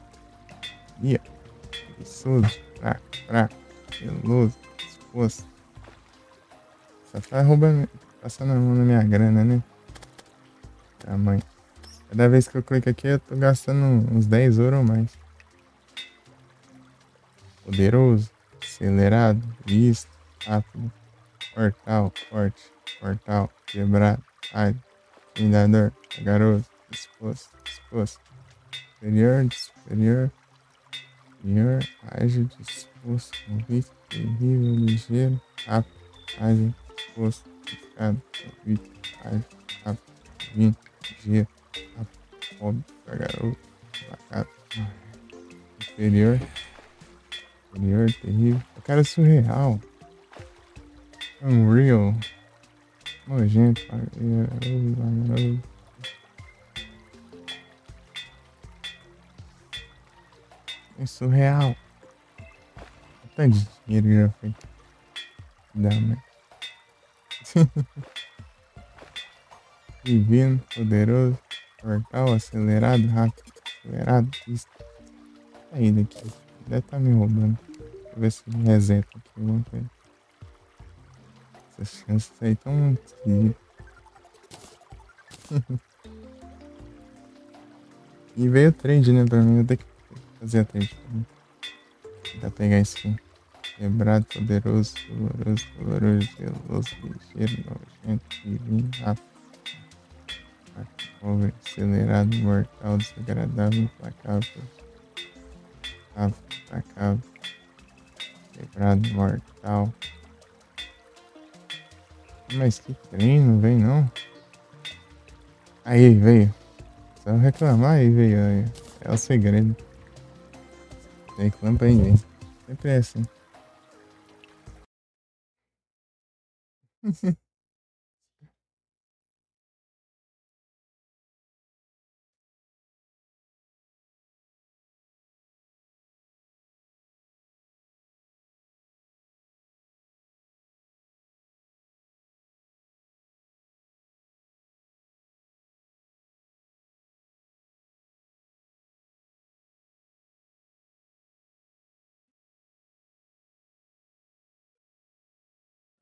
[SPEAKER 1] guia, preguiçoso, fraco, fraco, veloso, exposto. Só tá roubando, passando a mão na minha grana, né? Tamanho. Cada vez que eu clico aqui, eu tô gastando uns 10 euros ou mais. Poderoso, acelerado, visto, rápido, mortal, forte, mortal, quebrado, ágil, intimidador, garoto, exposto, exposto, superior, superior, superior, ágil, disposto, convicto, terrível, ligeiro, rápido, ágil, disposto, edificado, convicto, ágil, rápido, divino, ligeiro, rápido, pobre, garoto, placado, superior, superior, terrível. O cara é surreal. Unreal. Nojento, vagaroso. É surreal. O tanto de dinheiro que já foi. Dá, né? Divino, poderoso, mortal, acelerado, rápido, acelerado, isso. Aí daqui. Deve estar me roubando. Deixa eu ver se ele reseta aqui alguma coisa. Essas chances aí estão muito esquisitas. E veio trade, né? Pra mim, eu tenho que fazer a trade pra mim. Tentar pegar isso aqui. Quebrado, poderoso, doloroso, doloroso, zeloso, ligeiro, nojento, divino, rápido, pobre, acelerado, mortal, desagradável, implacável, rápido, implacável, quebrado, mortal. Mas que treino, vem não? Aí, veio. Só reclamar aí, veio. Aí. É o segredo. Reclama aí, vem. Sempre é assim.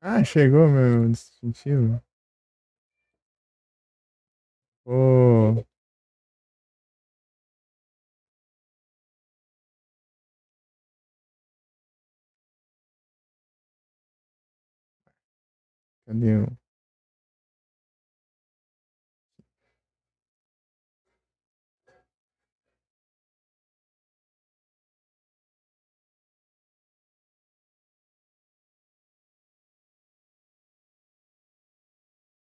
[SPEAKER 1] Ah, chegou meu distintivo. Pô, cadê o...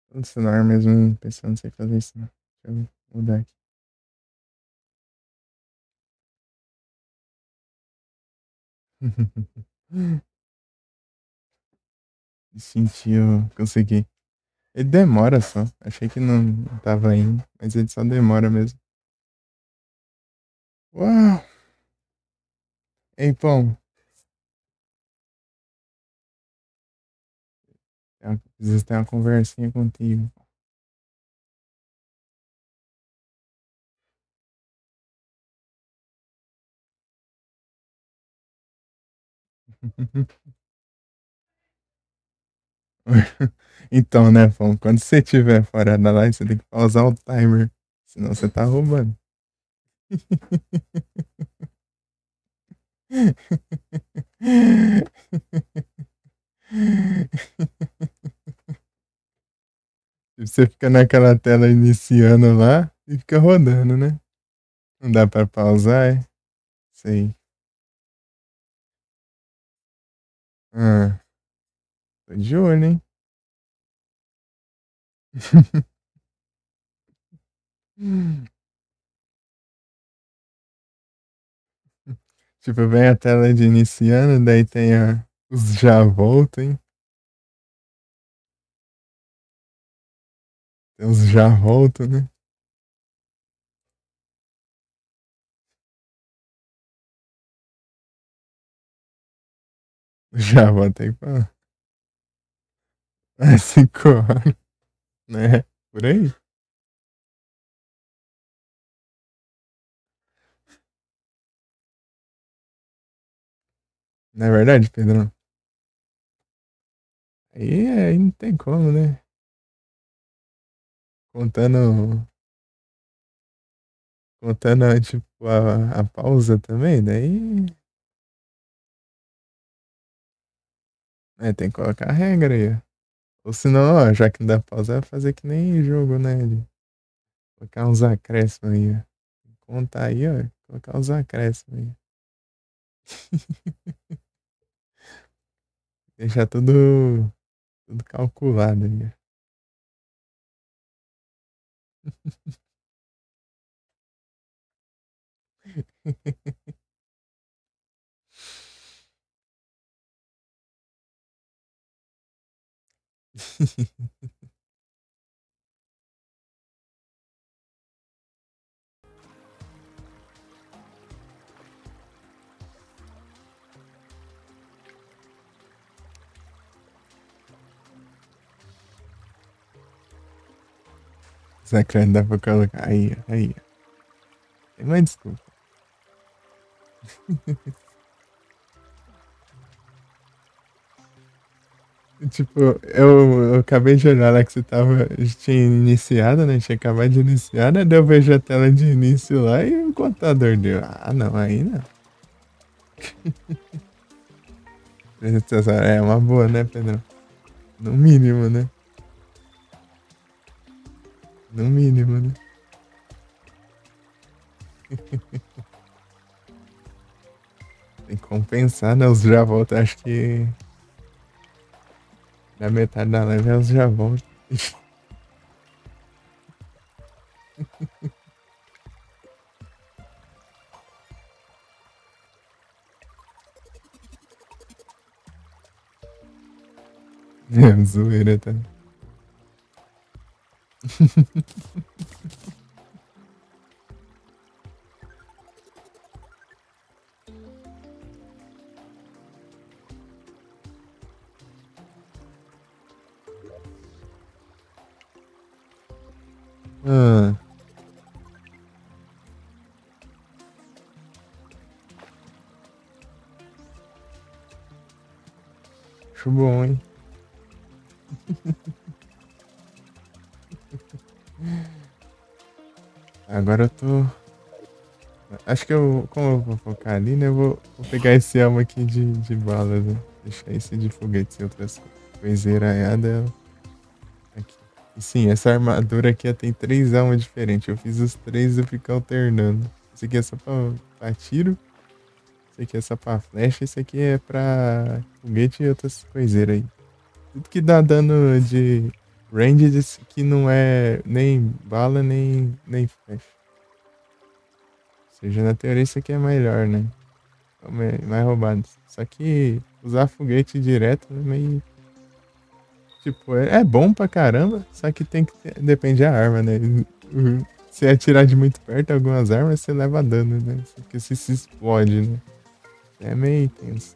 [SPEAKER 1] O celular mesmo, pensando em sei fazer isso, não. Deixa eu mudar aqui. Sentiu, consegui. Ele demora só. Achei que não tava indo, mas ele só demora mesmo. Uau! Ei, Pão, preciso ter uma conversinha contigo. Então, né, Pão, quando você estiver fora da live, você tem que pausar o timer. Senão você tá roubando. Você fica naquela tela iniciando lá e fica rodando, né? Não dá pra pausar, é? Sei. Ah, tô de olho, hein? Tipo, vem a tela de iniciando, daí tem os já volta, hein? Tem os já volta, né? Já volta aí pra 5 horas, né? Por aí. Não é verdade, Pedrão? Aí não tem como, né? Contando, contando tipo, a pausa também, daí. Tem que colocar a regra aí, ó. Ou senão, ó, já que não dá pausa, vai fazer que nem jogo, né? De colocar uns acréscimos aí, ó. Contar aí, ó. Colocar uns acréscimos aí. Deixar tudo calculado aí, ó. Será que dá pra colocar aí, ó. Aí, ó. Tem mais desculpa. Tipo, eu acabei de olhar lá que você tinha iniciado, né? Tinha acabado de iniciar, né? Daí eu vejo a tela de início lá e o contador deu. Ah, não, aí não. É uma boa, né, Pedro? No mínimo, né? No mínimo, né? Tem que compensar, né? Os já voltam, acho que na metade da live eles já voltam. É, zoeira, tá? Ah, acho bom, hein? Agora eu tô. Acho que como eu vou focar ali, né? Eu vou pegar esse alma aqui de balas, né? Deixar esse de foguetes e outras coisas iraiadas aqui. E sim, essa armadura aqui tem 3 almas diferentes. Eu fiz os três e eu fico alternando. Esse aqui é só pra tiro. Esse aqui é só pra flecha. Esse aqui é pra foguete e outras coiseiras aí. Tudo que dá dano de range que não é nem bala, nem flecha. Ou seja, na teoria isso aqui é melhor, né? Mais roubado. Só que usar foguete direto é meio. Tipo, é bom pra caramba, só que depende da arma, né? Se atirar de muito perto algumas armas, você leva dano, né? Porque você se explode, né? É meio tenso.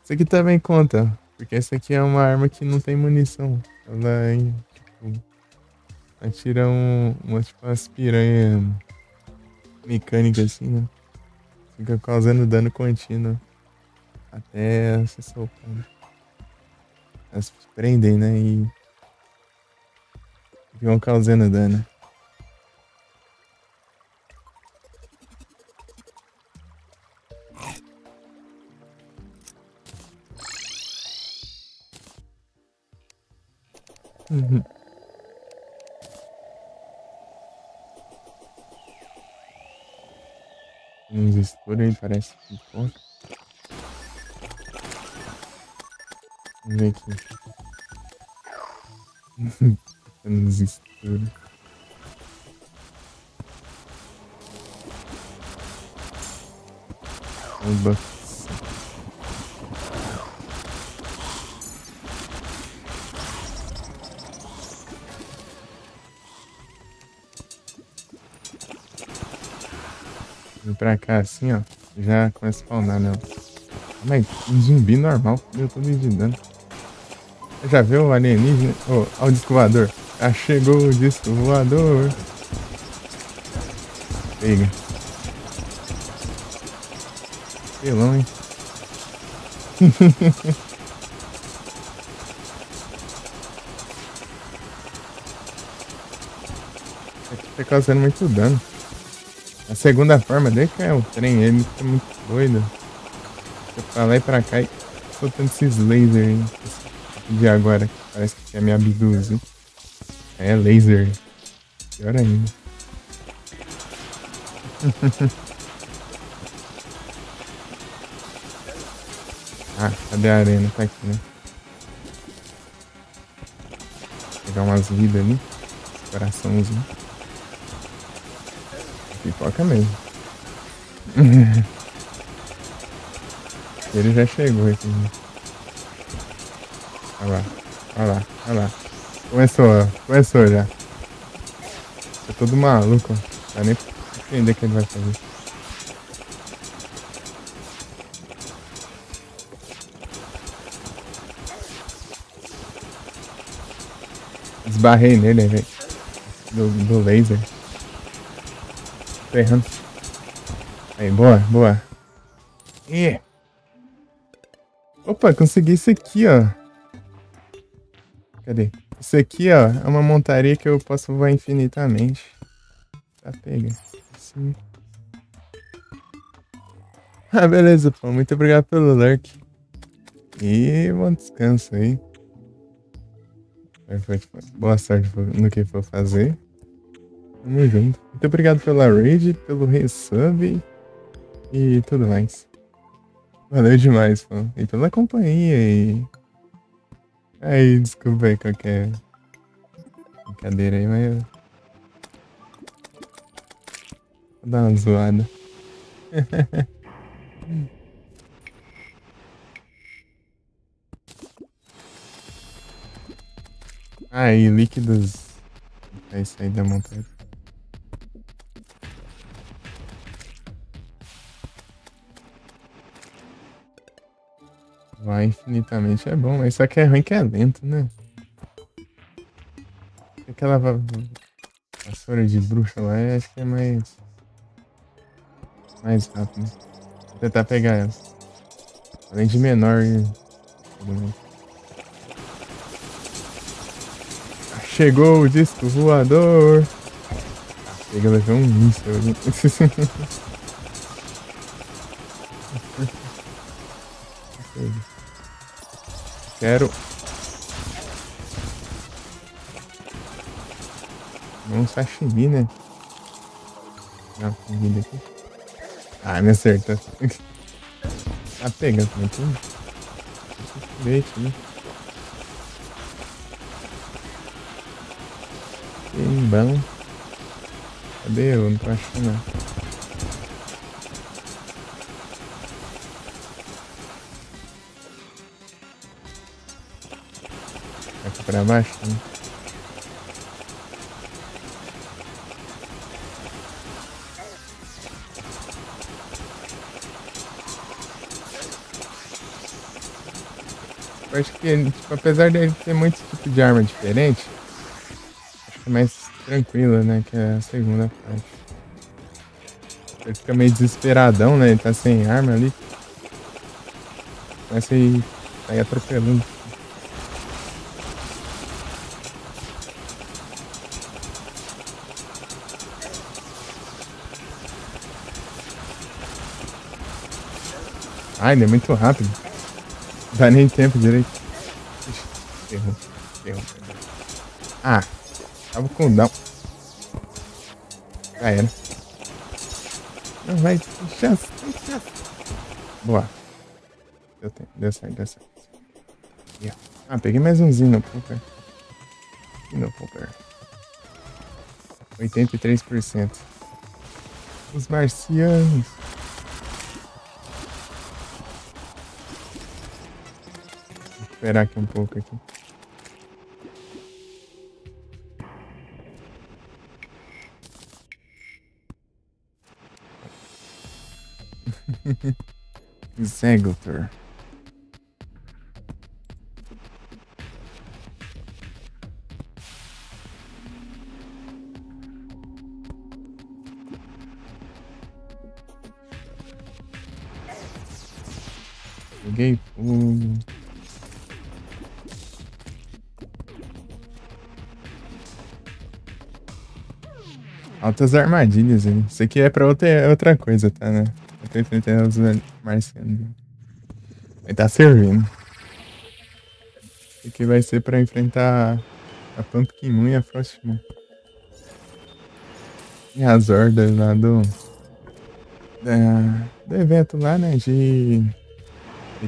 [SPEAKER 1] Isso aqui também conta, porque essa aqui é uma arma que não tem munição. Ela, tipo, atira tipo, umas piranha mecânicas assim, né? Fica causando dano contínuo até se soltar, né? Elas prendem, né? E ficam causando dano. Uns estudos aí, parece que porra. Vamos ver aqui. Uns estudos. Oba. Vem pra cá assim, ó. Já começa a spawnar, não. Mas um zumbi normal. Deu tudo de dano. Já viu o alienígena? Ó, ó o disco voador. Já chegou o disco voador. Pega. Pelão, hein? Aqui tá causando muito dano. A segunda forma dele que é o trem, ele fica muito doido. Fica pra lá e pra cá e soltando esses lasers aí. De agora, que parece que quer me abduzir. É laser. Pior ainda. Ah, cadê a arena? Tá aqui, né? Vou pegar umas vidas ali. Coraçãozinho. Pipoca mesmo. Ele já chegou aqui. Olha lá, olha lá, olha lá. Começou, ó. Começou já. Tô todo maluco, ó. Não dá nem pra entender o que ele vai fazer. Esbarrei nele, velho. Do laser. Tô errando. Aí, boa, boa. E... Opa, consegui isso aqui, ó. Cadê? Isso aqui, ó, é uma montaria que eu posso voar infinitamente. Tá, pega. Assim. Ah, beleza, pô. Muito obrigado pelo lurk. E bom descanso aí. Boa sorte no que for fazer. Tamo junto. Muito obrigado pela raid, pelo resub e tudo mais. Valeu demais, pô. E pela companhia e... Aí, desculpa aí qualquer brincadeira aí, mas eu... Vou dar uma zoada. Ah, e líquidos... É isso aí da montanha. Vai infinitamente é bom, mas só que é ruim que é lento, né? Aquela vassoura de bruxa lá, eu acho que é mais rápido. Vou tentar pegar ela. Além de menor e tudo mais. Chegou o disco voador. Pega, levei um míssil ali. Quero um sashimi, né? Não, comida aqui. Ah, me acertou. Tá pegando também tudo. Leite, né? Bem bom. Cadê eu? Não tô achando nada. Aqui pra baixo, né? Eu acho que, tipo, apesar de ter muitos tipos de arma diferente, acho que é mais tranquila, né? Que é a segunda parte. Ele fica meio desesperadão, né? Ele tá sem arma ali. Começa a sair atropelando. Ai, ele é muito rápido. Não dá nem tempo direito. Ixi, errou. Ah, tava com não. Já era. Não vai ter chance, tem chance. Boa. Deu tempo, deu certo, deu certo. Yeah. Ah, peguei mais umzinho no poker. E no poker. 83%. Os marcianos. Vou esperar aqui um pouco aqui. Executor. Peguei fogo. Altas armadilhas aí. Isso aqui é pra outra coisa, tá, né? Eu tô enfrentando os marcianos. Vai tá servindo. Isso aqui vai ser pra enfrentar a Pumpkin Moon e a Frost Moon. E as hordas lá do evento lá, né? E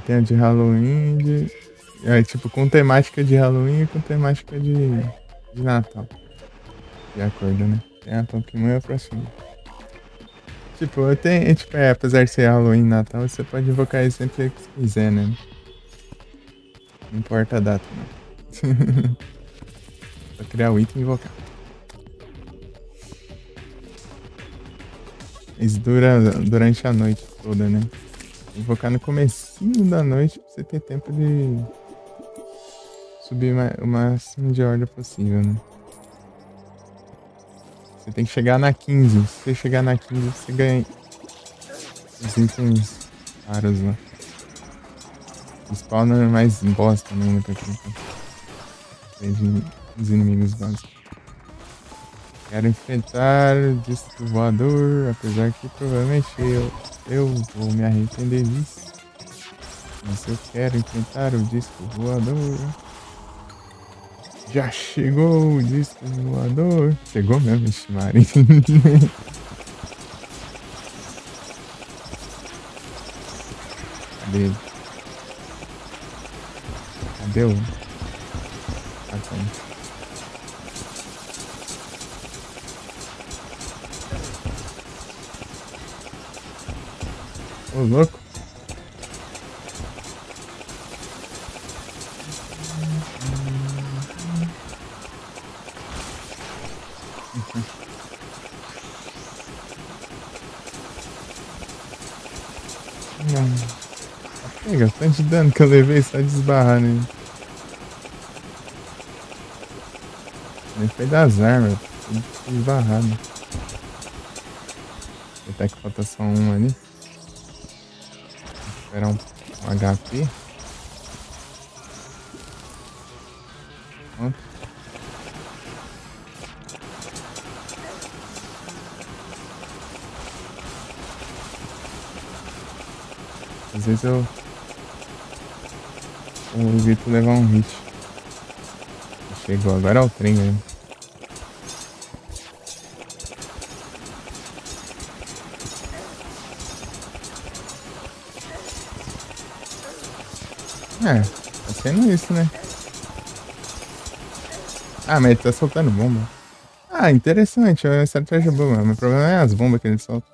[SPEAKER 1] tem a de Halloween, tipo, com temática de Halloween e com temática de Natal. De acordo, né? Tem a Pumpkin Moon e a Frost Moon. Tipo, tipo, apesar de ser Halloween e Natal, você pode invocar ele sempre que quiser, né? Não importa a data, não. Só criar o item e invocar. Isso dura durante a noite toda, né? Invocar no comecinho da noite pra você ter tempo de subir o máximo de ordem possível, né? Você tem que chegar na 15. Se você chegar na 15, você ganha os itens raros lá. O spawner é mais boss também, né? Pra quem os inimigos básicos. Quero enfrentar o disco voador, apesar que provavelmente eu vou me arrepender disso. Mas eu quero enfrentar o disco voador. Já chegou o disco voador. Chegou mesmo, Shimari. Cadê ele? Cadê o? Ah, tá. Ô, louco. Pega, tanto de dano que eu levei só de esbarrar nele. Nem foi das armas, foi de esbarrar, né? Até que falta só um ali. Vou esperar um HP. Pronto. Às vezes eu evito levar um hit. Chegou, agora é o trem, né? Tá sendo isso, né? Ah, mas ele tá soltando bomba. Ah, interessante, é uma estratégia boa, mas o problema é as bombas que ele solta.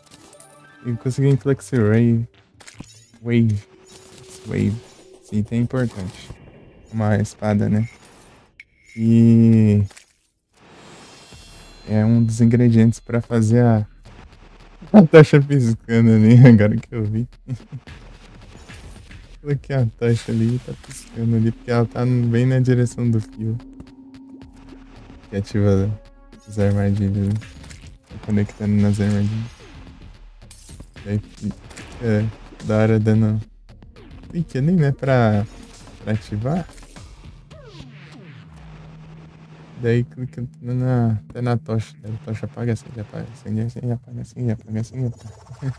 [SPEAKER 1] E conseguir inflexir Wave. Esse item é importante. Uma espada, né? E é um dos ingredientes pra fazer a tocha piscando ali, agora que eu vi. Coloquei a tocha ali e tá piscando ali, porque ela tá bem na direção do fio. Que ativa as armadilhas, né? Tá conectando nas armadilhas. Daí fica da hora dando clique ali, né? Pra ativar. Daí clica até na tocha. A tocha apaga, acende, apaga, acende, acende, apaga, acende, apaga, acende, apaga.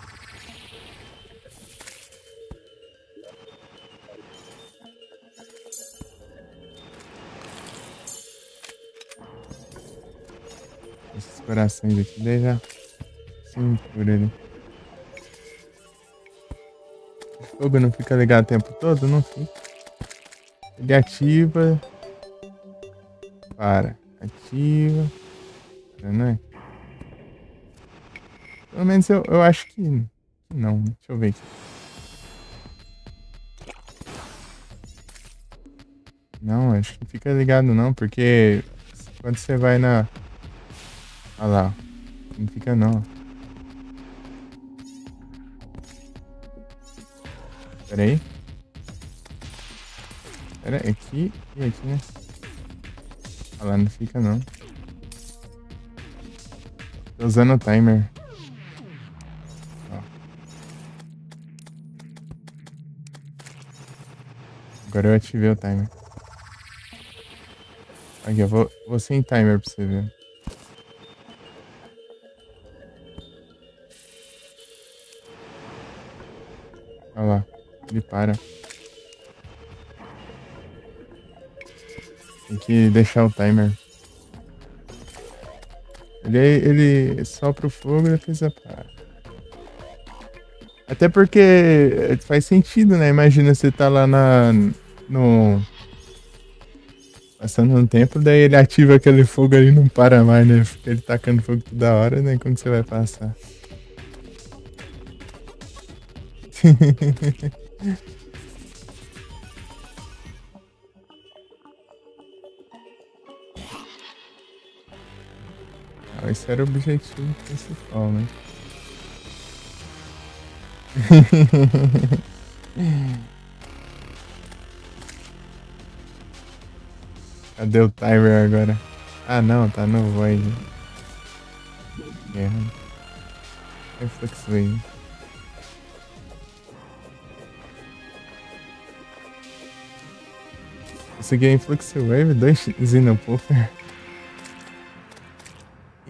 [SPEAKER 1] corações aqui, daí já sim por ele. O fogo não fica ligado o tempo todo? Não fica. Ele ativa. Para. Ativa. Não é? Pelo menos eu acho que não. Deixa eu ver aqui. Não, acho que não fica ligado não, porque quando você vai na... Olha lá. Não fica não. Pera aí. Pera, aqui e aqui, né? Olha lá, não fica não. Tô usando o timer. Ó. Agora eu ativei o timer. Aqui, eu vou sem timer pra você ver. Olha lá, ele para. Tem que deixar o timer. Ele sopra o fogo e depois apaga. Até porque faz sentido, né? Imagina você tá lá no... Passando um tempo, daí ele ativa aquele fogo ali e não para mais, né? Fica ele tacando fogo toda hora, né? Como que você vai passar? Esse era o objetivo principal, né? Cadê o timer agora? Ah não, tá no Void. É Fluxwave. Consegui em Fluxwave, 2 Xenopuffer.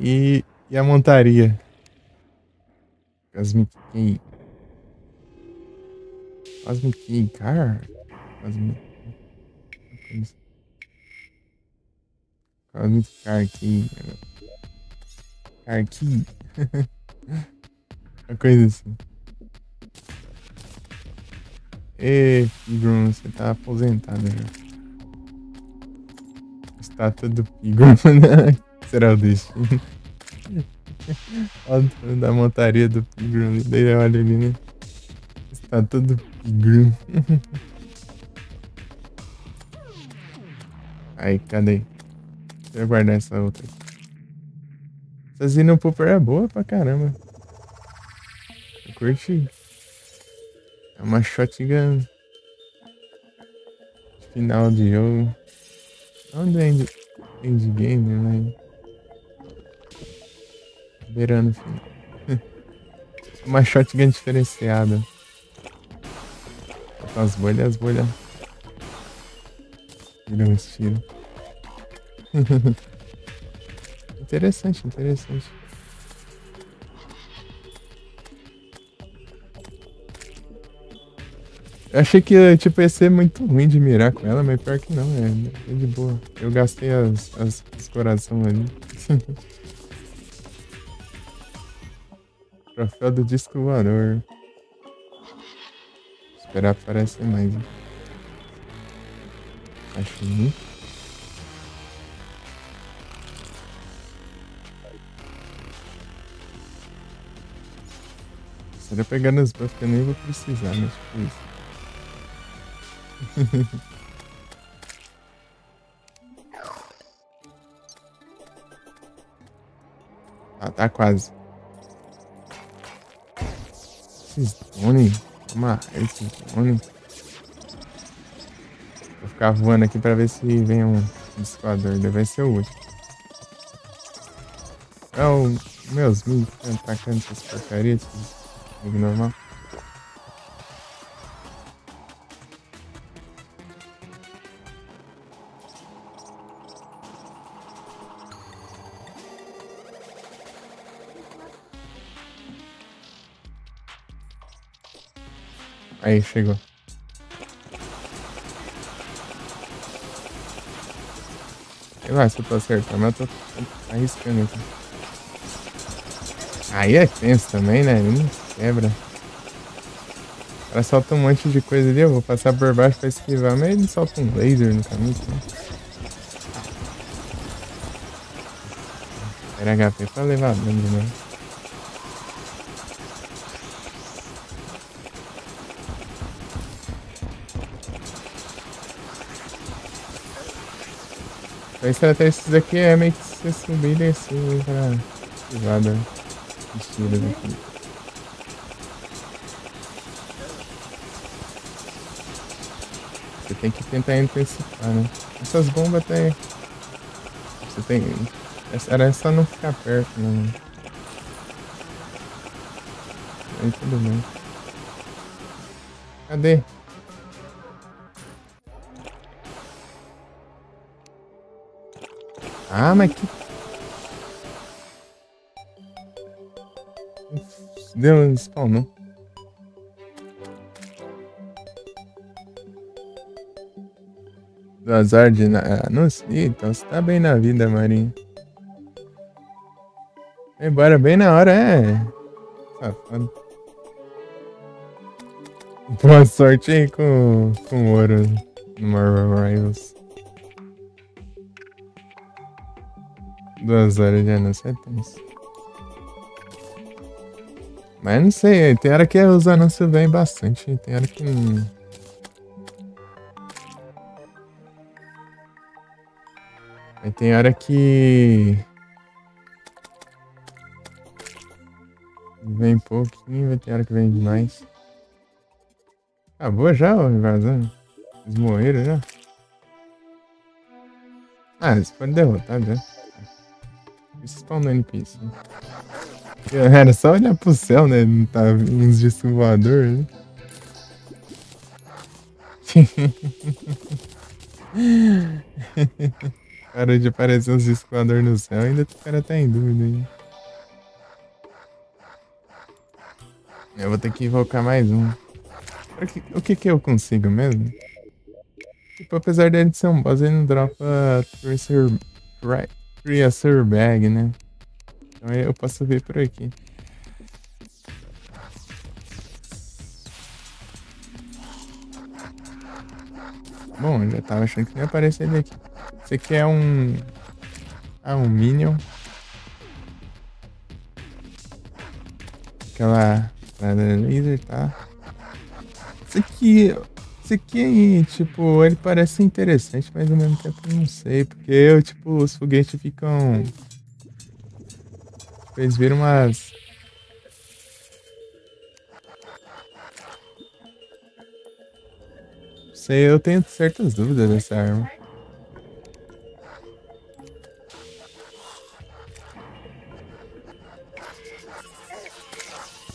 [SPEAKER 1] E a montaria. Cosmic Key. Cosmic Key Car? Cosmic Car Key. Car Key. Uma coisa assim. Ê, Pigrum, você tá aposentado já. Estátua do Pigrum, né? Será o destino? Olha da montaria do Pigrum. Daí olha ali, né? Estátua do Pigrum. Aí, cadê? Deixa eu guardar essa outra aqui. Essa Xenopooper é boa pra caramba. Eu curti. É uma shotgun. Final de jogo. Não é endgame, mas... Beirando o final. Uma shotgun diferenciada. Com as bolhas, viram esse tiro. Interessante. Eu achei que tipo, ia ser muito ruim de mirar com ela, mas pior que não, é de boa. Eu gastei os coração ali. Troféu do disco voador. Esperar aparecer mais. Hein? Acho muito. Se eu pegar nos buffs que eu nem vou precisar, mas tipo isso. Tá quase. Esses drone. Esses drone. Vou ficar voando aqui pra ver se vem um discoador. Deve ser o último. É o meus minions atacando essas porcarias. Jogo normal. Aí, chegou. Sei lá se eu tô acertando, mas eu tô arriscando aqui. Aí é tenso também, né? Ele não quebra. O cara solta um monte de coisa ali, eu vou passar por baixo pra esquivar, mas ele solta um laser no caminho, né? Era HP pra levar dano, né? A estratégia daqui é meio que você subir e descer pra esquivar dos tiros aqui. Você tem que tentar antecipar, né? Essas bombas até. Você tem. Era só não ficar perto, né? Aí tudo bem. Cadê? Ah, mas que. Deu um spawn, não? Do azar de. Não sei, então você tá bem na vida, Marinho. Vai embora bem na hora, é. Safado. Boa sorte aí com ouro no Marvel Rivals. 2 horas de anúncio é tenso. Mas não sei, tem hora que os anúncios vêm bastante, tem hora que não. Aí tem hora que vem pouquinho, vai ter hora que vem demais. Acabou já, ó, invasão? Eles morreram já? Ah, eles foram derrotados já. Isso spawn no NPC. Era só olhar pro céu, né? Não tá uns discos voadores, né? Parou de aparecer uns discos voadores no céu, ainda o cara tá em dúvida aí. Eu vou ter que invocar mais um. O que eu consigo mesmo? Tipo, apesar dele ser um boss, ele não dropa Tracer Bag, né? Então eu posso ver por aqui. Bom, eu já tava achando que não ia aparecer ele aqui. Esse aqui é um... Ah, um Minion. Aquela... laser, tá? Esse aqui, tipo, ele parece interessante, mas ao mesmo tempo eu não sei. Porque eu, tipo, os foguetes ficam... Eles viram umas... Não sei, eu tenho certas dúvidas dessa arma.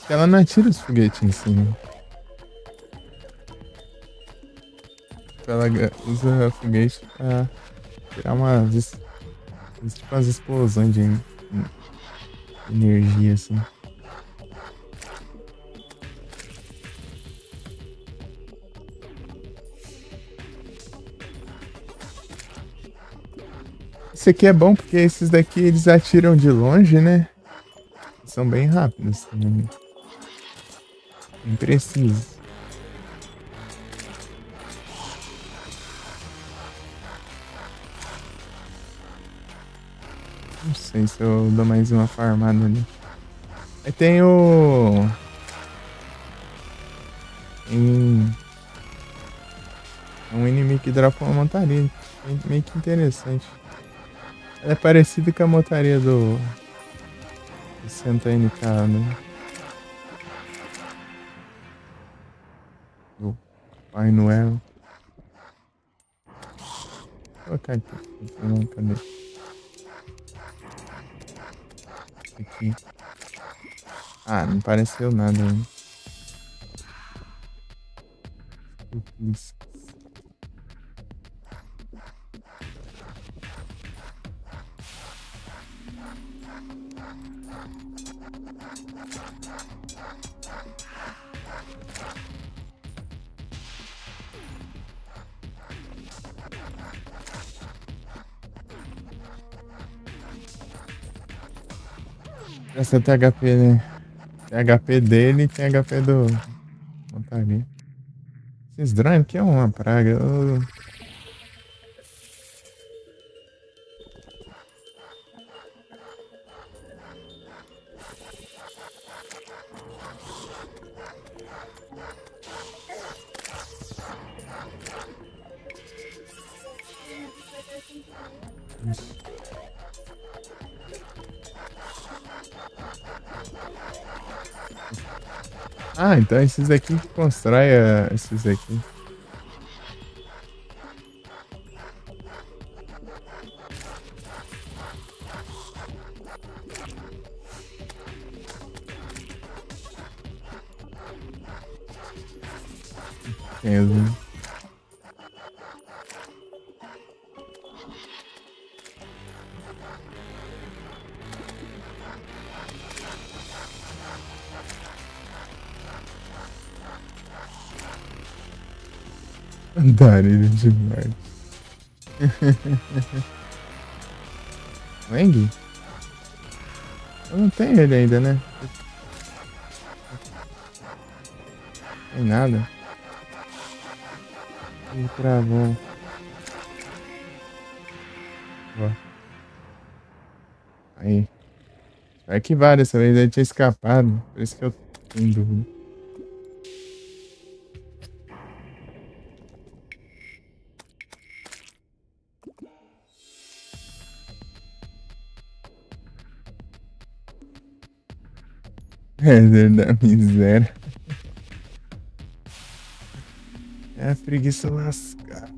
[SPEAKER 1] Ela não atira os foguetes em cima. Ela usa foguete pra tirar tipo umas explosões de energia, assim. Esse aqui é bom porque esses daqui eles atiram de longe, né? São bem rápidos também. Bem precisos. Não sei se eu dou mais uma farmada ali. Aí tem o... É um inimigo que dropa uma montaria. É meio que interessante. Ela é parecida com a montaria do Santa NK, né? Do Pai Noel. Vou colocar aqui. Cadê? Aqui. Ah, não apareceu nada ainda. Isso. Essa tem HP, né? Tem HP dele e tem HP do montaria. Esses drones aqui é uma praga. Ah, então esses aqui que constrói esses aqui. Mesmo. Andarilho demais. Wang? Eu não tenho ele ainda, né? Tem nada. Ele travou. Ó. Aí. Vai que vale, dessa vez ele tinha escapado. Por isso que eu tenho dúvida. Rezer da miséria. É a preguiça lascar.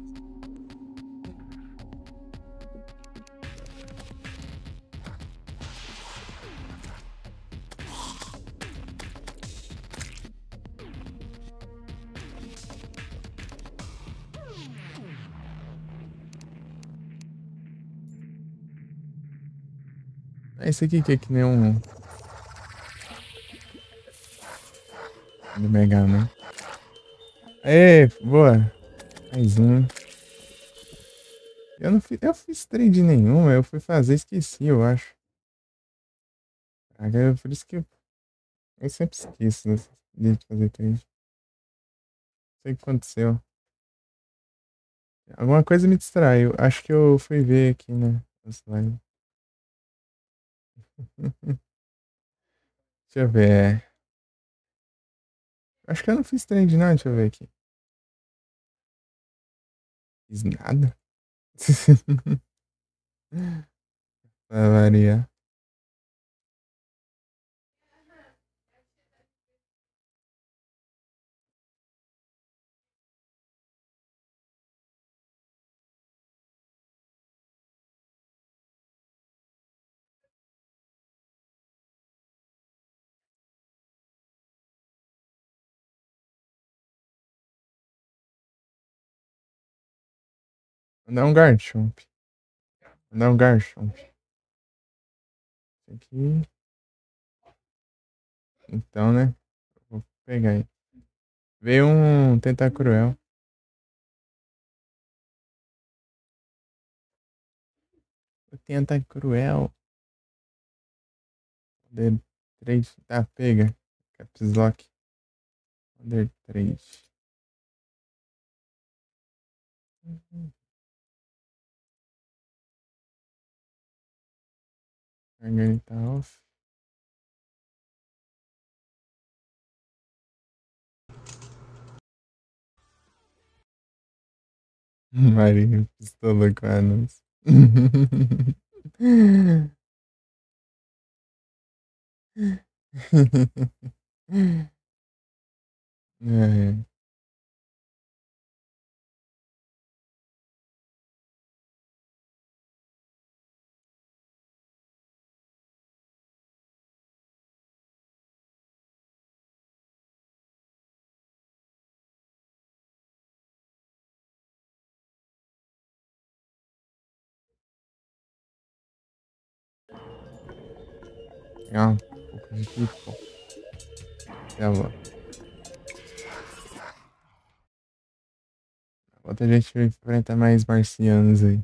[SPEAKER 1] Esse aqui que é que nem um do Mega Man. Aê, boa. Mais um. Eu fiz trade nenhuma, eu fui fazer, esqueci, eu acho. Por isso que eu sempre esqueço de fazer trade. Não sei o que aconteceu. Alguma coisa me distraiu. Acho que eu fui ver aqui, né? No slide. Deixa eu ver. Acho que eu não fiz trade, não. Deixa eu ver aqui. Fiz nada. Pra variar. Vou dar um Garchomp. Vou dar um Garchomp. Aqui. Então, né? Vou pegar aí. Veio um Tentacruel. O Tentacruel. Poder 3. Tá, pega. Caps Lock. Poder 3. Ele tá off. Marinho pistola com anúncio. É. Pegar um pouco de pipo. Já vou. Outra gente vai enfrentar mais marcianos aí.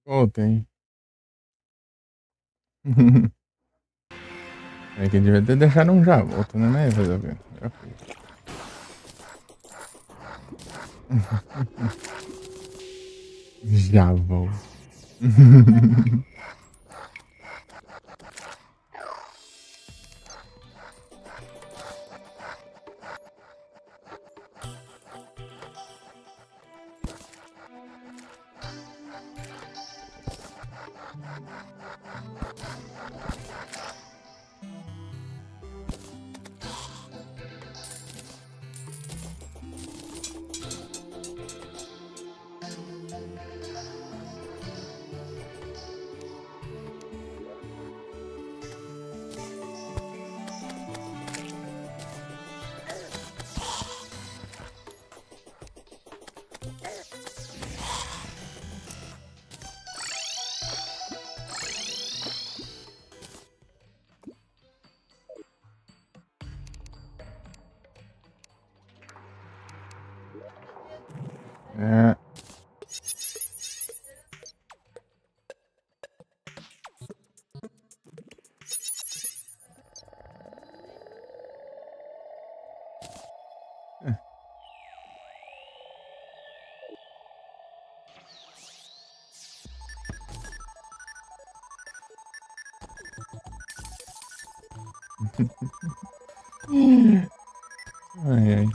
[SPEAKER 1] Ou tem. É que devia ter deixado um já volta, né? Mas fazer o quê? Já foi. Já vou. É. Ai, ai.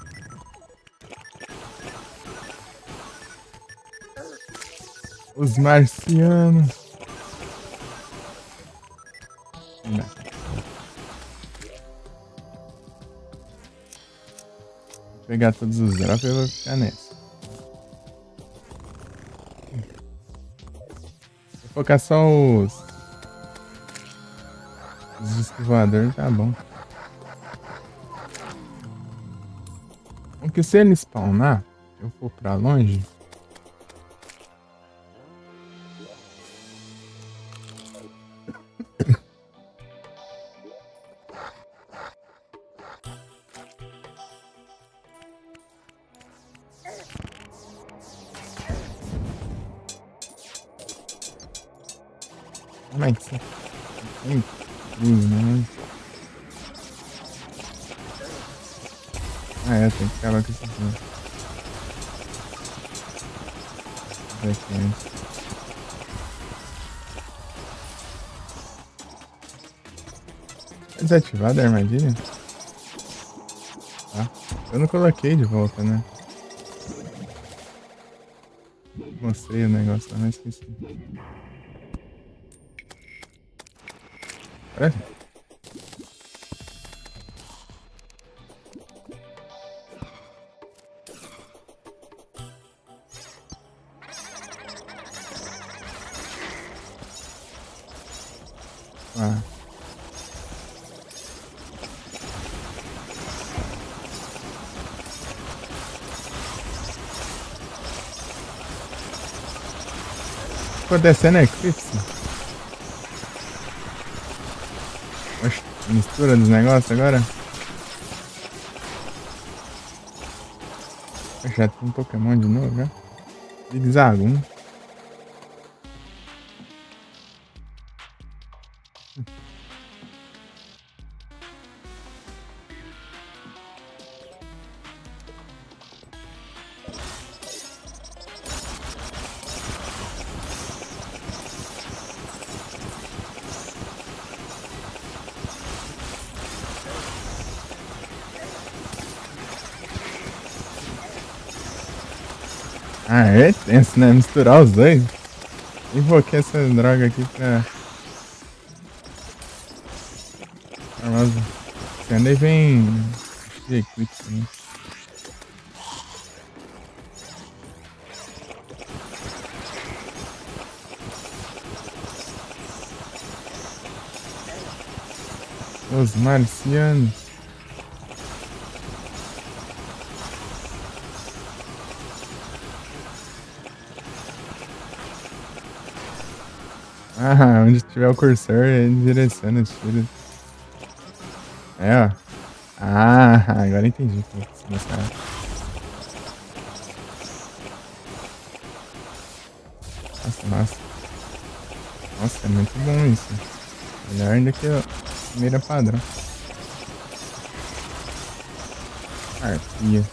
[SPEAKER 1] Os marcianos. Não. Vou pegar todos os drops e eu vou ficar nessa. Vou focar só os discos voadores, tá bom. Porque se ele spawnar, eu for pra longe. Como é que você tem cruz, né? Ah, é, tem que acabar com esse jogo. Aqui antes. É desativada a armadilha? Tá. Eu não coloquei de volta, né? Mostrei o negócio lá, mas esqueci. Olha. Ah. Acontecendo eclipse. Oxe, mistura dos negócios agora. Oxe, já tem um Pokémon de novo, já. Zigzagoon. Ah, é tenso, né? Misturar os dois. Invoquei essa droga aqui pra... Armasa. Aí vem... de eclipse, né? Os marcianos. Ah, onde tiver o cursor, ele direciona os tiros. É, ó. Ah, agora entendi. Nossa, nossa. Nossa, é muito bom isso. Melhor do que a primeira padrão. Arpia.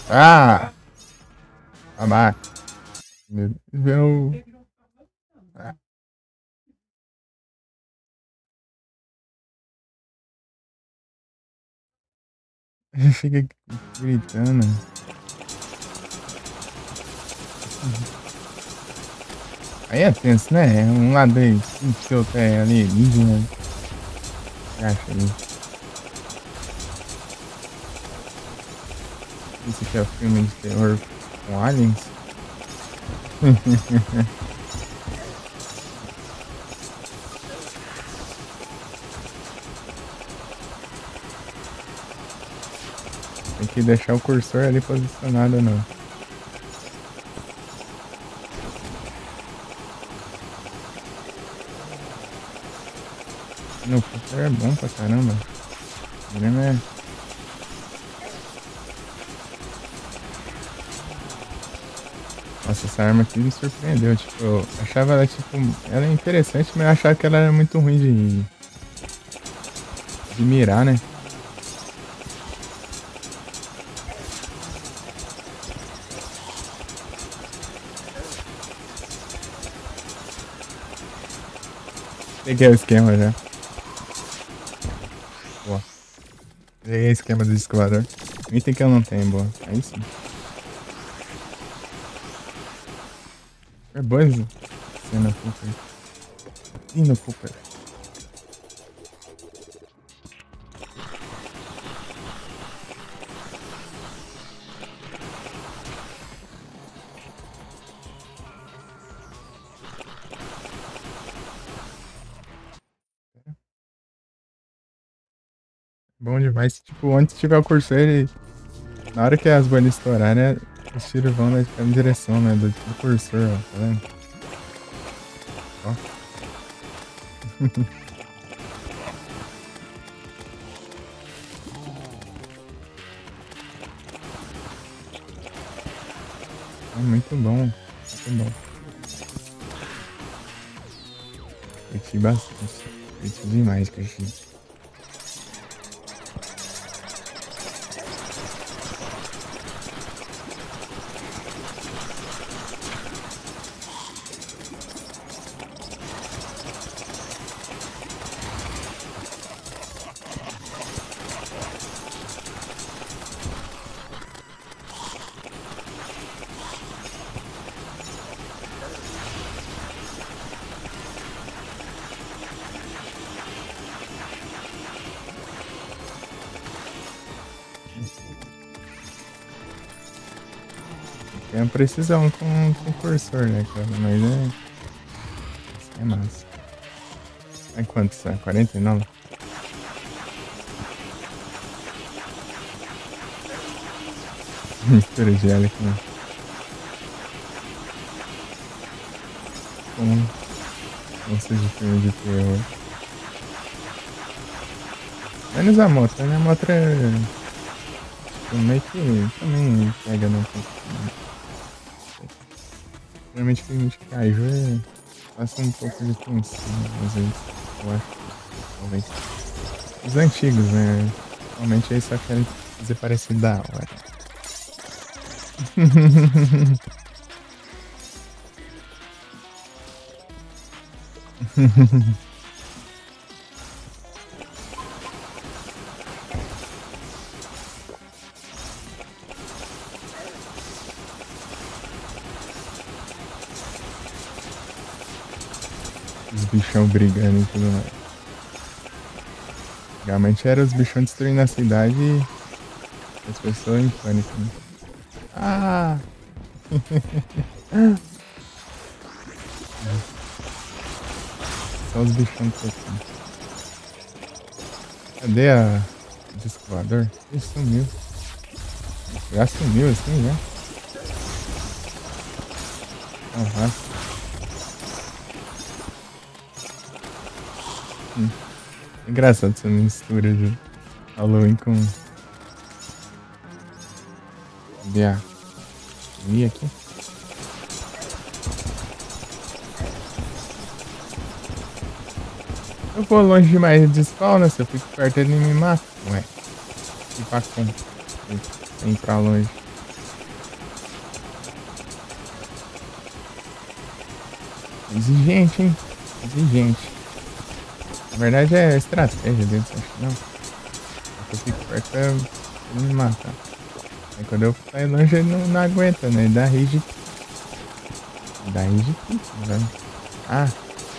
[SPEAKER 1] Ah! Babaca. Meu Deus. Ah. Ele fica gritando. Aí é tenso, né? Um lado aí, um seu pé ali, indígena. Acha aí. Isso aqui é o filme de terror com aliens? Tem que deixar o cursor ali posicionado, não. No cursor é bom pra caramba. Né? Nossa, essa arma aqui me surpreendeu. Tipo, eu achava ela, tipo, ela é interessante, mas eu achava que ela era muito ruim de mirar, né? Peguei o esquema já. Boa. Peguei o esquema do escovador. Item que eu não tenho, boa. Aí sim. É boa essa cena, Cooper. Ih, no Cooper. Bom demais. Tipo, onde tiver o cursor, ele... Na hora que as bolinhas estourarem, os tiros vão na direção, né? Do cursor, ó. Tá vendo? Ó. É muito bom. Muito bom. Curti bastante. Curti demais, curti. Tem uma precisão com o cursor, né, cara? Mas é massa. É quanto isso? 49? Mistura de ela aqui, né? Como seja filme de terror. Menos a moto, né? A moto meio que também pega no pouco. Geralmente filme de caju passa um pouco de tensão, às vezes. Eu acho. Talvez. Os antigos, né? Realmente eles só querem fazer parecer da hora. Os bichão brigando e tudo mais. Realmente eram os bichão destruindo a cidade e as pessoas em pânico, né? Ah! Só os bichão tocando. Cadê o disco voador? Ele sumiu. Já sumiu assim, já? Aham. Engraçado essa mistura de Halloween com... Cadê a... Ih, aqui? Eu vou longe demais de spawner, se eu fico perto ele me mata. Ué, que pra como? Tem pra longe. Exigente, hein? Exigente. Na verdade é estratégia dele, acho que não. Se eu fico perto ele me mata. Aí quando eu saio longe ele não aguenta, né? Ele dá rage. Dá rage quit, velho. Ah,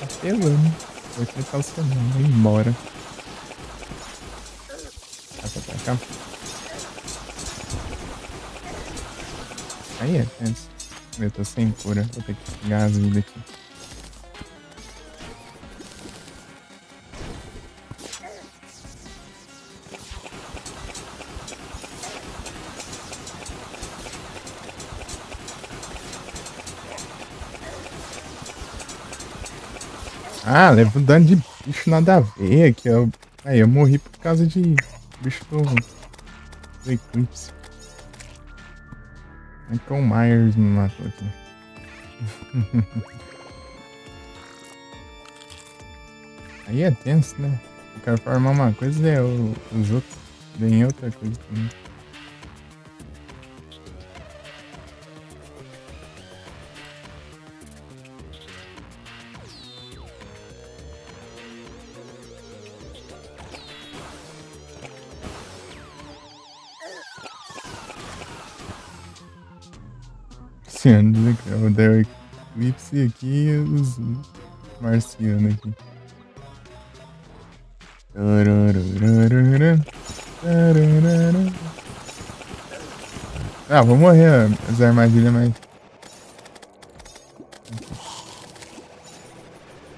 [SPEAKER 1] apelando. Vou tentar o seu nome, vai embora. Dá pra cá. Aí é tenso. Eu tô sem cura, vou ter que pegar as vidas aqui. Ah, levo dano de bicho nada a ver aqui, ó. Aí, eu morri por causa de bicho do Eclipse. Michael Myers me matou aqui. Aí é tenso, né? Eu quero formar uma coisa e os outros vêm outra coisa também. Esse ano, o The Eclipse aqui e os marcianos aqui. Ah, vou morrer as armadilhas, mas...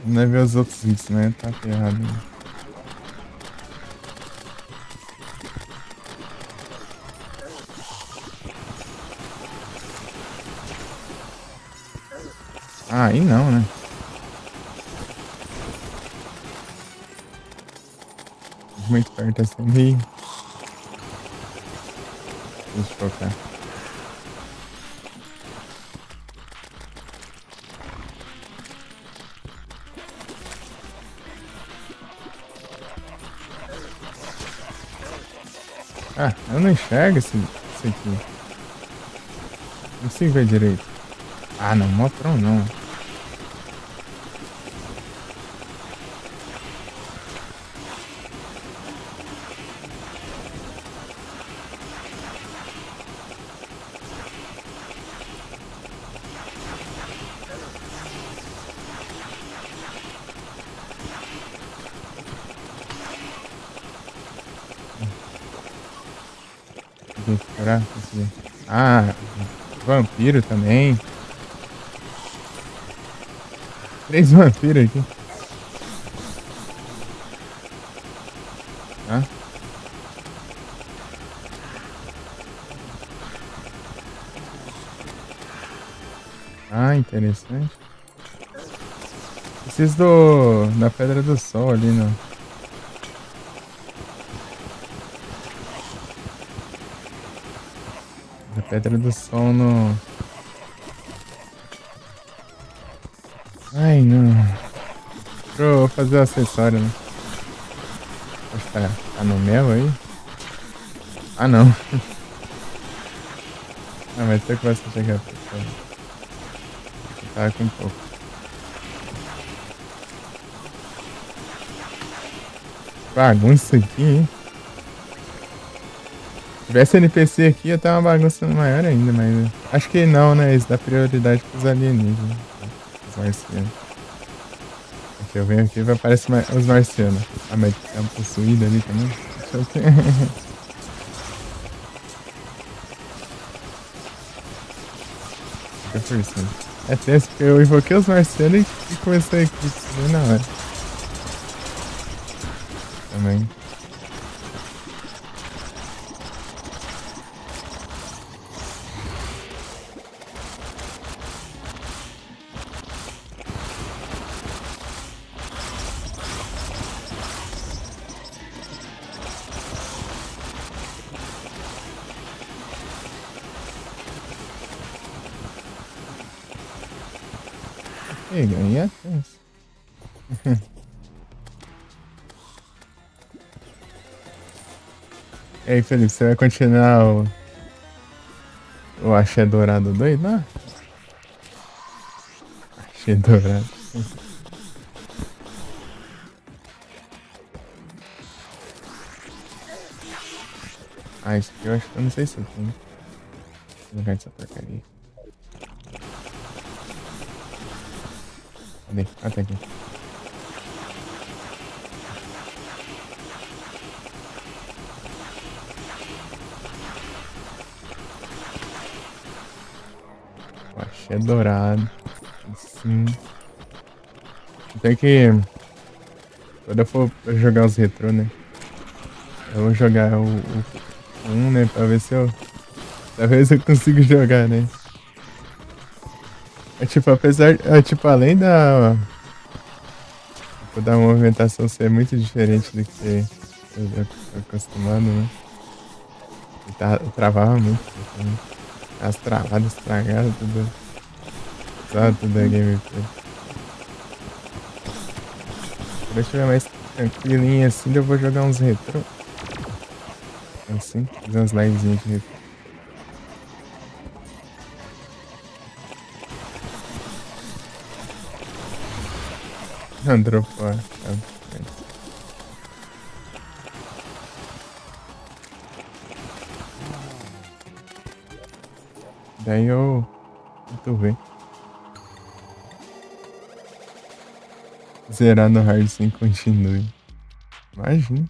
[SPEAKER 1] Não é ver os outros hits, né? Tá ferrado. Ah, aí não, né? Muito perto assim, meio... Deixa eu focar. Ah, eu não enxergo isso aqui. Não consigo ver direito. Ah, não, Motron não. Ah, vampiro também. 3 vampiros aqui. Ah. Ah, interessante. Preciso da Pedra do Sol ali, não. Da Pedra do Sol no... Ai, Ai, não. Pra fazer o acessório, né? Acho que tá no mel aí. Ah, não. Ah, mas até que vai chegar. Tá com pouco. Bagunça aqui, hein? Se tivesse NPC aqui, ia ter uma bagunça maior ainda, mas acho que não, né? Isso dá prioridade pros alienígenas. Os marcianos. Aqui eu venho aqui e vai aparecer os marcianos. Ah, mas tem uma possuída ali também. Deixa eu ver. Fica por cima. É tenso, porque eu invoquei os marcianos e comecei aqui. Na hora. Também. E ganhei a tenso. E aí, Felipe, você vai continuar o Axé Dourado doido lá? Axé Dourado. Ah, isso aqui eu acho que eu não sei se eu tenho. Vou jogar essa porcaria. Cadê? Ah, tá aqui. O Axé Dourado. Sim. Tem que... Quando eu for jogar os retrô, né? Eu vou jogar o 1, né? Pra ver se eu... Talvez eu consiga jogar, né? É tipo, apesar... É tipo, além tipo, da movimentação ser muito diferente do que eu já tô acostumado, né? Eu travava muito. Né? As travadas estragaram tudo. Só tudo da gameplay. Quando eu estiver mais tranquilinho assim, eu vou jogar uns retrô. Assim, fazer umas livezinhas de retrô. Não, dropou. Daí eu tento ver. Zerar no hard sem continue. Imagina.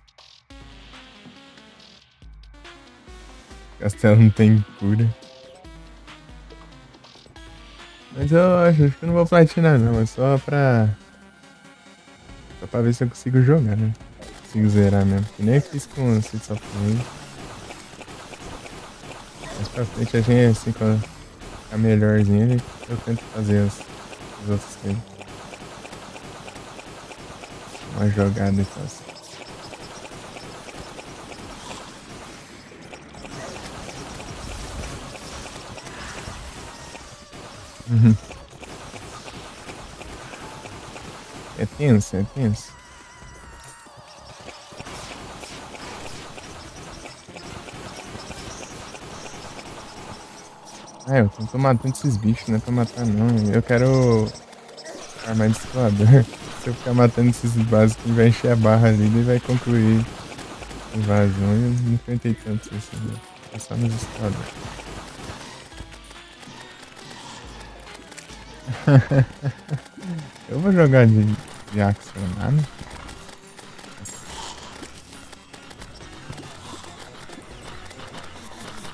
[SPEAKER 1] Castelo não tem cura. Mas eu acho que eu não vou platinar não, é só pra ver se eu consigo jogar, né? Consigo zerar mesmo. Que nem fiz com o Streets of Rage. Mais pra frente a gente assim, quando ficar melhorzinho, eu tento fazer as outras coisas. Uma jogada e tal. Uhum. É tenso, é tenso. Ah, eu tô matando esses bichos, não é pra matar não. Eu quero armar de escoador. Se eu ficar matando esses básicos, vai encher a barra ali e vai concluir a invasão. Eu não enfrentei tanto isso, né? É só nos escoadores. Eu vou jogar de Axonado.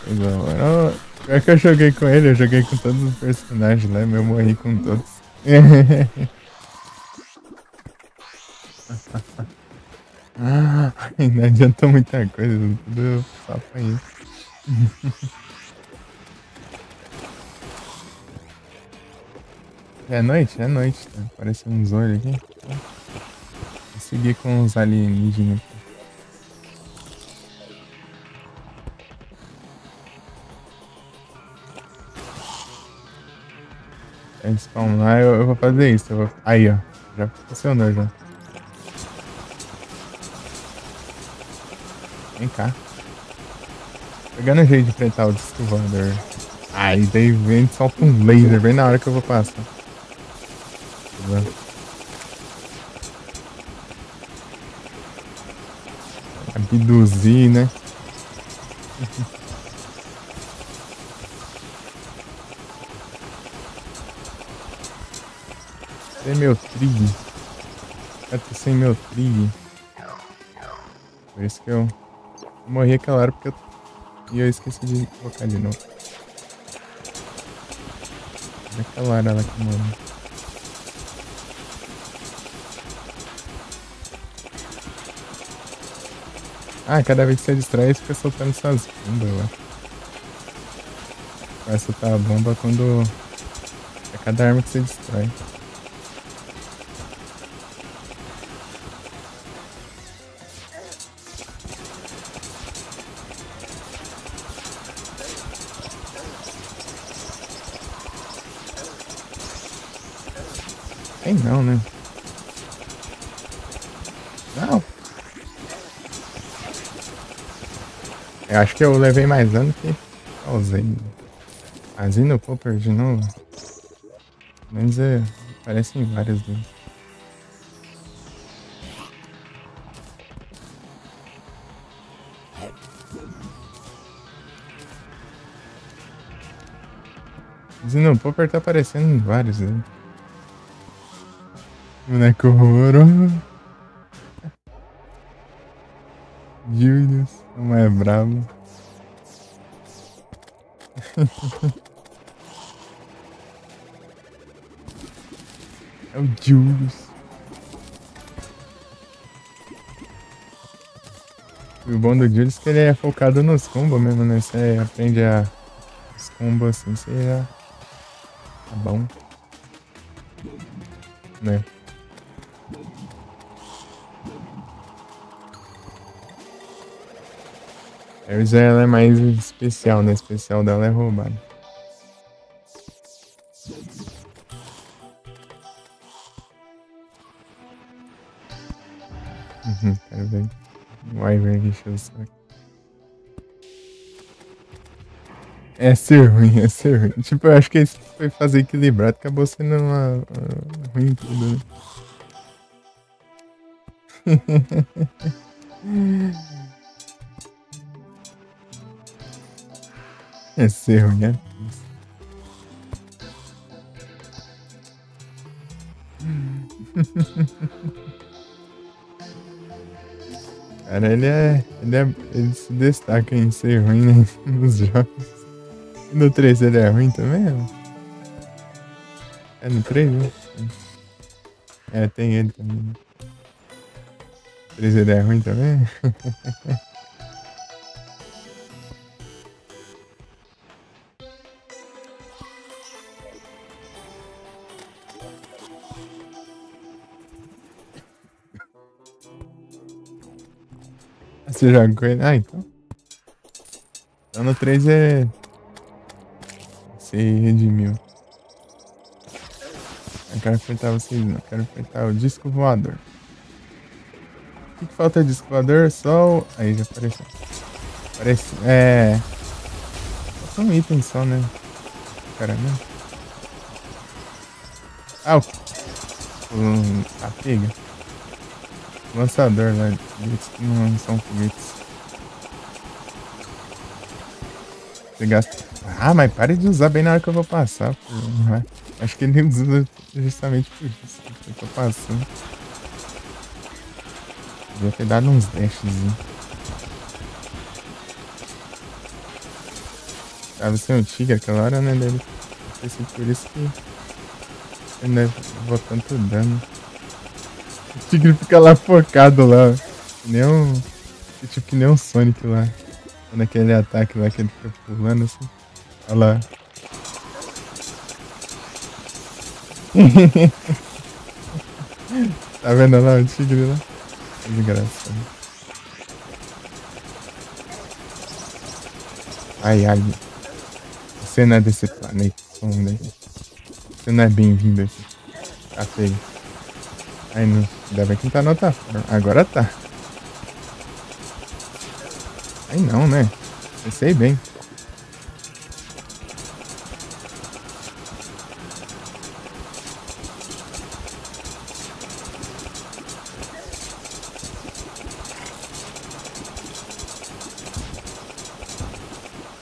[SPEAKER 1] Pois agora, pior que eu joguei com ele, eu joguei com todos os personagens lá, eu morri com todos. Ah, não adianta muita coisa, tudo só pra isso. É noite, tá? Apareceu uns olhos aqui. Vou seguir com os alienígenas aqui. Vai spawnar, eu vou fazer isso. Aí, ó. Já funcionou já. Vem cá. Pegando o jeito de enfrentar o disco voador. Aí daí vem e solta um laser bem na hora que eu vou passar. Abduzir, né? Sem meu trig. Eu tô sem meu trig. Por isso que eu morri aquela hora porque eu esqueci de colocar de novo. Naquela hora ela que morreu. Ah, cada vez que você distrai, fica soltando essas bombas, eu acho. Vai soltar a bomba quando é cada arma que você distrai. Tem não, né? Não. Eu acho que eu levei mais dano que causei. Mas indo Popper de novo. Pelo menos parecem várias deles. Zino Popper tá aparecendo em vários deles. Boneco horroroso. Julius, o mais brabo. É o Julius. E o bom do Julius é que ele é focado nos combos mesmo, né? Você aprende os combos assim, você já tá bom. Né? Ela é mais especial, né? O especial dela é roubado. Quero ver. Vai ver que encher o saco. É ser ruim, é ser ruim. Tipo, eu acho que isso foi fazer equilibrado, acabou sendo uma ruim tudo, né? É ser ruim, é? Cara, ele se destaca em ser ruim, né, nos jogos. E no 3 ele é ruim também? É no 3, né? É, tem ele também. No 3 ele é ruim também? Você joga com ele? Ah, então. Então no 3 se redimiu. Eu quero enfrentar vocês, não. Eu quero enfrentar o disco voador. O que falta de disco voador? Só o... Aí já apareceu. Parece... Só um item só, né? Caramba. Ah, a pega. Lançador lá. Eles não são foguetes. Você gasta... Ah, mas pare de usar bem na hora que eu vou passar. Pô. Acho que ele usa justamente por isso. Eu tô passando. Devia ter dado uns dashes. Tava sem o tigre aquela hora, né? Dele. Não sei se por isso que ele levou tanto dano. O tigre fica lá focado lá. Que nem um Sonic lá. Naquele ataque lá que ele fica pulando assim. Olha lá. Tá vendo lá o tigre lá? Que desgraçado. Ai, ai. Você não é desse planeta, som daí. Você não é bem-vindo aqui. Tá feio. Ai, não. Ainda bem que não tá na outra forma. Agora tá. Ai, não, né? Eu sei bem.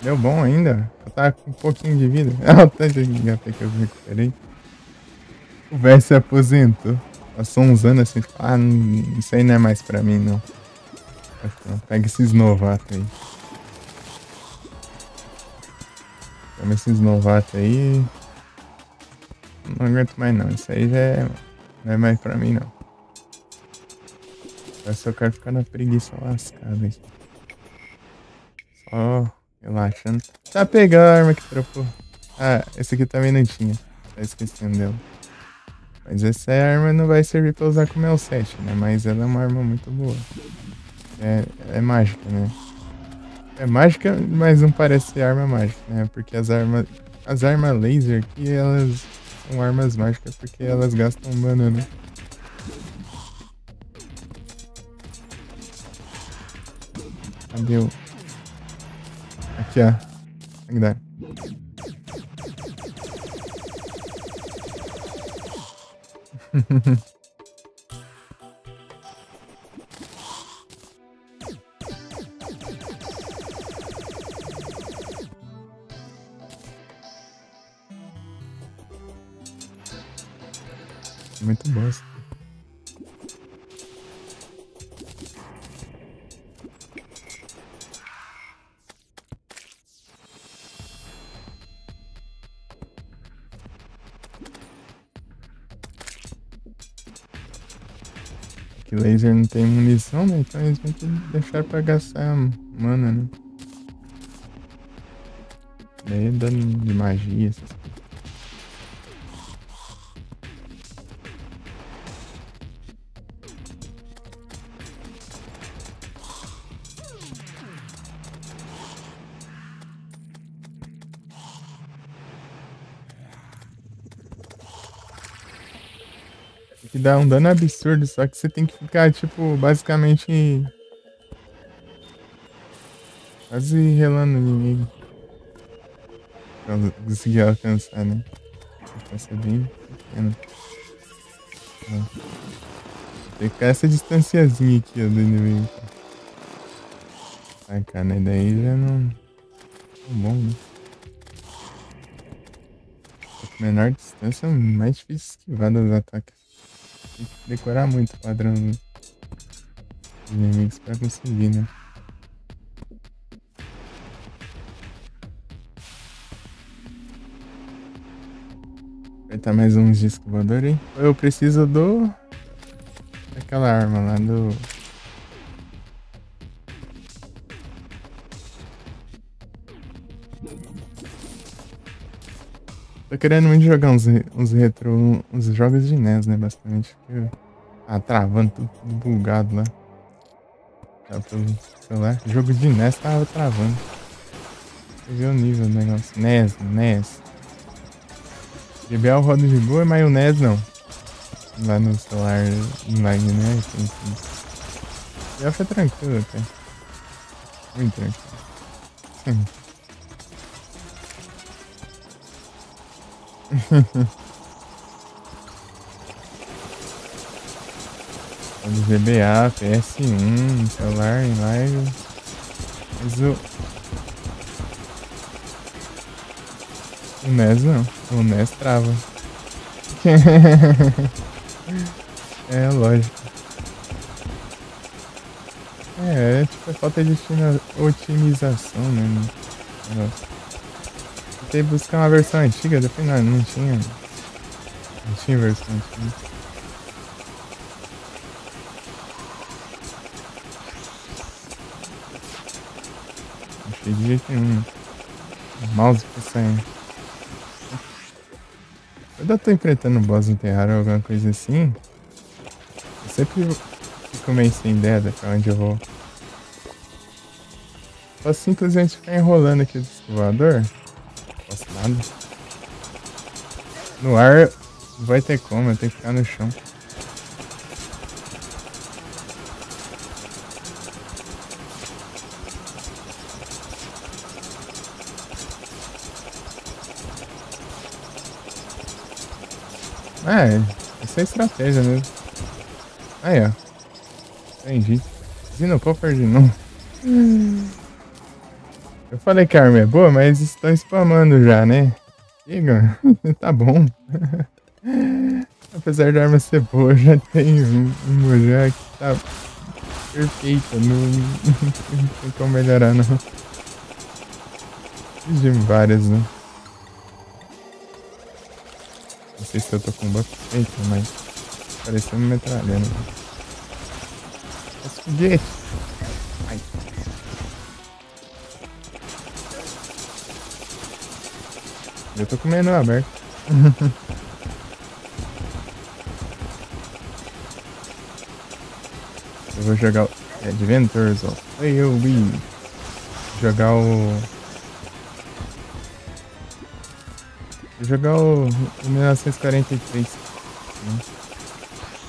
[SPEAKER 1] Deu bom ainda? Eu tava com um pouquinho de vida. Olha o tanto de até que eu recuperei. O velho se aposentou. Passou uns anos assim. Ah, isso aí não é mais pra mim, não. Pega esses novatos aí. Pega esses novatos aí. Não aguento mais, não. Isso aí já não é mais pra mim, não. Eu só quero ficar na preguiça lascada aqui. Só relaxando. Tá pegando a arma que trocou. Ah, esse aqui também não tinha. Tá esquecendo dela. Mas essa arma não vai servir pra usar como L7, né? Mas ela é uma arma muito boa. É mágica, né? É mágica, mas não parece ser arma mágica, né? Porque as armas laser aqui, elas são armas mágicas porque elas gastam mana, né? Cadê o... Aqui, ó. Aqui dá. Muito bosta. Que laser não tem munição, né? Então eles vão ter que deixar pra gastar mana, né? Daí dano de magia, essas coisas. Que dá um dano absurdo, só que você tem que ficar, tipo, basicamente quase relando o inimigo pra conseguir alcançar, né? Vai ser bem pequeno. Ó. Tem que ficar essa distanciazinha aqui, ó, do inimigo. Ai, cara, né? Daí já não... Tão bom, né? Quanto menor distância, mais difícil esquivar dos ataques. Tem que decorar muito o padrão dos inimigos pra conseguir, né? Apertar mais uns discos voadores, hein? Eu preciso daquela arma lá do... Tô querendo muito jogar uns retro, uns jogos de NES, né, bastante. Travando tudo bugado lá. Tá pelo celular. Jogo de NES tava travando. Você vê o nível do negócio. NES. GBA roda de boa, mas o NES não. Lá no celular online, né? Já foi tranquilo até. Muito tranquilo. Do GBA, PS1, celular em live. Mas o NES não. O NES trava. É lógico. Tipo, é falta de otimização, né? Tentei buscar uma versão antiga, depois não tinha. Não tinha versão antiga. Não achei de jeito nenhum. O mouse que saindo. Quando eu tô enfrentando um boss no Terraria ou alguma coisa assim, eu sempre fico meio sem ideia de pra onde eu vou. Posso simplesmente ficar enrolando aqui do escovador. Não posso nada. No ar não vai ter como, eu tenho que ficar no chão. Essa é a estratégia mesmo. Aí, ó. Entendi. Zino Copper de novo. Eu falei que a arma é boa, mas estão spamando já, né? Chega, tá bom. Apesar da arma ser boa, já tem uma já que tá perfeita. Não tem como melhorar, não. De várias, né? Não sei se eu tô com buff feito, mas pareceu uma metralhando. Os foguetes. Ai. Eu tô com o menu aberto. Eu vou jogar o Adventures of AoE. Jogar o... Vou jogar o 1943. Né?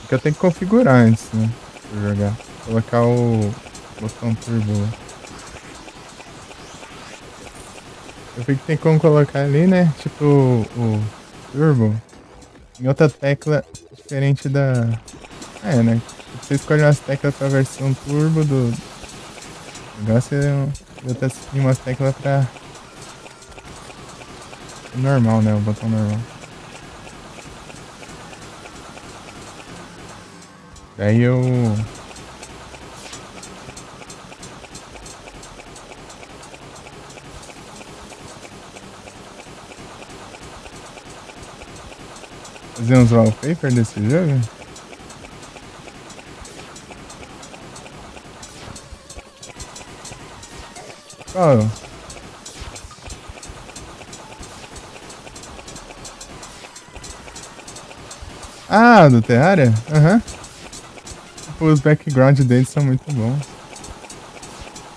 [SPEAKER 1] Porque eu tenho que configurar antes, né? Pra jogar. Colocar o botão turbo. Eu vi que tem como colocar ali, né? Tipo o turbo em outra tecla diferente da... né? Você escolhe umas teclas pra versão turbo do negócio e outras em umas teclas pra normal, né? O botão normal. Daí eu... fazer uns wallpaper desse jogo? Qual? Ah, do Terraria? Aham. Tipo, os background deles são muito bons.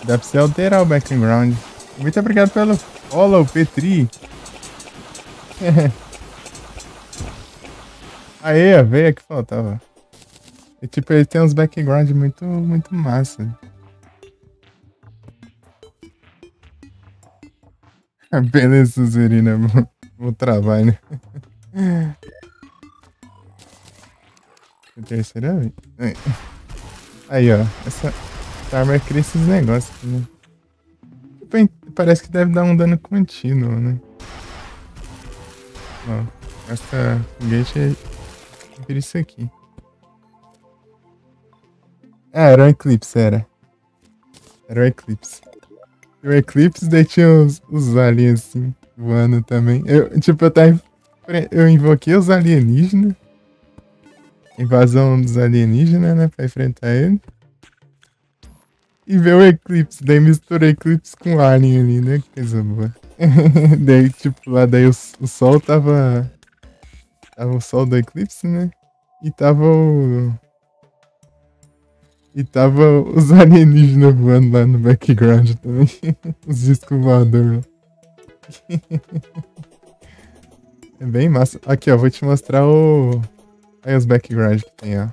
[SPEAKER 1] Dá pra você alterar o background. Muito obrigado pelo follow, Petri. Aê, a veia que faltava. E tipo, ele tem uns background muito massa. Beleza, Suzerina. Vou travar, né? A terceira vez. Aí, ó. Essa arma cria esses negócios aqui, né? Parece que deve dar um dano contínuo, né? Ó, essa foguete é isso aqui. Ah, era um Eclipse, era. Era o Eclipse. E o Eclipse, daí tinha os aliens assim, voando também. Eu invoquei os alienígenas. Invasão dos alienígenas, né? Pra enfrentar ele. E ver o Eclipse. Daí misturei Eclipse com Alien ali, né? Que coisa boa. Daí, tipo, lá daí o sol tava... Tava o sol do Eclipse, né? E tava o... E tava os alienígenas voando lá no background também. Os discos voadores. É bem massa. Aqui, ó. Vou te mostrar o... Aí os background que tem, ó.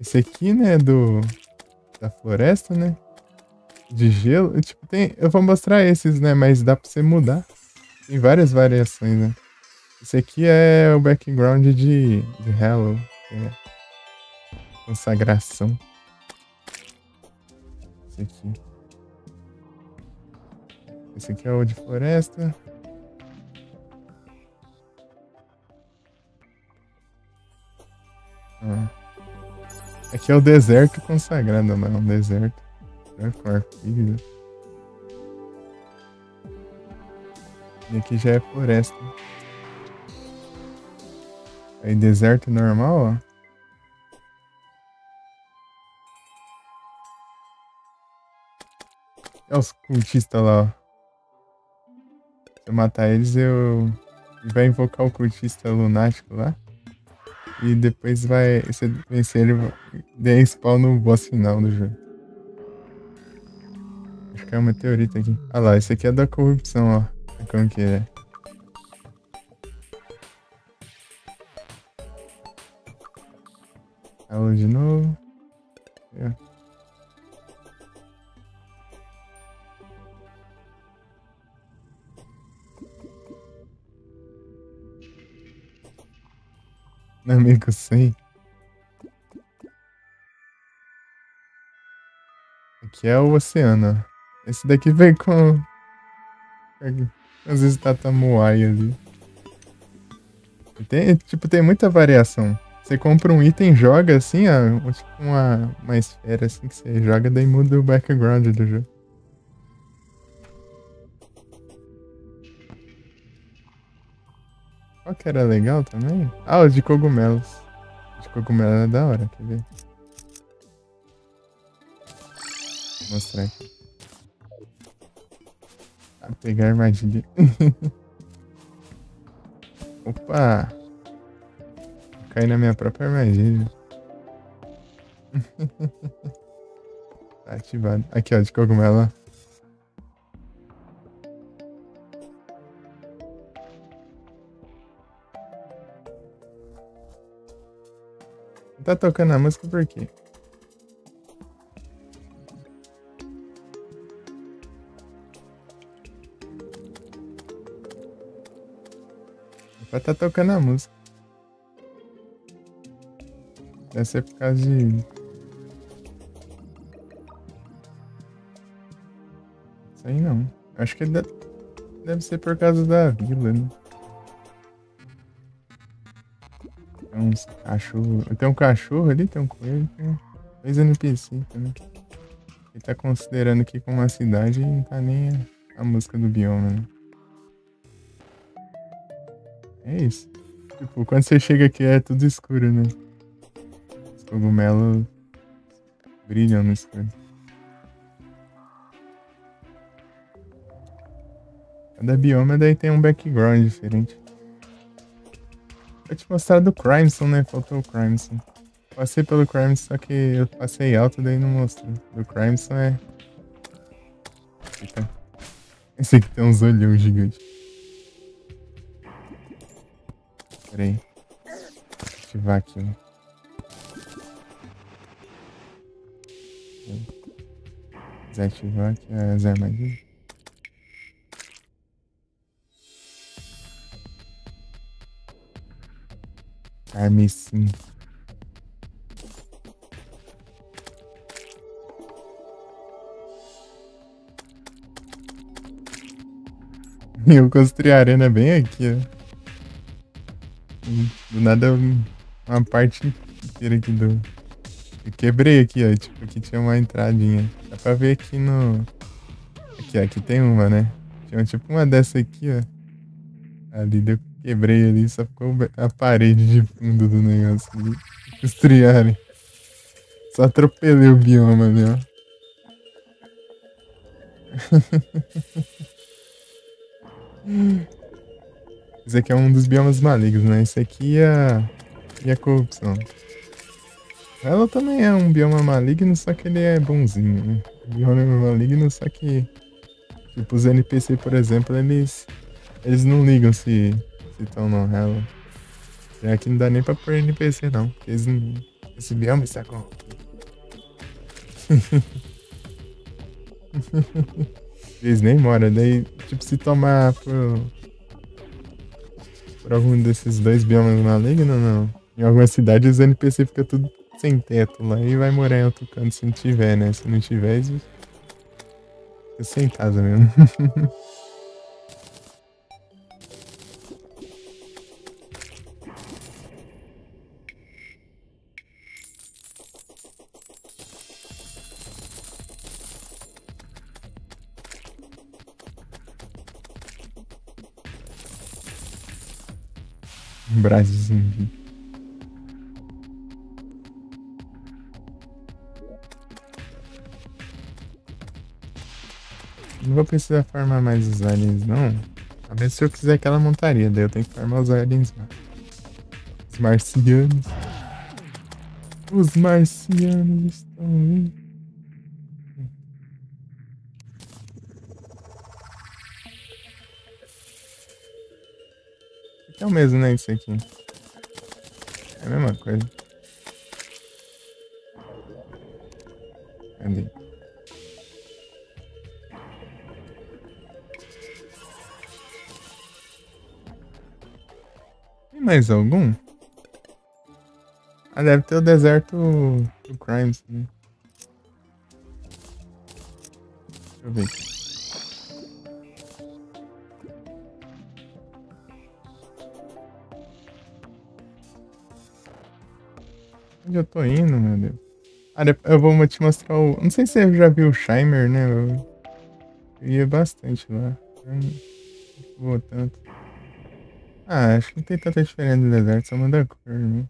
[SPEAKER 1] Esse aqui, né, da floresta, né? De gelo. Tipo, tem... Eu vou mostrar esses, né? Mas dá pra você mudar. Tem várias variações, né? Esse aqui é o background de Hello. É consagração. Esse aqui. Esse aqui é o de floresta. Aqui é o deserto consagrado, não é um deserto. É com arco-íris. E aqui já é floresta. Aí deserto normal, ó. Olha os cultistas lá, ó. Se eu matar eles, eu... Vai invocar o cultista lunático lá. E depois vai... Se eu vencer ele, daí spawn no boss final do jogo. Acho que é um meteorito aqui. Ah lá, esse aqui é da corrupção, ó. Como que é? Alô de novo. É. Amigo, sim. Aqui é o oceano. Esse daqui vem com às vezes Tatamoai ali. Tem, tipo, tem muita variação. Você compra um item, joga assim, ó, tipo uma esfera assim que você joga, daí muda o background do jogo. Qual que era legal também? Ah, o de cogumelos. O de cogumelo é da hora, quer ver? Vou mostrar aqui. Ah, pegar armadilha. Opa! Caí na minha própria armadilha. Tá ativado. Aqui, ó, de cogumelo. Não tá tocando a música por quê? Tá tocando a música. Deve ser por causa de... Isso aí não. Acho que deve ser por causa da vila, né? Tem uns cachorros. Tem um cachorro ali, tem um coelho, tem dois NPC também. Ele tá considerando aqui como uma cidade e não tá nem a música do bioma, né? É isso. Tipo, quando você chega aqui é tudo escuro, né? Os cogumelos brilham no escuro. Cada bioma daí tem um background diferente. Vou te mostrar do Crimson, né? Faltou o Crimson. Passei pelo Crimson, só que eu passei alto, daí não mostrou. Do Crimson é... Eita. Esse aqui tem uns olhão gigantes. Pera aí. Vou ativar aqui, ó. Desativar aqui as armadilhas. Carmesim. Eu construí a arena bem aqui, ó. Do nada, uma parte inteira aqui do... Eu quebrei aqui, ó. Tipo, aqui tinha uma entradinha. Dá pra ver aqui no... Aqui, ó. Aqui tem uma, né? Tinha tipo uma dessa aqui, ó. Ali, eu quebrei ali, só ficou a parede de fundo do negócio ali. Construí a arena. Só atropelei o bioma ali, ó. Esse aqui é um dos biomas malignos, né? Esse aqui e a corrupção. Ela também é um bioma maligno, só que ele é bonzinho, né? Bioma maligno, só que... Tipo, os NPC, por exemplo, eles não ligam se estão no Hello. E aqui não dá nem pra pôr NPC, não. Porque esse bioma está com... Eles nem moram. Daí, tipo, se tomar por algum desses dois biomas malignos, não. Em alguma cidade, os NPC ficam tudo sem teto lá e vai morar em outro canto se não tiver, né? Se não tiver, eles ficam sem casa mesmo. Brasil zumbi. Não vou precisar farmar mais os aliens, não. A ver se eu quiser aquela montaria, daí eu tenho que farmar os aliens lá. Os marcianos. Os marcianos estão aí. É o mesmo, né? Isso aqui. É a mesma coisa. Cadê? Tem mais algum? Ah, deve ter o deserto do Crimes, né? Deixa eu ver aqui. Onde eu tô indo, meu Deus? Ah, eu vou te mostrar o... Não sei se você já viu o Shimer, né? Eu ia bastante lá. Eu não vou tanto. Ah, acho que não tem tanta diferença no deserto, só muda a cor, né?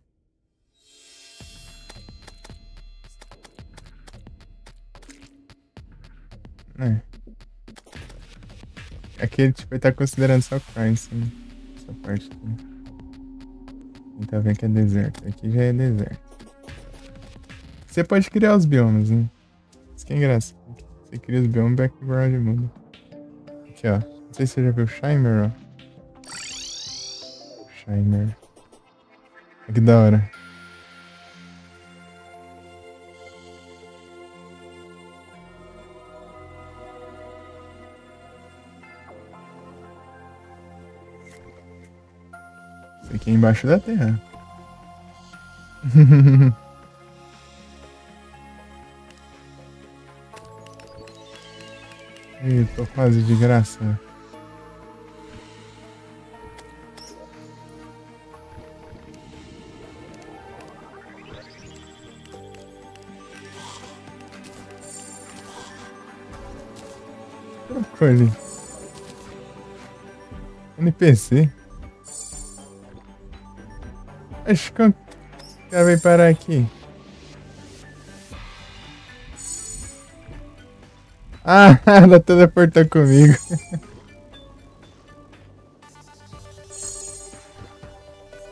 [SPEAKER 1] É. Aquele tipo, ele tá considerando só Crime, sim. Essa parte aqui. Ele tá vendo que é deserto. Aqui já é deserto. Você pode criar os biomas, né? Isso que é engraçado. Você cria os biomas, o background muda. Aqui, ó. Não sei se você já viu o Shimer, ó. Shimer. Olha que da hora. Isso aqui é embaixo da terra. Ih, tô quase de graça. Trocou ali. NPC. Acho que ela veio parar aqui. Ah, ela teleportou comigo.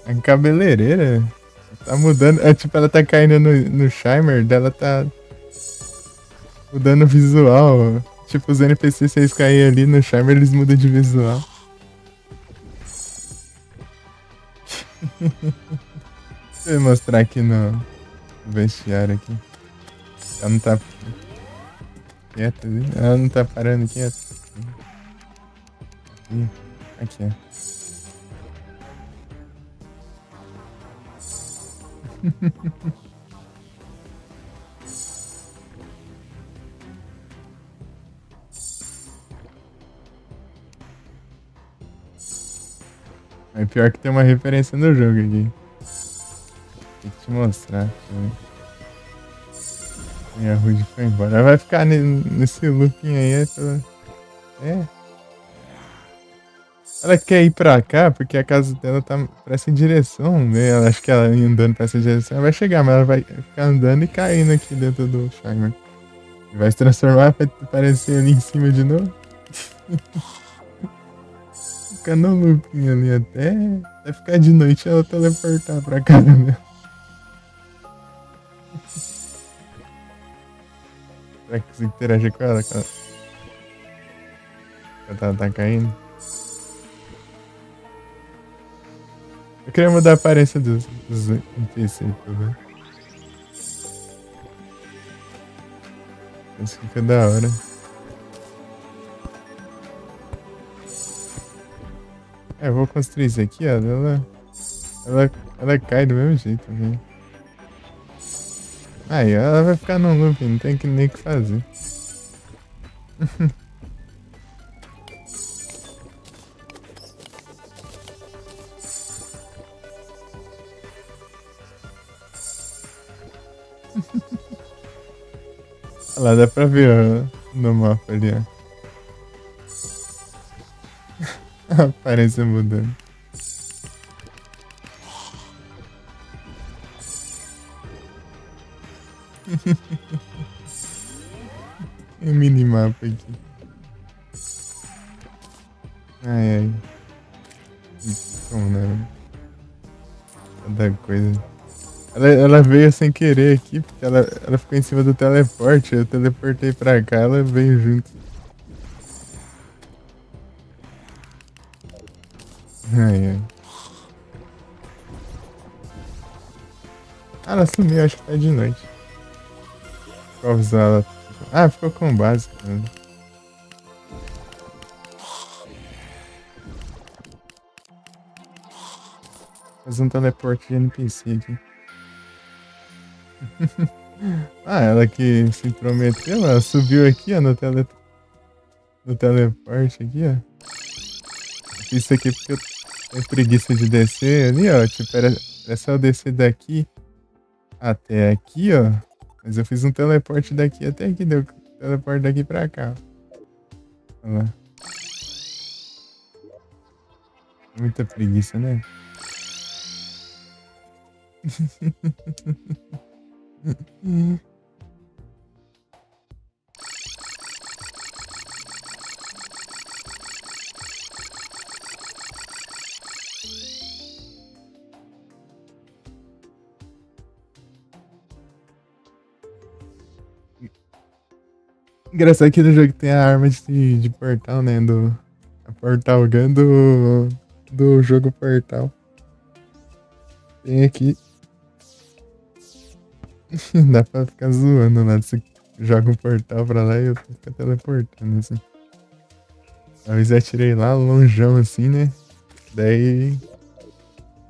[SPEAKER 1] A cabeleireira tá mudando. É tipo, ela tá caindo no Shimer dela, tá mudando o visual. Tipo, os NPCs, se eles caírem ali no Shimer, eles mudam de visual. Deixa eu mostrar aqui no vestiário aqui. Ela não tá quieta, viu? Ela não tá parando quieta. Aqui, ó. É pior que tem uma referência no jogo aqui. Tem que te mostrar. E a Rude foi embora. Ela vai ficar nesse looping aí. É. Ela quer ir pra cá porque a casa dela tá pra essa direção, né? Ela acha que ela andando pra essa direção ela vai chegar, mas ela vai ficar andando e caindo aqui dentro do Shimer. E vai se transformar pra aparecer ali em cima de novo. Ficar no looping ali até ficar de noite e ela teleportar pra casa dela. Será que você interagir com ela? Quando ela tá caindo? Eu queria mudar a aparência dos NPC, tá vendo? Isso fica da hora. É, eu vou construir isso aqui, ó. Ela cai do mesmo jeito também. Aí, ela vai ficar num loop, não tem nem o que fazer. Olha lá, dá pra ver ó, no mapa ali, ó. A aparência mudando. Tem um minimapa aqui. Ai. Como não? Cada coisa. Ela veio sem querer aqui, porque ela ficou em cima do teleporte. Eu teleportei pra cá, ela veio junto. Ai. Ah, ela sumiu, acho que tá de noite. Povos ela. Ah, ficou com básico, né? Fazer um teleporte de NPC aqui. Ah, ela que se intrometeu, ela subiu aqui, ó, no teleporte aqui, ó. Fiz isso aqui porque eu tenho preguiça de descer ali, ó. Tipo, era só eu descer daqui até aqui, ó. Mas eu fiz um teleporte daqui até aqui, deu teleporte daqui pra cá. Olha lá. Muita preguiça, né? Engraçado que no jogo tem a arma de portal, né? A Portal Gun do jogo Portal. Tem aqui. Dá pra ficar zoando lá. Você joga um portal pra lá e eu fico teleportando assim. Uma vez eu atirei lá, longeão assim, né? Daí.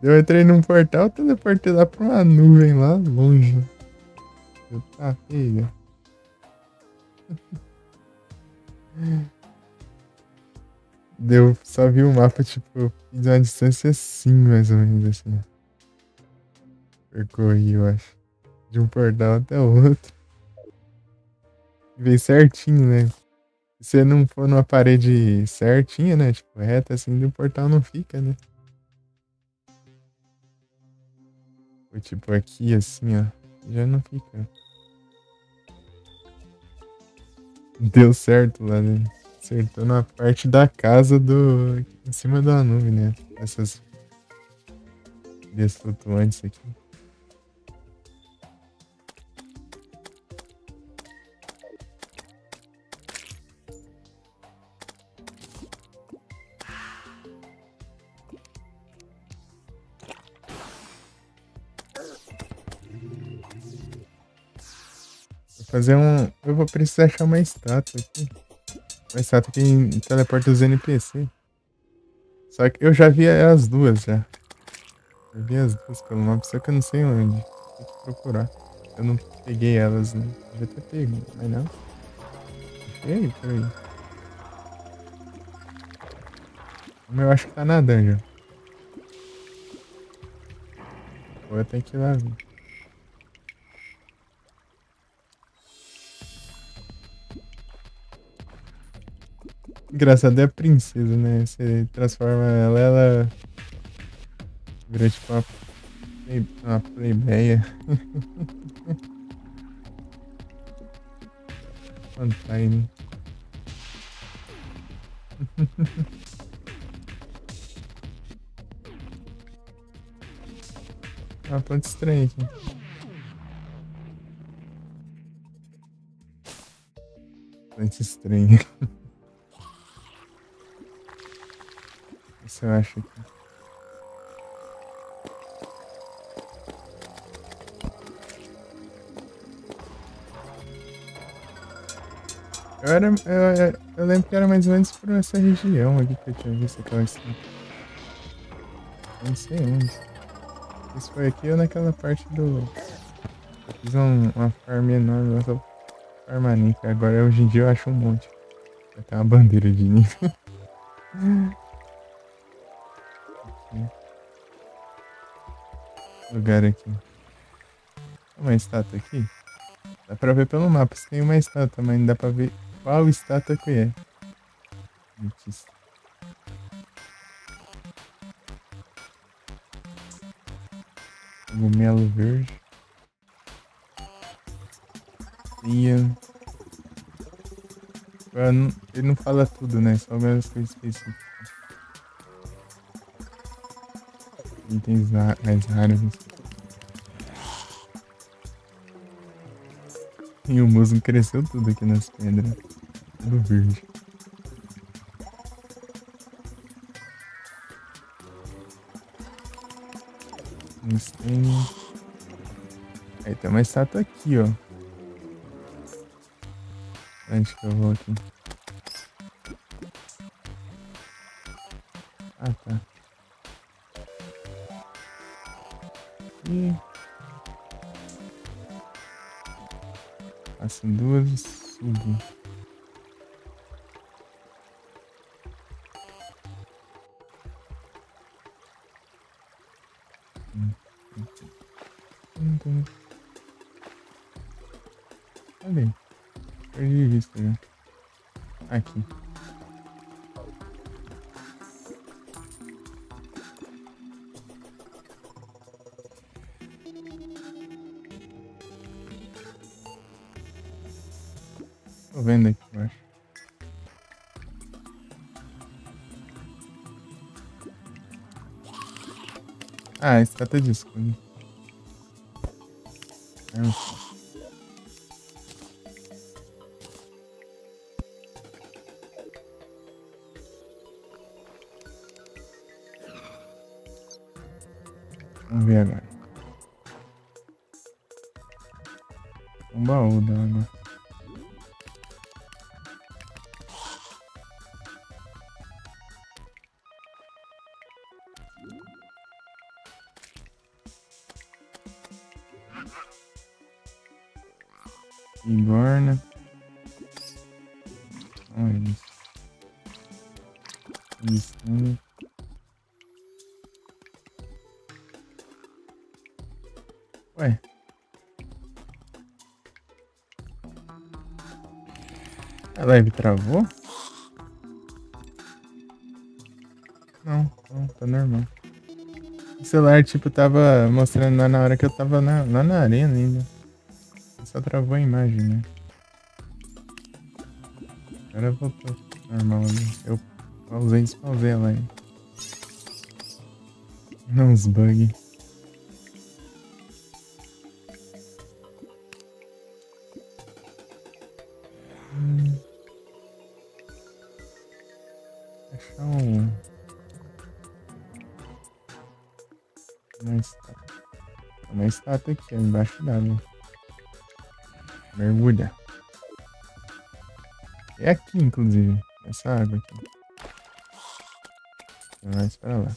[SPEAKER 1] Eu entrei num portal, teleportei lá pra uma nuvem lá, longe. Eu, tá, pega. Deu, só vi o mapa, tipo, de uma distância assim, mais ou menos assim. Percorri, eu acho. De um portal até o outro. Veio certinho, né? Se você não for numa parede certinha, né? Tipo, reta assim, o portal não fica, né? Foi tipo aqui, assim, ó. Já não fica. Deu certo lá, né? Acertou na parte da casa do. Em cima da nuvem, né? Essas ilhas flutuantes aqui. Vou fazer um. Eu vou precisar achar uma estátua aqui. Uma estátua que teleporta os NPC. Só que eu já vi as duas já. Eu vi as duas pelo mapa, só que eu não sei onde. Tem que procurar. Eu não peguei elas, né? Devia ter pego, mas não. Achei, peraí. Mas eu acho que tá na dungeon. Ou eu tenho que ir lá ver. Engraçado é a princesa, né? Você transforma ela vira tipo uma plebeia. On time. Uma planta estranha aqui. Planta estranha. Isso eu acho aqui. Eu lembro que era mais ou menos por essa região aqui que eu tinha visto aquela estátua. Não sei onde. Isso foi aqui ou naquela parte do. Eu fiz uma farm enorme lá, só farma níquel. Agora hoje em dia eu acho um monte. Vai ter uma bandeira de níquel. Lugar aqui. Uma estátua aqui. Dá pra ver pelo mapa se tem uma estátua, mas não dá pra ver qual estátua que é. Notícia. Cogumelo verde. Ian. Ele não fala tudo, né? Só algumas coisas específicas. Itens mais raros. E o musgo cresceu tudo aqui nas pedras. Tudo verde. Aí tem uma estátua aqui, ó. Onde que eu vou aqui? Ah, tá. E faço duas e subo. Cadê? Perdi vista já. Aqui. Tô vendo aqui, eu acho. Ah, estátua de escudo. Vamos ver agora. Um baú da água. Bigorna. Olha isso. Isso. Ué. A live travou? Não, tá normal. O celular, tipo, tava mostrando lá na hora que eu tava lá na arena ainda. Só travou a imagem, né? Agora voltou normal ali. Eu pausei e despausei a live. Não, uns bugs. Achar uma estátua aqui, embaixo d'água. Mergulha. É aqui, inclusive. Essa água aqui. Então, mais pra lá.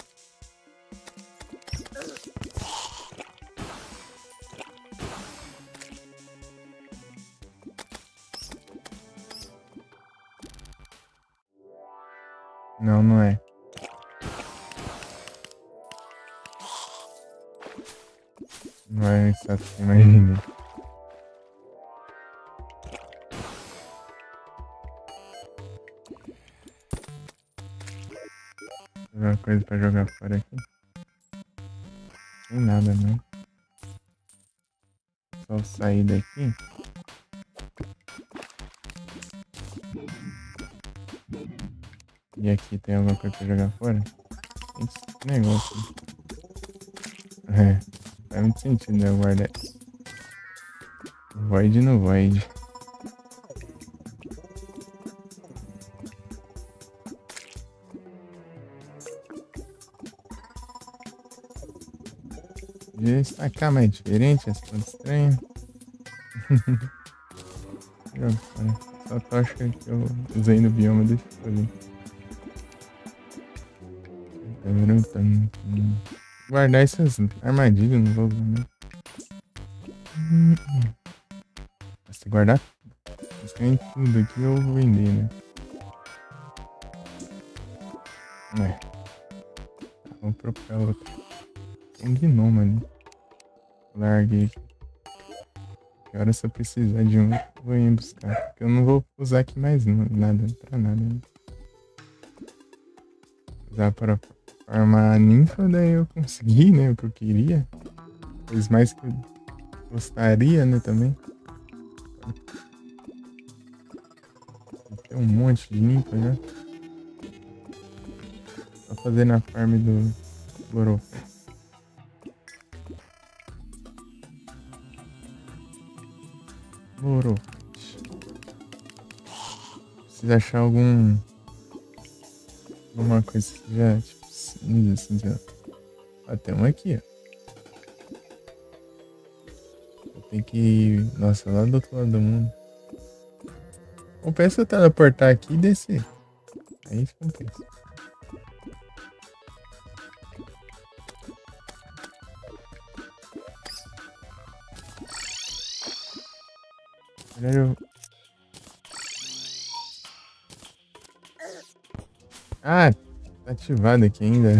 [SPEAKER 1] Não, não é. Não é estátua que imaginei. Uma coisa pra jogar fora aqui. Tem nada, não. Só sair daqui. E aqui tem alguma coisa pra jogar fora? Esse negócio. É, faz muito sentido, né? Eu guardar. Void no void. De destacar mais diferente, essa coisa estranha. Joga fora. Essa tocha que eu usei no bioma, deixa eu fazer. Guardar essas armadilhas, não vou usar, né? Se guardar tudo aqui, eu vou vender, né? Vamos procurar outro. Tem um gnomo ali. Larguei aqui. Agora se eu precisar de um, eu vou ir buscar. Porque eu não vou usar aqui mais nada, pra nada. Né? Usar para farmar a ninfa, daí eu consegui, né? O que eu queria. Coisa mais que eu gostaria, né? Também. Tem um monte de ninfa já. Só fazer na farm do Glorofet. Precisa achar alguma coisa que já, tipo, assim, já. Ah, tem uma aqui, ó. Eu tenho que ir, nossa, lá do outro lado do mundo. Compensa eu teleportar aqui e descer. Aí compensa. Eu... Ah, tá ativado aqui ainda.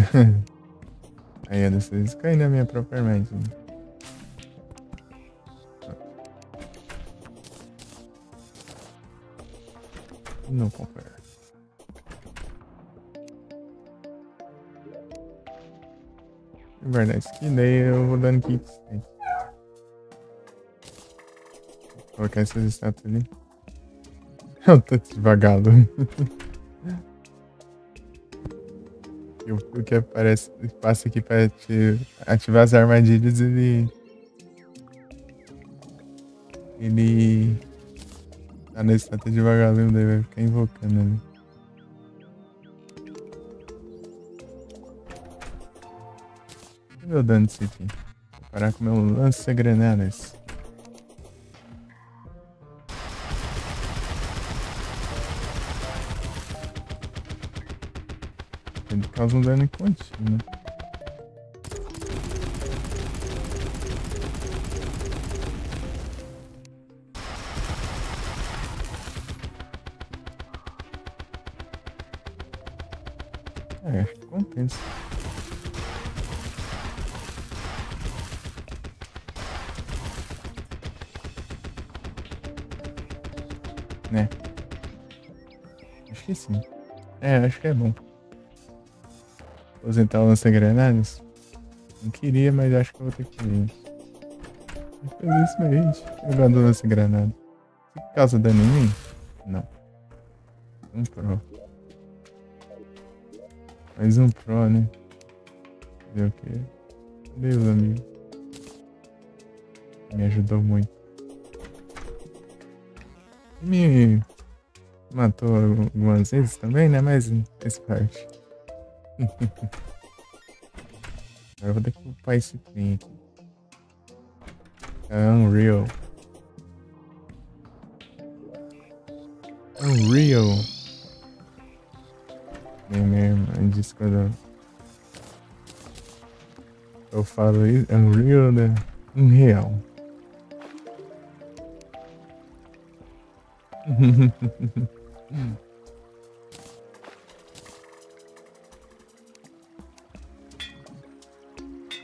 [SPEAKER 1] Aí, eu deixei cair na minha própria mente. Não comprar. Guardar isso aqui, daí eu vou dando kits. Vou colocar essas estátuas ali. Eu tô devagado. O que aparece, passa aqui pra te ativar as armadilhas, ele tá na estátua de vagalume, daí vai ficar invocando ali. Deixa eu ver o dano desse aqui. Vou parar com meu lança-granadas. Ele causa um dano contínuo. É, acho que compensa. Né? Acho que sim. É, acho que é bom. Vou tentar o lança-granadas. Não queria, mas acho que eu vou ter que ir. Infelizmente, eu gosto do lança-granada. Você causa dano em mim? Não. Um pro. Mais um pro, né? Cadê o quê? Cadê os amigos? Me ajudou muito. Me matou algumas vezes também, né? Mas faz parte. Agora eu vou ter que upar esse trem aqui. Unreal. Unreal. Minha irmã disse quando eu falo isso. Unreal, né? Unreal.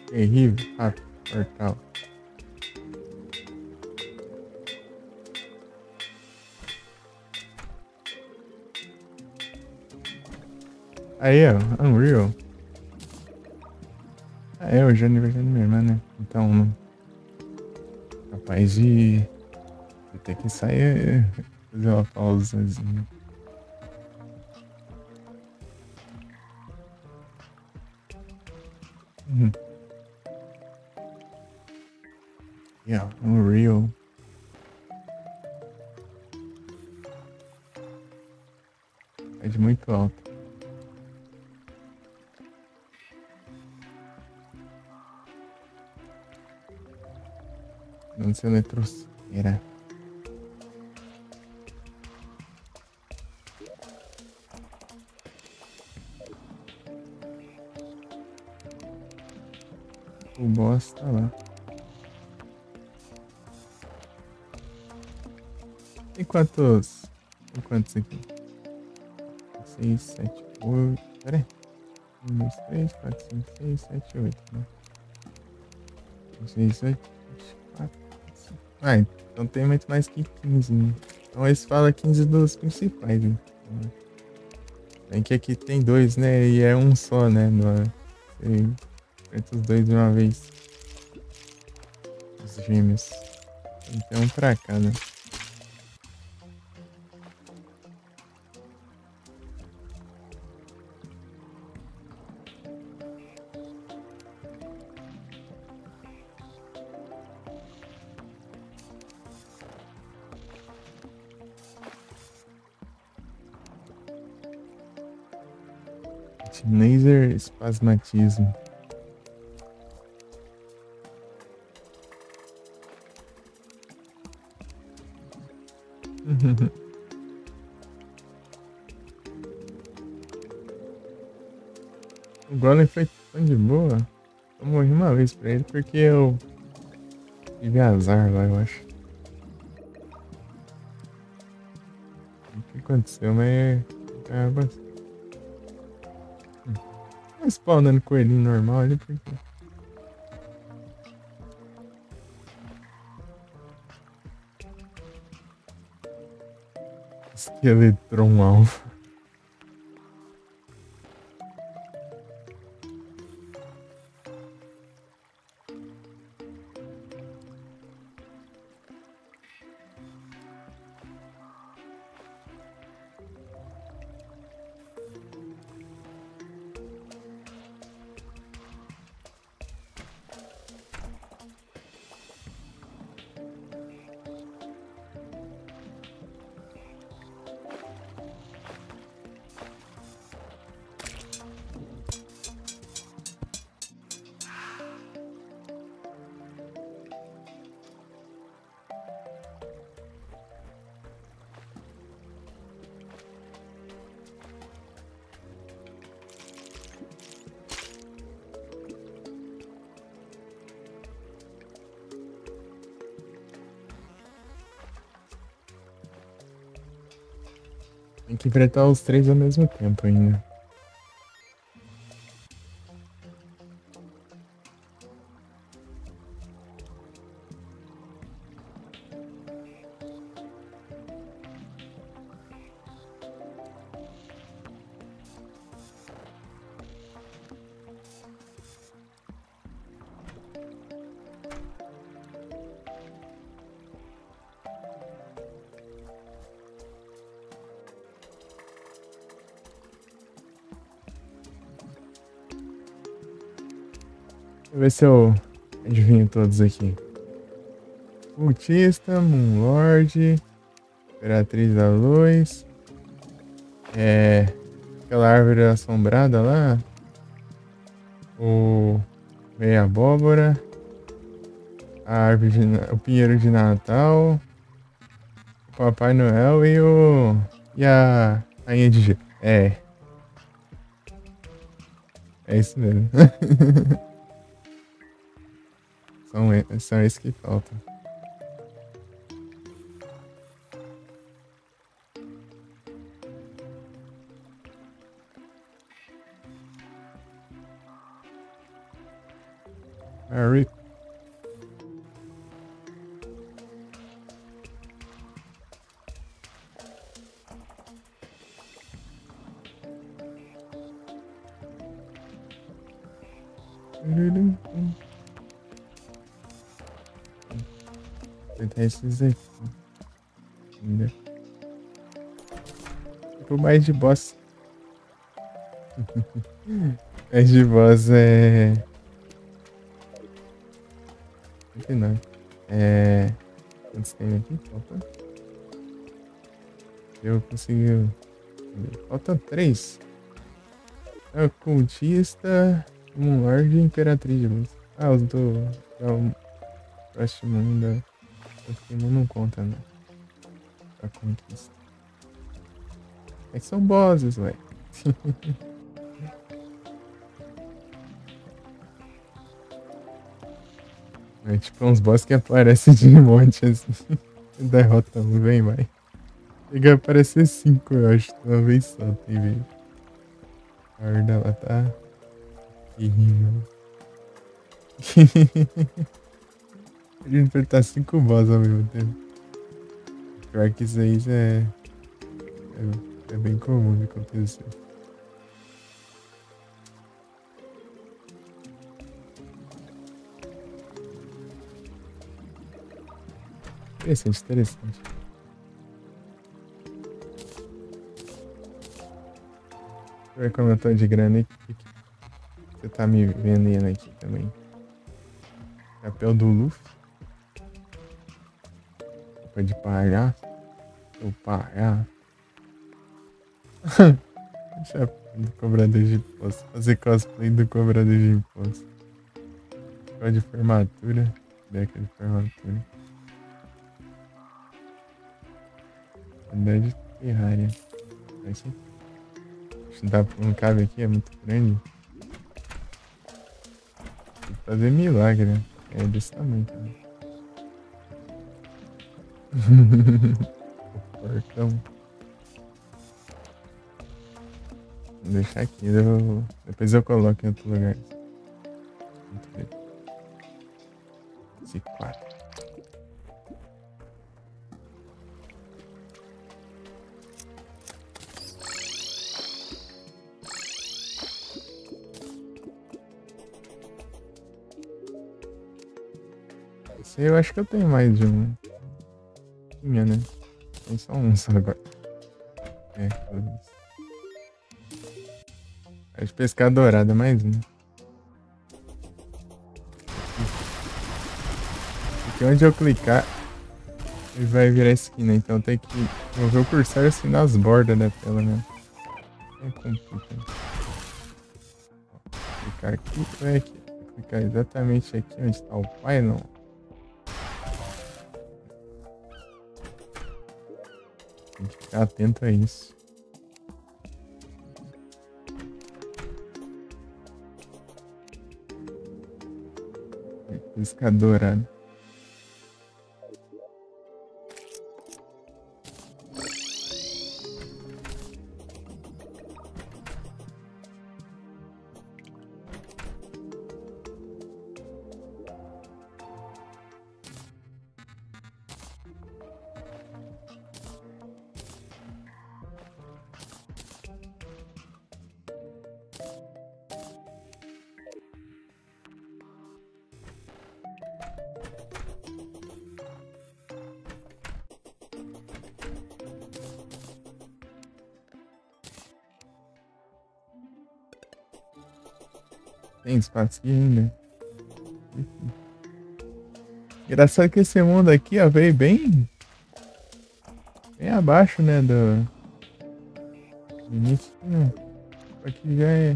[SPEAKER 1] Terrível. Ah, portal. Aí, ó, Unreal. Ah, é, hoje é aniversário da minha irmã, né? Então, capaz de ter que sair, fazer uma pausazinha. Yeah, Unreal. É de muito alto. Não sei eletrosfera. O boss tá lá. Tem quantos? Tem quantos aqui? 6, 7, 8. Pera aí. 1, 2, 3, 4, 5, 6, 7, 8. Né? 6, 8, 4, 5. Ah, então tem muito mais que 15. Né? Então eles falam 15 dos principais. Né? Tem que aqui tem dois, né? E é um só, né? Você enfrenta os dois de uma vez. Os gêmeos. Então pra cá, né? Laser espasmatismo. O Golem foi tão de boa. Eu morri uma vez pra ele porque eu tive azar lá, eu acho. O que aconteceu, mas é bastante. Spawnando coelhinho normal ali, porque. Esqueletron alfa. Tem que enfrentar os três ao mesmo tempo ainda. Deixa eu ver se eu adivinho todos aqui. Cultista, Moonlord, Imperatriz da Luz. Aquela árvore assombrada lá. O Rei Abóbora. O Pinheiro de Natal. O Papai Noel e a Rainha de Gelo. É isso mesmo. São esses que faltam. Harry. Tentar esses aqui. Ainda. Tipo, mais de boss. Mais de boss é. 39. Quantos tem aqui? Falta. Eu consegui. Faltam 3. É o Cultista, Moonlord e Imperatriz de Luz. Os do. Próximo mundo. O último não conta, né? Pra conquista. É que são bosses, ué. É tipo uns bosses que aparecem de monte assim. Derrota um, vem, vai. Chega a aparecer 5, eu acho. Uma vez só, tem ver. A horda lá tá terrível. A gente enfrentar 5 bosses ao mesmo tempo. Pior que isso aí é bem comum de acontecer. Interessante, interessante. Deixa eu ver como eu tô de grana aí. Que você tá me vendendo aqui também. Chapéu do Luffy. Roupa de palhaço. Seu palhaço. Chapéu do cobrador de imposto. Fazer cosplay do cobrador de imposto. Chapéu de formatura. Beca de formatura. Unidade Terraria. Aqui. Não dá pra um cabe aqui, é muito grande. fazer milagre, né? É desse tamanho, cara. O porcão. Vou deixar aqui, depois eu coloco em outro lugar. Muito bem. Esse 4. Esse aí eu acho que eu tenho mais de um. Tinha, né? Tem só um só agora. É, talvez. É de pescar dourada, mais um. Porque onde eu clicar, ele vai virar esquina. Então tem que mover o cursor assim nas bordas da tela, né? É complicado. Clicar aqui, vai aqui. Vou clicar exatamente aqui onde está o pylon. Tem que ficar atento a isso. Pescar dourado. Tem espaço aqui ainda. Engraçado que esse mundo aqui, ó, veio bem abaixo, né, do início. Não. Aqui já é...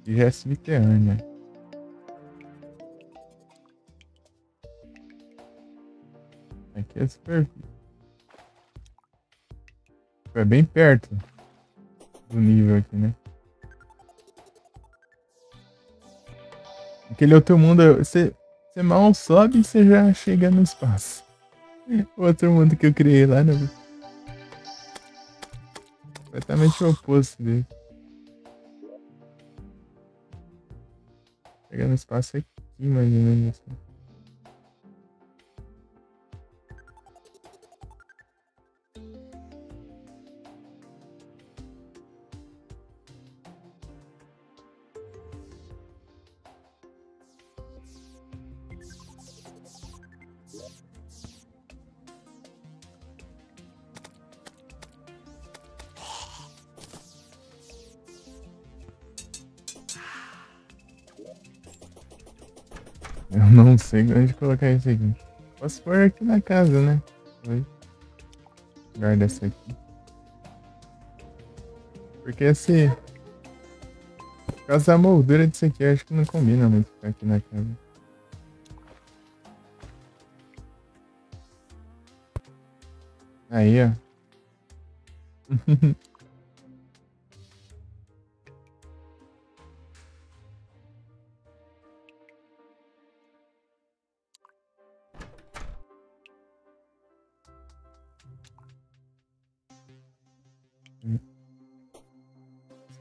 [SPEAKER 1] Aqui já é subterrânea. Aqui é super... É bem perto do nível aqui, né? Aquele outro mundo, você mal sobe e você já chega no espaço. O outro mundo que eu criei lá, né? Completamente o oposto dele. Chegar no espaço aqui, mais ou menos assim. Eu não sei onde colocar isso aqui. Posso pôr aqui na casa, né? Oi. Guarda essa aqui. Porque esse... Por causa da moldura disso aqui, eu acho que não combina muito ficar aqui na casa. Aí, ó.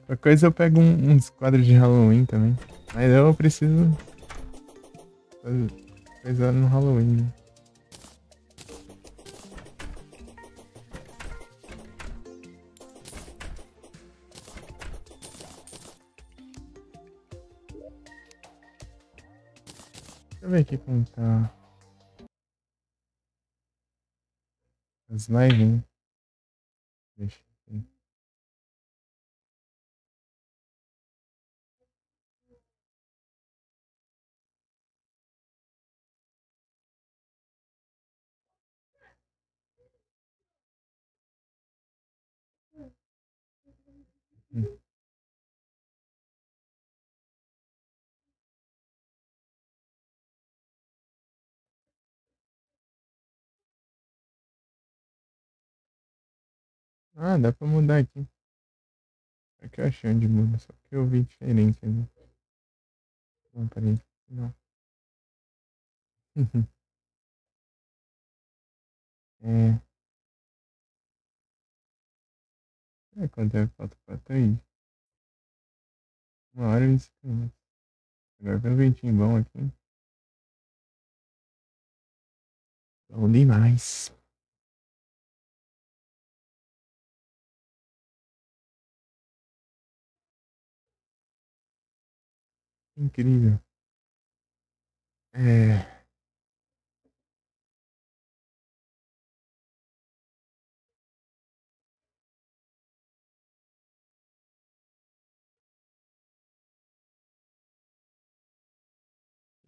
[SPEAKER 1] Qualquer coisa eu pego uns quadros de Halloween também. Mas eu preciso fazer coisa no Halloween, né? Deixa eu ver aqui como tá as lives, né? Deixa eu ver. Hum. Ah, dá pra mudar aqui. É que eu achei onde muda, só que eu vi diferente ali. Não, peraí. Não. É. Quanto é que falta pra três? 1 hora e 20 minutos. Agora tem um ventinho bom aqui. Bom demais. Incrível. É.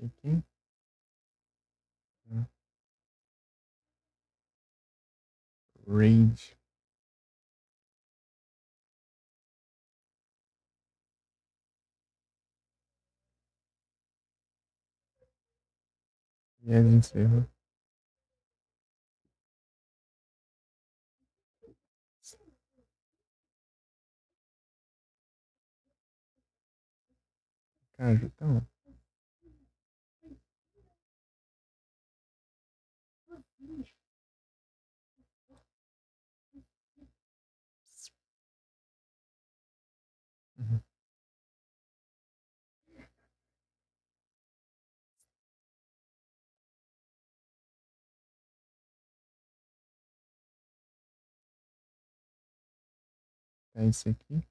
[SPEAKER 1] Aqui. Range. E a gente encerra. Cara, então. Uhum. É isso aqui.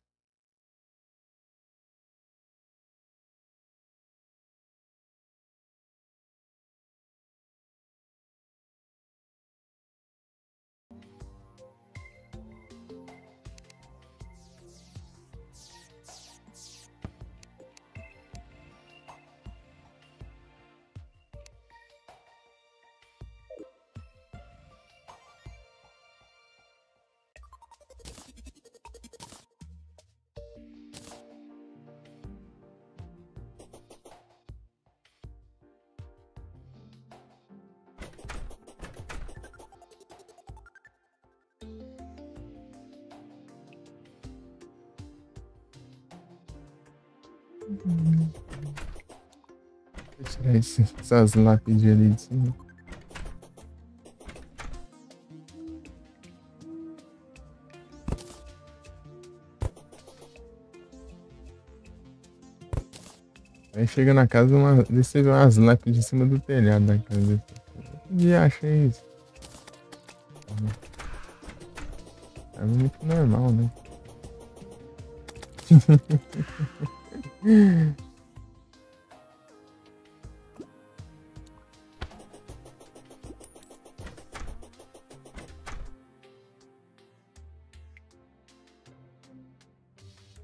[SPEAKER 1] Vou tirar essas lápides ali de cima. Aí chega na casa, você vê umas lápides em cima do telhado da casa. E acha isso? É muito normal, né?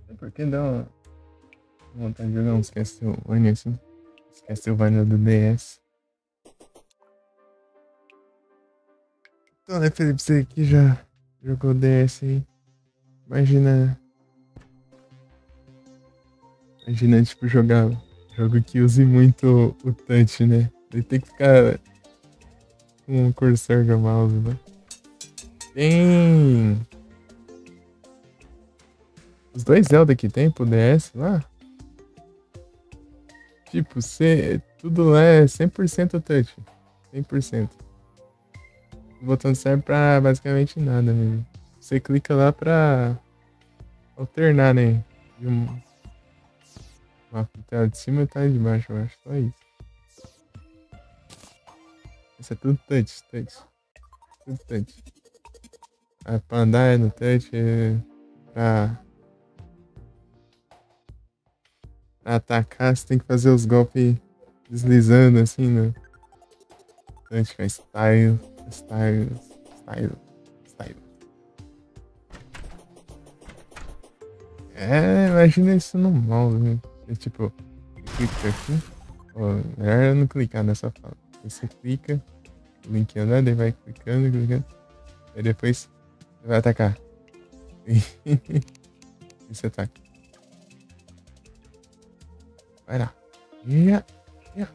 [SPEAKER 1] É porque dá uma vontade de jogar uns Castlevania assim. Os Castlevania do DS. Então, né, Felipe, você que já jogou DS aí. Imagina. Imagina, tipo, jogar jogo que use muito o touch, né? Ele tem que ficar com o cursor do mouse, né? Tem. Os dois Zelda que tem pro DS lá. Tipo, tudo lá é 100% touch. 100%. O botão não serve pra basicamente nada mesmo. Você clica lá pra alternar, né? De uma tela de cima e tela de baixo, eu acho. Só isso. Isso é tudo touch, touch. Tudo touch. Pra andar é no touch, pra, pra atacar você tem que fazer os golpes deslizando assim, né? Touch, é style, style, style, style. É, imagina isso no mouse, né? É tipo, você clica aqui. Ó, melhor eu não clicar nessa fala. Você clica, o link anda, daí vai clicando, clicando. Aí depois você vai atacar. E você ataca. Vai lá. Yeah, yeah.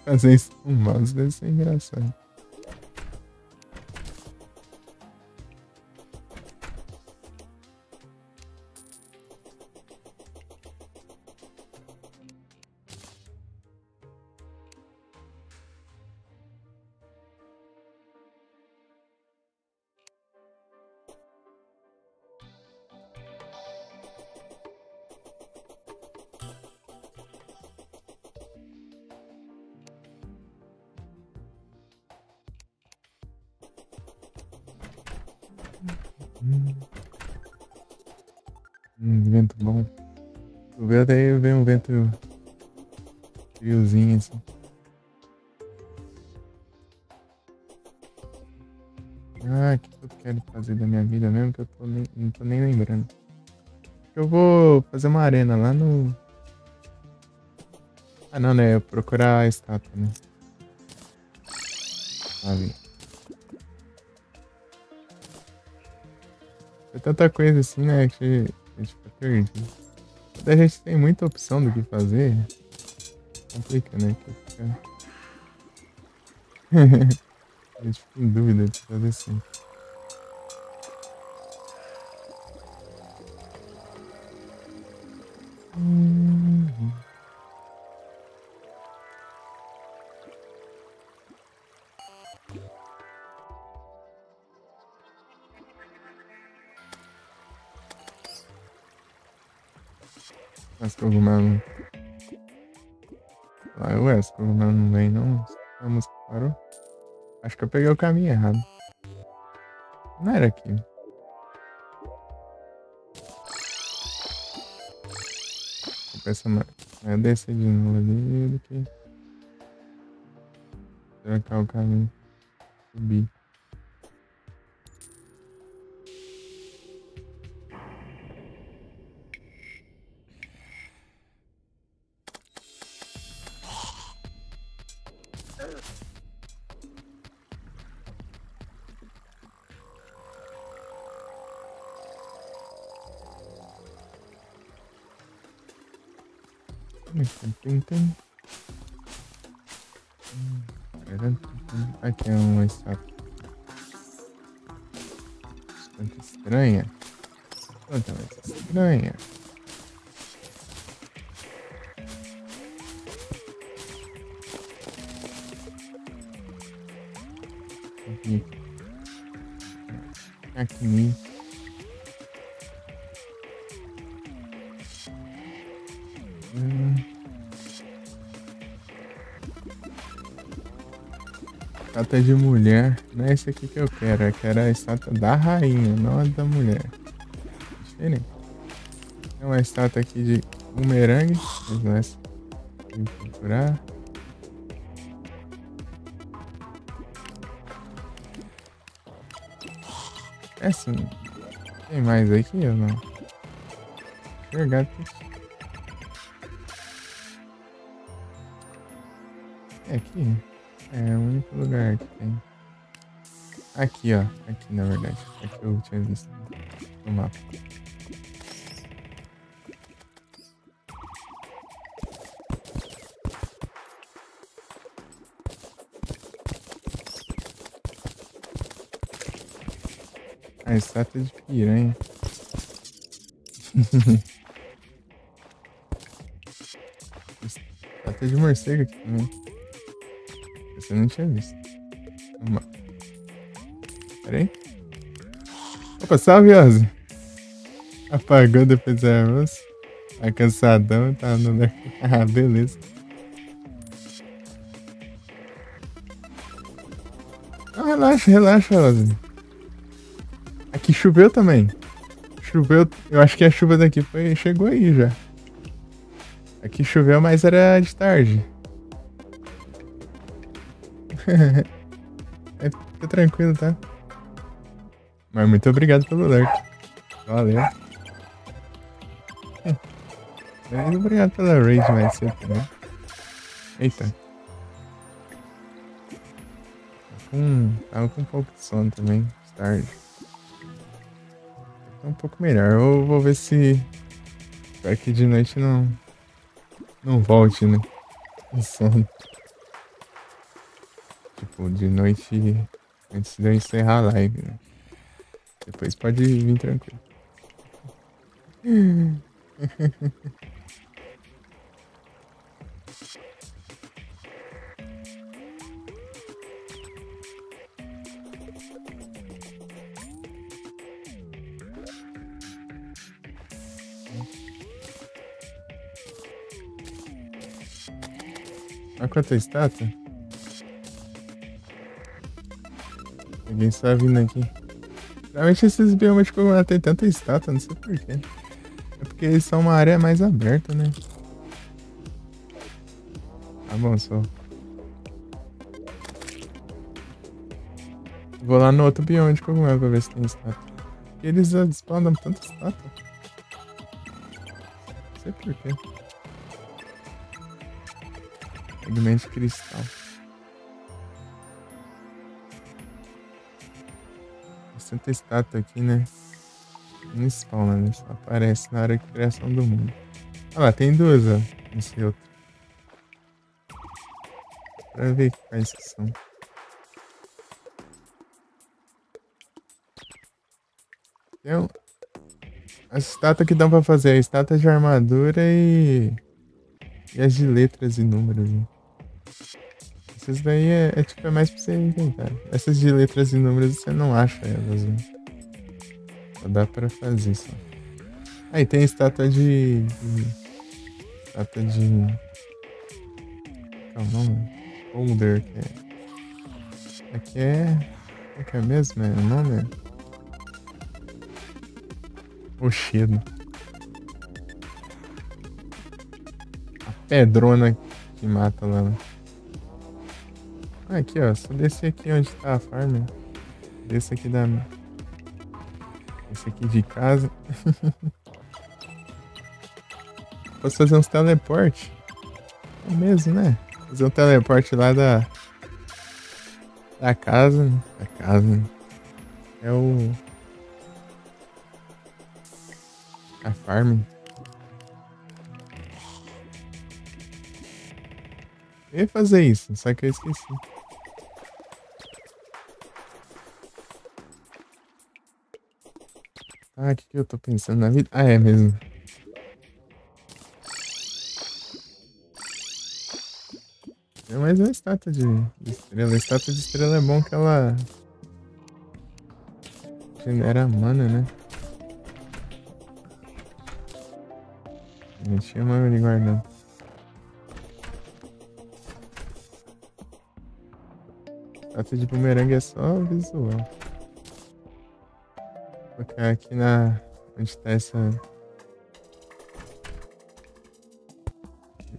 [SPEAKER 1] Fazer isso com o mouse deve ser engraçado. Vento bom. Choveu, daí vem um vento friozinho assim. O que eu quero fazer da minha vida mesmo que eu não tô nem lembrando. Eu vou fazer uma arena lá no... Ah não, né? Procurar a estátua, né? Sabe? É tanta coisa assim, né? Que a gente fica perdido. Quando a gente tem muita opção do que fazer, complica, né? Que fica... a gente fica em dúvida de fazer assim. As cogumelos. Ué, as cogumelos não vem não. A música parou. Acho que eu peguei o caminho errado. Não era aqui. Compensa mais. É descer de novo ali do que trocar o caminho. Subir. Aqui é uma estátua bastante estranha. Totalmente estranha. Aqui. Estátua de mulher. Não é esse aqui que eu quero. Eu quero a estátua da rainha, não a da mulher. Diferente. Tem uma estátua aqui de bumerangue. Vamos procurar. É assim. Tem mais aqui ou não? Enxergar aqui. É aqui. É o único lugar que tem. Aqui, ó. Aqui, na verdade. Aqui eu tinha visto no mapa. A estátua de piranha. Estátua de morcego aqui também. Esse eu não tinha visto. Pera aí. Opa, salve, Ozzy. Apagou depois do almoço. Tá cansadão, tá no... Ah, beleza. Ah, relaxa, relaxa, Ozzy. Aqui choveu também. Choveu, eu acho que a chuva daqui chegou aí já. Aqui choveu, mas era de tarde. Fica tranquilo, tá? Mas muito obrigado pelo alert. Valeu. Muito obrigado pela raid mais cedo também. Eita. Tava com um pouco de sono também, tarde. Tá um pouco melhor. Eu vou ver se... Espero que de noite não volte, né? O sono. Tipo, de noite antes de eu encerrar a live, né? Depois pode vir tranquilo. Olha quanta estátua. Ninguém está vindo aqui. Realmente esses biomas de Cogumelo tem tanta estátua, não sei porquê. É porque eles são uma área mais aberta, né? Tá bom, só. Vou lá no outro bioma de Cogumelo pra ver se tem estátua. Porque eles spawnam tanta estátua. Não sei porquê. Fragmento de cristal. Bastante estátua aqui, né? Não spawna, né? Só aparece na hora de criação do mundo. Olha lá, tem duas, ó. Esse outro. Pra ver quais que são. Tem as estátuas que dão pra fazer. A estátua de armadura e as de letras e números, né? Essas daí tipo, é mais pra você inventar. Essas de letras e números você não acha elas, né? Só dá pra fazer só. Aí tem estátua estátua de. Qual é o nome? Holder, que é. Aqui é. Qual que é mesmo? É o nome? Rochedo. A pedrona que mata lá. Ah, aqui ó, só descer aqui onde tá a farm. Desce aqui da. Esse aqui de casa. Posso fazer uns teleporte. É mesmo, né? Fazer um teleporte lá da casa. Da casa. É o. A farm. Eu ia fazer isso, só que eu esqueci. Ah, o que eu tô pensando na vida? Ah, é mesmo. É mais uma estátua de estrela. A estátua de estrela é bom que ela genera mana, né? Eu tinha uma ali guardando. Estátua de bumerangue é só visual. Vou colocar aqui na. Onde tá essa.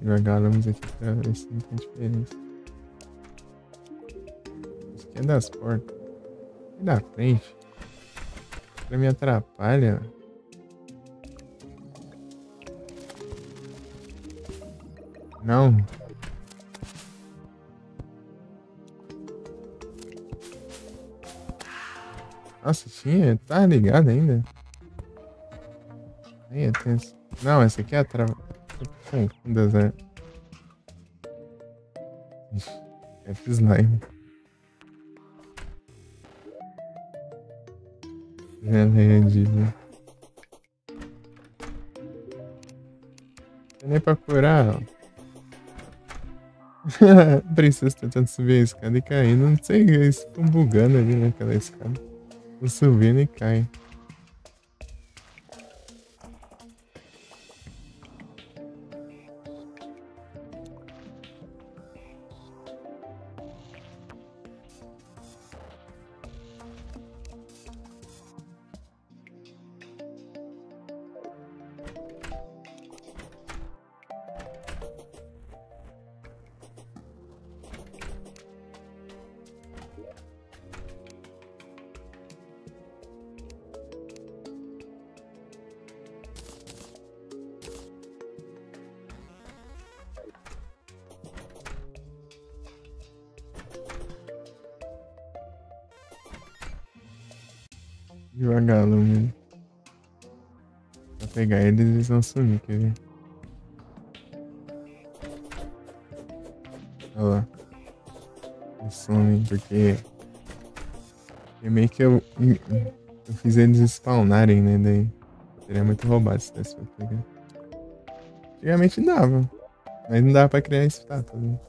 [SPEAKER 1] Jogar a luz aqui pra ver se não tem diferença. Isso aqui é das portas. E da frente. Pra me atrapalha. Não. Nossa, tinha. Tá ligado ainda? Aí é tenso. Não, essa aqui é a trava. Confundas, né? F-Slime. Geleia de. Não tem nem pra curar, ó. Princesa tentando subir a escada e caindo. Não sei, eles ficam bugando ali naquela escada. Tô subindo e cai. Devagar, mano. Pra pegar eles, eles vão sumir, quer ver? Olha lá. somem, porque é meio que eu fiz eles spawnarem, né? Daí seria muito roubado se desse pra pegar. Antigamente dava, mas não dava pra criar estátua, né?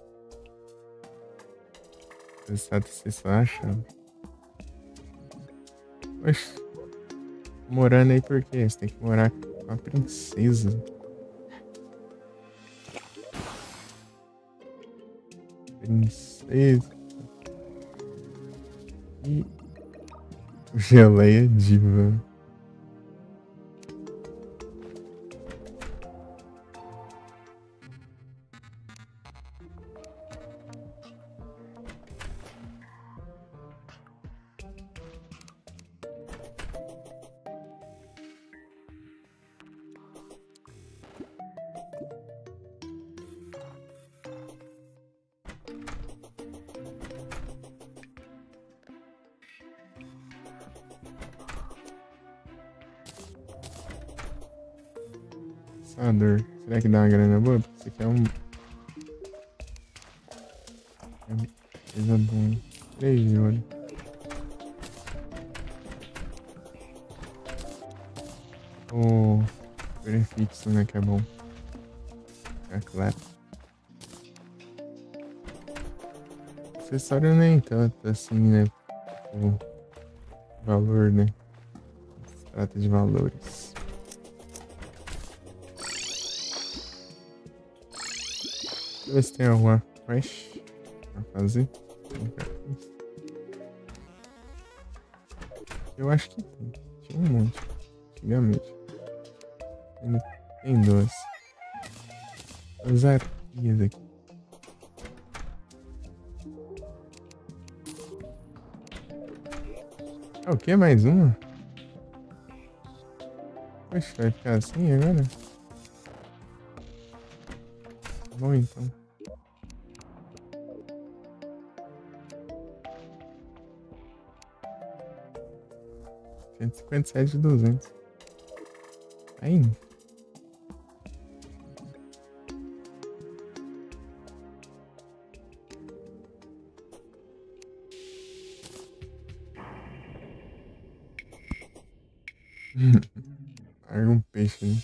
[SPEAKER 1] As estátuas você só achava. Oxe, morando aí por quê? Você tem que morar com a princesa. Princesa. E geleia diva. Caçador. Será que dá uma grana boa? Porque isso aqui é um. É uma coisa boa. 3 de ouro. O prefixo, né? Que é bom. É claro. Acessório nem tanto assim, né? O valor, né? Se trata de valores. Deixa eu ver se tem alguma quest pra fazer. Eu acho que tem. Tinha um monte. Antigamente. Ainda tem 2. Vou usar pias aqui. Ah, o que? Mais uma? Poxa, vai ficar assim agora? Bom, então. 157 de 200. Aí. Larga um peixe, né?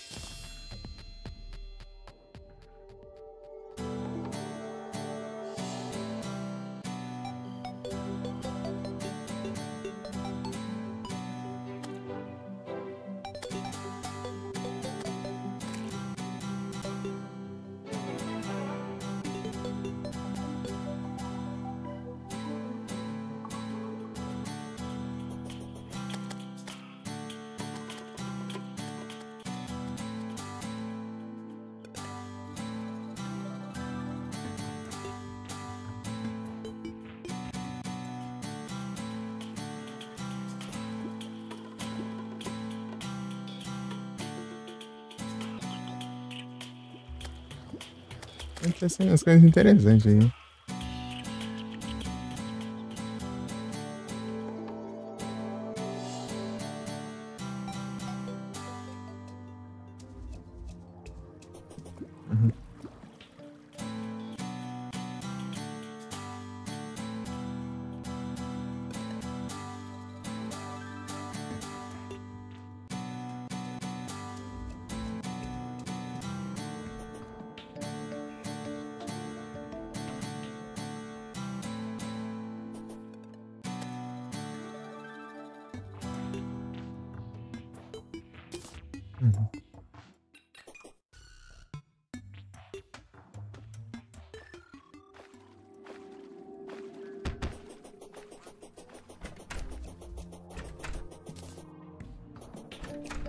[SPEAKER 1] Acontecendo umas coisas interessantes aí. Uhum. Uhum.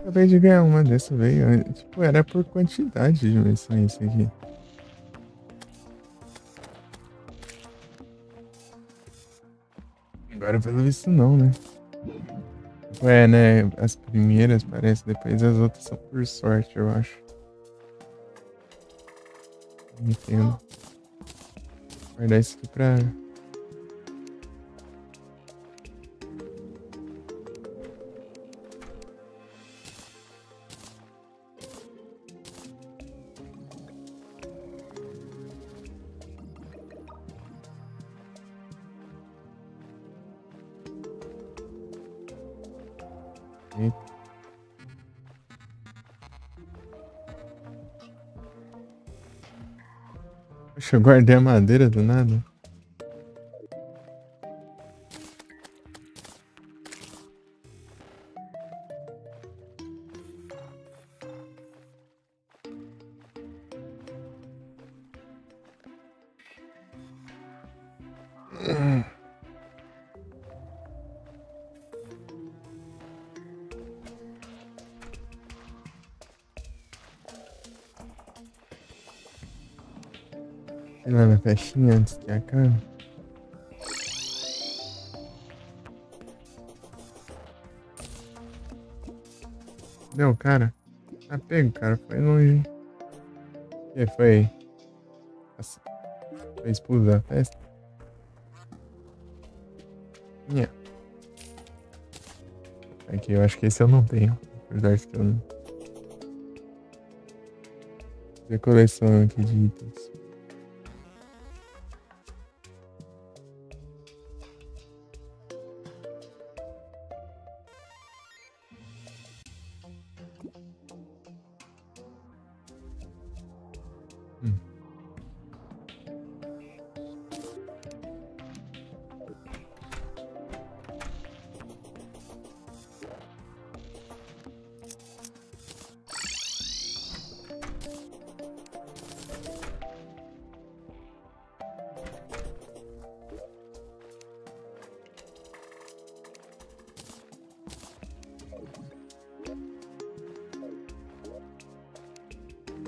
[SPEAKER 1] Acabei de ganhar uma dessa, veio. Tipo, era por quantidade de missões isso aqui. Agora, pelo visto, não, né? É, né? As primeiras parece, depois as outras são por sorte, eu acho. Não entendo. Vou guardar isso aqui pra. Poxa, eu guardei a madeira do nada. Sei lá na festinha antes que acabe. Deu, cara. Tá pego, cara. Foi longe. Que foi? Nossa, foi expulso da festa? Minha. Aqui, eu acho que esse eu não tenho. Apesar de que eu não. Tem coleção aqui de itens. Hum.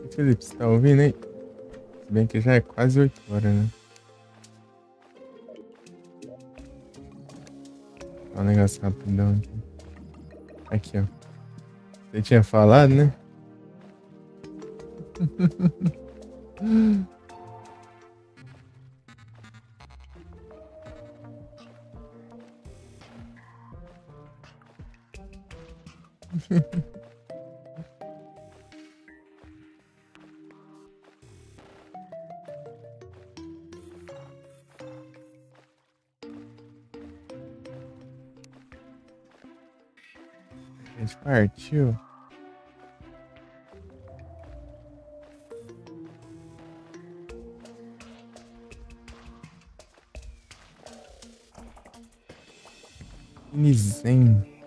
[SPEAKER 1] E, Felipe, você tá ouvindo aí? Se bem que já é quase 8 horas, né? Só um negócio rapidão aqui. Aqui, ó. Você tinha falado, né? A gente partiu. Inizen.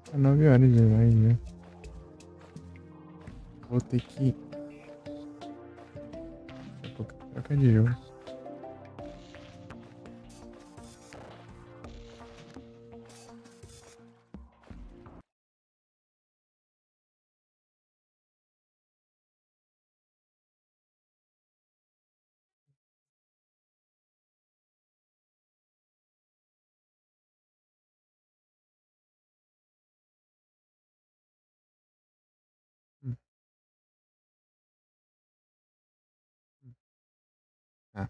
[SPEAKER 1] Tá 9 horas de live já. Vou ter que. Daqui a pouco troca de jogo. Hum. Tá.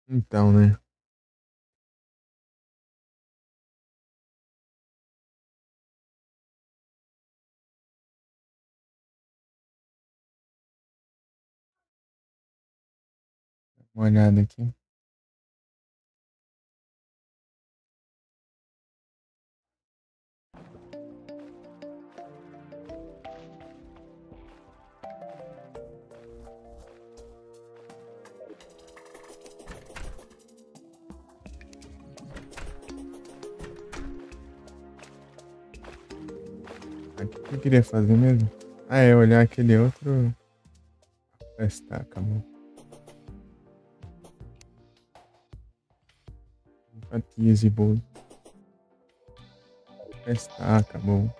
[SPEAKER 1] Então, né? Uma olhada aqui. O que eu queria fazer mesmo? Ah, é olhar aquele outro. Está, acabou. Fatias e bolo. Está, acabou.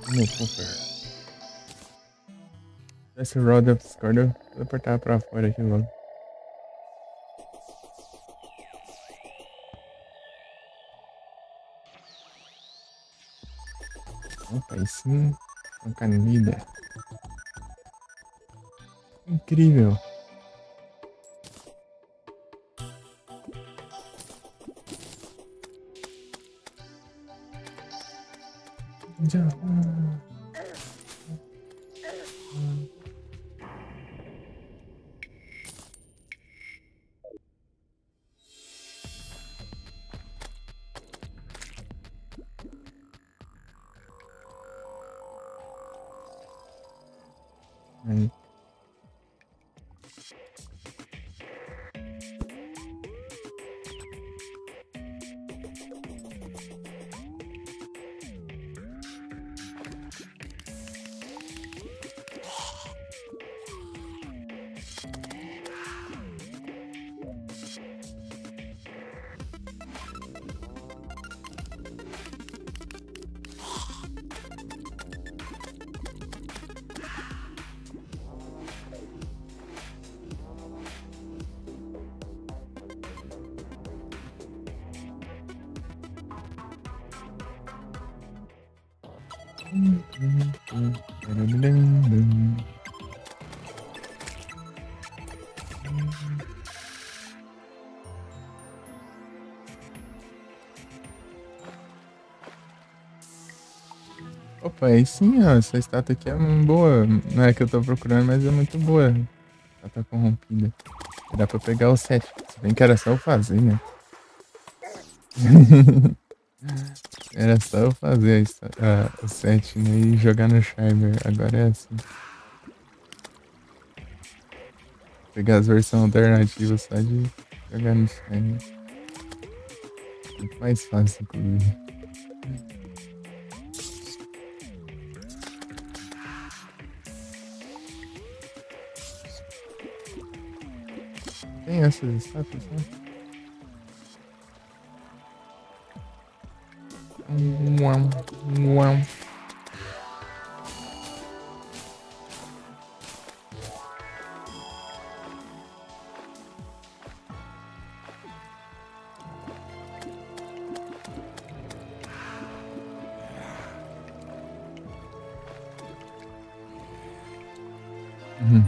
[SPEAKER 1] No Cooper. Esse Rod of Discord, eu vou apertar pra fora aqui logo. Opa, aí sim. Uma canelida. Incrível. Já. Aí. Opa, aí sim, ó, essa estátua aqui é boa. Não é que eu tô procurando, mas é muito boa. Ela tá corrompida. Dá pra pegar o 7. Se bem que era só eu fazer, né? Era só eu fazer o 7, né? E jogar no Shimer. Agora é assim. Pegar as versões alternativas só de jogar no Shimer. Muito mais fácil, inclusive. Tem essas estátuas, né? Uau, uau. Uhum.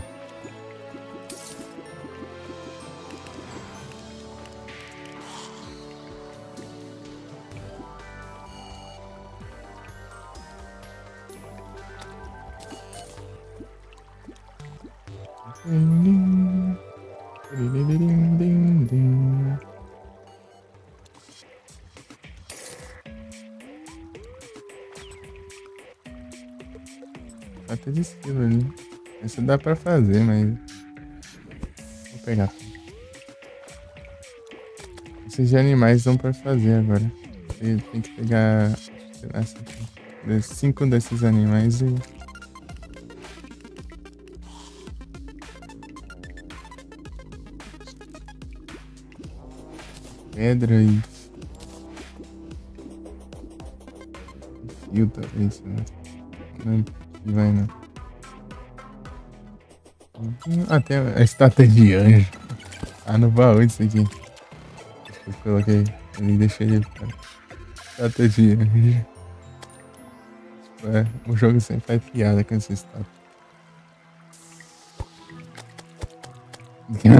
[SPEAKER 1] Até de esquilo ali. Isso dá pra fazer, mas. Vou pegar. Esses de animais dão pra fazer agora. Você tem que pegar. Sei lá, 5 desses animais e. Pedra e. Fio, talvez. Né? Não vai não. Ah, tem a estátua de anjo. Ah, no baú isso aqui. Acho que eu coloquei ali, deixei ele. Estátua de anjo. O jogo sempre faz piada com essa história.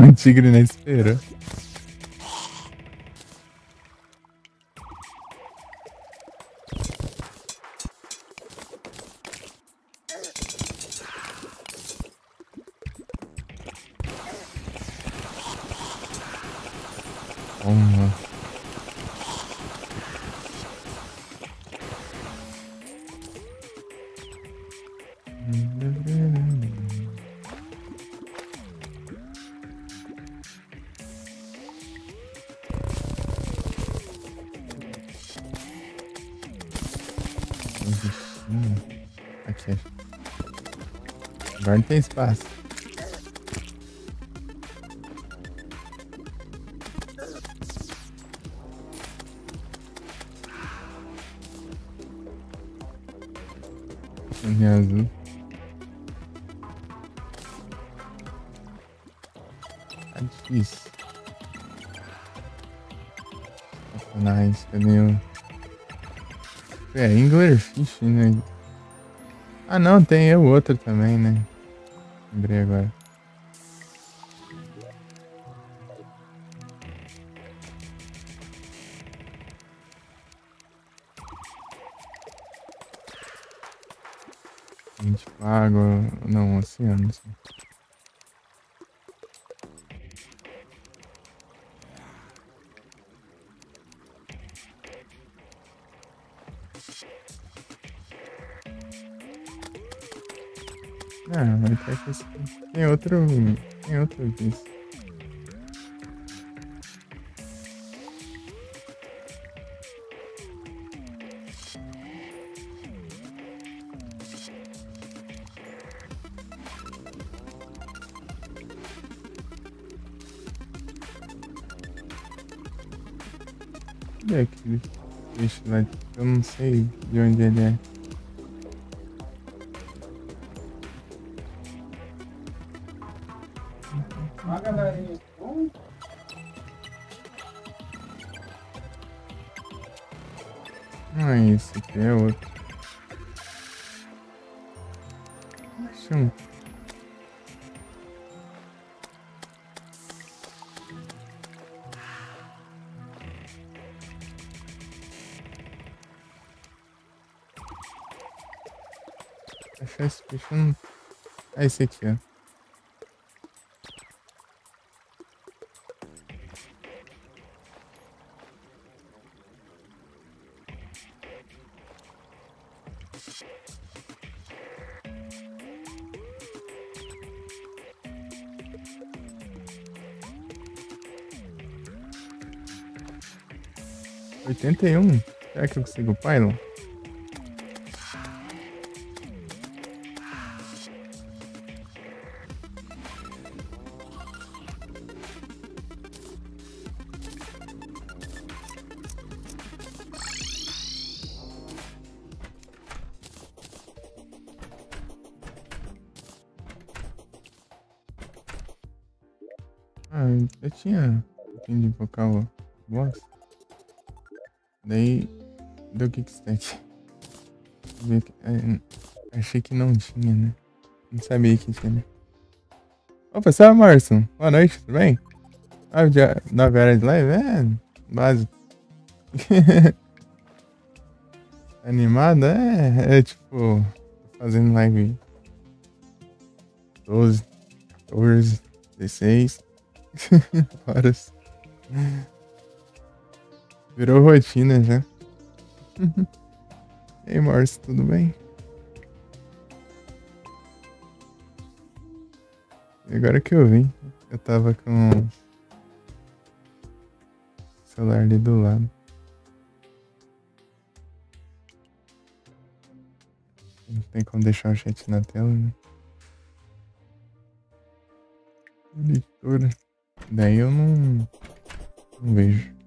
[SPEAKER 1] O tigre nem esperou. Toma. Aqui. Agora não tem espaço. Azul. Tá difícil. Nice, cadê o... Anglerfish, né? Ah não, tem o outro também, né? Lembrei agora. Tipo, água... Não, oceano, assim. Ah, mas tá que assim. Tem outro disso. Cadê aquele peixe lá? Eu não sei de onde ele é.
[SPEAKER 2] Ah, galerinha.
[SPEAKER 1] Não é esse aqui, é outro. Chama. Achar esse peixe não... É esse aqui, ó. R$81? Será que eu consigo o Pylon? Ah, eu tinha fim de invocar o boss. Daí deu kickstart. Achei que não tinha, né? Não sabia que tinha, né? Opa, salve, Marson. Boa noite, tudo bem? 9 horas de live? É, básico. Animada? É tipo, tô fazendo live 12, 14, 16 horas. Virou rotina já. E aí, Marcio, tudo bem? E agora que eu vi, eu tava com o celular ali do lado. Não tem como deixar o chat na tela, né? Leitura. Daí eu não vejo.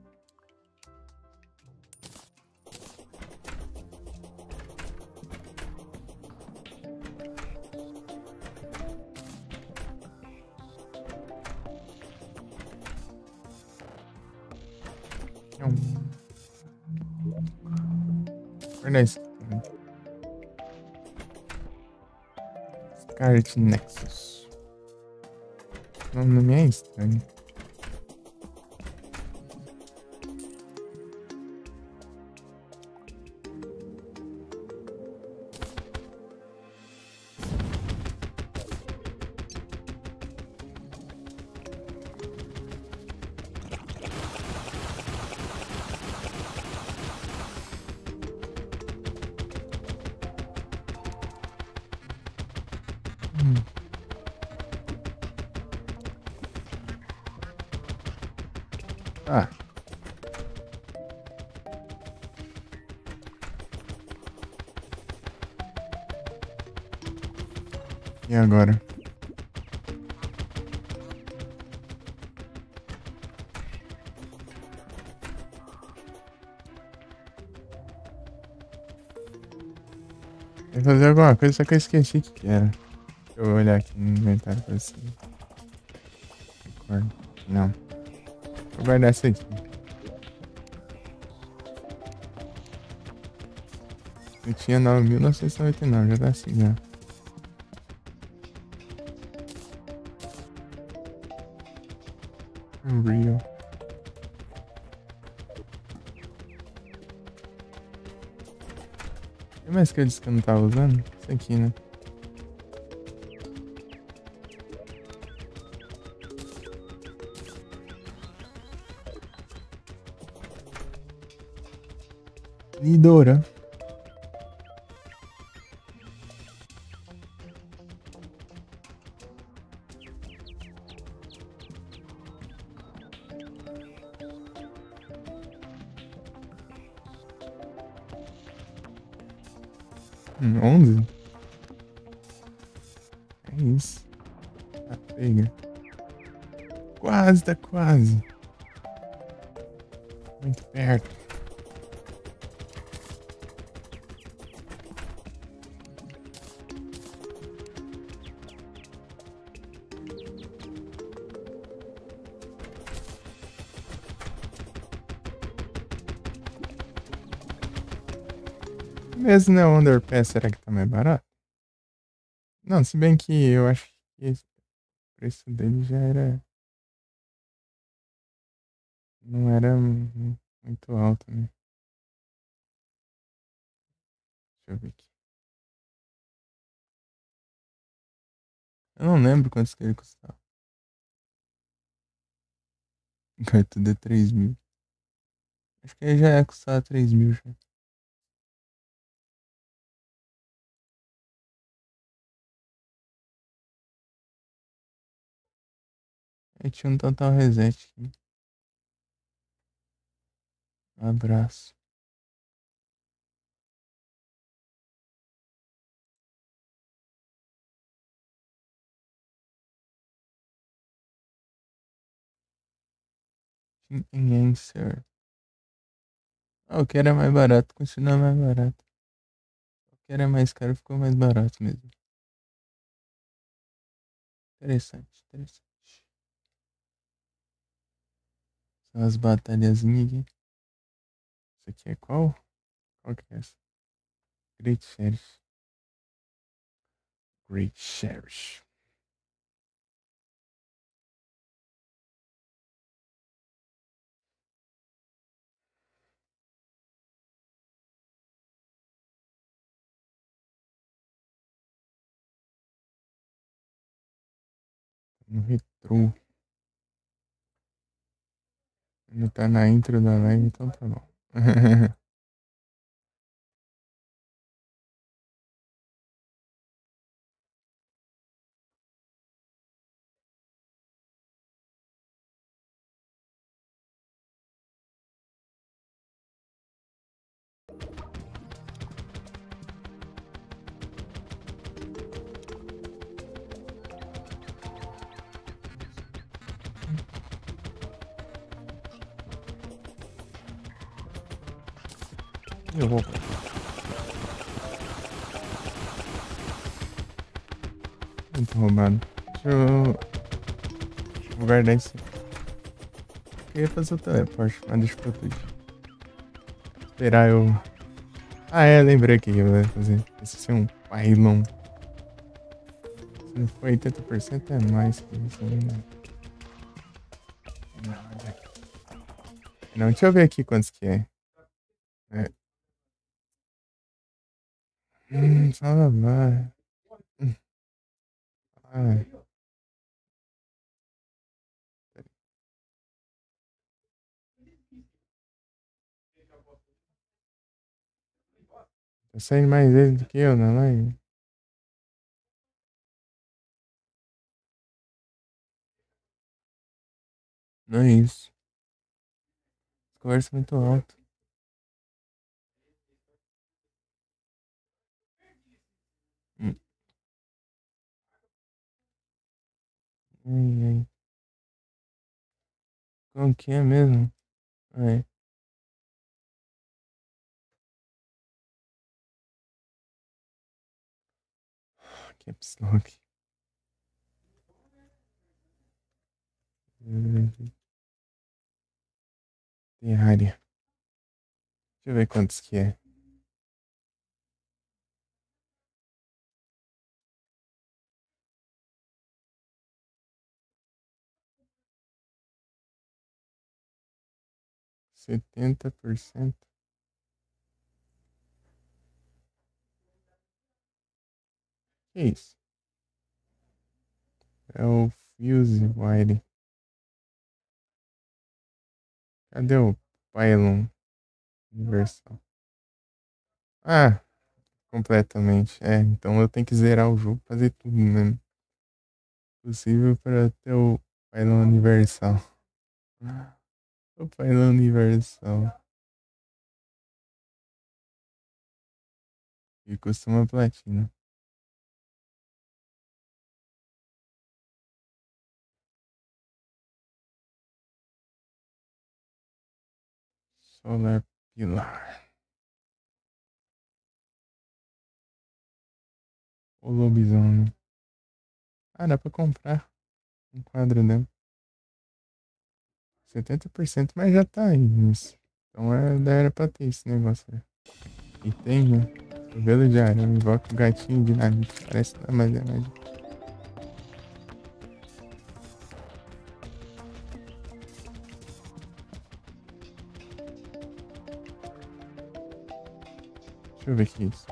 [SPEAKER 1] Guardar isso aqui também. Scarlet Nexus. O nome é estranho. Ah. E agora? Vai fazer alguma coisa, só que eu esqueci o que era. Deixa eu olhar aqui no inventário pra ver se recordo. Não. Vou guardar essa aqui. Eu tinha 9.999, já tá assim já. Unreal. Tem mais que eu disse que eu não tava usando? Isso aqui, né? Nidora. Hum, 11? É isso. Tá pega. Quase, tá quase. Muito perto. Mesmo na Underpass, será que tá mais barato? Não, se bem que eu acho que esse preço dele já era. Não era muito alto, né? Deixa eu ver aqui. Eu não lembro quantos que ele custava. Cartão de 3.000. Acho que ele já ia custar 3.000 já. Aí tinha um total reset aqui. Um abraço. Answer. Ah, o que era mais barato continua mais barato. O que era mais caro ficou mais barato mesmo. Interessante, interessante. São as batalhazinhas aqui. Isso aqui é qual? Qual que é essa? Great Cherish. Great Cherish. No retrô. Não tá na intro da live, então tá bom. Eu vou. Muito roubado. Deixa eu. Vou guardar isso. Eu ia fazer o teleporte, mas deixa pra tudo. Esperar eu. Ah, é, lembrei aqui que eu ia fazer. Esse é um pylon. Se não for 80% é mais que isso, né? Não, deixa eu ver aqui quantos que é. Só vai. Ai, tá saindo mais ele do que eu na live. Não é isso. Conversa muito alto. Hum, ai, ai. Como que é mesmo? Ai, caps lock. Terraria. Deixa eu ver quantos que é. 70%. Que isso? É o Fuse Wire. Cadê o Pylon Universal? Ah, completamente. É, então eu tenho que zerar o jogo, fazer tudo mesmo possível para ter o Pylon Universal. O Pylon Universal. E custa uma platina. Solar Pilar. O lobisomem. Ah, dá pra comprar um quadro dele. 70%, mas já tá aí isso. Então era pra ter esse negócio aí. E tem, né? Cabelo de arame, invoca o gatinho de dinamite. Parece não, mas é mais. Deixa eu ver o que é isso.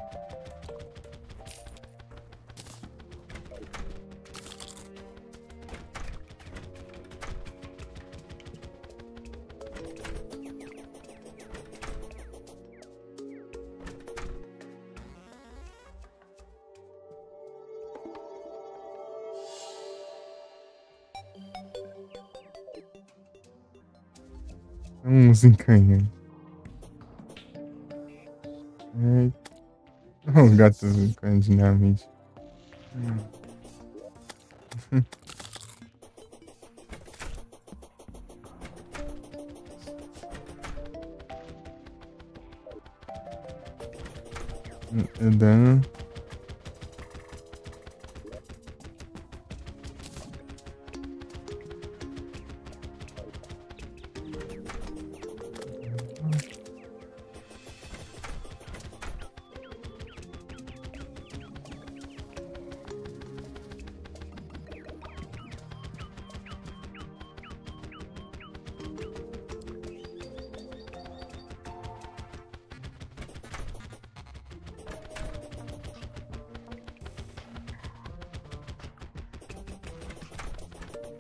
[SPEAKER 1] Uns encanhantes. É... O gato com dinamite. Dano.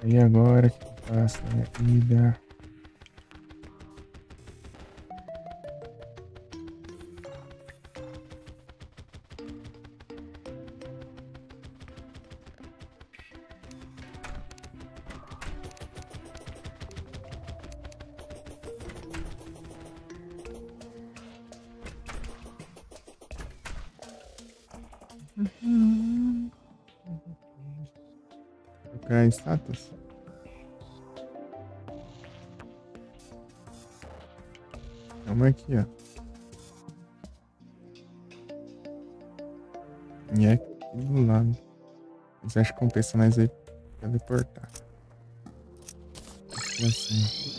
[SPEAKER 1] E agora que passa a vida. Trocar status. Calma aqui, ó. E é aqui do lado. Mas acho que compensa mais aí teleportar. Assim.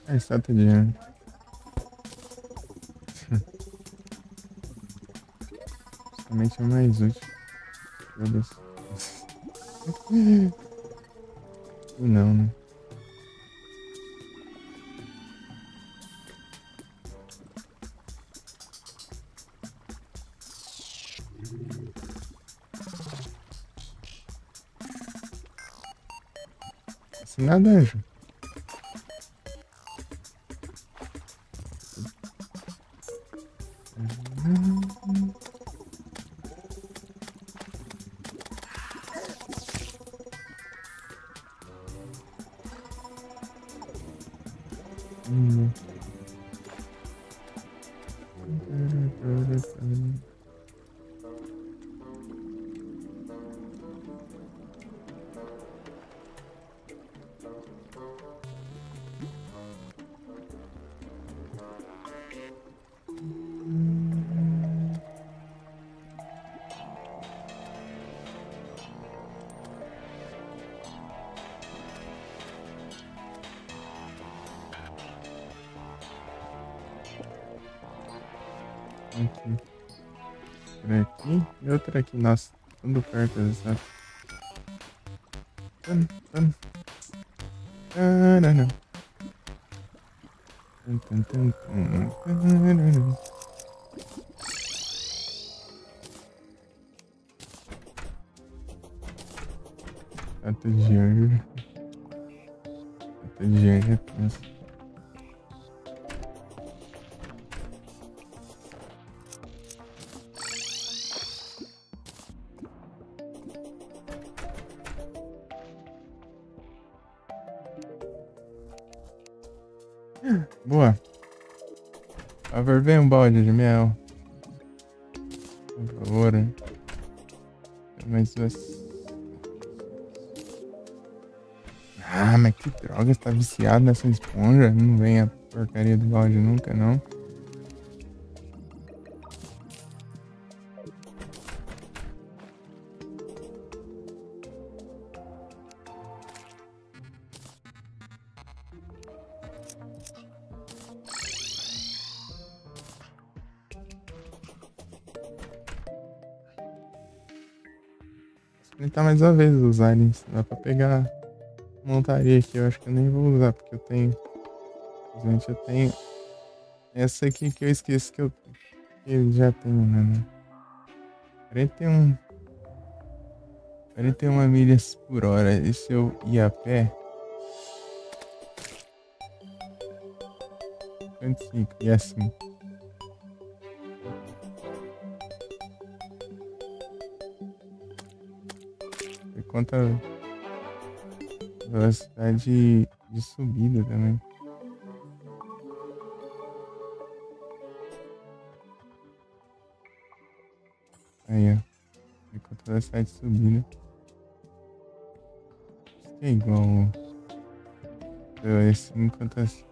[SPEAKER 1] A estátua de ano. Justamente é o mais útil. Todas. Não, né? Assim nada, anjo. Aqui. Por aqui. E outra aqui. Nossa, tudo perto dessa. Tan, tan. Tarana. Tan, tan, tan, tan. Tarana. Estátua de anjo. Estátua de anjo é tenso. Boa. Por favor, vem um balde de mel. Por favor. Mais duas. Ah, mas que droga, você tá viciado nessa esponja? Não vem a porcaria do balde nunca, não. Tentar mais uma vez os aliens. Dá pra pegar montaria aqui. Eu acho que eu nem vou usar, porque eu tenho. Gente, eu tenho. Essa aqui que eu esqueço que eu já tenho, né? 41. 41 milhas por hora. E se eu ir a pé? 55. E assim. E quanto a velocidade de subida também. Aí, ó. E quanto a velocidade de subida. Isso é igual. Esse enquanto assim.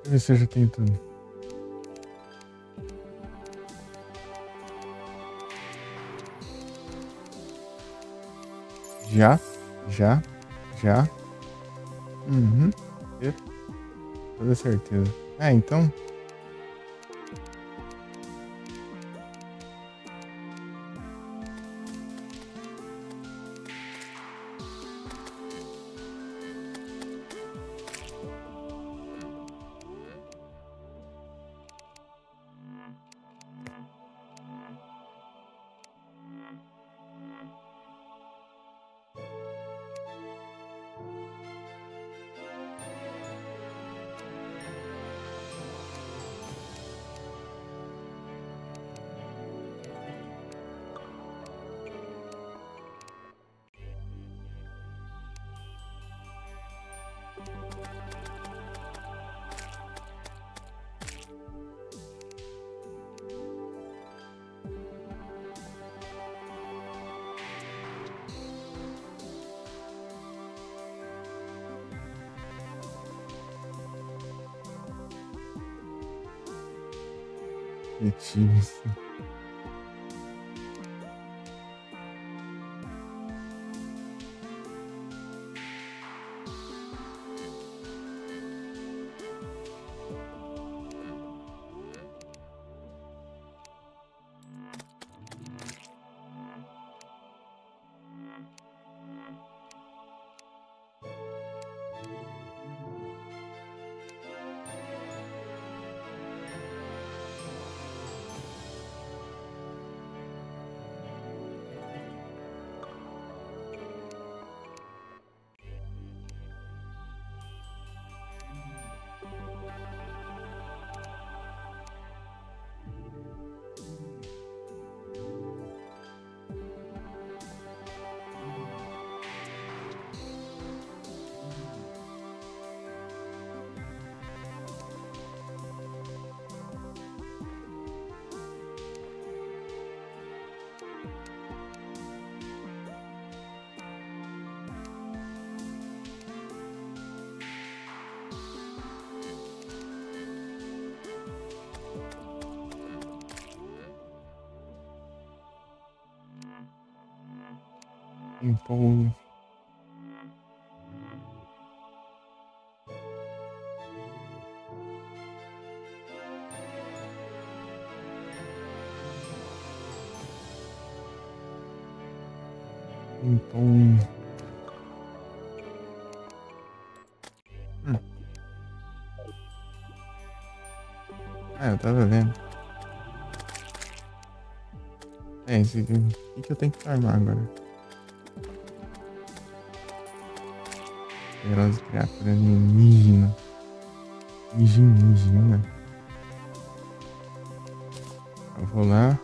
[SPEAKER 1] Deixa eu ver se eu já tenho tudo. Já. Uhum. Eu- Toda certeza. Ah, então. objetivos. Empolgo. Empolgo. Eu tava vendo. Esse aqui. O que eu tenho que farmar agora? Poderosa criatura alienígena. Alienígena. Eu vou lá.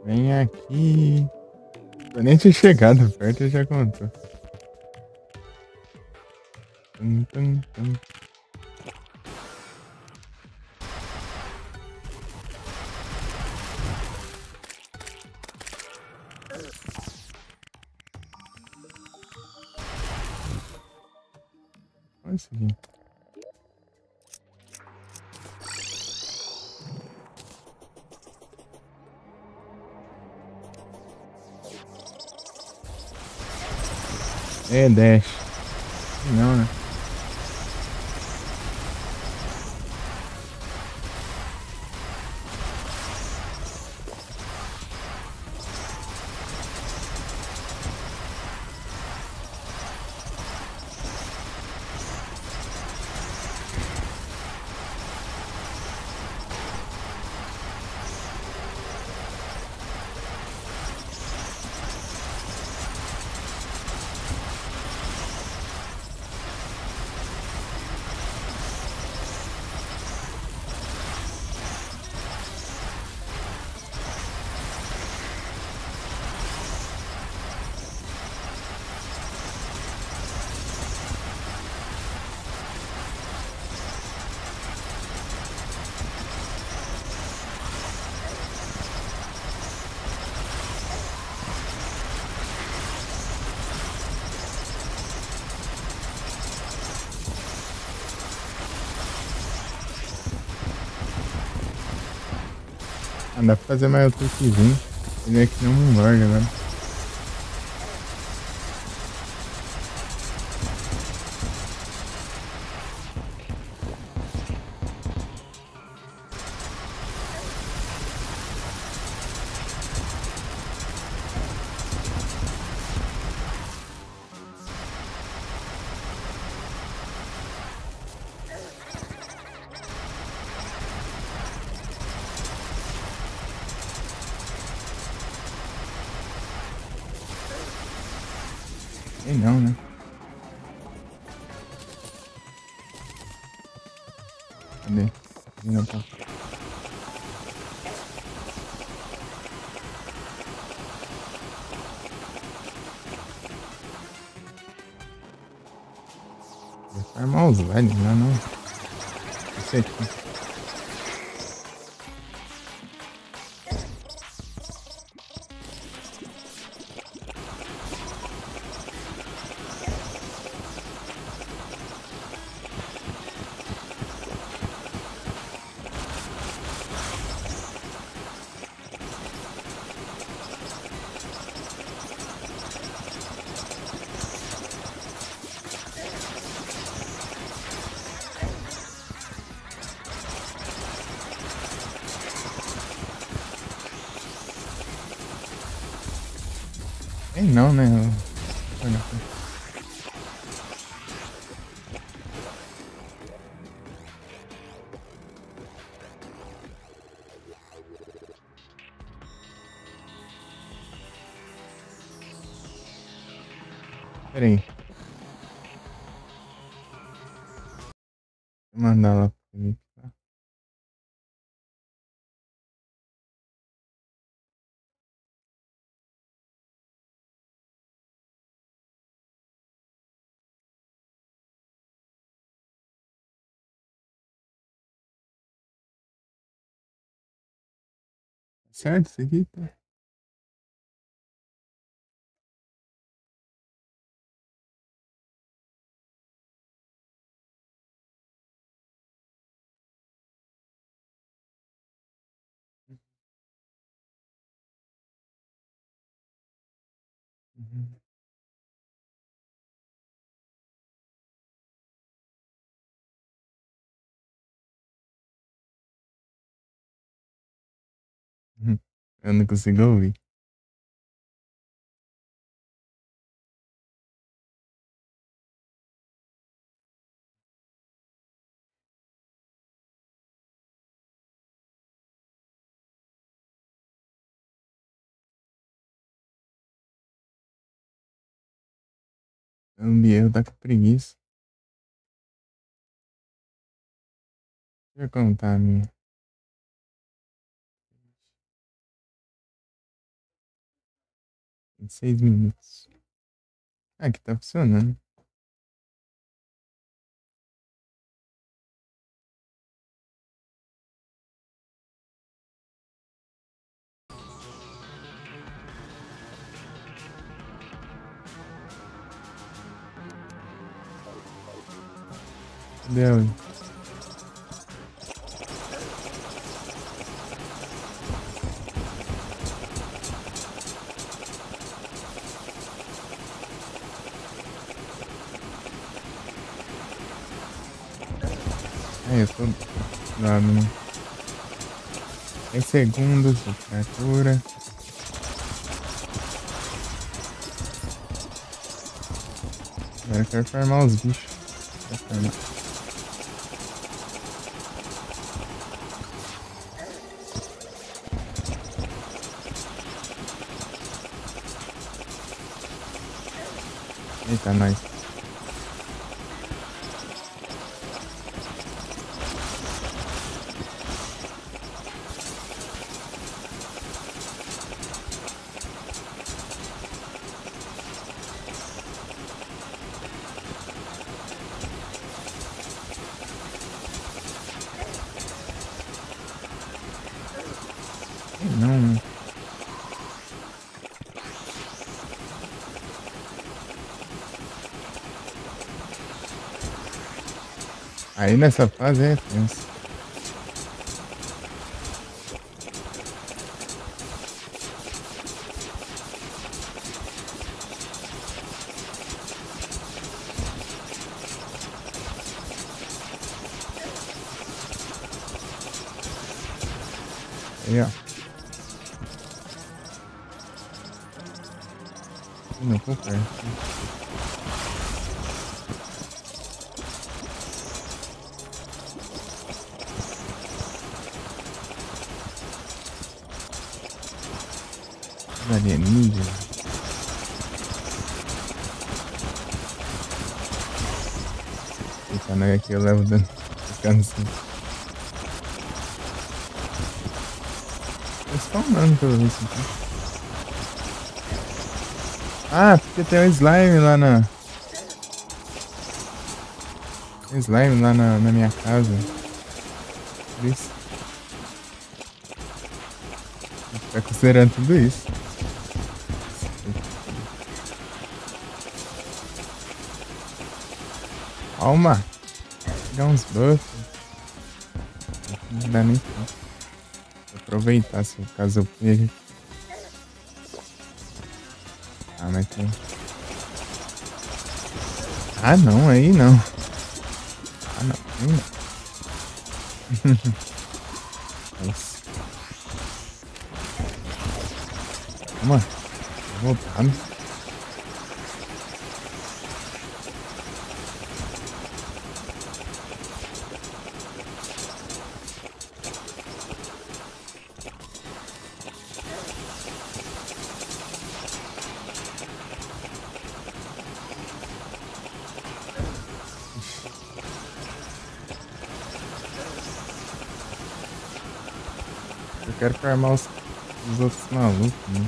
[SPEAKER 1] Vem aqui. Eu nem tinha chegado perto e já contou. Tum, tum, tum. Olha isso aqui. É, dash. Não, né? Dá pra fazer mais o truquezinho. Ele é que nem um lord agora. Sei não, né? Cadê? Não tá. Vou farmar os velhos, né? Não. Esse aqui. Ei, não, né? Olha aqui. Pera aí. Vou mandar lá pro Felipe, tá? Certo isso aqui? Tá? Uhum. Uhum. Eu não consigo ouvir. O Biel tá com preguiça. Deixa eu contar a minha. 6 minutos. Ah, aqui tá funcionando. Deu. Eu tô dado, né? 10 segundos de fratura. Agora eu quero farmar os bichos. Quero farmar. Eita, nós. Não, né? Aí nessa fase é tenso. Aí, ó. Não, tô perto. Alienígena. Eita, não, aqui eu levo dano. Ficando assim. Tô spawnando pelo visto aqui. Ah, porque tem um slime lá na... Tem slime lá na minha casa. Por isso. A gente tá considerando tudo isso. Calma. Dá uns buffs. Não dá nem tempo. Vou aproveitar se caso eu pegue. Ah, mas tem. Ah, não, aí não. Ah, não, aí não. Nossa. Calma. Tô voltando. Eu quero farmar os outros malucos, né?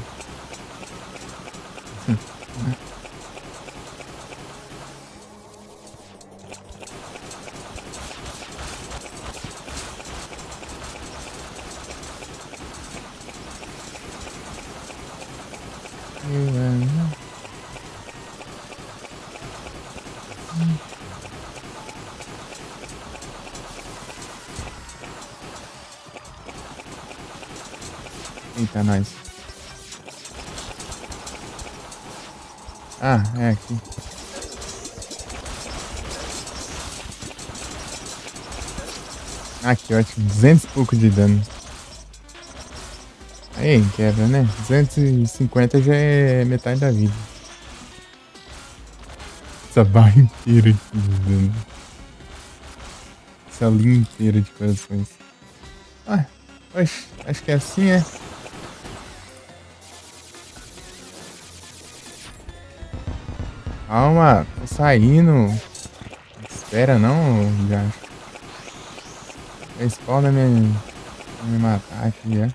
[SPEAKER 1] Eita, nós. Ah, é aqui. Ah, que ótimo. 200 e pouco de dano. Aí, quebra, né? 250 já é metade da vida. Essa barra inteira aqui de dano. Essa linha inteira de corações. Ah, oxe, acho que é assim, é. Calma, tô saindo. Espera não, gacho. Spawna me matar aqui, é.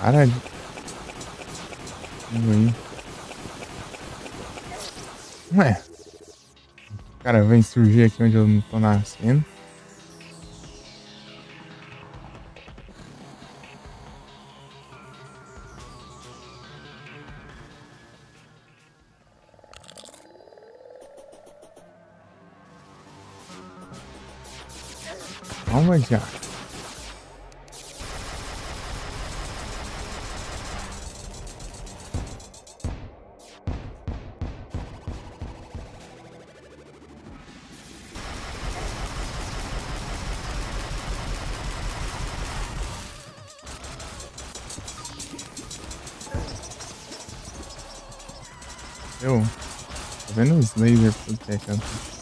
[SPEAKER 1] Para de... Aí. Ué. O cara vem surgir aqui onde eu não tô nascendo. Calma já. Eu tô vendo os lasers por que é canto.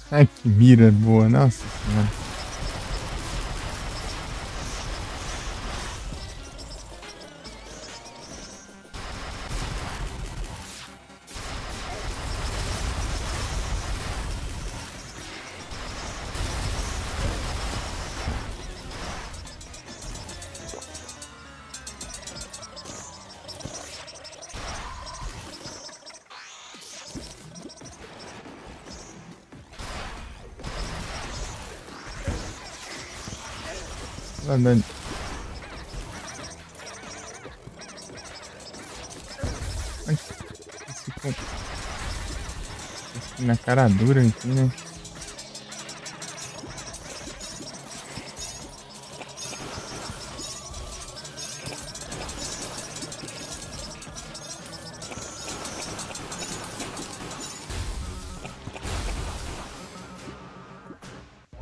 [SPEAKER 1] Ai, que mira boa, nossa senhora. Andando. Na cara dura aqui, né?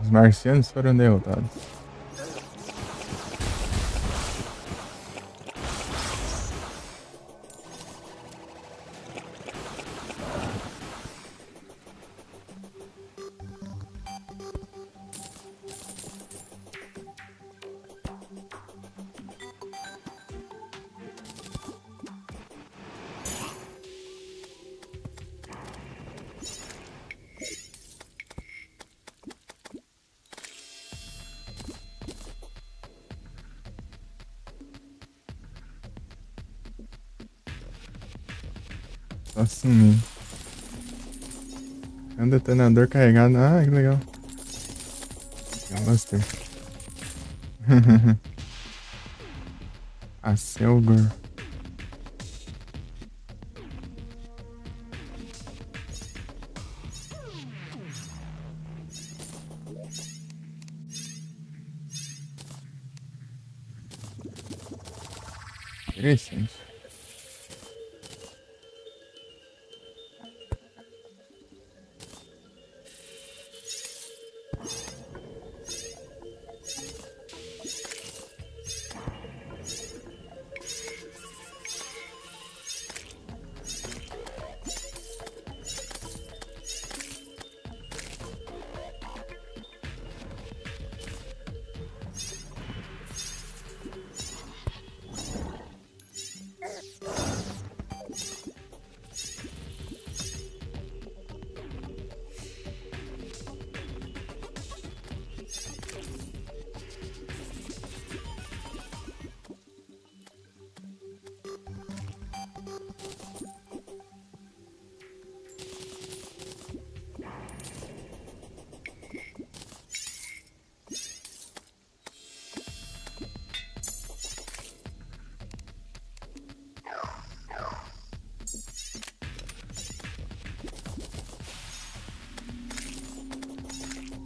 [SPEAKER 1] Os marcianos foram derrotados. Só sumir. É um detonador carregado. Ah, que legal. Eu gostei. A Selgor. Interessante.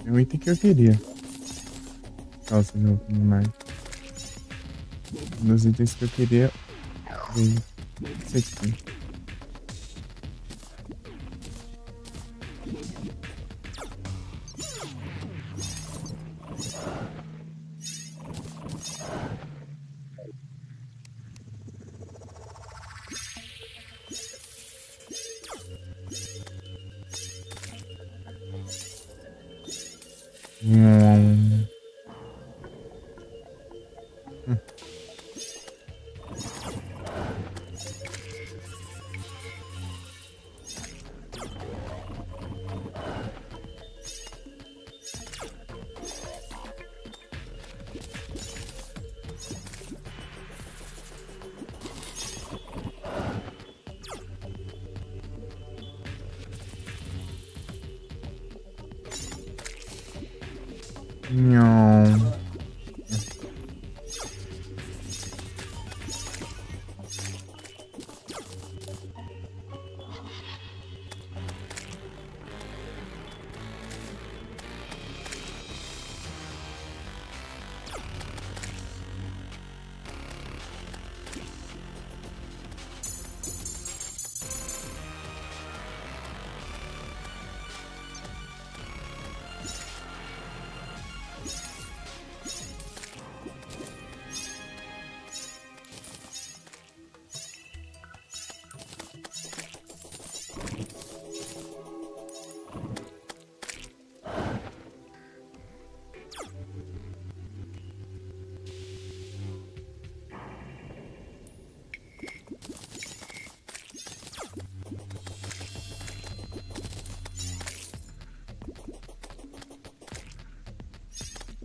[SPEAKER 1] É o item que eu queria. Calça de roupa animais. Um dos itens que eu queria veio esse aqui. Hum. Não.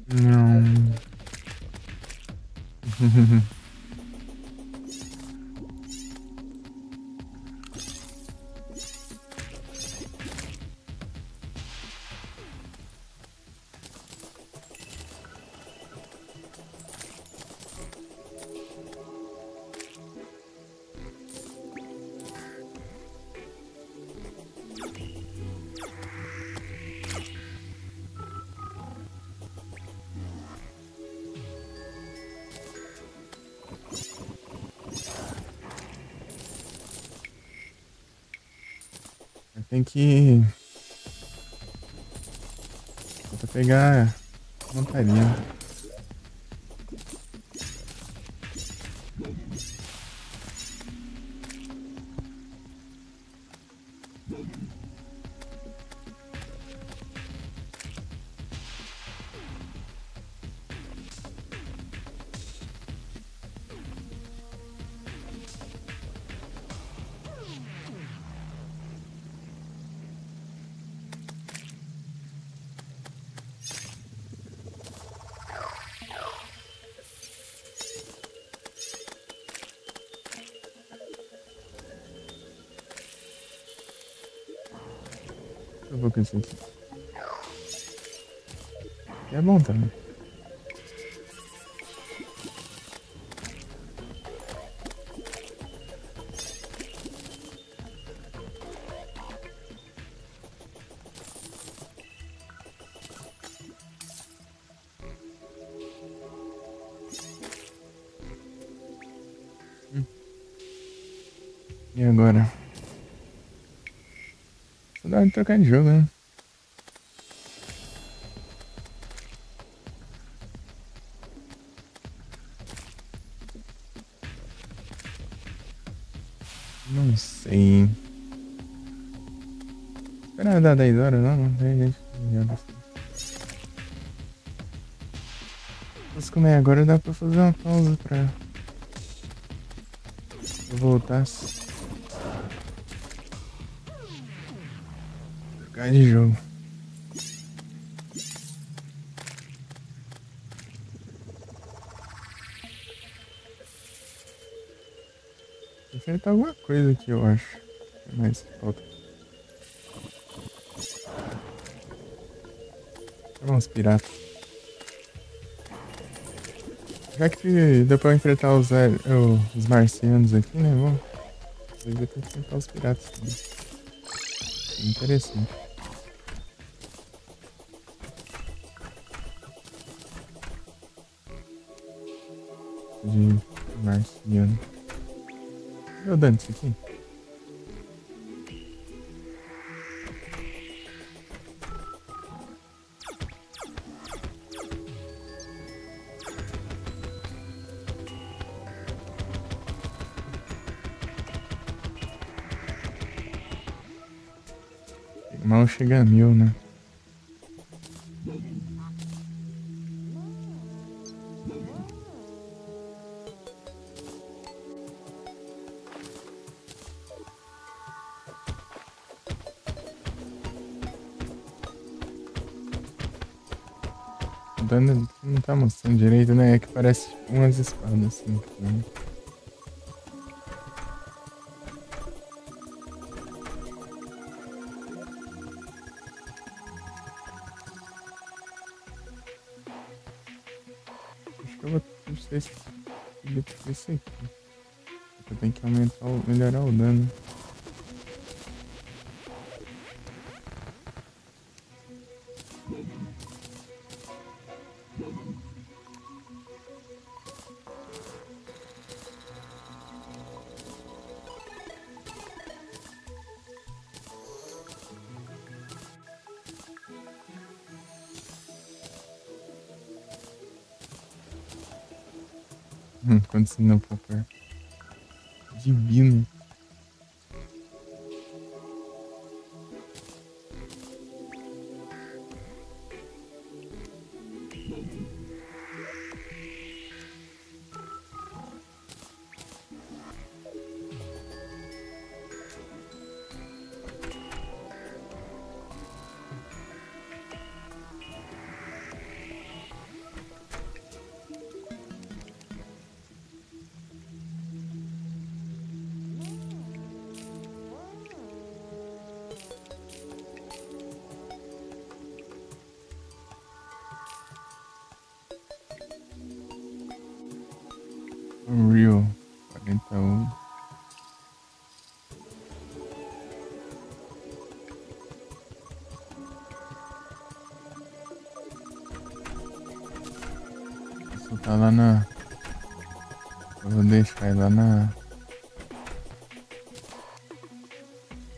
[SPEAKER 1] Não. Tem que... pegar montaria. Eu vou com isso aqui. É bom também. E agora? Só dá de trocar de jogo, né? Não sei. Esperar dar 10 horas, não tem gente que joga assim. Se comer agora dá pra fazer uma pausa pra eu voltar. Trocar de jogo. Acertar alguma coisa aqui, eu acho. Que mais que falta? Chamar uns piratas. Já que deu pra enfrentar os marcianos aqui, né? Bom, deu pra enfrentar os piratas também. Interessante. De marciano. Eu dando isso aqui. Mal chega a 1000, né? O dano não tá mostrando direito, né? É que parece umas espadas assim. Né? Acho que eu vou ter esse aqui. Eu tenho que melhorar o dano. Quando se não for perto. Divino. Unreal 41. Vou soltar lá na. Eu vou deixar ele lá na.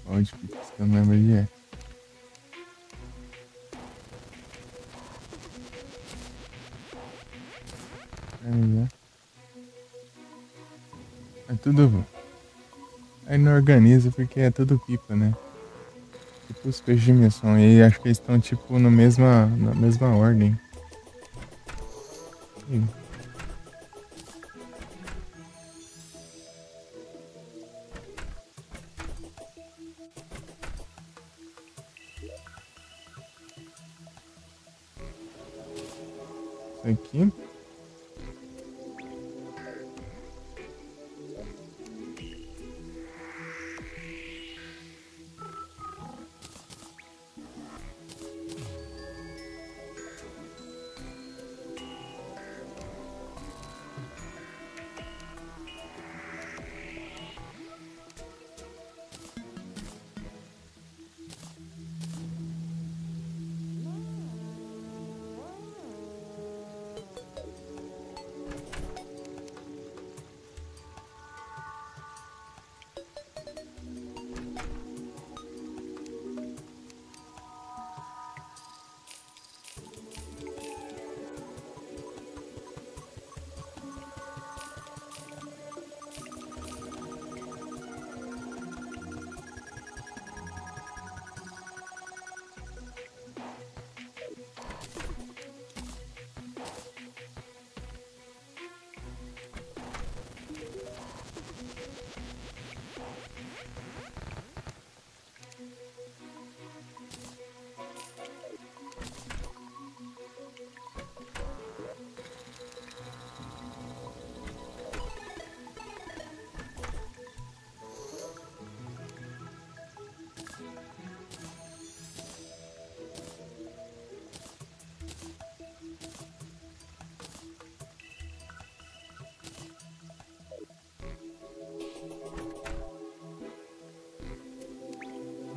[SPEAKER 1] Onde que eu não lembro de é. tudo. Aí não organiza porque é tudo pipa, né? Tipo os peixes de missão. E acho que eles estão tipo na mesma ordem. Ih, isso aqui.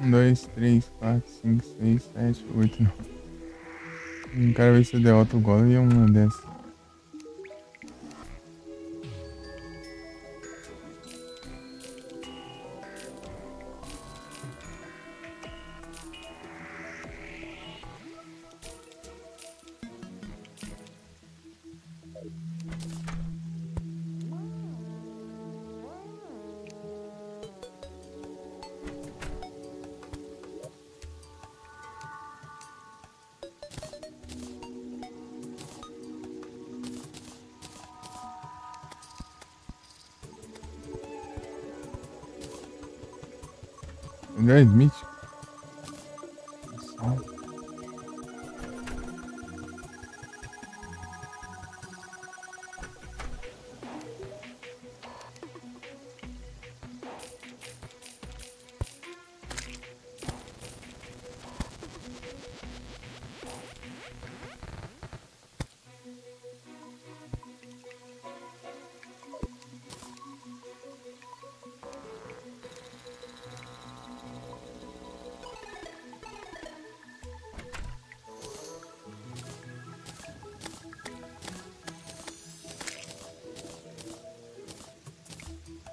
[SPEAKER 1] Um, dois, três, quatro, cinco, seis, sete, oito, nove. Não quero ver se eu derroto o Golem em uma dessas. Melhor Smith?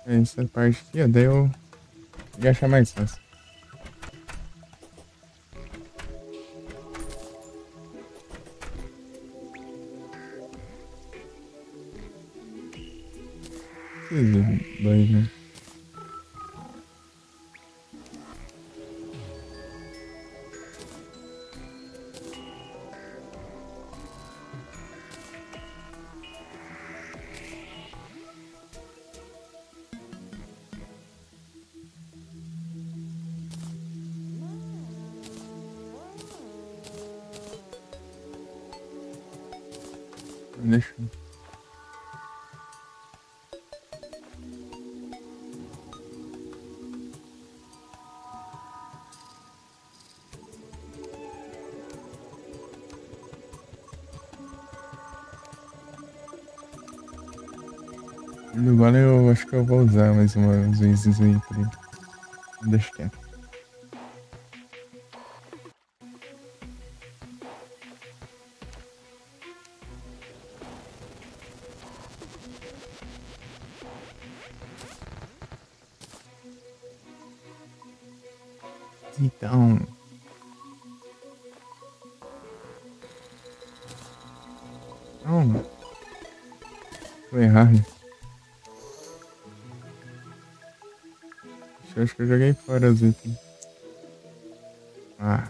[SPEAKER 1] Essa parte aqui, ó, daí eu ia achar mais fácil. Esses dois, né? Deixa eu... Agora eu acho que eu vou usar mais umas vezes aí pra ele. Deixa quieto. Então... Não, foi errado. acho que eu joguei fora os itens. Ah.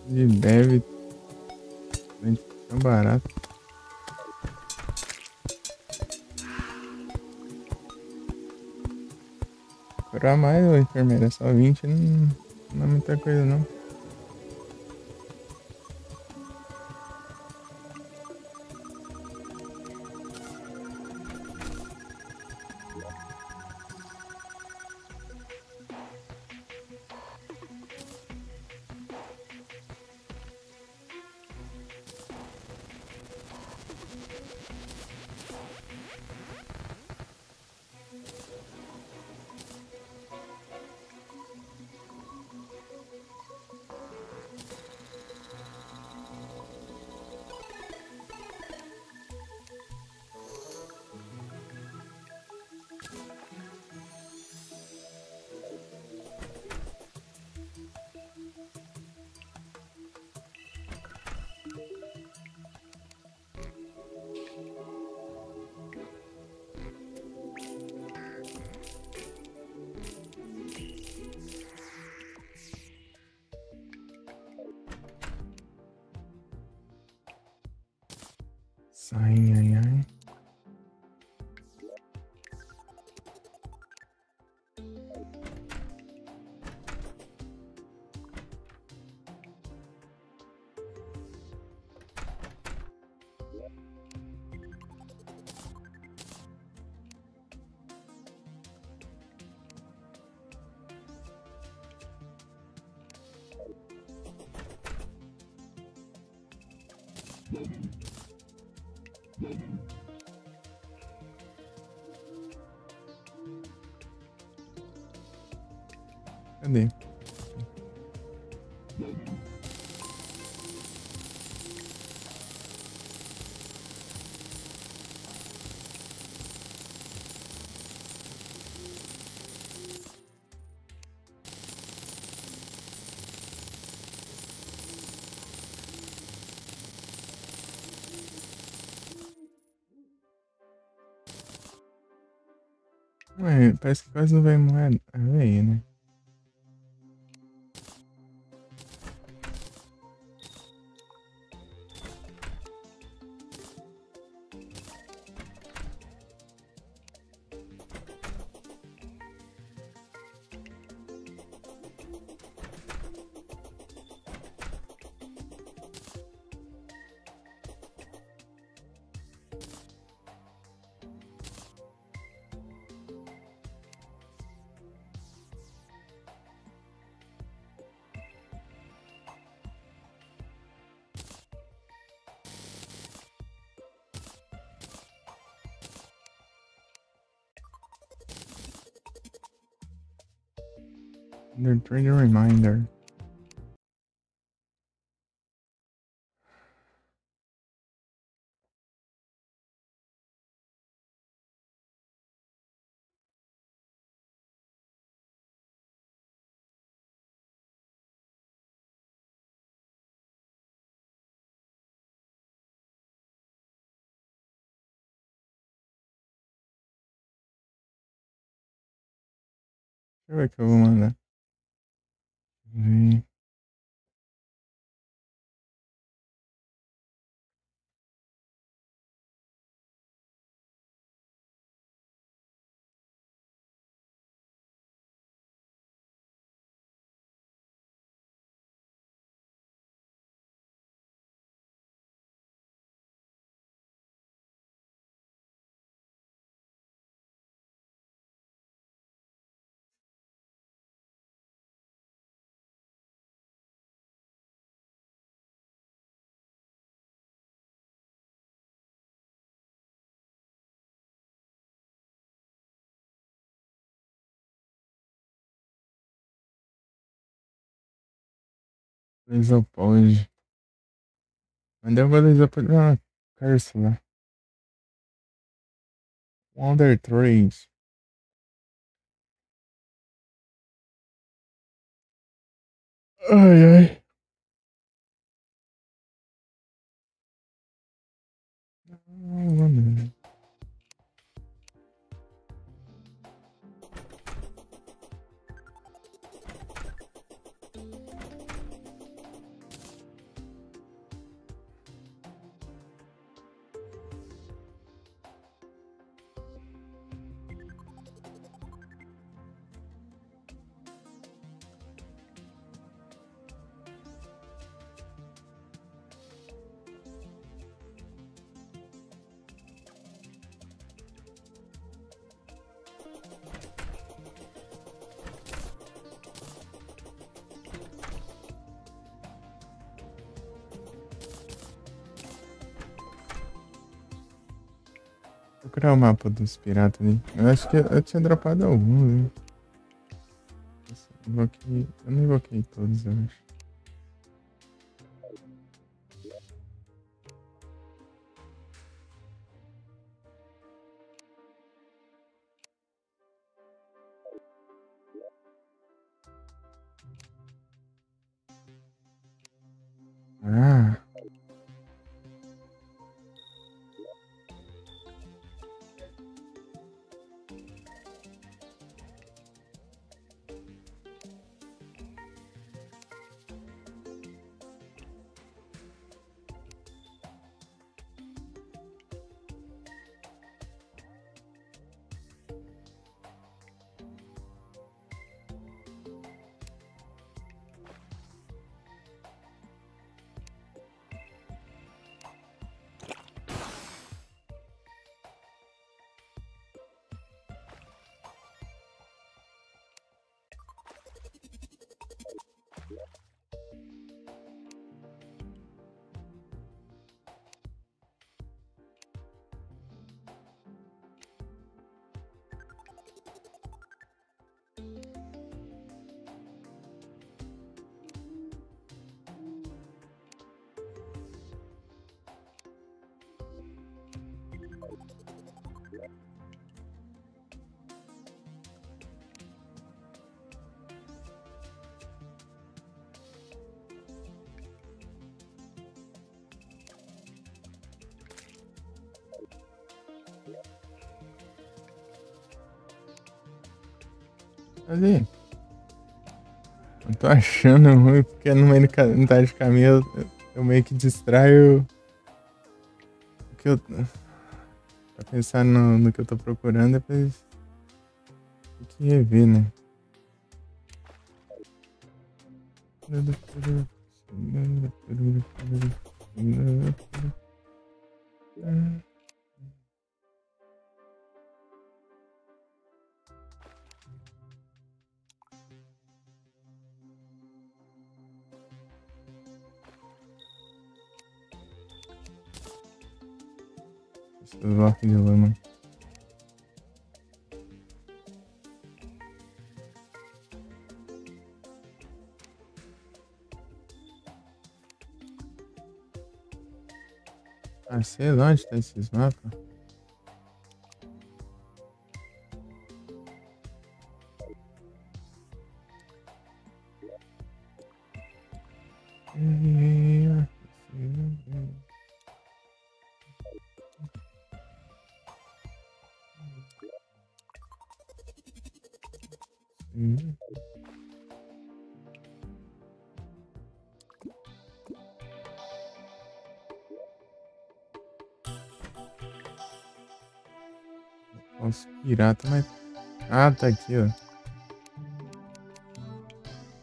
[SPEAKER 1] De deve. Tão barato. Curar mais, ô enfermeira. Só 20 não é muita coisa, não. Ai, ai, ai. Cadê? Ué, parece que quase não vai moeda. Ah, veio, né? The trade reminder. Deixa eu ver o que eu vou mandar. Ver. Isopod. Mandei o Isopod na curse lá. Wonder 3. Ai, ai. Mano. Vou procurar o mapa dos piratas ali. Eu acho que eu tinha dropado alguns, hein? Eu não invoquei todos, eu acho. Ah, ali. Eu tô achando ruim porque no meio do tá de caminho eu meio que distraio o que eu. Pra pensar no que eu tô procurando, depois tem que rever, né? Bloco de lama. Ah, sei lá onde tá esses mapas. Os piratas, mas. Ah, tá aqui, ó.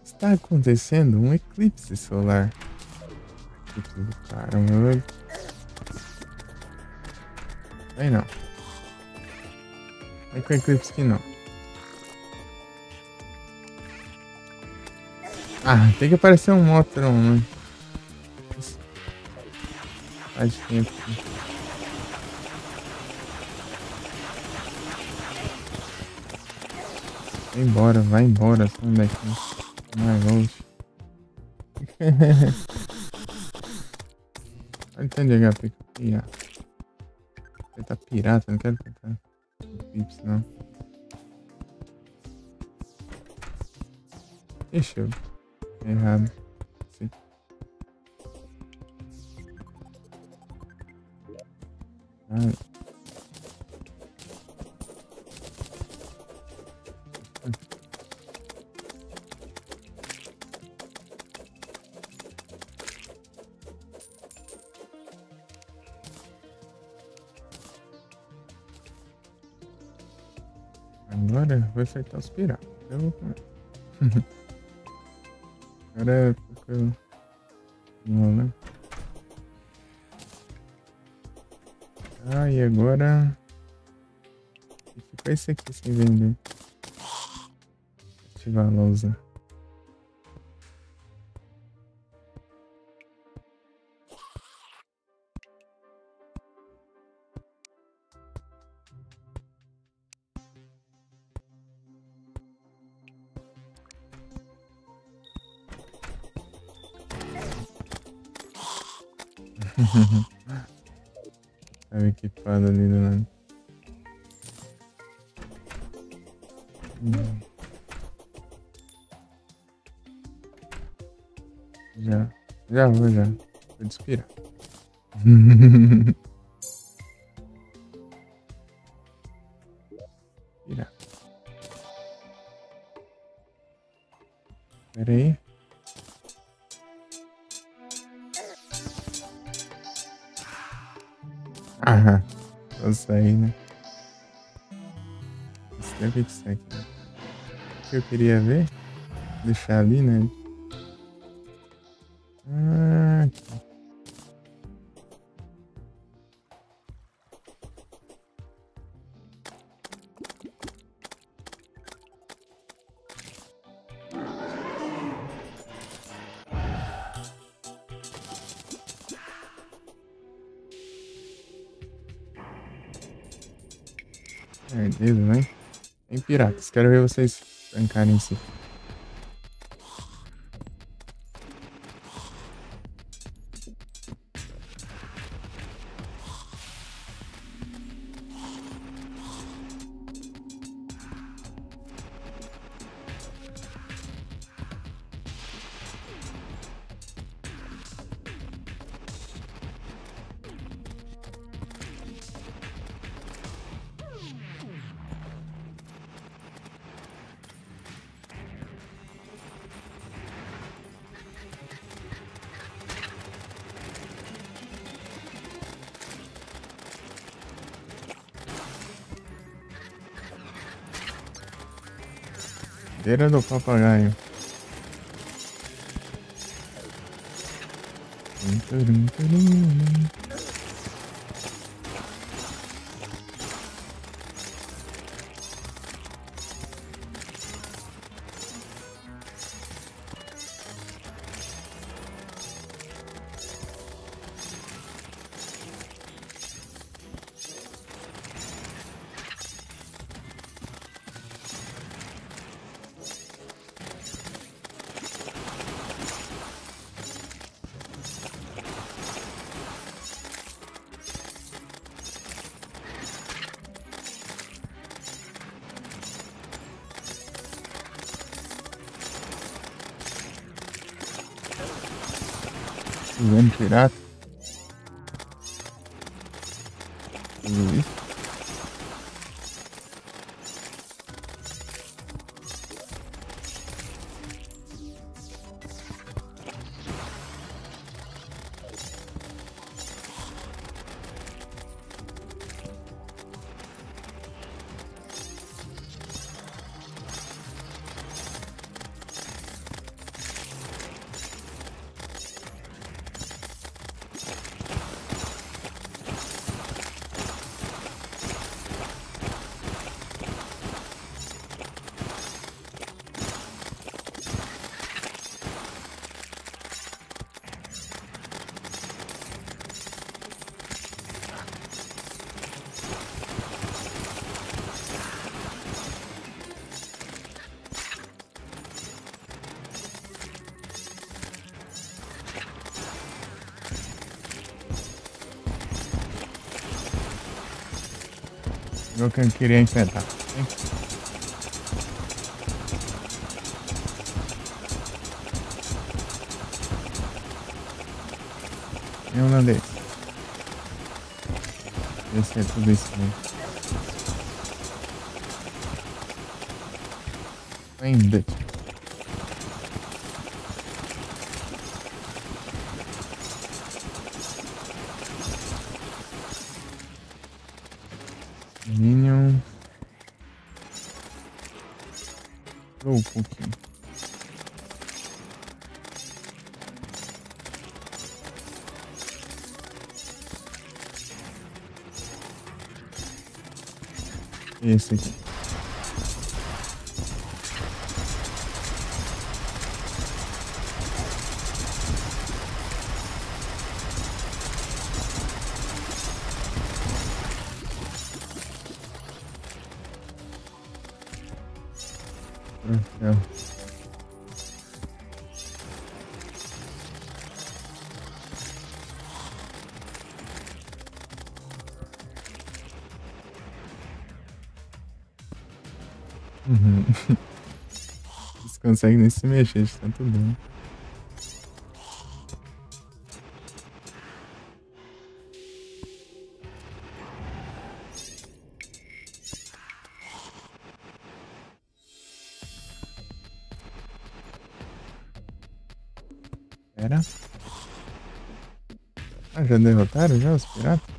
[SPEAKER 1] Está acontecendo um eclipse solar. Caramba. Aí não. Aí com eclipse que não. Ah, tem que aparecer um Motron, né? Faz tempo. Vai embora, sai daqui. Mais longe. Olha o tanto de HP que eu tenho. Ele tá pirata, não quero tentar. Pips, não. Ixi, eu errado. Sim. Ah. Agora vou acertar os piratas. Eu vou comer. Agora é porque eu não, né? Ah, e agora ficou esse aqui sem vender. Ativar a lousa. Tava equipado ali do lado. Já vou. Vou despirar. Virar. Pera aí. Ah, vou sair, né? Isso deve ser aqui. O que eu queria ver? Deixar ali, né? Ah, aqui. Beleza, né? Tem piratas. Quero ver vocês tancarem isso. Beira do papagaio. Vendo pirata. Tudo isso. O que eu queria enfrentar. E holandês. Esse é tudo isso mesmo. Ainda. Minion. Um pouquinho. Esse aqui. Não. Uhum. Eles conseguem nem se mexer de tanto dano. Pera. Ah, já derrotaram já os piratas?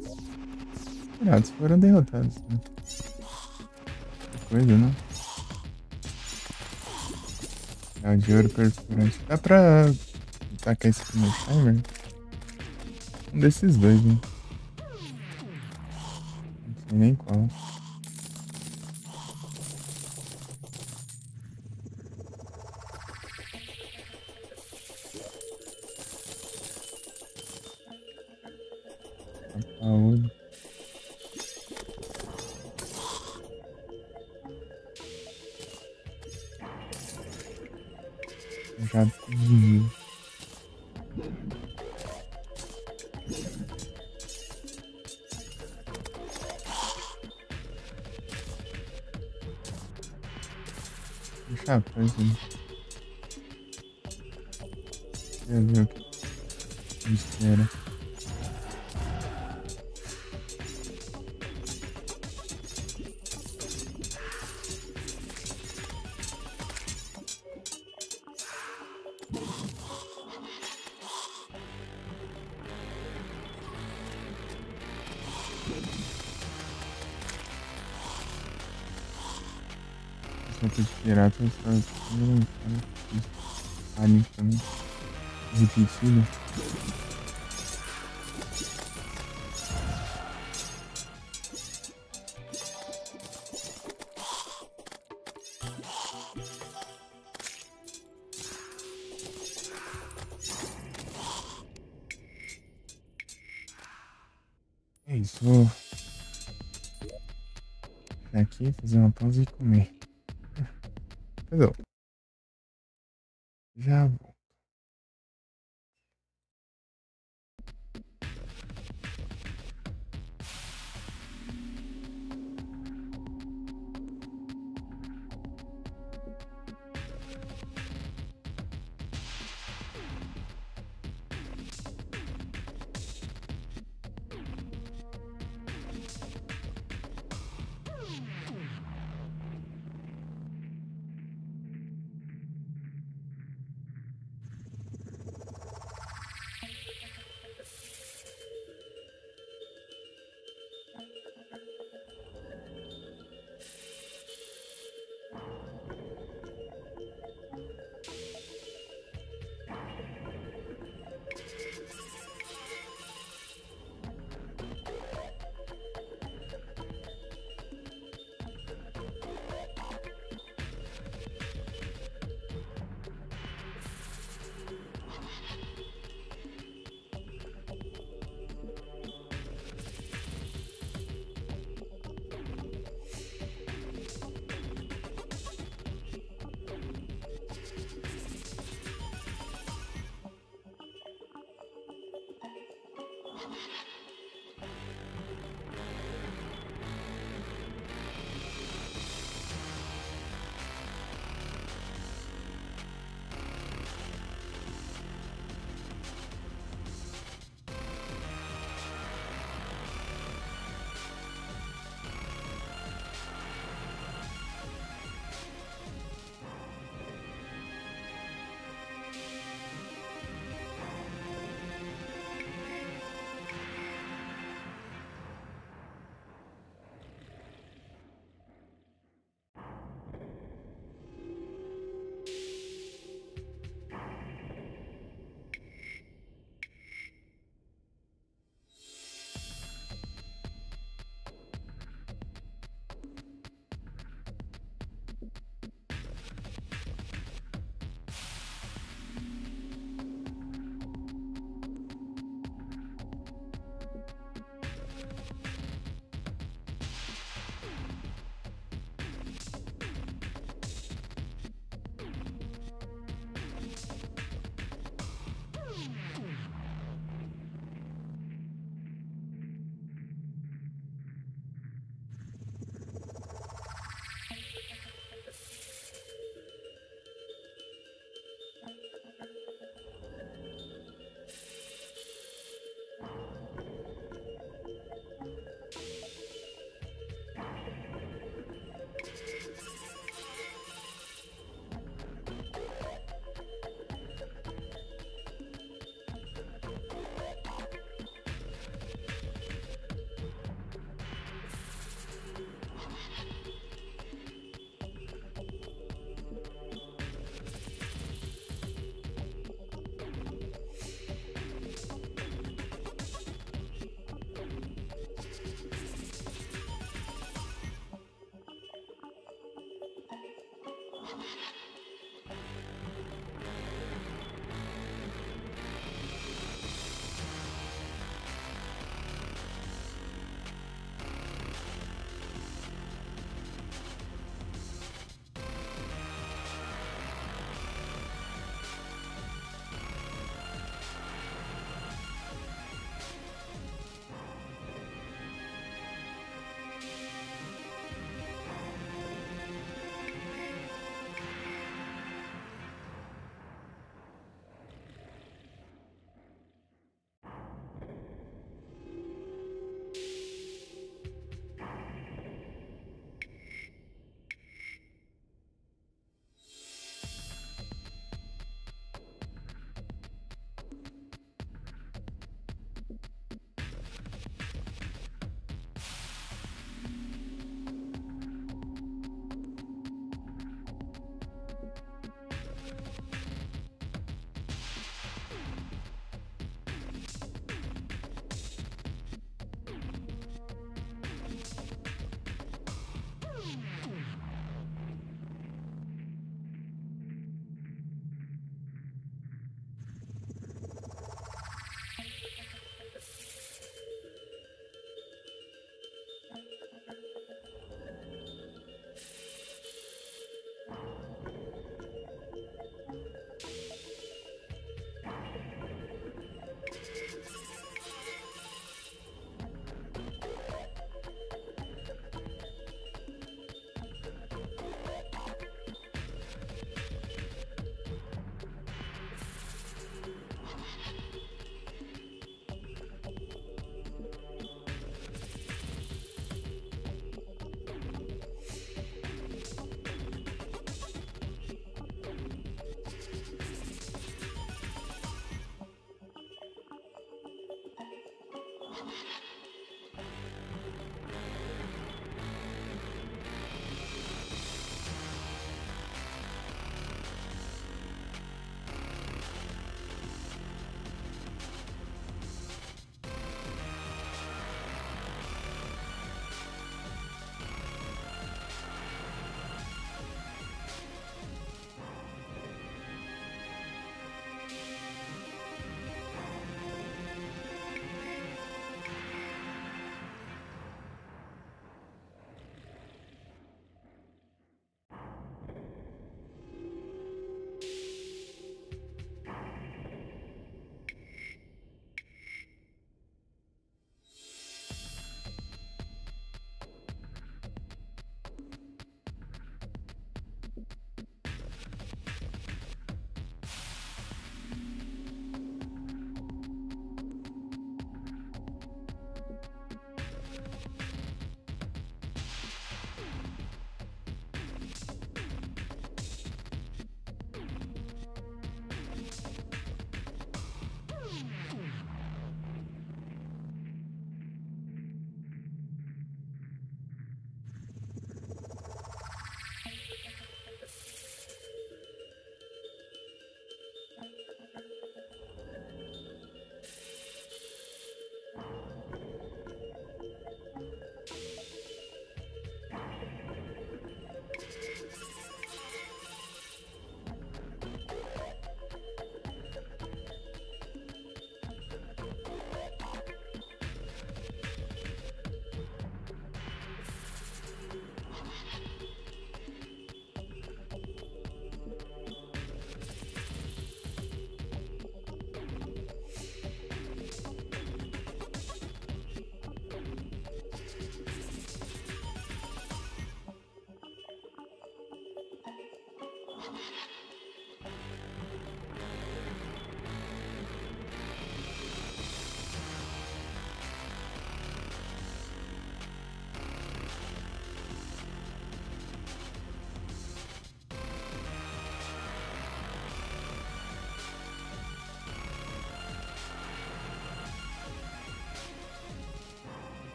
[SPEAKER 1] Os piratas foram derrotados, né? Que coisa, né? Ah, de ouro perfurante. Dá pra tacar esse aqui no timer? Um desses dois, né? Não sei nem qual. Paola. Já pedi. Deixa pra gente. Deixa eu ver o que a gente espera. Roupa de pirata só alien também. Repetido. É isso, vou aqui, fazer uma pausa e comer. Perdão. Já vou.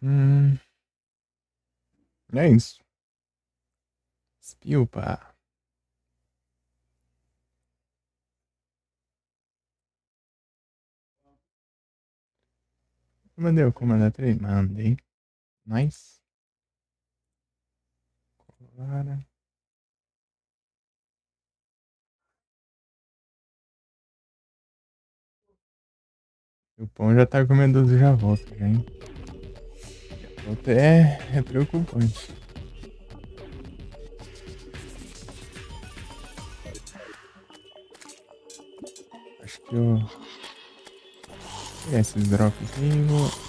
[SPEAKER 1] Uhum. É isso. Spilpa. Mandei o comando 3? Mandei. Nice. Clara. O pão já tá comendo, já volta, já, hein? Volta é preocupante. Acho que eu... Vou pegar esses drops aqui e vou...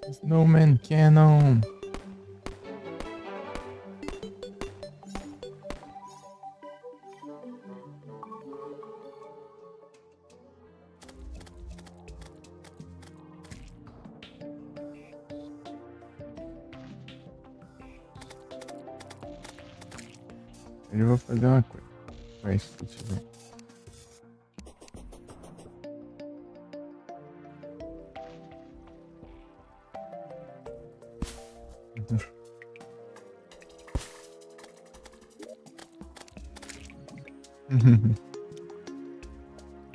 [SPEAKER 1] Snowman Cannon. Eu vou fazer uma coisa. Vai, se tiver.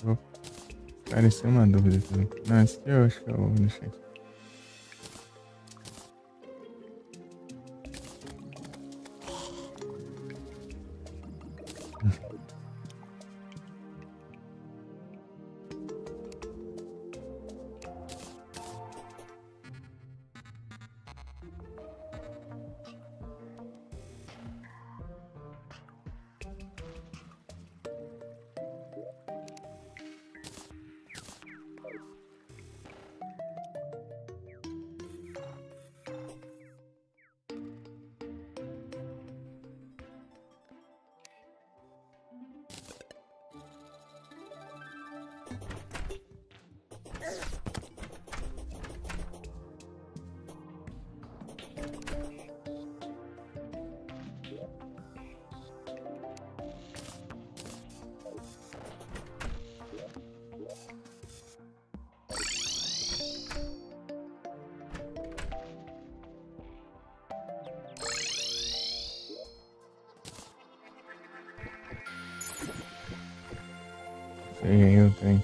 [SPEAKER 1] Vou esclarecer uma dúvida também. Não, esse aqui eu acho que eu vou deixar aqui. Peguei o trem.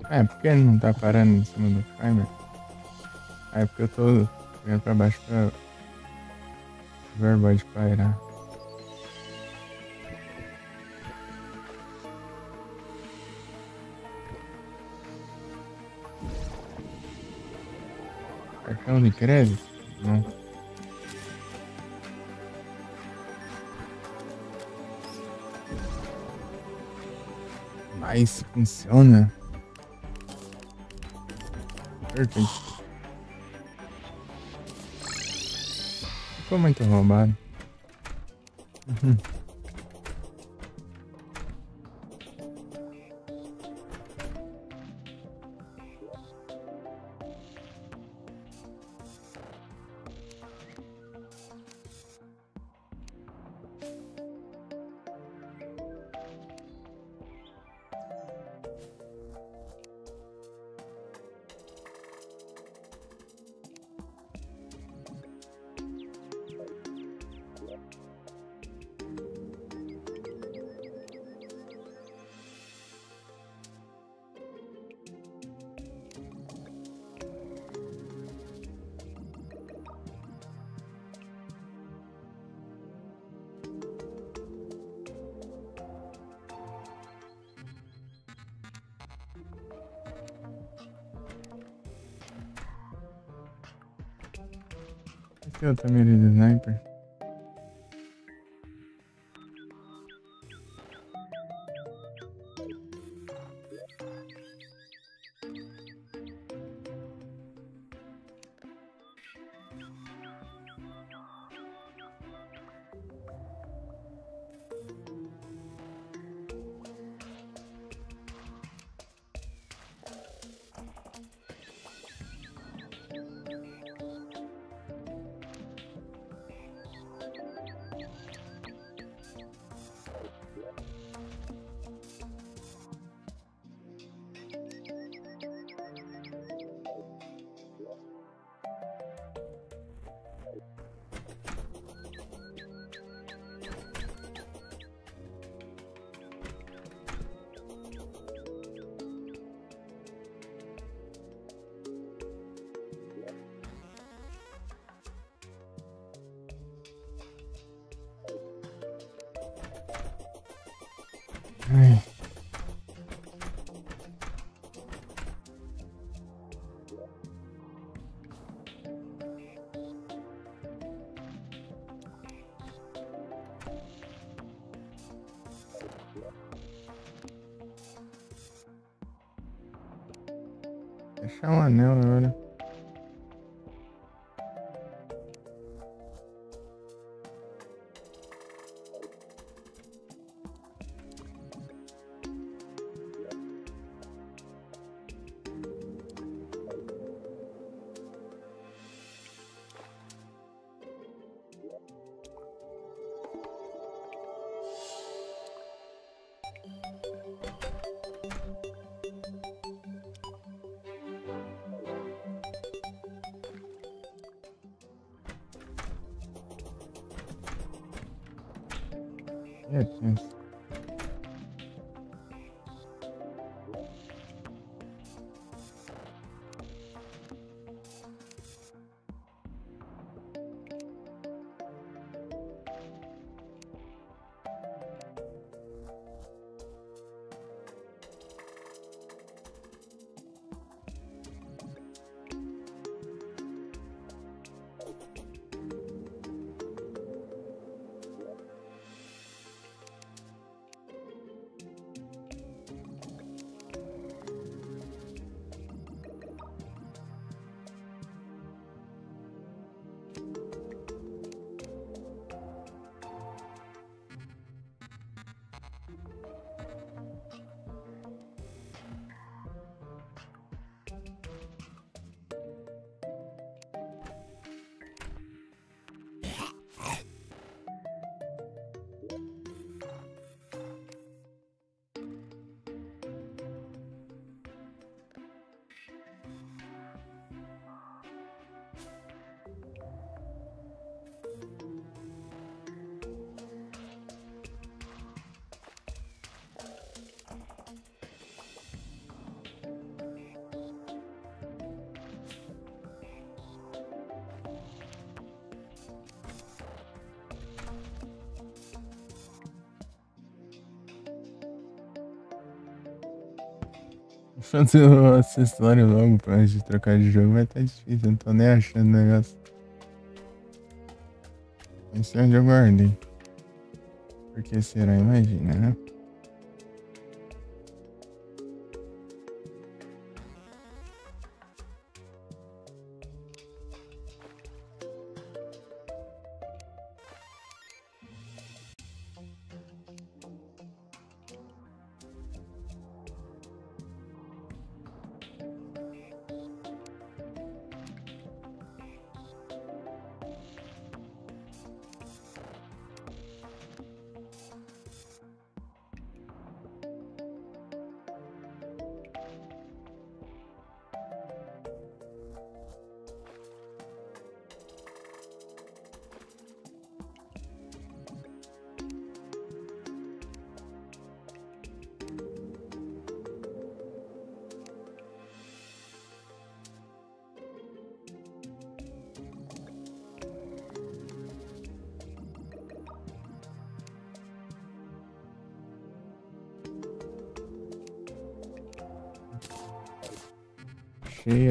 [SPEAKER 1] É, por que ele não tá parando em cima do timer? É porque eu tô vendo pra baixo pra ver o bode pairar. Cartão de crédito? Não. Mas funciona? Perfeito. Ficou muito roubado. Uhum. Aqui outra mira de sniper. Ai. Deixar um anel agora. Yes. Fazer o acessório logo pra antes de trocar de jogo vai estar difícil, não tô nem achando o negócio. Esse é onde eu guardei. Por que será? Imagina, né? Achei.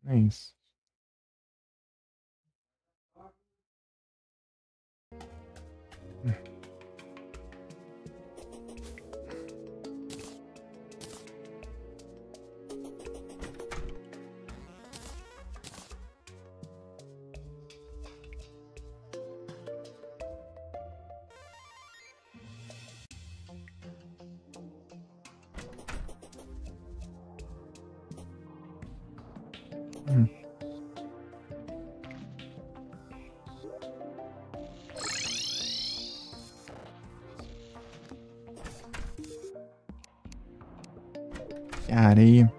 [SPEAKER 1] É isso. Que areia.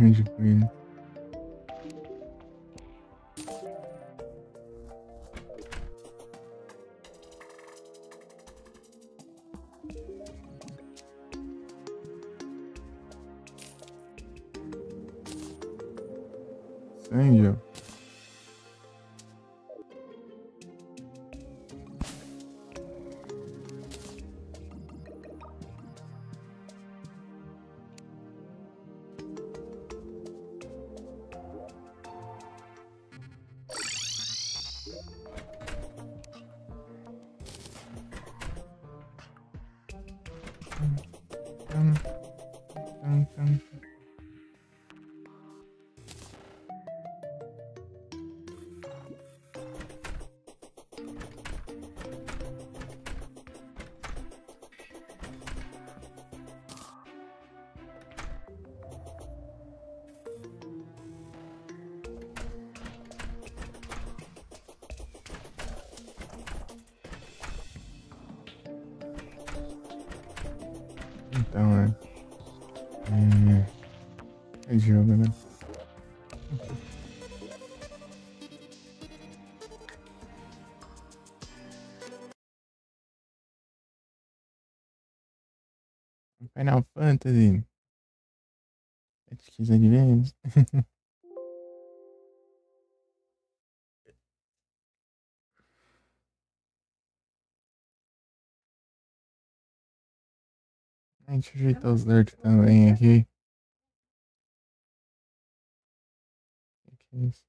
[SPEAKER 1] De coelho. Sangue, ó. Então, é jogo, né? Final Fantasy. Pesquisa de vez. A gente ajeitar os nerds também aqui. O que é isso?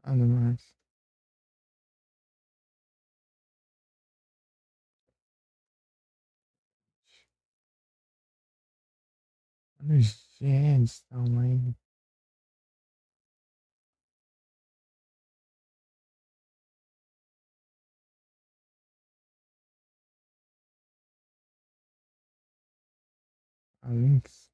[SPEAKER 1] Nada mais. Olha os genes tamanho. A Lynx.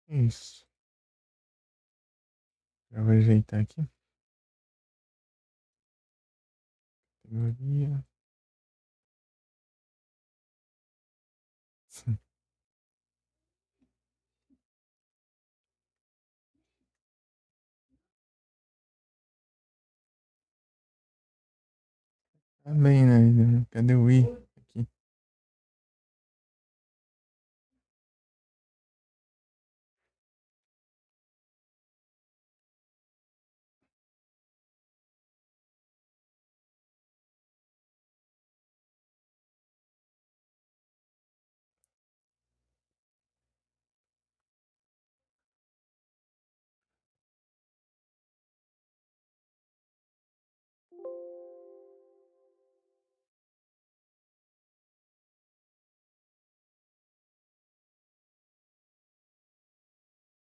[SPEAKER 1] Isso. Já vou ajeitar aqui. Categoria. Tá bem, né? Cadê o I? Aqui.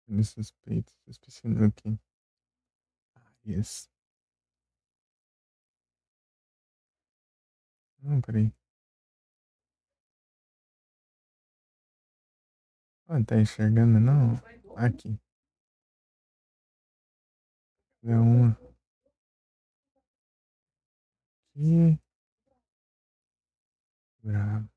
[SPEAKER 1] Ele suspeito. Suspeito aqui. Yes. Não, peraí. Ah, tá enxergando, não? Aqui. Deu uma. Aqui. Bravo.